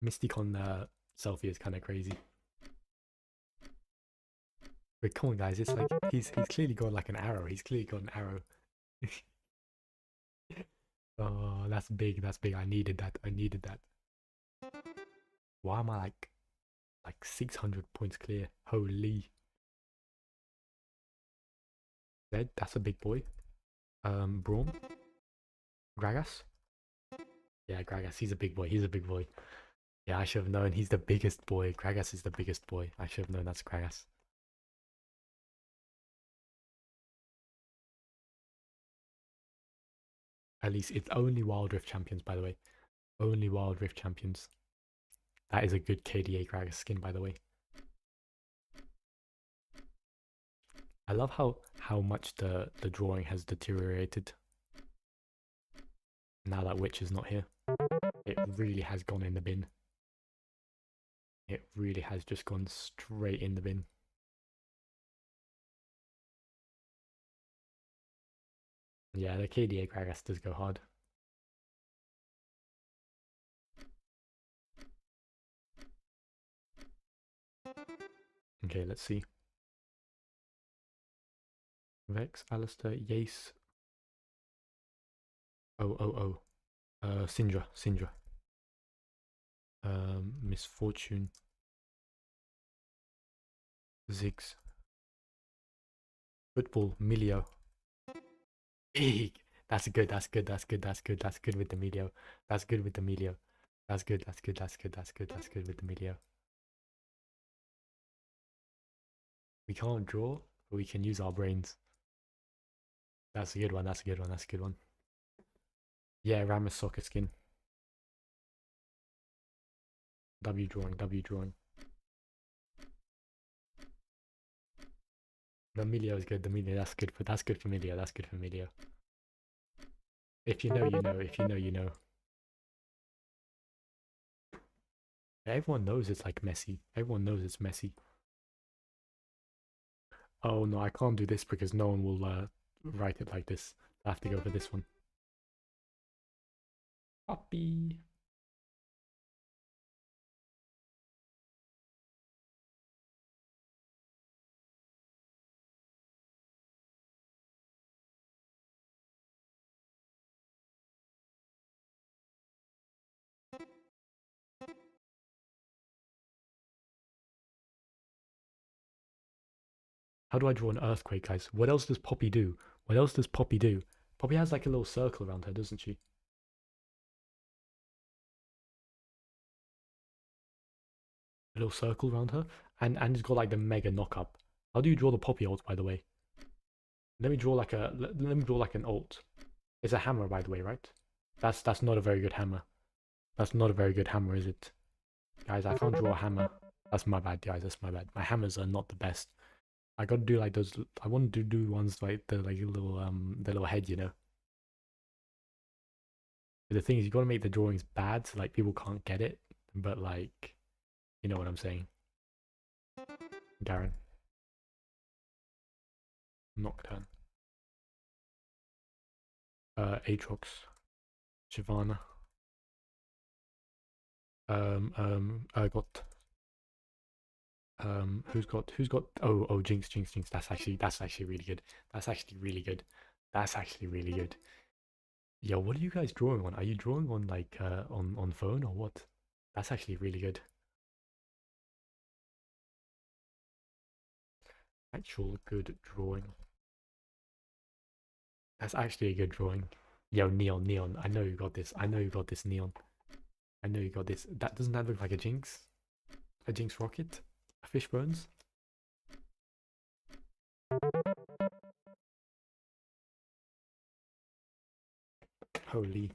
Mysticon selfie is kinda crazy. Wait, come on guys, it's like he's clearly got like an arrow. He's clearly got an arrow. Oh, that's big, that's big. I needed that. I needed that. Why am I like 600 points clear? Holy. Zed, that's a big boy. Braum. Gragas. Yeah, Gragas, he's a big boy. He's a big boy. Yeah, I should have known. He's the biggest boy. Gragas is the biggest boy. I should have known that's Gragas. At least it's only Wild Rift champions, by the way. Only Wild Rift champions. That is a good KDA Gragas skin, by the way. I love how much the drawing has deteriorated. Now that Witch is not here. It really has gone in the bin. It really has just gone straight in the bin. Yeah, the KDA Gragas does go hard. Okay, let's see. Vex, Alistair, Yace. Oh. Syndra. Misfortune. Ziggs. Football, Milio. Big! That's good with the Milio. That's good with the Milio. That's good. That's good. That's good. That's good. That's good with the Emilio. We can't draw, but we can use our brains. That's a good one. That's a good one. That's a good one. Yeah, Ramos soccer skin. W drawing. W drawing. The Emilio is good. The Emilio. That's good for. That's good for Emilio. That's good for Emilio. If you know, you know. If you know, you know. Everyone knows it's like messy. Everyone knows it's messy. Oh no, I can't do this because no one will write it like this. I have to go for this one. Copy. How do I draw an earthquake, guys? What else does Poppy do? What else does Poppy do? Poppy has like a little circle around her, doesn't she? A little circle around her, and it's got like the mega knock up. How do you draw the Poppy ult, by the way? Let me draw like a let me draw like an ult. It's a hammer, by the way, right? That's not a very good hammer. That's not a very good hammer, is it? Guys, I can't draw a hammer. That's my bad, guys. That's my bad. My hammers are not the best. I gotta do like those. I want to do ones like the little head, you know. But the thing is, you gotta make the drawings bad so like people can't get it. But like, you know what I'm saying, Garen. Nocturne. Aatrox. Shyvana. I got who's got oh Jinx. That's actually really good. That's actually really good. That's actually really good. Yo, what are you guys drawing on? Are you drawing on like on phone or what? That's actually really good. Actual good drawing. That's actually a good drawing. Yo, Neon. I know you got this. I know you got this, Neon. I know you got this. Doesn't that look like a Jinx? A Jinx rocket? A Fishbones? Holy.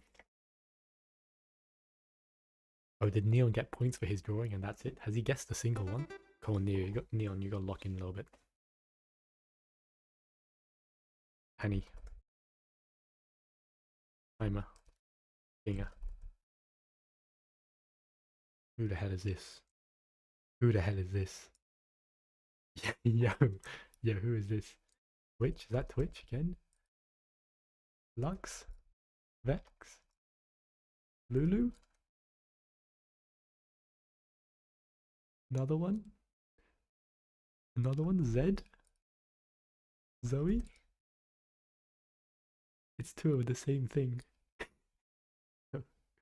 Oh, did Neon get points for his drawing and that's it? Has he guessed a single one? Come on, Neon, you got to lock in a little bit. Annie. Timer. Dinger. Who the hell is this? Who the hell is this? Yo, who is this? Twitch? Is that Twitch again? Lux? Vex? Lulu? Another one? Another one? Zed? Zoe? It's two of the same thing.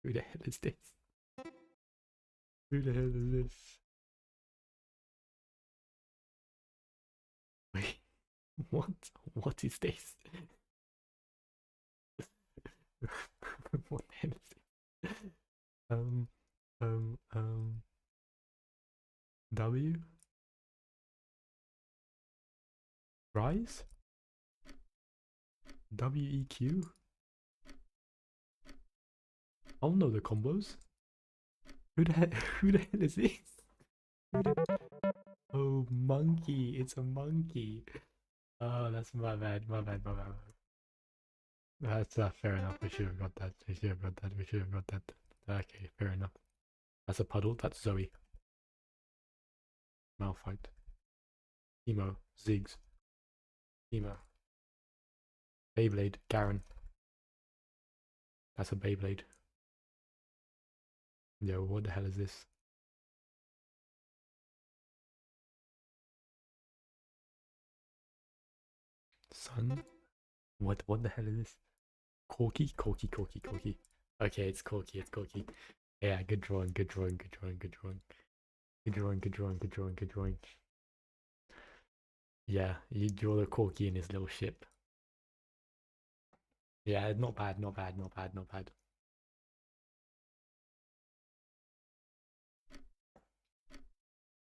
Who the hell is this? Who the hell is this? Wait, what? What is this? What the hell is this? W? Rise? WEQ? I don't know the combos. Who the hell, who the hell is this? Oh, monkey. It's a monkey. Oh, that's my bad. That's fair enough. We should have got that. We should have got that. Okay, fair enough. That's a puddle. That's Zoe. Malphite. Emo. Ziggs. Emo. Beyblade. Garen. That's a Beyblade. Yo, what the hell is this? Sun? What the hell is this? Corky? Okay, it's Corky. Yeah, good drawing. Yeah, you draw the Corky in his little ship. Yeah, not bad.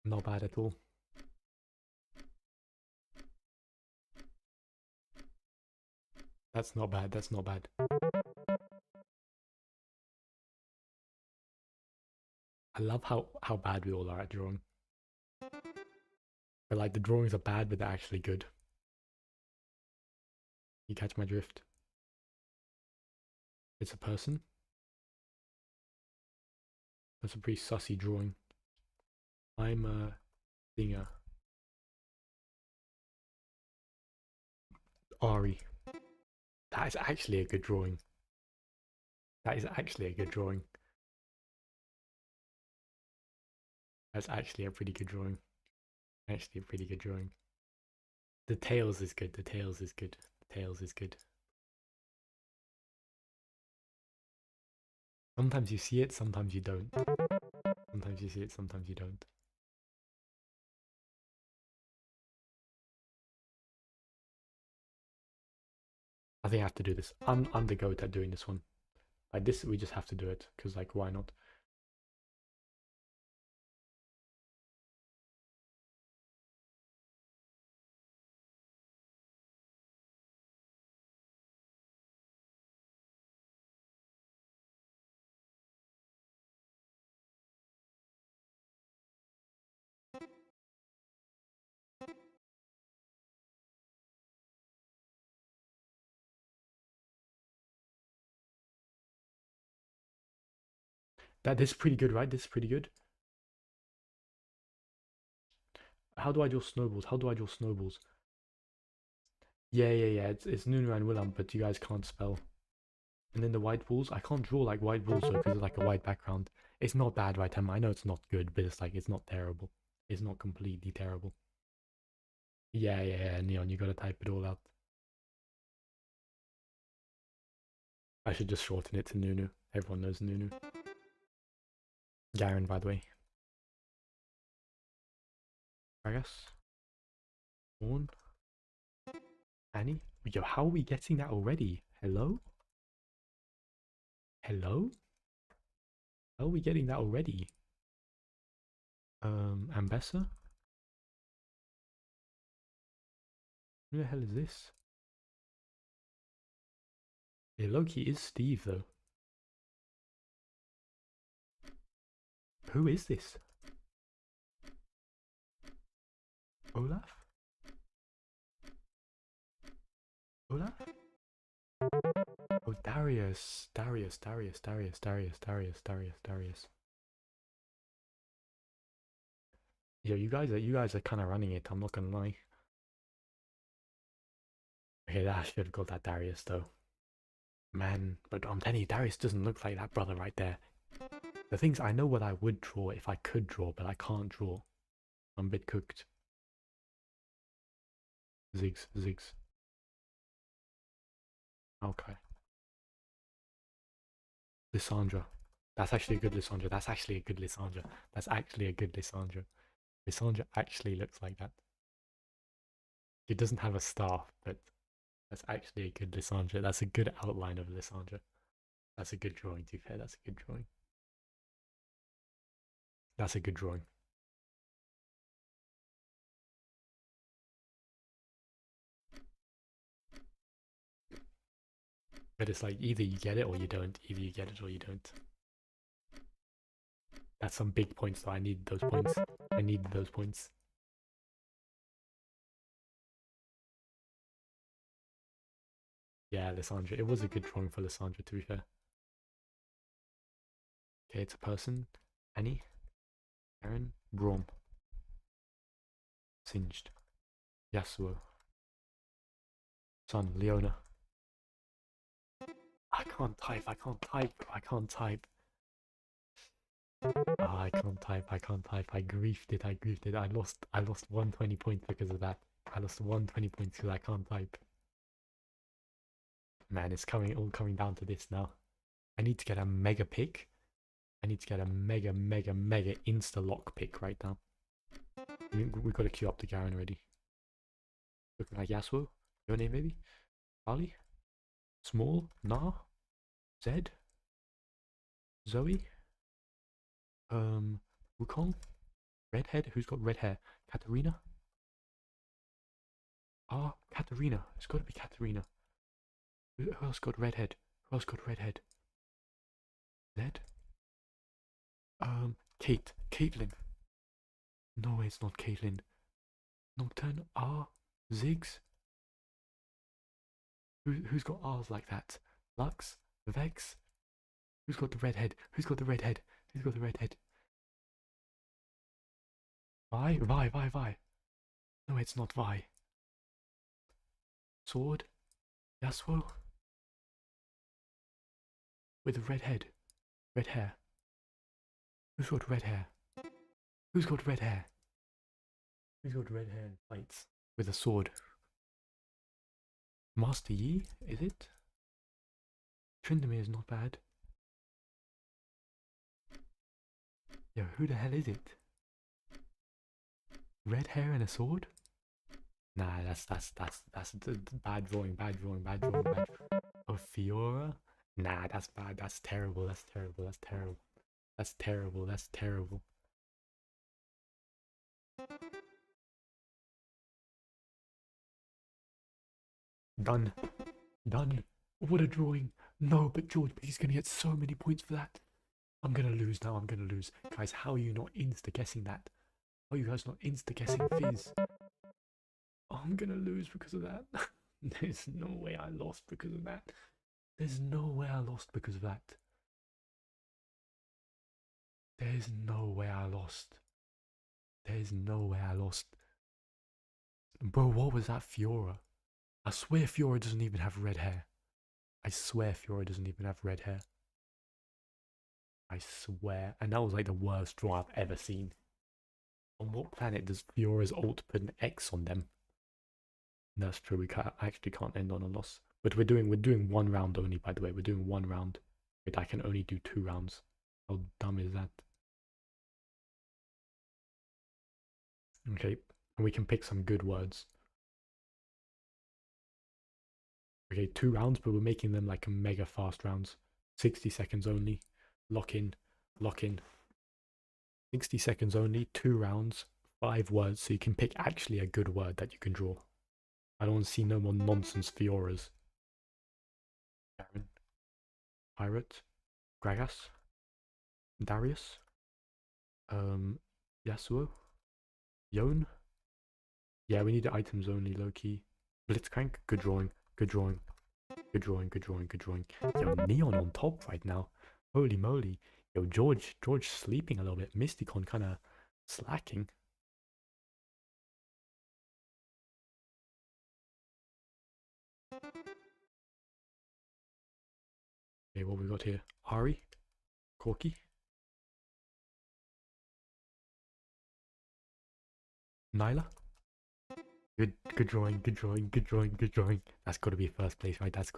Not bad at all. That's not bad, that's not bad. I love how bad we all are at drawing. But like the drawings are bad, but they're actually good. You catch my drift? It's a person. That's a pretty sussy drawing. I'm a thinger. Ari. That is actually a good drawing. That is actually a good drawing. That's actually a pretty good drawing. Actually a pretty good drawing. The tails is good. The tails is good. The tails is good. Sometimes you see it, sometimes you don't. Sometimes you see it, sometimes you don't. I think I have to do this. I'm the goat at doing this one. Like this, we just have to do it, because like, why not? This is pretty good, right? This is pretty good. How do I draw snowballs? How do I draw snowballs? Yeah. It's Nunu and Willem, but you guys can't spell. And then the white balls, I can't draw like white balls though, because it's like a white background. It's not bad, right, Emma? I know it's not good, but it's like, it's not terrible. It's not completely terrible. Yeah, Neon, you gotta type it all out. I should just shorten it to Nunu. Everyone knows Nunu. Garen, by the way. I guess. Dawn. Annie? Yo, how are we getting that already? Hello? Hello? How are we getting that already? Ambessa? Who the hell is this? Yeah, Loki is Steve, though. Who is this? Olaf? Olaf? Oh, Darius. Darius. Yo, you guys are kind of running it. I'm not gonna lie. Okay, I should have got that Darius though. Man, but I'm telling you, Darius doesn't look like that brother right there. The things I know what I would draw if I could draw, but I can't draw. I'm a bit cooked. Ziggs. Okay. Lissandra. That's actually a good Lissandra. That's actually a good Lissandra. Lissandra actually looks like that. She doesn't have a staff, but that's actually a good Lissandra. That's a good outline of Lissandra. That's a good drawing, to be fair. That's a good drawing. That's a good drawing. But it's like either you get it or you don't. Either you get it or you don't. That's some big points, so I need those points. I need those points. Yeah, Lissandra. It was a good drawing for Lissandra, to be fair. Okay, it's a person. Annie. Aaron. Braum. Singed. Yasuo. Sun. Leona. I can't type. Oh, I can't type. I griefed it. I lost 120 points because of that. I lost 120 points because I can't type. Man, it's all coming down to this now. I need to get a mega pick. I need to get a mega insta lock pick right now. We've got to queue up the Garen already. Looking like Yasuo. Your name, maybe? Ali? Small? Nah? Zed? Zoe? Wukong? Redhead? Who's got red hair? Katarina? Ah, Katarina. It's got to be Katarina. Who else got redhead? Who else got redhead? Zed? Kate. Caitlin. No, it's not Caitlin. Nocturne? R? Ziggs? Who's got R's like that? Lux? Vex? Who's got the red head? Who's got the red head? Who's got the red head? Vi? Vi. No, it's not Vi. Sword? Yasuo? With a red head. Red hair. Who's got red hair? Who's got red hair? Who's got red hair and fights with a sword? Master Yi, is it? Tryndamere is not bad. Yo, who the hell is it? Red hair and a sword? Nah, that's bad drawing. Oh, Fiora? Nah, that's bad. That's terrible. Done. What a drawing. No, but George, but he's gonna get so many points for that. I'm gonna lose now. Guys, how are you not insta-guessing that? How are you guys not insta-guessing Fizz? Oh, I'm gonna lose because of that. There's no way I lost because of that. There's no way I lost because of that. There's no way I lost. Bro, what was that Fiora? I swear Fiora doesn't even have red hair. I swear. And that was like the worst draw I've ever seen. On what planet does Fiora's ult put an X on them? That's true, I actually can't end on a loss. But we're doing 1 round only, by the way. We're doing 1 round. Wait, I can only do 2 rounds. How dumb is that? Okay, and we can pick some good words. Okay, 2 rounds, but we're making them like mega fast rounds. 60 seconds only. Lock in. 60 seconds only, 2 rounds, 5 words, so you can pick actually a good word that you can draw. I don't want to see no more nonsense Fioras. Baron. Pirate. Gragas. Darius. Yasuo. Yone. Yeah, we need the items only, low-key. Blitzcrank. Good drawing. Yo, Neon on top right now. Holy moly. Yo, George sleeping a little bit. Mysticon kind of slacking. Okay, what we got here? Ari, Corky, Nyla. Good drawing. That's got to be first place, right? That's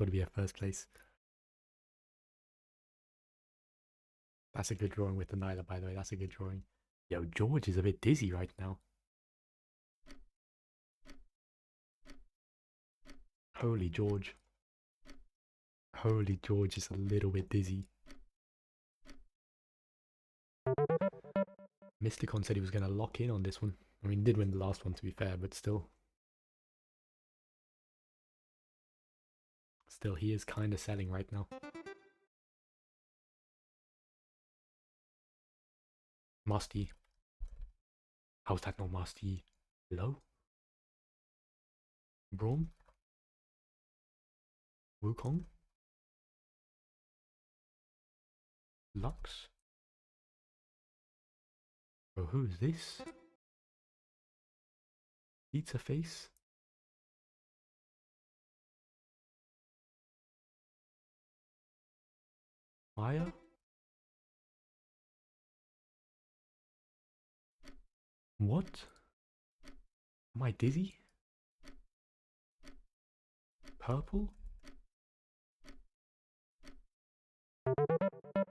a good drawing with the Nyla, by the way. That's a good drawing. Yo, George is a bit dizzy right now. Holy George is a little bit dizzy. Mysticon said he was going to lock in on this one. I mean, he did win the last one, to be fair, but still. Still, he is kind of selling right now. Musty. How's that not Musty? Hello? Braum? Wukong? Lux? Oh, who's this? Pizza Face? Maya? What? Am I dizzy? Purple?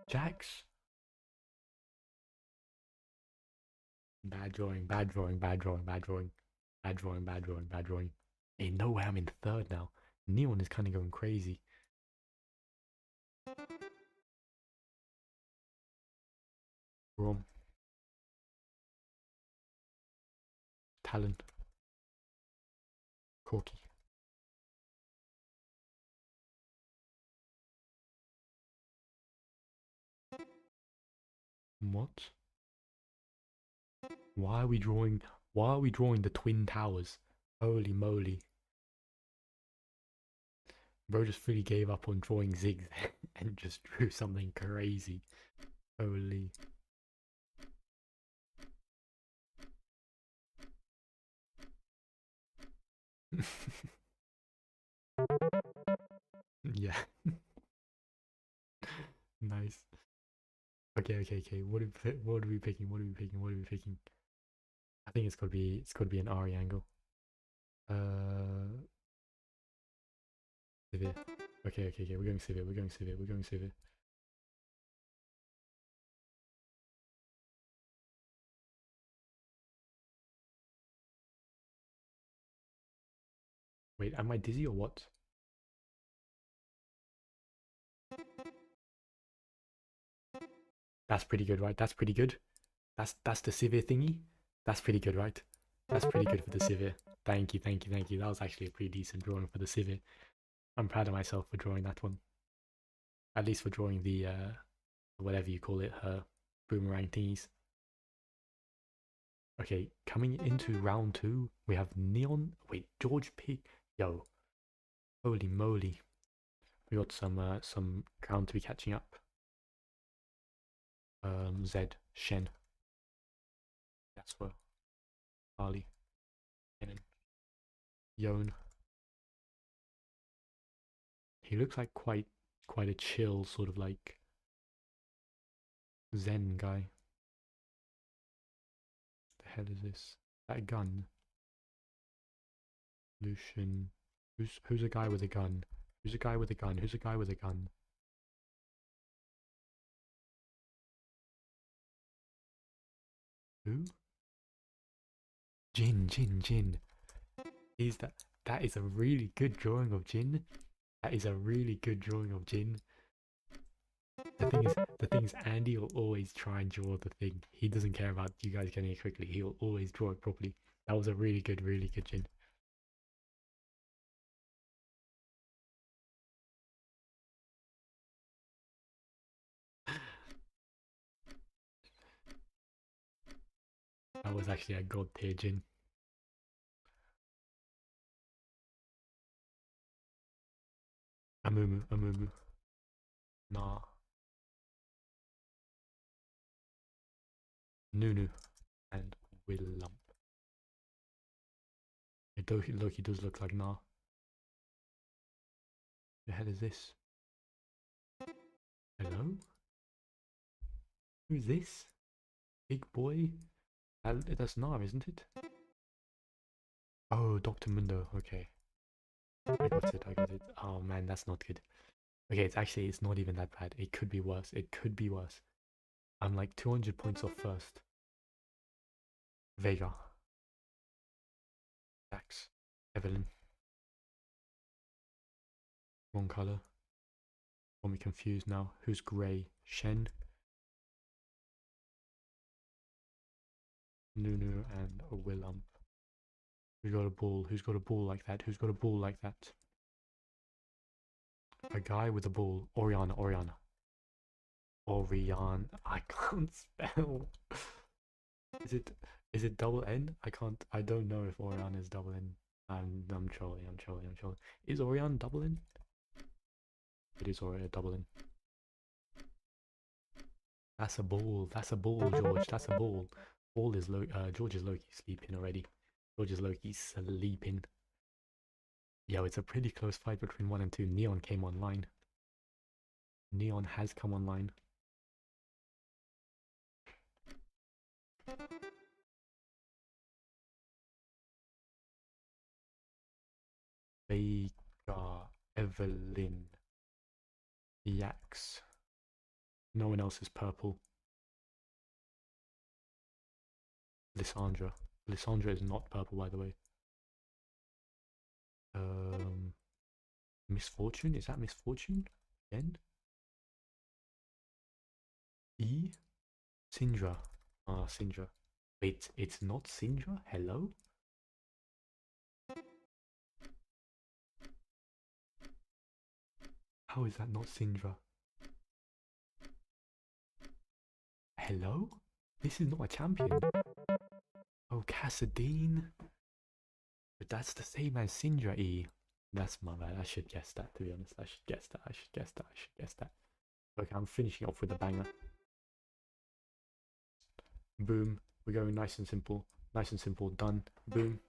Jax? Bad drawing. Ain't no way I'm in 3rd now. Neon is kind of going crazy. Braum. Talon. Corky. What? Why are we drawing the twin towers? Holy moly. Bro just fully gave up on drawing zigs and just drew something crazy. Holy. Yeah. Nice. Okay. What are we picking? What are we picking? I think it's gotta be an Ari angle. Severe. Okay. We're going severe. Wait, am I dizzy or what? That's pretty good, right? That's pretty good. That's the severe thingy. That's pretty good, right? That's pretty good for the severe. Thank you. That was actually a pretty decent drawing for the severe. I'm proud of myself for drawing that one. At least for drawing the whatever you call it, boomerang thingies. Okay, coming into round 2, we have Neon. Wait, George P. Yo, holy moly, we got some ground to be catching up. Zed, Shen, Jasper, Ali, Kenan, Yon. He looks like quite a chill sort of like Zen guy. The hell is this? That gun. Lucian. Who's a guy with a gun? Who's a guy with a gun? Who's a guy with a gun? Who? Jin. Is that is a really good drawing of Jin. That is a really good drawing of Jin. The thing is, Andy will always try and draw the thing. He doesn't care about you guys getting it quickly. He'll always draw it properly. That was a really good Jin. That was actually a god tier Jin. Amumu. Nah. Nunu. And Will Lump. He does look like Nah. The hell is this? Hello? Who's this? Big boy? That's Nah, isn't it? Oh, Dr. Mundo. Okay. I got it. Oh man, that's not good. Okay, it's not even that bad. It could be worse. I'm like 200 points off first. Vega. Dax. Evelyn. Wrong color. Got me confused now. Who's grey? Shen. Nunu and a Willump. Who's got a ball? Who's got a ball like that? A guy with a ball. Oriana. I can't spell. Is it double N? I don't know if Oriana is double N. I'm trolling. Is Oriana double N? It is Oriana double N. That's a ball, George. That's a ball. George is low-key sleeping already. George is low-key sleeping. Yo, it's a pretty close fight between 1 and 2. Neon came online. Neon has come online. Vega, Evelyn, Yax. No one else is purple. Lissandra. Lissandra is not purple, by the way. Misfortune? Is that Misfortune? Again? E? Syndra. Ah, Syndra. Wait, it's not Syndra? Hello? How is that not Syndra? Hello? This is not a champion. Oh, Cassadine. But that's the same as Syndra E. That's my bad. I should guess that, to be honest. I should guess that. Okay, I'm finishing off with a banger. Boom. We're going nice and simple. Nice and simple. Done. Boom.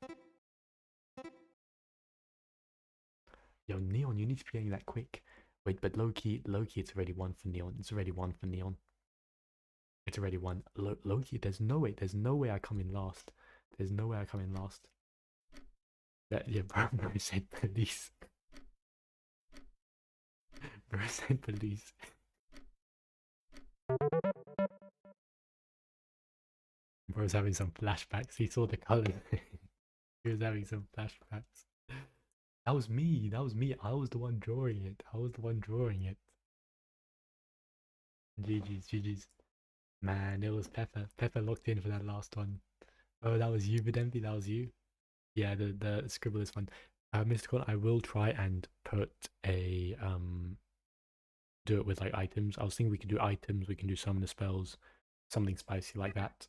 Yo, Neon, you need to be getting that quick. Wait, but low-key, it's already one for Neon. It's already one. Low-key, there's no way I come in last. Yeah, bro said police. Bro said police. Bro's having some flashbacks. He saw the colors. He was having some flashbacks. That was me. I was the one drawing it. GG's. Man, it was Pepper. Pepper locked in for that last one. Oh, that was you, Vidempi. That was you. Yeah, the scribble is fun. Mr. Con, I will try and put a do it with like items. I was thinking we could do items. We can do summon the spells, something spicy like that.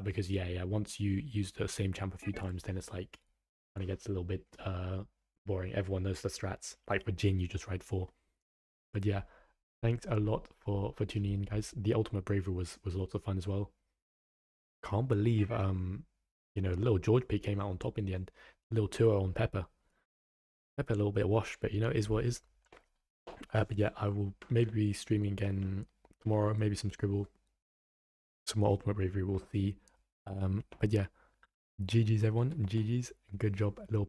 Because yeah, once you use the same champ a few times, then it's like kind of gets a little bit boring. Everyone knows the strats. Like for Jin, you just ride 4. But yeah, thanks a lot for tuning in, guys. The Ultimate Bravery was lots of fun as well. Can't believe little George P came out on top in the end. Little 2-0 on Pepper. Pepper a little bit washed, but it is what it is. But yeah, I will maybe be streaming again tomorrow. Maybe some Scribble, some more Ultimate Bravery. We'll see. But yeah, GG's everyone. GG's. Good job, little